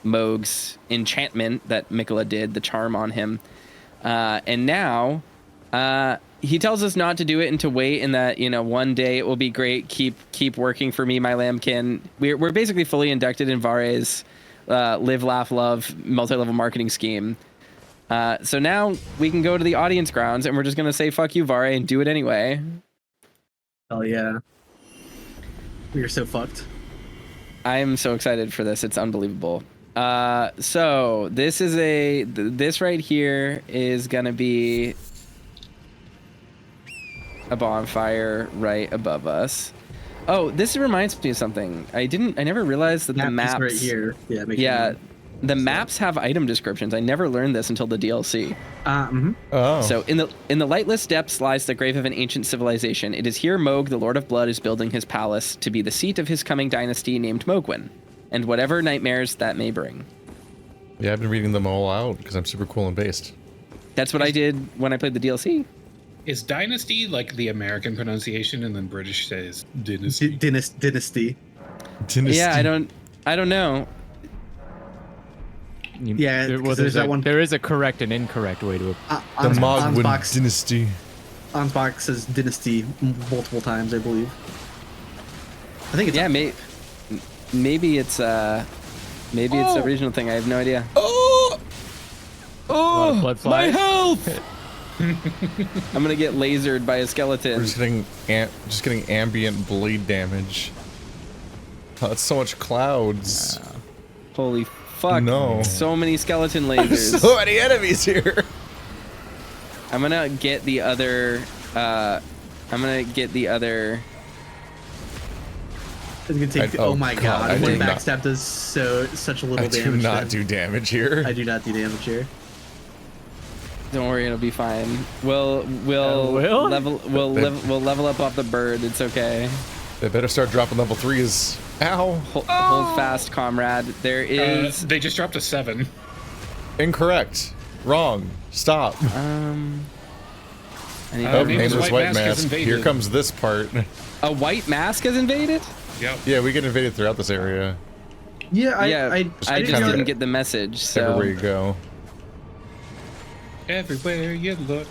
Mogh's enchantment that Miquella did, the charm on him. And now he tells us not to do it and to wait, and that, you know, one day it will be great. Keep working for me, my lambkin. We're basically fully inducted in Vare's live, laugh, love multi-level marketing scheme. So now we can go to the audience grounds and we're just going to say, fuck you, Vare, and do it anyway. Hell yeah. We are so fucked. I am so excited for this. It's unbelievable. So this is this right here is going to be a bonfire right above us. Oh, this reminds me of something. I never realized that the maps right here. Yeah. Yeah, the maps have item descriptions. I never learned this until the DLC. Oh. So in the lightless depths lies the grave of an ancient civilization. It is here Mogh, the Lord of Blood, is building his palace to be the seat of his coming dynasty named Mohg, and whatever nightmares that may bring. Yeah, I've been reading them all out because I'm super cool and based. That's what I did when I played the DLC. Is dynasty like the American pronunciation and then British says dynasty? Dynasty. Yeah, I don't know. Yeah, well, there's that one. There is a correct and incorrect way to. The Mogg dynasty. Ansbach says dynasty multiple times, I believe. I think it's maybe it's a regional thing. I have no idea. Blood My flies. health! I'm gonna get lasered by a skeleton. We're just getting ambient bleed damage. Oh, that's so much clouds. Holy fuck! No. So many skeleton lasers. So many enemies here. I'm gonna get the other. It's gonna take. oh My God, god! I One do not- backstab does such a little I damage. do not then. do damage here. I do not do damage here. Don't worry, it'll be fine. We'll will? level up off the bird. It's okay. They better start dropping level 3s. Ow. Hold fast, comrade. There is. They just dropped a 7. Incorrect. Wrong. Stop. I need Oh, Neighbor's Neighbor's White White Mask has Mask. invaded. Here comes this part. a white mask has invaded. Yep. Yeah, we get invaded throughout this area. Yeah, I just kinda- didn't get the message. So Everywhere you go. Everywhere you look.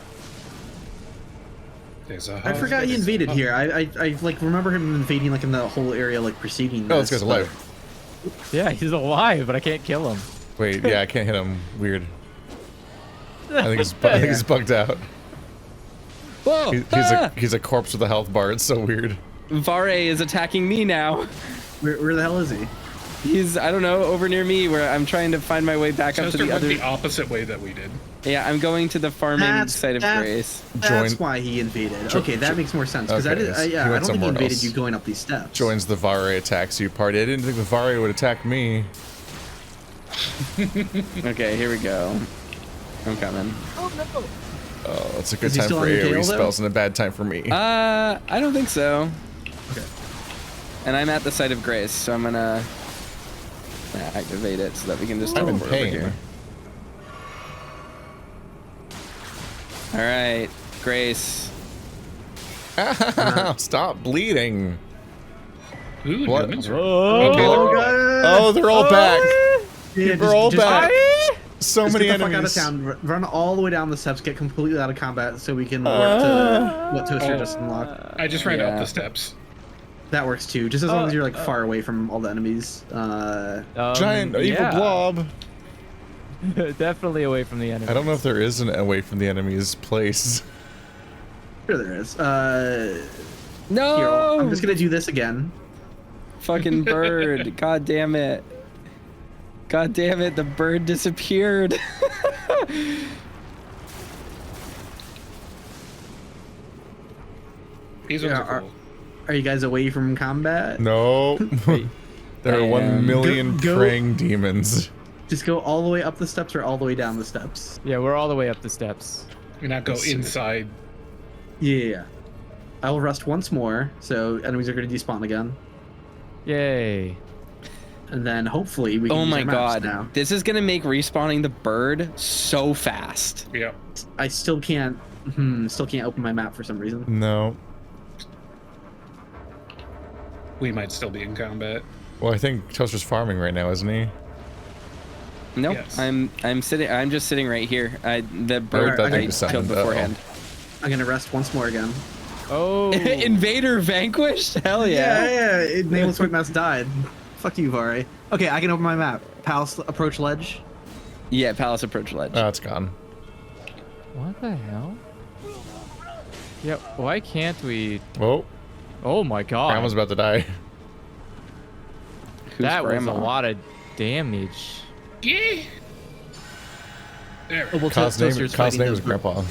There's a I forgot he invaded here. I like remember him invading like in the whole area like preceding. Oh, this this, guy's but- alive. Yeah, he's alive, but I can't kill him. Wait, yeah, I can't hit him. Weird. I think he's bugged out. Whoa! He's a corpse with a health bar. It's so weird. Vare is attacking me now. Where the hell is he? He's, I don't know, over near me where I'm trying to find my way back up to the other. The opposite way that we did. Yeah, I'm going to the farming side of Grace. That's why he invaded. Okay, that makes more sense. Because Okay, I don't think he invaded you going up these steps. Joins the Vare attacks you party. I didn't think the Vare would attack me. Okay, here we go. I'm coming. Oh, it's a good Is he time still for on your AoE tail, spells and a bad time for me. I don't think so. Okay. And I'm at the site of Grace, so I'm gonna activate it so that we can just I'm in teleport over pain. here. All right, Grace. Stop bleeding. Ooh, What? demons are- Oh, Okay, they're all- Oh, they're all back. Yeah, We're all back. So Just many get the fuck out of enemies. town. Run all the way down the steps. Get completely out of combat so we can work to what toaster just unlocked. I just ran Yeah. up the steps. That works too. Just as long as you're like far away from all the enemies. Giant evil yeah. blob. Definitely away from the enemy. I don't know if there is an away from the enemy's place. Sure there is. No! Here, I'm just gonna do this again. Fucking bird. God damn it. God damn it, the bird disappeared. These Yeah, ones are cool. Are you guys away from combat? No. There are 1 million Go- praying demons. Just go all the way up the steps or all the way down the steps. Yeah, we're all the way up the steps. You're not go Let's see. inside. Yeah. I will rest once more, so enemies are gonna despawn again. Yay. And then hopefully we can Oh use my our maps god. now. This is gonna make respawning the bird so fast. Yeah. I still can't open my map for some reason. No. We might still be in combat. Well, I think Toaster's farming right now, isn't he? Nope. Yes. I'm just sitting right here. The bird that I thing summoned. killed beforehand. I'm gonna rest once more again. Oh. Invader vanquished? Hell yeah. Yeah. Nameless White Mouse died. Fuck you, Vare. Okay, I can open my map. Palace approach ledge. Yeah, Palace Approach Ledge. Oh, it's gone. What the hell? Yeah, why can't we... Whoa. Oh my god. Grandma's about to die. Who's That was grandma? a lot of damage. Yeah. There. Oh, well, Cos Toaster's name fighting is Grandpa.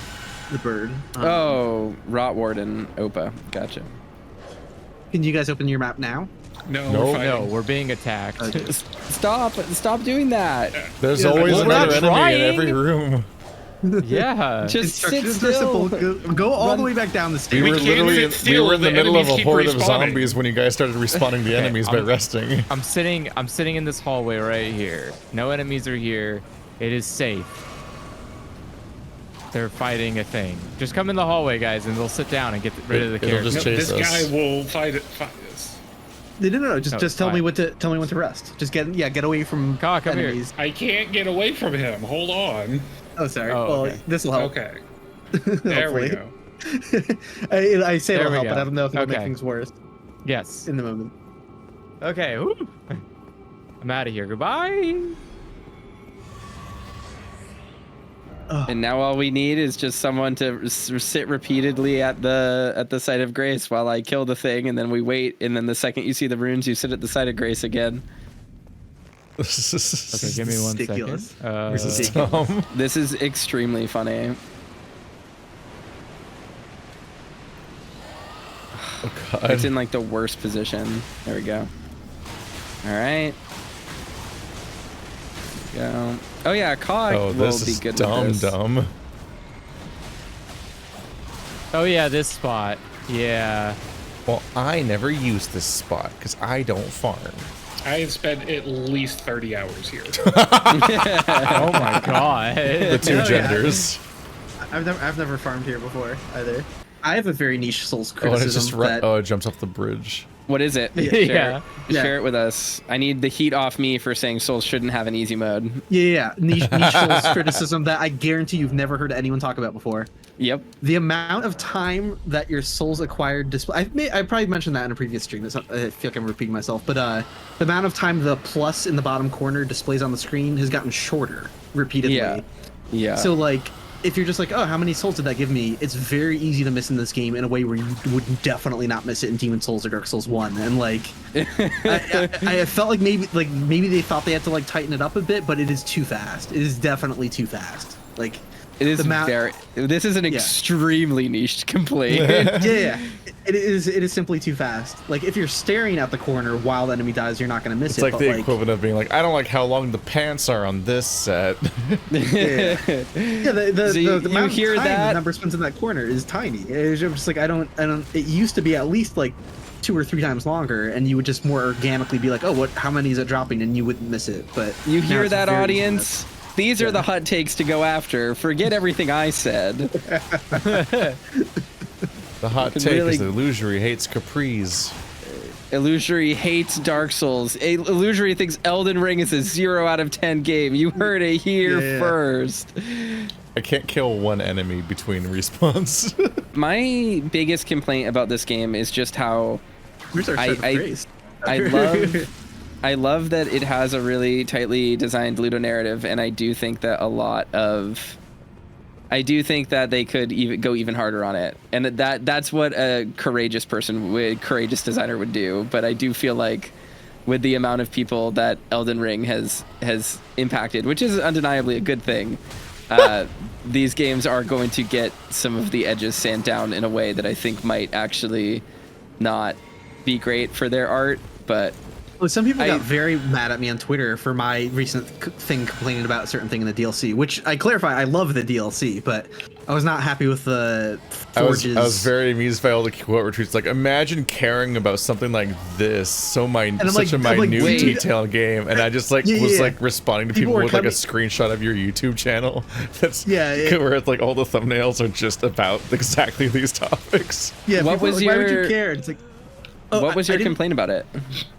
the bird. Oh, Rot Warden, Opa. Gotcha. Can you guys open your map now? No, No. we're fighting. No, we're being attacked. Stop doing that. There's Yeah, always well, we're not another enemy in trying. every room. Yeah. Just sit Instructions are still. simple. Go all the way back down the We stairs. were can't literally sit we still, were in the the middle of enemies a keep horde of respawning. zombies when you guys started respawning the enemies by resting. I'm sitting in this hallway right here. No enemies are here. It is safe. They're fighting a thing. Just come in the hallway, guys, and they'll sit down and get rid of the It'll characters. just No, chase this us. guy will fight us. No. Just it's tell me fine. when to rest. Just get away from Come here. enemies. I can't get away from him. Hold on. Oh, sorry. Oh, well, okay. this will help. Okay. There we go. I say There it'll we help, go. but I don't know if it'll make Okay. things worse Yes. in the moment. Okay. Woo. I'm out of here. Goodbye. And now all we need is just someone to sit repeatedly at the site of Grace while I kill the thing, and then we wait, and then the second you see the runes, you sit at the site of Grace again. Okay, give me 1 second. Ridiculous. This is dumb. This is extremely funny. Oh god. It's in like the worst position. There we go. All right. Go. Oh yeah, Cog Oh, will this be is good dumb, with this. dumb. Oh yeah, this spot. Yeah. Well, I never use this spot because I don't farm. I have spent at least 30 hours here. Oh my god. The two Yeah. genders. I've never farmed here before either. I have a very niche Souls Oh, and it criticism just that it jumps off the bridge. What is it? Yeah. Share, Yeah. share it with us. I need the heat off me for saying Souls shouldn't have an easy mode. niche Souls criticism that I guarantee you've never heard anyone talk about before. Yep. The amount of time that your souls acquired display. I probably mentioned that in a previous stream. I feel like I'm repeating myself, but the amount of time the plus in the bottom corner displays on the screen has gotten shorter repeatedly. Yeah. So like, if you're just like, oh, how many souls did that give me? It's very easy to miss in this game in a way where you would definitely not miss it in Demon Souls or Dark Souls 1. And like, I felt like maybe they thought they had to like tighten it up a bit, but it is too fast. It is definitely too fast. Like, it is this is an extremely niched complaint. yeah. It is simply too fast. Like, if you're staring at the corner while the enemy dies, you're not going to miss it. It's like the equivalent of being like, I don't like how long the pants are on this set. The amount hear of time that? the number spends in that corner is tiny. It's just like, I don't. It used to be at least like 2 or 3 times longer, and you would just more organically be like, oh, how many is it dropping, and you wouldn't miss it. But you hear that, audience? These are the hot takes to go after. Forget everything I said. The hot take is that Illusory hates Capri's. Illusory hates Dark Souls. Illusory thinks Elden Ring is a 0 out of 10 game. You heard it here first. I can't kill one enemy between respawns. My biggest complaint about this game is just how I love that it has a really tightly designed ludonarrative, and I do think that they could go even harder on it, and that's what a courageous designer would do. But I do feel like with the amount of people that Elden Ring has impacted, which is undeniably a good thing, these games are going to get some of the edges sand down in a way that I think might actually not be great for their art. But well, some people got very mad at me on Twitter for my recent thing complaining about a certain thing in the DLC, which I clarify, I love the DLC, but I was not happy with the forges. I was very amused by all the quote retweets. Like, imagine caring about something like this, such a minute detail game, and I just was responding to people with like a screenshot of your YouTube channel. That's where it's like all the thumbnails are just about exactly these topics. Yeah, why would you care? It's like, what was your complaint about it?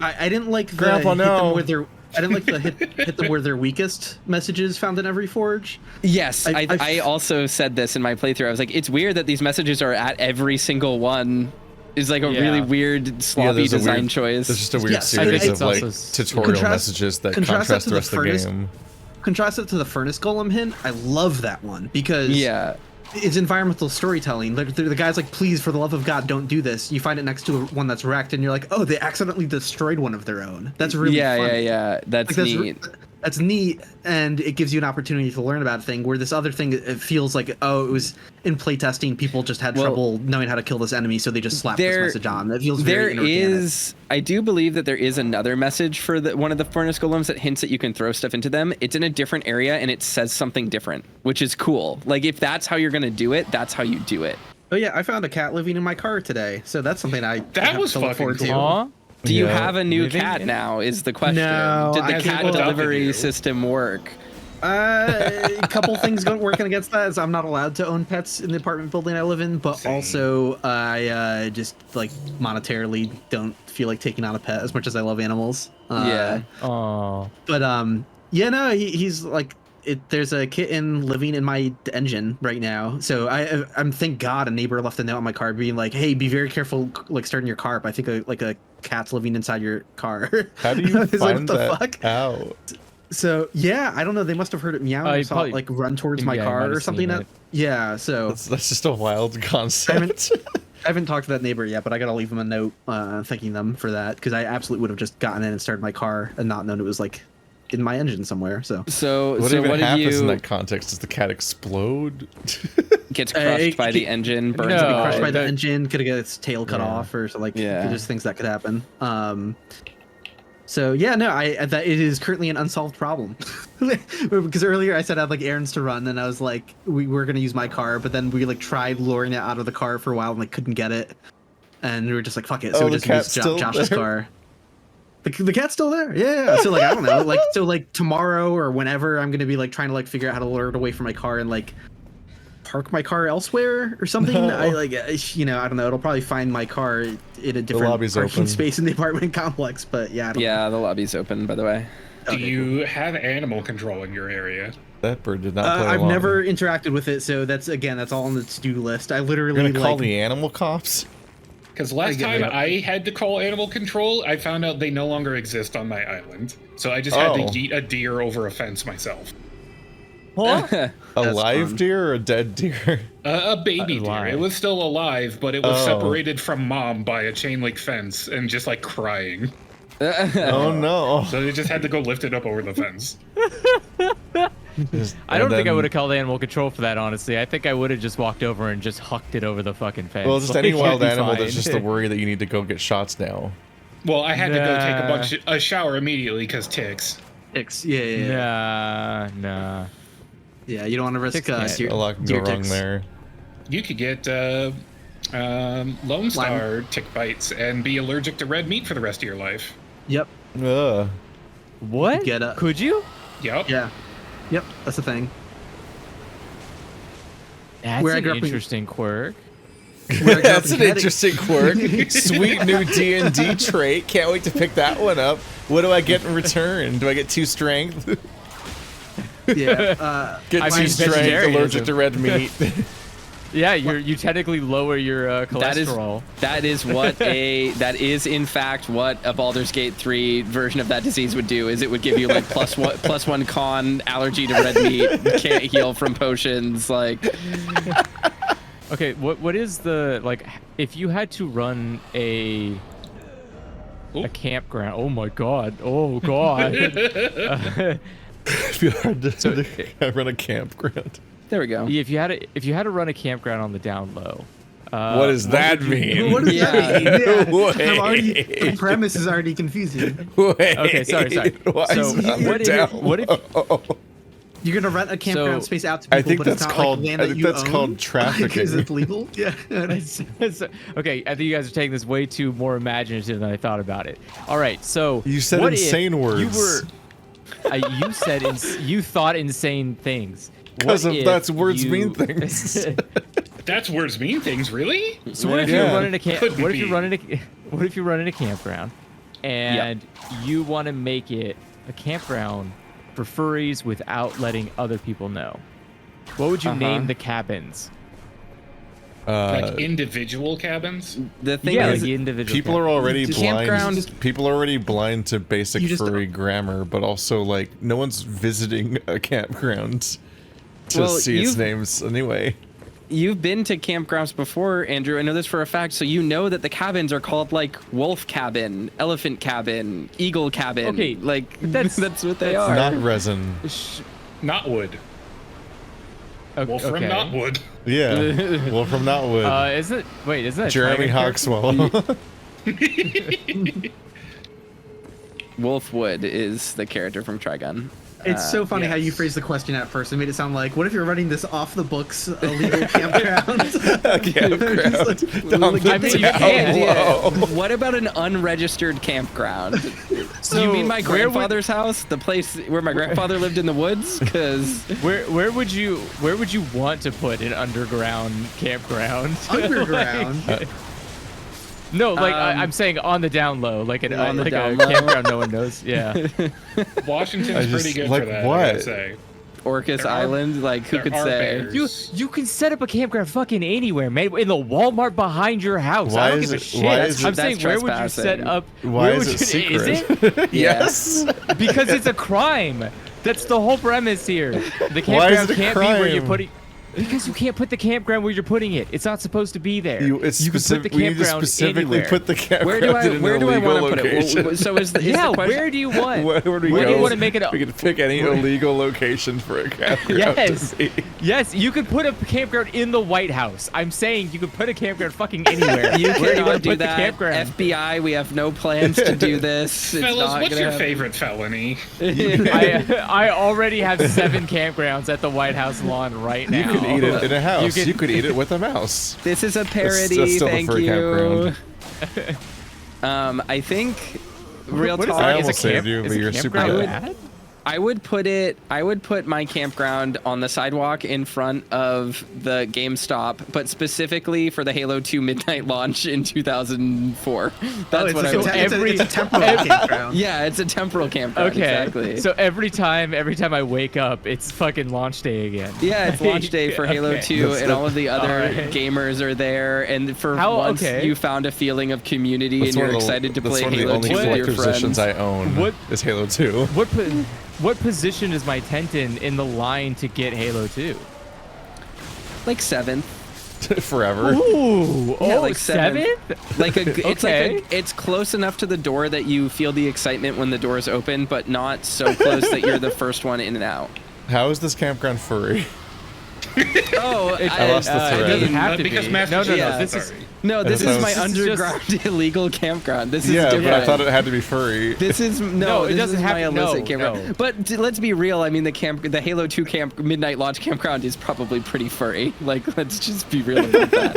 I didn't like the Grandpa, no. I didn't like the hit them where their weakest messages found in every forge. Yes, I also said this in my playthrough. I was like, it's weird that these messages are at every single one. Is like a really weird, sloppy design choice. There's just a weird series of like tutorial messages that contrast the rest of the game. Contrast it to the Furnace Golem hint. I love that one because it's environmental storytelling. The guy's like, please, for the love of God, don't do this. You find it next to one that's wrecked, and you're like, oh, they accidentally destroyed one of their own. That's really funny. That's neat. That's neat, and it gives you an opportunity to learn about a thing, where this other thing, it feels like, oh, it was in playtesting, people just had trouble knowing how to kill this enemy, so they just slapped this message on. It feels very inorganic. I do believe that there is another message for one of the Furnace Golems that hints that you can throw stuff into them. It's in a different area, and it says something different, which is cool. Like, if that's how you're going to do it, that's how you do it. Oh yeah, I found a cat living in my car today, so that's something that was look forward to. Aww. Do you have a new cat now, is the question. No, did the cat delivery system work? A couple things working against that is I'm not allowed to own pets in the apartment building I live in, but also I just like monetarily don't feel like taking on a pet as much as I love animals. Oh. But he's like, there's a kitten living in my engine right now, so I'm thank God a neighbor left a note on my car being like, hey, be very careful like starting your car up. I think a cat's living inside your car. How do you find that out? So I don't know, they must have heard it meow and saw it like run towards my car or something. So that's just a wild concept. I haven't talked to that neighbor yet, but I gotta leave him a note thanking them for that, because I absolutely would have just gotten in and started my car and not known it was like in my engine somewhere. So what happens in that context? Does the cat explode? Gets crushed by the engine, burns. Could be crushed by the engine, could get its tail cut off, or so, like there's things that could happen. That it is currently an unsolved problem. Because earlier I said I had like errands to run, and I was like, we were gonna use my car, but then we like tried luring it out of the car for a while and like couldn't get it, and we were just like, fuck it, so we just used Josh's car. The cat's still there. Yeah. So like, I don't know, like tomorrow or whenever, I'm gonna be like trying to like figure out how to lure it away from my car and like park my car elsewhere or something. I don't know. It'll probably find my car in a different parking space in the apartment complex. But the lobby's open, by the way. Do you have animal control in your area? That bird did not play I've along. never interacted with it, so that's all on the to-do list. I literally You're gonna call like, the animal cops? Because last time I had to call animal control, I found out they no longer exist on my island. So I just had to yeet a deer over a fence myself. Huh? A live deer or a dead deer? A baby deer. Alive. It was still alive, but it was separated from mom by a chain link fence and just like crying. Oh no. So they just had to go lift it up over the fence. I don't think I would have called animal control for that, honestly. I think I would have just walked over and just hucked it over the fucking fence. Well, just Like, any wild it'd be animal fine. that's just the worry that you need to go get shots now. Well, I had to go take a shower immediately because ticks. ticks. Yeah. Nah. Yeah, you don't want to risk A lot can go wrong ticks. there. You could get Lone Star tick bites and be allergic to red meat for the rest of your life. Yep. Ugh. What? Could you? Yep. Yeah. Yep. That's the thing. That's Where I an grew up in- interesting quirk. That's an interesting quirk. Sweet new D&D trait. Can't wait to pick that one up. What do I get in return? Do I get 2 strength? Yeah. Get 2 strength, vegetarianism. allergic to red meat. Yeah, you technically lower your cholesterol. That is in fact what a Baldur's Gate 3 version of that disease would do. Is it would give you like plus one con allergy to red meat, can't heal from potions, like. Okay, what is the like if you had to run a campground? Oh my god! Oh god! I feel hard to run a campground. There we go. If you had to run a campground on the down low, what does that mean? What does that mean? Yeah. Wait. The premise is already confusing. Wait. Okay, sorry. Why So is it what if You're gonna rent a campground So, space out to people, I think but it's that's not called. like land I that think you that's own? called trafficking. Is it legal? Yeah. okay, I think you guys are taking this way too more imaginative than I thought about it. All right, so You said what if insane words. You were, you thought insane things. Because What if that's words you- mean things. That's words mean things, really? So what if Yeah. you're running a camp? Couldn't What if you're be. running a campground, and you want to make it a campground for furries without letting other people know? What would you name the cabins? Like individual cabins? The thing Yeah, is, like the individual. People are already blind. Campground- People are already blind to basic You just furry grammar, but also like no one's visiting a campground to Well, see its you've- names anyway. You've been to campgrounds before, Andrew. I know this for a fact. So you know that the cabins are called like wolf cabin, elephant cabin, eagle cabin. Okay, like that's- that's what they are. Not resin. Not wood. Wolf from okay. not wood. Yeah. Well, from Knotwood. Isn't that Jeremy Dragon Hogswell. Wolfwood is the character from Trigun. It's so funny how you phrased the question at first. It made it sound like, what if you're running this off the books illegal campground? I mean, you can. What about an unregistered campground? So Do you mean my where would- grandfather's house, the place where my grandfather lived in the woods? Because Where would you want to put an underground campground? Underground? No, like I'm saying on the down low, like an On the like down a low. campground no one knows. Yeah. Washington's pretty good like for that, I what? gotta say. Orcas There are- Island, like who there could are say? bears. You can set up a campground fucking anywhere, man. In the Walmart behind your house. Why I don't is give a it- shit. why is I'm it- saying, That's where would you set trespassing. up? Why where is would it you, secret? Is it? Yes. Because it's a crime. That's the whole premise here. The Why is campground it a can't be where you're crime? putting. Because you can't put the campground where you're putting it. It's not supposed to be there. You can put the we need to campground specifically anywhere. put the campground Where do I in an where do I illegal want to put it? location. Well, so is the Yeah, question, where do you want? Where do we Where go? do you want to make it? We can pick any illegal location for a campground. Yes. to be. Yes, you could put a campground in the White House. I'm saying you could put a campground fucking anywhere. You Where do you cannot want to do put the that. campground? FBI, we have no plans to do this. It's Fellas, not what's gonna your happen. favorite felony? I already have 7 campgrounds at the White House lawn right now. You could eat it in a house. You You could- could eat it with a mouse. This is a parody. That's still the Thank furry you. campground. I think real What is talk. I that? almost saved you, is but a you're super campground bad. bad? I would put my campground on the sidewalk in front of the GameStop, but specifically for the Halo 2 midnight launch in 2004. That's what I would. It's a temporal campground. Yeah, it's a temporal campground. Okay. Exactly. So every time I wake up, it's fucking launch day again. Yeah, it's launch day for Halo 2, and all of the other Alright. gamers are there. And for once, you found a feeling of community, and you're excited to play Halo 2 with your positions friends. I own is Halo 2. What position is my tent in the line to get Halo 2? Like 7th. Forever. Ooh, Yeah, oh, like 7th. 7th? Like Okay. it's close enough to the door that you feel the excitement when the doors open, but not so close that you're the first one in and out. How is this campground furry? Oh, I lost the thread. It doesn't have to because be. Master No, Chief yeah. is this is sorry. no, this is my This is underground illegal campground. This is Yeah, different. but I thought it had to be furry. This is No, it this doesn't is have my to- illicit no, campground. no. But let's be real. I mean, the Halo 2 midnight launch campground is probably pretty furry. Like, let's just be real about that.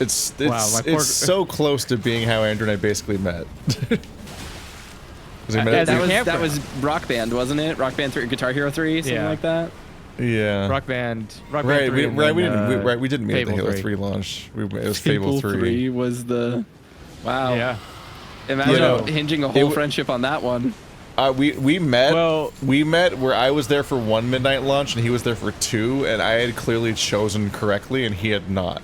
It's Wow, my so close to being how Andrew and I basically met. 'Cause we met As at a the- that was Rock Band, wasn't it? Rock Band 3, Guitar Hero 3, something Yeah. like that. yeah. Rock Band Right, 3 we, and right, then, we didn't meet at the Fable Halo 3. 3 launch. It was Fable 3. was the wow. Yeah. Imagine You know, hinging a whole it- friendship on that one. We met. Well- we met where I was there for 1 midnight launch and he was there for 2, and I had clearly chosen correctly and he had not.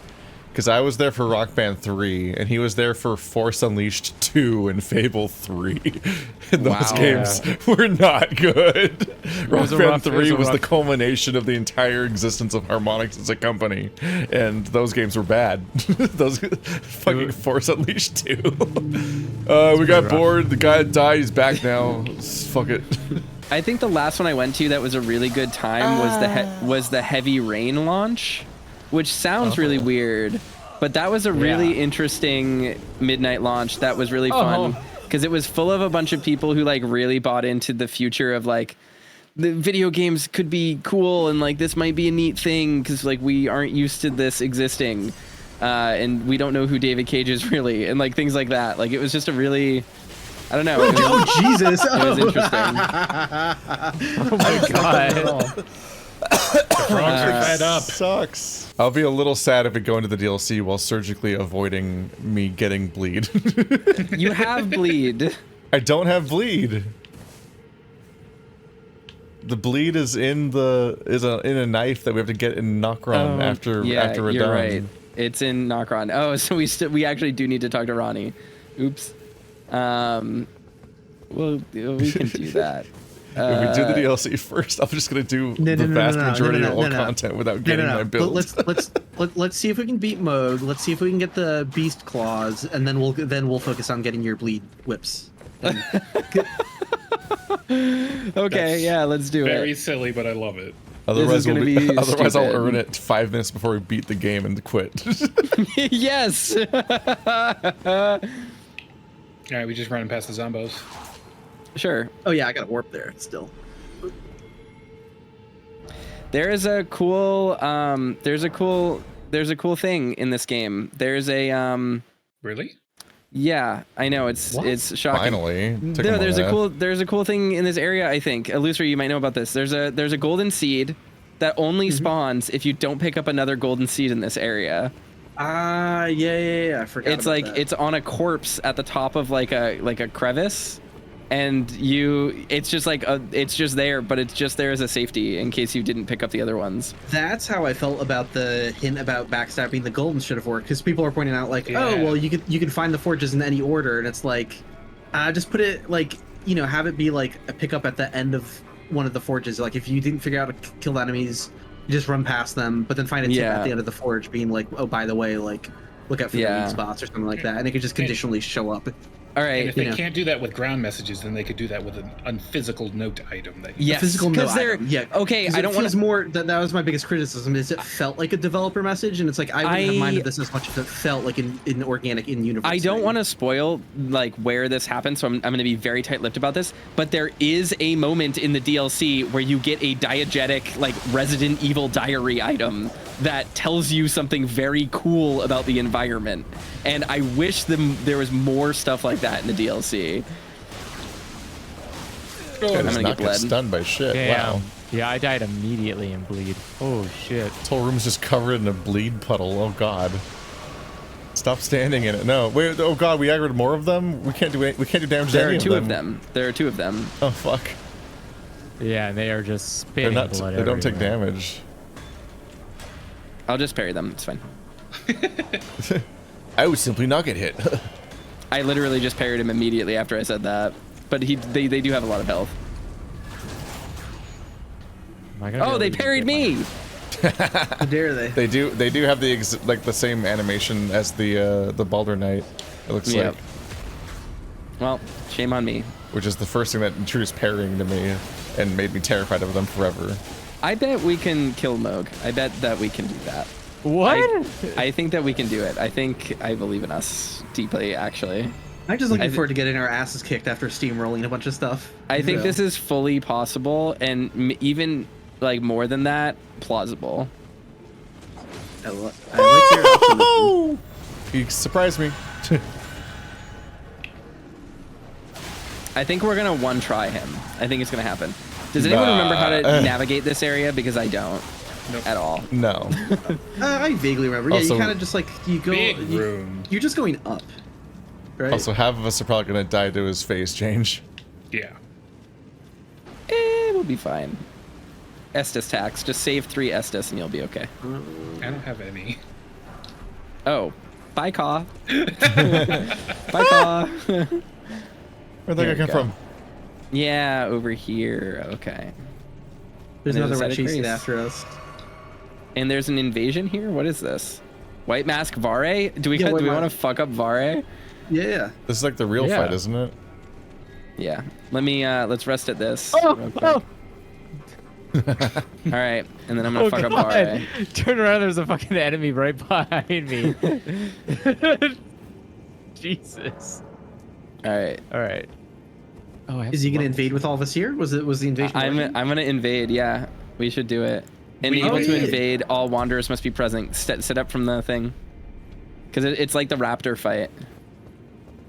Because I was there for Rock Band 3, and he was there for Force Unleashed 2 and Fable 3. And those Wow. games were not good. Rock was a Band rough- it 3 was a was the rough- culmination of the entire existence of Harmonix as a company. And those games were bad. Those fucking Force Unleashed 2. We got bored. The guy died. He's back now. Fuck it. I think the last one I went to that was a really good time was the Heavy Rain launch, which sounds really weird, but that was a really interesting midnight launch. That was really fun because it was full of a bunch of people who like really bought into the future of like the video games could be cool and like this might be a neat thing because like we aren't used to this existing, and we don't know who David Cage is really, and like things like that. Like it was just a really, I don't know. Oh Jesus! It was interesting. Oh my god. Frogs are fed up. Sucks. I'll be a little sad if we go into the DLC while surgically avoiding me getting bleed. You have bleed. I don't have bleed. The bleed is in in a knife that we have to get in Nokron after we're you're done. right. It's in Nokron. Oh, so we actually do need to talk to Ronnie. Oops. Well, we can do that. If we do the DLC first, I'm just gonna do the vast majority of all content without getting my build. Let's see if we can beat Mohg. Let's see if we can get the beast claws, and then we'll focus on getting your bleed whips. Okay, yeah, let's do Very it. silly, but I love it. Otherwise, gonna be otherwise I'll stupid. earn it 5 minutes before we beat the game and quit. Yes. All right, we just running past the zombos. Sure. Oh yeah, I got a warp there still. There is a cool there's a cool thing in this game. There's a Really? yeah, I know it's shocking. Finally. Took No, a there's a cool thing in this area, I think. Illusory, you might know about this. There's a golden seed that only spawns if you don't pick up another golden seed in this area. Yeah, I forgot. It's about like that. it's on a corpse at the top of like a crevice, and it's just like it's just there, but it's just there as a safety in case you didn't pick up the other ones. That's how I felt about the hint about backstabbing the golden should have worked, because people are pointing out like, Yeah. oh well, you can find the forges in any order, and it's like, just put it like, have it be like a pickup at the end of one of the forges. Like if you didn't figure out how to kill the enemies, you just run past them, but then find a tip Yeah. at the end of the forge being like, oh by the way, like look out for the Yeah. weak spots or something like that, and it could just conditionally show up. All And right. if they Yeah. can't do that with ground messages, then they could do that with an unphysical note item. That you Yes, Physical note 'cause they're item. Yeah. okay. 'Cause I it don't want feels to. more that was my biggest criticism, is it felt like a developer message, and it's like I wouldn't have minded this as much if it felt like an organic in-universe I don't thing. want to spoil like where this happens, so I'm going to be very tight-lipped about this. But there is a moment in the DLC where you get a diegetic like Resident Evil diary item that tells you something very cool about the environment, and I wish there was more stuff like that in the DLC. Guy does gonna not get get bled. stunned by shit. Damn. Wow. Yeah, I died immediately in bleed. Oh shit. This whole room's just covered in a bleed puddle. Oh god. Stop standing in it. No. Wait. Oh god. We aggroed more of them. We can't do damage to There any are two of of them. There are two of them. Oh fuck. Yeah, and they are just They're spitting not. blood They don't take everywhere. damage. I'll just parry them. It's fine. I would simply not get hit. I literally just parried him immediately after I said that. But they do have a lot of health. Am I gonna be Oh, able they to parried get my- me. How dare they? They do have the same animation as the Baldr Knight. It looks Yep. like, Well, shame on me. which is the first thing that introduced parrying to me and made me terrified of them forever. I bet we can kill Mogh. I bet that we can do that. What? I think that we can do it. I believe in us deeply, actually. I'm just looking I- forward to getting our asses kicked after steamrolling a bunch of stuff. I think So, this is fully possible, and even like more than that, plausible. I like your optimism. You surprised me. I think we're gonna one try him. I think it's gonna happen. Does anyone remember how to navigate this area? Because I don't at all. No. I vaguely remember. Yeah, Also- you kind of just like you go. Big room. You're just going up, right? Also, half of us are probably gonna die to his face change. Yeah. We'll be fine. Estus tax. Just save 3 Estus and you'll be okay. I don't have any. Oh, bye, Caw. Bye, Caw. Where'd that There guy we come go. from? Yeah, over here. Okay. There's And another there's a one side of chasing grace. after us. And there's an invasion here. What is this? White Mask Vare? Do we Yeah, White want to Mask. fuck up Vare? Yeah. This is like the real Yeah. fight, isn't it? Yeah. Let me let's rest at this. Oh, real quick. oh, All right, and then I'm gonna oh fuck up God. Vare. Turn around, there's a fucking enemy right behind me. Jesus. All right. All right. Oh, I have Is he some gonna levels. invade with all of us here? Was the invasion? I'm working? gonna invade. Yeah, we should do it. And We able to did. invade, all wanderers must be present. Set up from the thing, because it's like the raptor fight.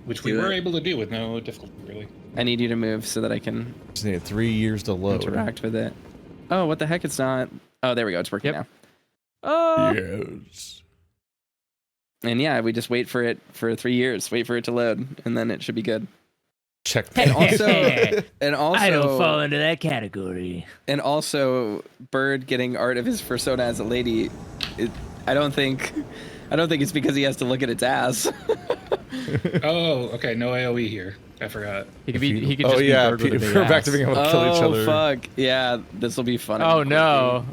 Which we Do were it. able to do with no difficulty, really. I need you to move so that I can Just needed 3 years to load. interact with it. Oh, what the heck? It's not. Oh, there we go. It's working Yep. now. Oh. Yes. And yeah, we just wait for it for 3 years. Wait for it to load, and then it should be good. Check. And also, and also, I don't fall into that category. and also, Bird getting art of his persona as a lady. I don't think it's because he has to look at its ass. Oh, okay. No AoE here. I forgot. He could be. He could Oh just yeah, be bird with a big we're back to ass. being able to kill each other. Oh fuck! Yeah, this will be fun. Oh no.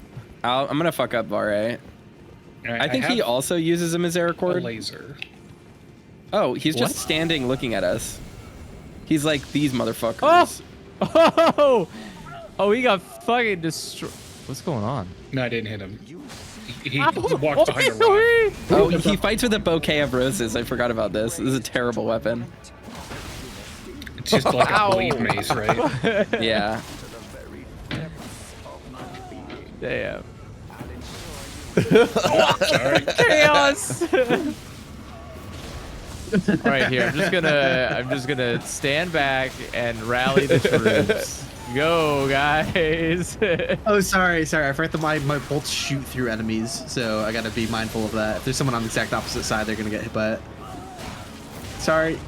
I'm gonna fuck up Vare. All right, I think he have also uses a a misericord. laser. Oh, he's just What? standing looking at us. He's like, these motherfuckers. Oh. Oh, he got fucking destroyed. What's going on? No, I didn't hit him. He walked behind a rock. Oh, he fights with a bouquet of roses. I forgot about this. This is a terrible weapon. It's just like a blade mace, right? Yeah. Damn. Sorry. Chaos. All right, here. I'm just gonna stand back and rally the troops. Go, guys. Oh, sorry. I forgot that my bolts shoot through enemies, so I gotta be mindful of that. If there's someone on the exact opposite side, they're gonna get hit by it. Sorry.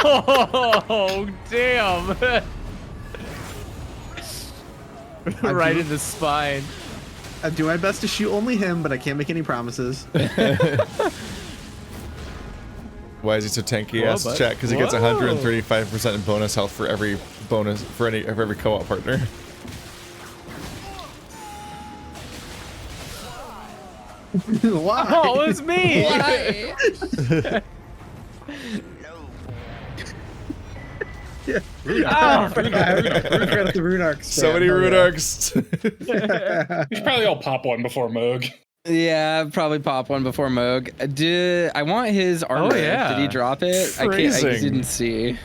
Oh, damn. Right in the spine. I do my best to shoot only him, but I can't make any promises. Why is he so tanky? Whoa, Ask bud. chat because he gets Whoa. 135% in bonus health for every co-op partner. Why? Oh, it was me. Yeah. Ow. I forgot the rune arcs. So many rune arcs. We should probably all pop one before Mogh. Yeah, probably pop one before Mogh. I want his armor. Oh, yeah. Did he drop it? I Phrasing. didn't see.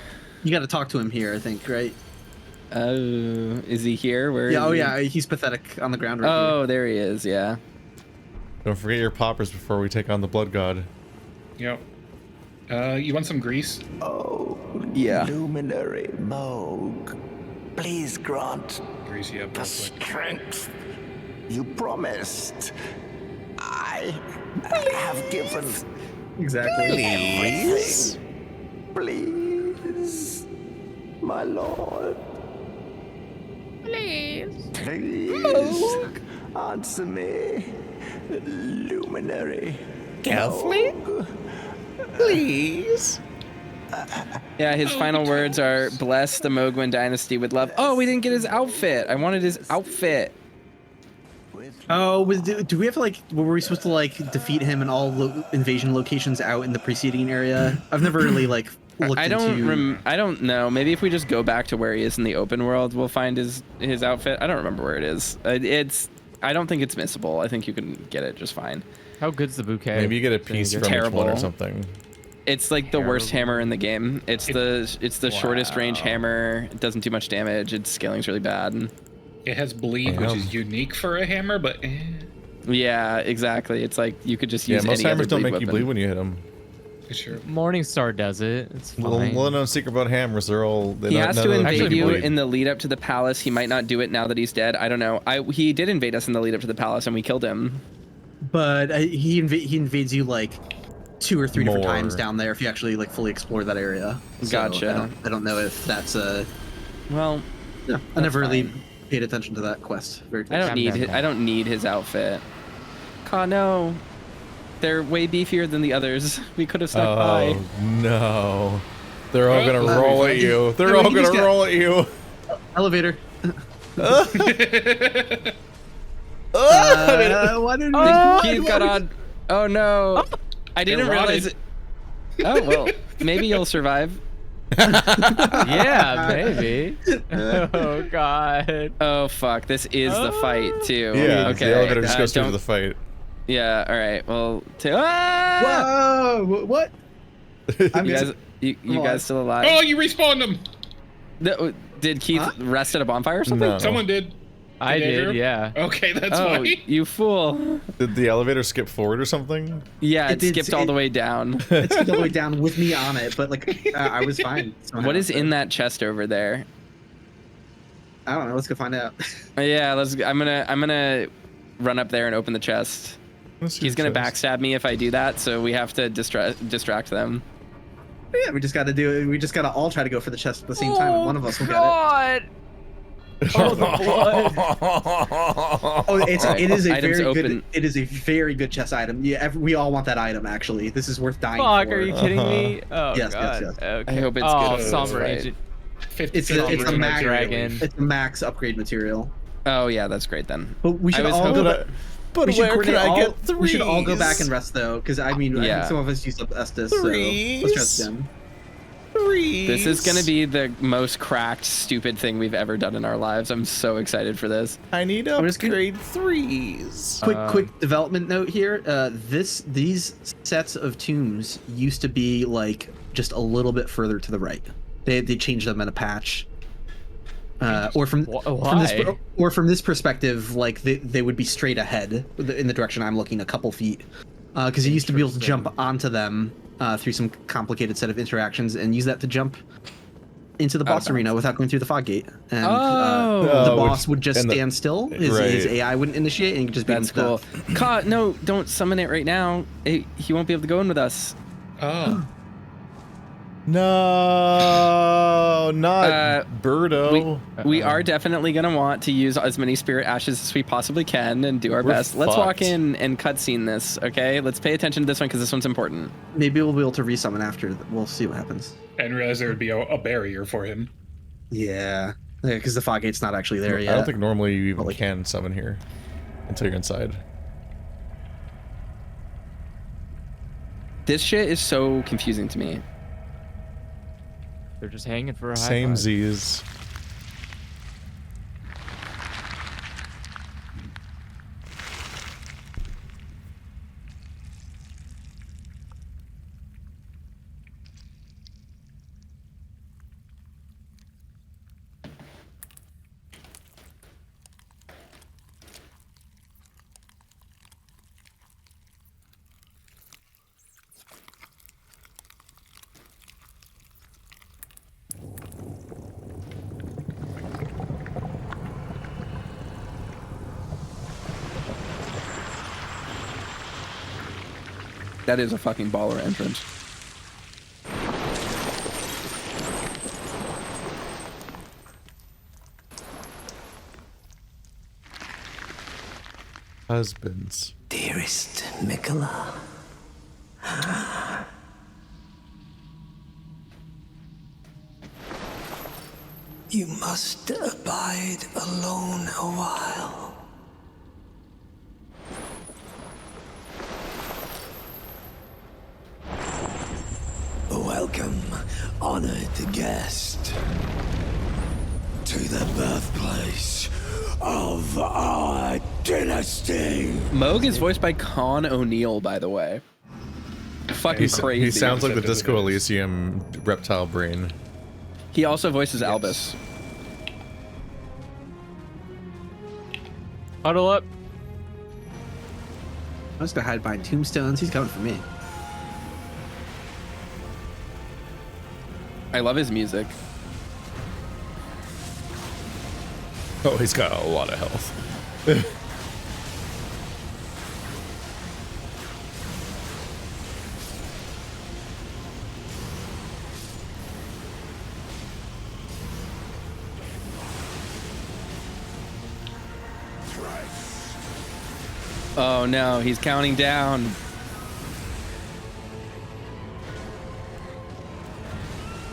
You got to talk to him here, I think, right? Oh, is he here? Where? Yeah. is Oh, he? yeah. He's pathetic on the ground right Oh, there he is. Yeah. Don't forget your poppers before we take on the blood god. Yep. You want some grease? Oh, Yeah. Luminary Mohg, please grant Grease you up the real quick. strength you promised. I have given Exactly. everything. Please, my lord. Please answer me, Luminary. Mohg. Please. Yeah, his final words are, bless the Mohg dynasty with love. Oh, we didn't get his outfit. I wanted his outfit. Oh, do we have to like? Were we supposed to like defeat him in all invasion locations out in the preceding area? I've never really like looked I don't know. Maybe if we just go back to where he is in the open world, we'll find his outfit. I don't remember where it is. I don't think it's missable. I think you can get it just fine. How good's the bouquet? Maybe you get a piece from each one or something. It's like the worst hammer in the game. It's the shortest range hammer. It doesn't do much damage. Its scaling's really bad. It has bleed, which is unique for a hammer, but yeah, exactly. It's like you could just use most any hammers other don't make weapon. you bleed when you hit them. sure. Morningstar does it. It's fine. Little known secret about hammers, He has to invade you bleed. in the lead up to the palace. He might not do it now that he's dead. I don't know. He did invade us in the lead up to the palace, and we killed him. But he invades you like 2 or 3 different More. times down there if you actually like fully explore that area. So Gotcha. I don't know if that's a. Well, Yeah, I never really paid attention to that quest. Very I don't need his outfit. God, no. They're way beefier than the others. We could have stuck by. Oh no. They're all gonna roll at you. They're all gonna roll at you. Elevator. Keith got on. Oh no. I didn't realize it. Oh, well, maybe you'll survive. Yeah, maybe. Oh god. Oh fuck, this is the fight too. Yeah, Okay. the elevator just goes through to the fight. Yeah, alright. Well, ah! Whoa! What? You guys still alive? Oh, you respawned him. Did Keith rest at a bonfire or something? No. Someone did. I Andrew? did, yeah. Okay, that's Oh, why. you fool. Did the elevator skip forward or something? Yeah, it skipped all the way down. It skipped all the way down with me on it, but like I was fine. Somehow. What is in that chest over there? I don't know. Let's go find out. Yeah, I'm gonna run up there and open the chest. He's gonna backstab me if I do that, so we have to distract them. Yeah, we just got to do it. We just got to all try to go for the chest at the same time, and one of us will get it. Oh, the blood. Oh, it is a Items very open. good. It is a very good chest item. Yeah, we all want that item. Actually, this is worth dying Fuck, for. are you kidding me? Oh Yes, god. yes. Okay. I hope it's oh, good. Somber Right. Agent. It's a max dragon. It's a max upgrade material. Oh yeah, that's great then. But we should I was all go. hoping- But We should where can coordinate I all- get threes? We should all go back and rest though, because I mean, I Yeah. think some of us used up Estus, so let's rest again. Threes. This is gonna be the most cracked, stupid thing we've ever done in our lives. I'm so excited for this. I need to I'm just gonna- upgrade threes. Quick development note here. These sets of tombs used to be like just a little bit further to the right. They changed them in a patch. Or from this perspective, like they would be straight ahead in the direction I'm looking, a couple feet, because you used to be able to jump onto them through some complicated set of interactions and use that to jump into the boss arena without going through the fog gate. And the boss would just stand still. His AI wouldn't initiate, and you could just beat him That's to cool. death. No, don't summon it right now. He won't be able to go in with us. Oh. No, not Birdo. We are definitely gonna want to use as many spirit ashes as we possibly can and do our We're best. Let's walk fucked. in and cutscene this, okay? Let's pay attention to this one because this one's important. Maybe we'll be able to resummon after. We'll see what happens. And realize there would be a barrier for him. Yeah, because the fog gate's not actually there yet. I don't think normally you even can summon here until you're inside. This shit is so confusing to me. They're just hanging for a high Same five. Z's. That is a fucking baller entrance. Husbands. Dearest Mikola. You must abide alone a while. Welcome, honored guest, to the birthplace of our dynasty. Mogh is voiced by Con O'Neill, by the way. Fucking crazy. He sounds like the Disco Elysium reptile brain. He also voices Albus. Huddle up. I'm just gonna hide behind tombstones. He's coming for me. I love his music. Oh, he's got a lot of health. Oh no, he's counting down.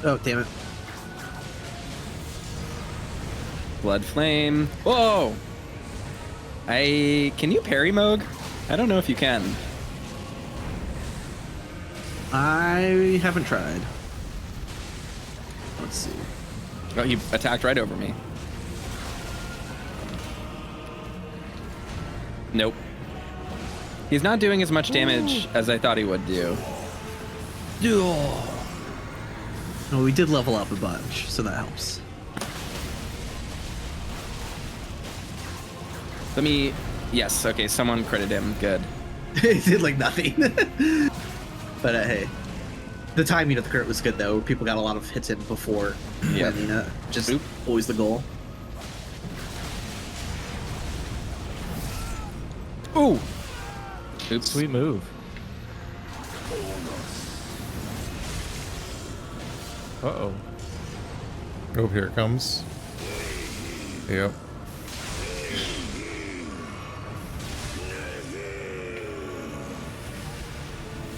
Oh, damn it. Blood flame. Whoa! Can you parry Mogh? I don't know if you can. I haven't tried. Let's see. Oh, he attacked right over me. Nope. He's not doing as much damage as I thought he would do. Well, we did level up a bunch, so that helps. Let me... Yes, okay, someone critted him. Good. It did like nothing. But hey, the timing of the crit was good though. People got a lot of hits in before. Yeah. Just Oop. always the goal. Ooh! Oops. Sweet move. Uh-oh. Oh, here it comes. Yep.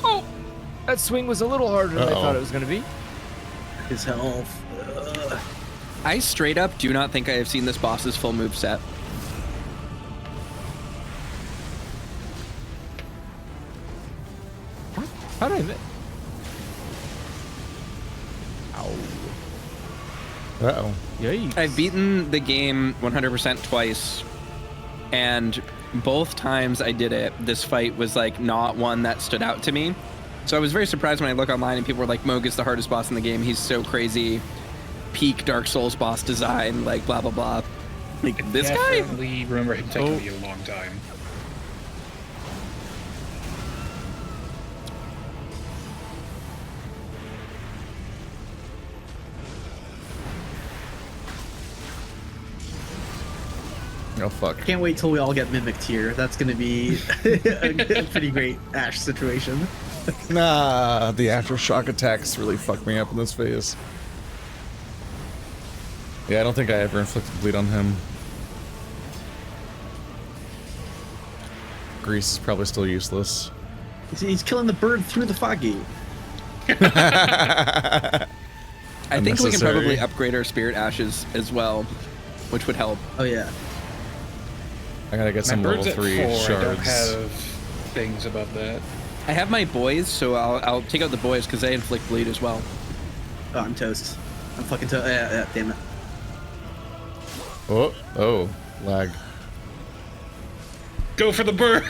Oh! That swing was a little harder than I thought it was going to be. His health. I straight up do not think I have seen this boss's full move set. How did I... Uh-oh. Yikes. I've beaten the game 100% twice, and both times I did it, this fight was like not one that stood out to me. So I was very surprised when I look online and people were like, Mogh is the hardest boss in the game. He's so crazy. Peak Dark Souls boss design, like blah, blah, blah. Like, this guy? Definitely remember him taking me a long time. Oh, fuck. Can't wait till we all get mimicked here. That's gonna be a pretty great Ash situation. Nah, the aftershock attacks really fucked me up in this phase. Yeah, I don't think I ever inflicted bleed on him. Grease is probably still useless. He's killing the bird through the foggy. I think we can probably upgrade our Spirit Ashes as well, which would help. Oh, yeah. I gotta get some My level bird's at 3 4. shards. I don't have things above that. I have my boys, so I'll take out the boys because they inflict bleed as well. Oh, I'm toast. I'm fucking toast. Yeah, damn it. Oh, lag. Go for the bird!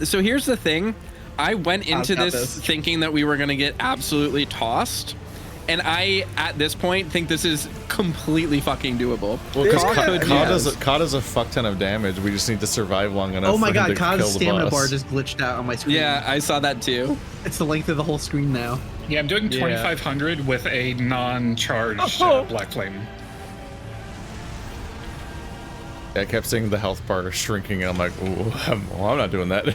So here's the thing. I went into this thinking that we were going to get absolutely tossed. And I, at this point, think this is completely fucking doable. Well, because Ka Ka does a fuck ton of damage. We just need to survive long enough. Oh my god, for him to kill Ka's the stamina boss. bar just glitched out on my screen. Yeah, I saw that too. It's the length of the whole screen now. Yeah, I'm doing 2,500 with a non-charged Black Flame. I kept seeing the health bar shrinking, and I'm like, ooh, I'm not doing that.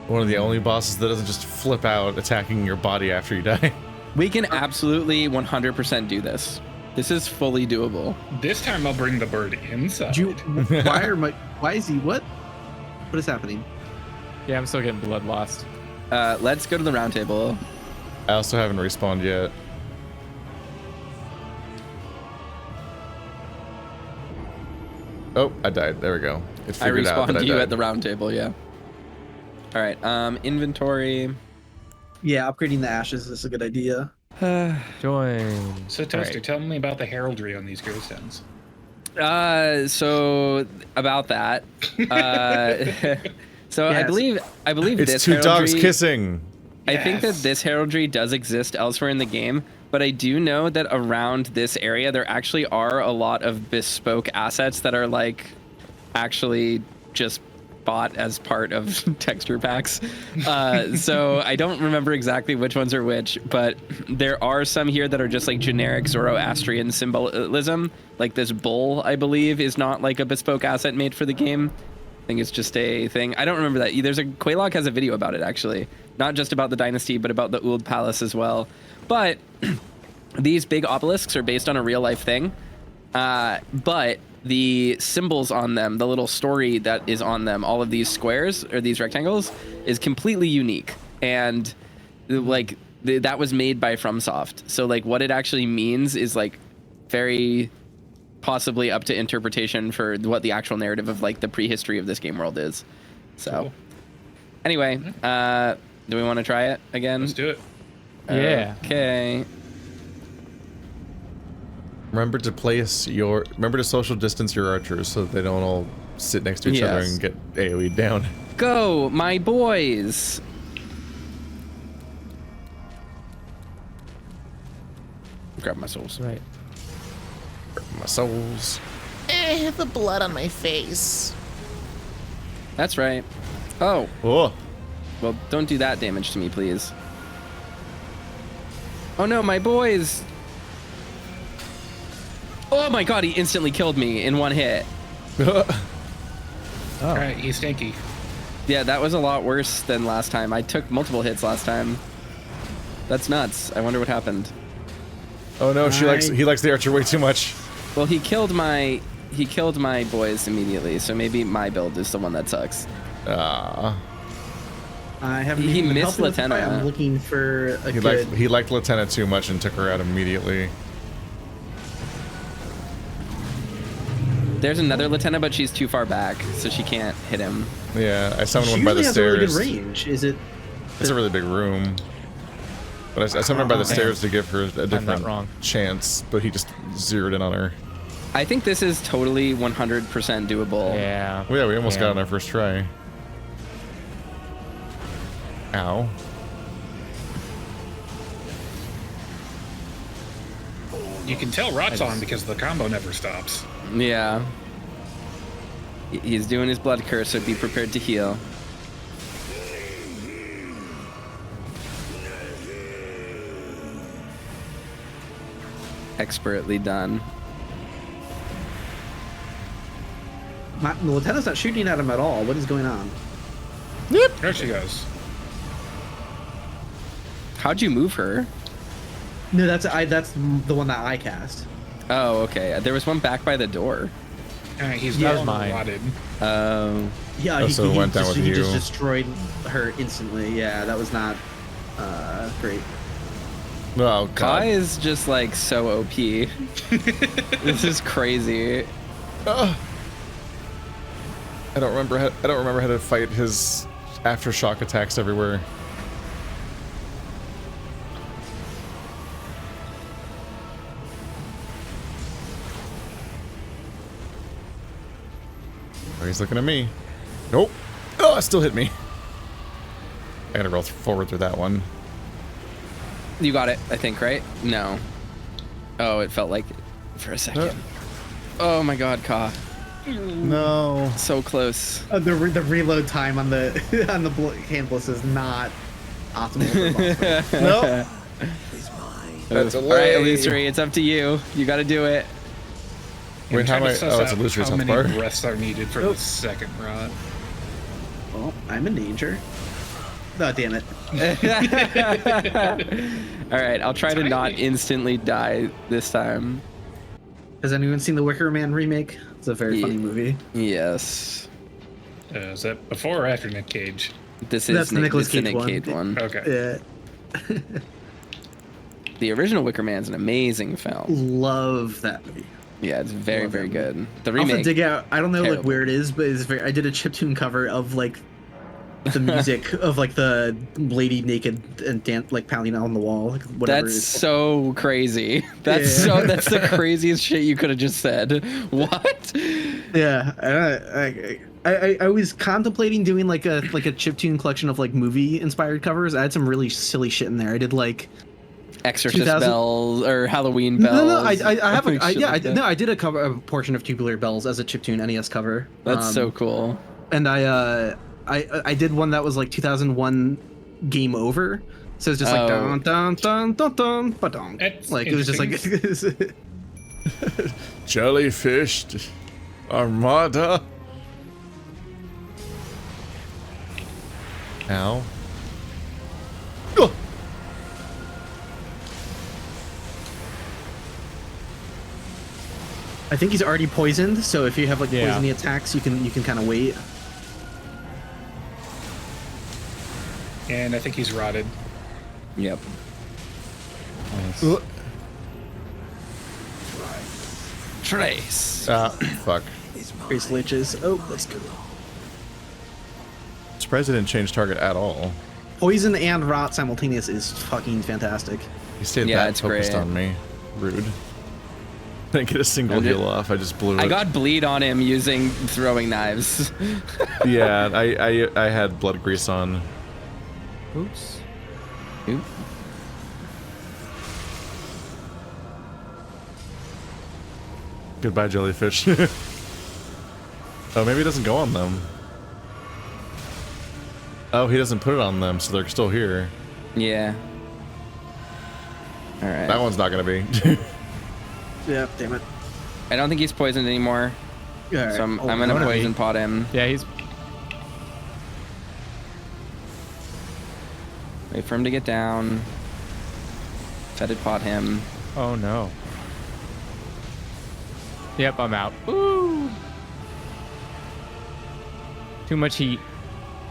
One of the only bosses that doesn't just flip out attacking your body after you die. We can absolutely 100% do this. This is fully doable. This time I'll bring the bird inside. Why is he, what? What is happening? Yeah, I'm still getting blood lost. Let's go to the round table. I also haven't respawned yet. Oh, I died. There we go. It I figured out that respawned I you died. at the round table, yeah. All right, inventory. Yeah, upgrading the ashes is a good idea. Join. So Toaster, Right. tell me about the heraldry on these gravestones. So about that. So Yes. I believe It's this two dogs heraldry- kissing. I think that this heraldry does exist elsewhere in the game, but I do know that around this area there actually are a lot of bespoke assets that are like actually just bought as part of texture packs. So I don't remember exactly which ones are which, but there are some here that are just like generic Zoroastrian symbolism. Like this bull, I believe, is not like a bespoke asset made for the game. I think it's just a thing. I don't remember that. There's a Quelaag has a video about it actually, not just about the dynasty, but about the Ould Palace as well. But these big obelisks are based on a real life thing. But the symbols on them, the little story that is on them, all of these squares or these rectangles, is completely unique. And like that was made by FromSoft. So like what it actually means is like very possibly up to interpretation for what the actual narrative of like the prehistory of this game world is. So Cool. Anyway, do we want to try it again? Let's do it. Yeah. Okay. Remember to social distance your archers so that they don't all sit next to each other Yes. and get AoE'd down. Go, my boys. Grab my souls. Right. My souls. I have the blood on my face. That's right. Oh, Oh, well, don't do that damage to me, please. Oh no, my boys. Oh my god, he instantly killed me in one hit. All right, he's stinky. Yeah, that was a lot worse than last time. I took multiple hits last time. That's nuts. I wonder what happened. oh no, he likes the archer way too much. Well, he killed my boys immediately, so maybe my build is the one that sucks. Ah, I haven't He even missed helped with the fight. Latena. I'm looking for a he good... liked Latena too much and took her out immediately. There's another Latena, but she's too far back, so she can't hit him. Yeah, I summoned She one by the usually has a really stairs. good range. Is it? It's a really big room. But I summoned her by the stairs to give her a that different wrong. chance, but he just zeroed in on her. I think this is totally 100% doable. Yeah. Well, yeah, we almost Yeah. got it on our first try. Ow. You can tell Rot's on because the combo never stops. Yeah. He's doing his blood curse, so be prepared to heal. Expertly done. The lieutenant's not shooting at him at all. What is going on? There she goes. How'd you move her? No, that's the one that I cast. Oh, okay. There was one back by the door. All right, he's Yeah, well mine. rotted. Yeah, Oh, so it went down with he just you. destroyed her instantly. Yeah, that was not great. Oh Kai god. is just like so OP. This is crazy. Ugh. I don't remember how to fight his aftershock attacks everywhere. Oh, he's looking at me. Nope. Oh, it still hit me. I gotta roll forward through that one. You got it, I think, right? No. Oh, it felt like it for a second. Oh my god, Ka. No. So close. The reload time on the on the handless is not optimal. For boss fight. No. Is mine. That's All right, Illusory, it's up to you. You got to do it. Wait, how am I? Oh, it's Illusory's how health many bar. breaths are needed for the second rot? Oh, I'm in danger. Oh, damn it. All right, I'll try to not instantly die this time. Has anyone seen the Wicker Man remake? It's a very funny movie. Yes. Is that before or after Nick Cage? This is That's the Nicolas this is Cage Nick one. Cage one. Okay. Yeah. The original Wicker Man's an amazing film. Love that movie. Yeah, it's very, very good. The I'll have to remake. dig out. I don't know like terrible. where it is, but it's very. I did a chiptune cover of like the music of like the lady naked and like pounding on the wall, like whatever. That's it is. so crazy. That's Yeah. that's the craziest shit you could have just said. What? Yeah, I was contemplating doing like a chiptune collection of like movie inspired covers. I had some really silly shit in there. I did like Exorcist 2000 bells or Halloween bells. No, I have a Shit like that. I did a cover a portion of Tubular Bells as a chiptune NES cover. That's so cool. And I did one that was like 2001 Game Over. So it's just like Oh. dun dun dun dun dun ba-dum. That's Like it was just like Jellyfish Armada. Ow. Oh. I think he's already poisoned, so if you have like Yeah. poisony attacks, you can kind of wait. And I think he's rotted. Yep. Nice. Trace. Fuck. Grace Liches. Oh, let's go. Surprised I didn't change target at all. Poison and rot simultaneous is fucking fantastic. He stayed Yeah, that it's focused great. on me. Rude. Didn't get a single I did- heal off. I just blew it. I got bleed on him using throwing knives. Yeah, I had blood grease on. Oops. Oop. Goodbye, jellyfish. Oh, maybe it doesn't go on them. Oh, he doesn't put it on them, so they're still here. Yeah. All right. That one's not gonna be. Yeah, damn it. I don't think he's poisoned anymore. All right. So I'm Oh, gonna wanna poison be. pot him. Yeah, he's Wait for him to get down. Fetid pot him. Oh no. Yep, I'm out. Ooh. Too much heat.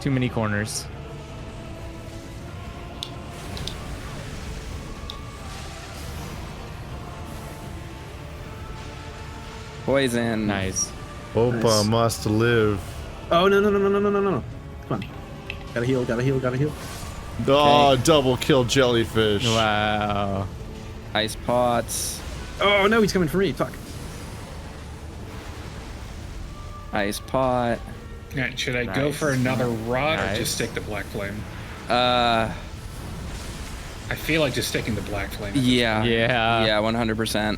Too many corners. Poison. Nice. Opa Nice. must live. Oh no. Come on. Gotta heal. Oh, double kill jellyfish. Wow. Ice pots. Oh no, he's coming for me. Fuck. Ice pot. All right, should I go Nice. for another rod or Nice. just stick to Black Flame? Uh, I feel like just sticking to Black Flame. yeah. Yeah. Yeah, 100%.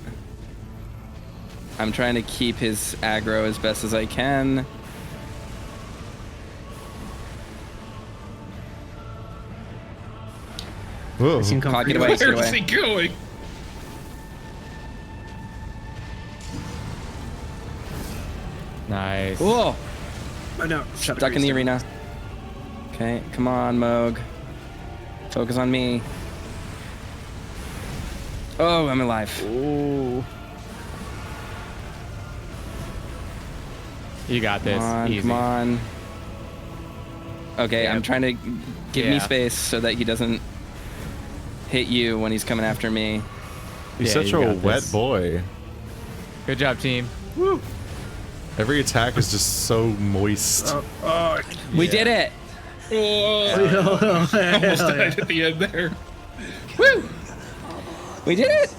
I'm trying to keep his aggro as best as I can. Whoa. I seen come Cock for it you. away. Get Where's away. he going? Nice. Whoa! Oh no. Shut Stuck in the arena. Okay, come on, Mogh. Focus on me. Oh, I'm alive. Ooh. You got this. Come on, Easy. come on. Okay, Yeah. I'm trying to give me Yeah. space so that he doesn't hit you when he's coming after me. He's Yeah, such you a got wet this. boy. Good job, team. Every attack is just so moist. We did it! Oh, almost died at the end there. Woo! We did it!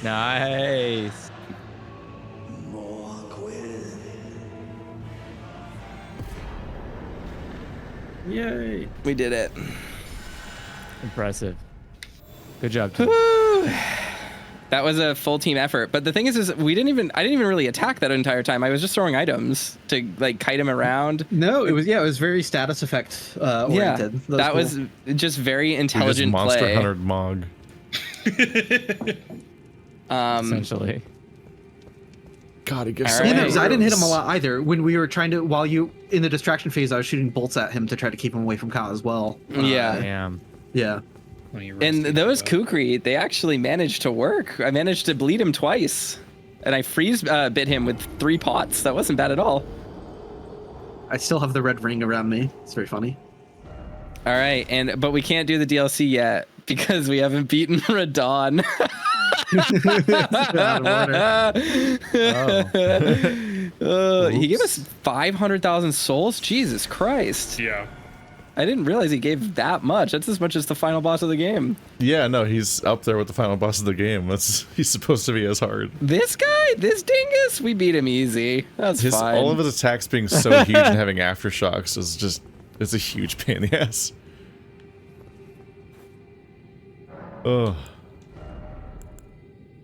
Nice. Yay. We did it. Impressive. Good job, team. Woo! That was a full team effort. But the thing is I didn't even really attack that entire time. I was just throwing items to like kite him around. No, it was very status effect oriented. That cool. was just very We just intelligent monster play. huntered Mogg. Essentially. God, he gives All so right. Yeah, no, many 'cause I didn't hit him a arrows. lot either. When we were trying to, while you in the distraction phase, I was shooting bolts at him to try to keep him away from Ka as well. Yeah. Damn. Yeah. When you And rested those it up. kukri, they actually managed to work. I managed to bleed him twice. And I freeze bit him with 3 pots. That wasn't bad at all. I still have the red ring around me. It's very funny. All right, but we can't do the DLC yet because we haven't beaten Radon. He gave us 500,000 souls? Jesus Christ. Yeah. I didn't realize he gave that much. That's as much as the final boss of the game. Yeah, no, he's up there with the final boss of the game. He's supposed to be as hard. This guy, this dingus, we beat him easy. That's fine. All of his attacks being so huge and having aftershocks is just, it's a huge pain in the ass. Ugh.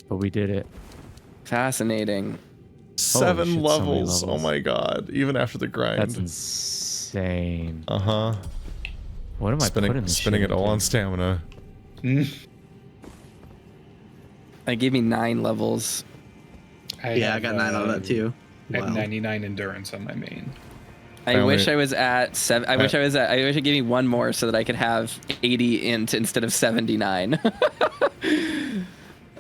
But we did it. Fascinating. 7 shit, so many levels. Oh levels. my god. Even after the grind. That's insane. Uh-huh. What am I putting this Spending shit it all into? on stamina. It gave me 9 levels. Yeah, I got 9 out of that too. I had Wow. 99 endurance on my main. I wish I was at 7. I wish it gave me 1 more so that I could have 80 int instead of 79.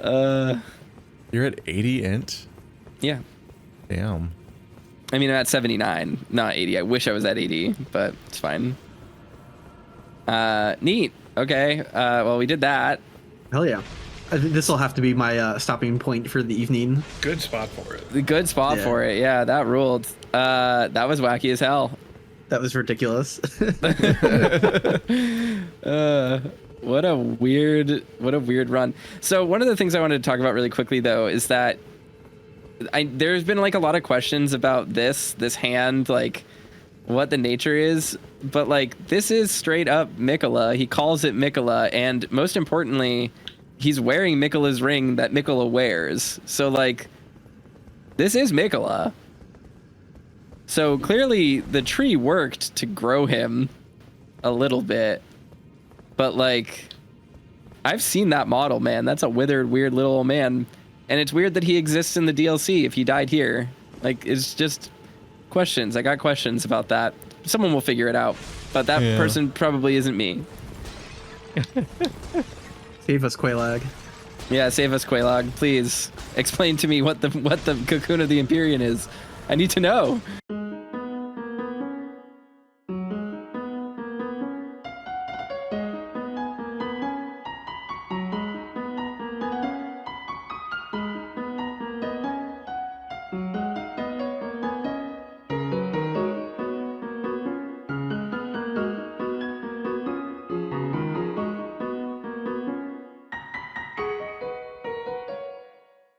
You're at 80 int? Yeah. Damn. I mean, I'm at 79, not 80. I wish I was at 80, but it's fine. Neat. Okay. Well, we did that. Hell yeah. I think this will have to be my stopping point for the evening. Good spot for it. The good spot Yeah. for it. Yeah, that ruled. That was wacky as hell. That was ridiculous. What a weird run. So one of the things I wanted to talk about really quickly though is that there's been like a lot of questions about this hand, like what the nature is, but like this is straight up Miquella. He calls it Miquella, and most importantly, he's wearing Miquella's ring that Miquella wears. So like this is Miquella. So clearly the tree worked to grow him a little bit. But like, I've seen that model, man. That's a withered, weird little old man. And it's weird that he exists in the DLC if he died here. Like, it's just questions. I got questions about that. Someone will figure it out. But that person probably isn't me. Save us, Quailag. Yeah, save us, Quailag. Please explain to me what the cocoon of the Empyrean is. I need to know.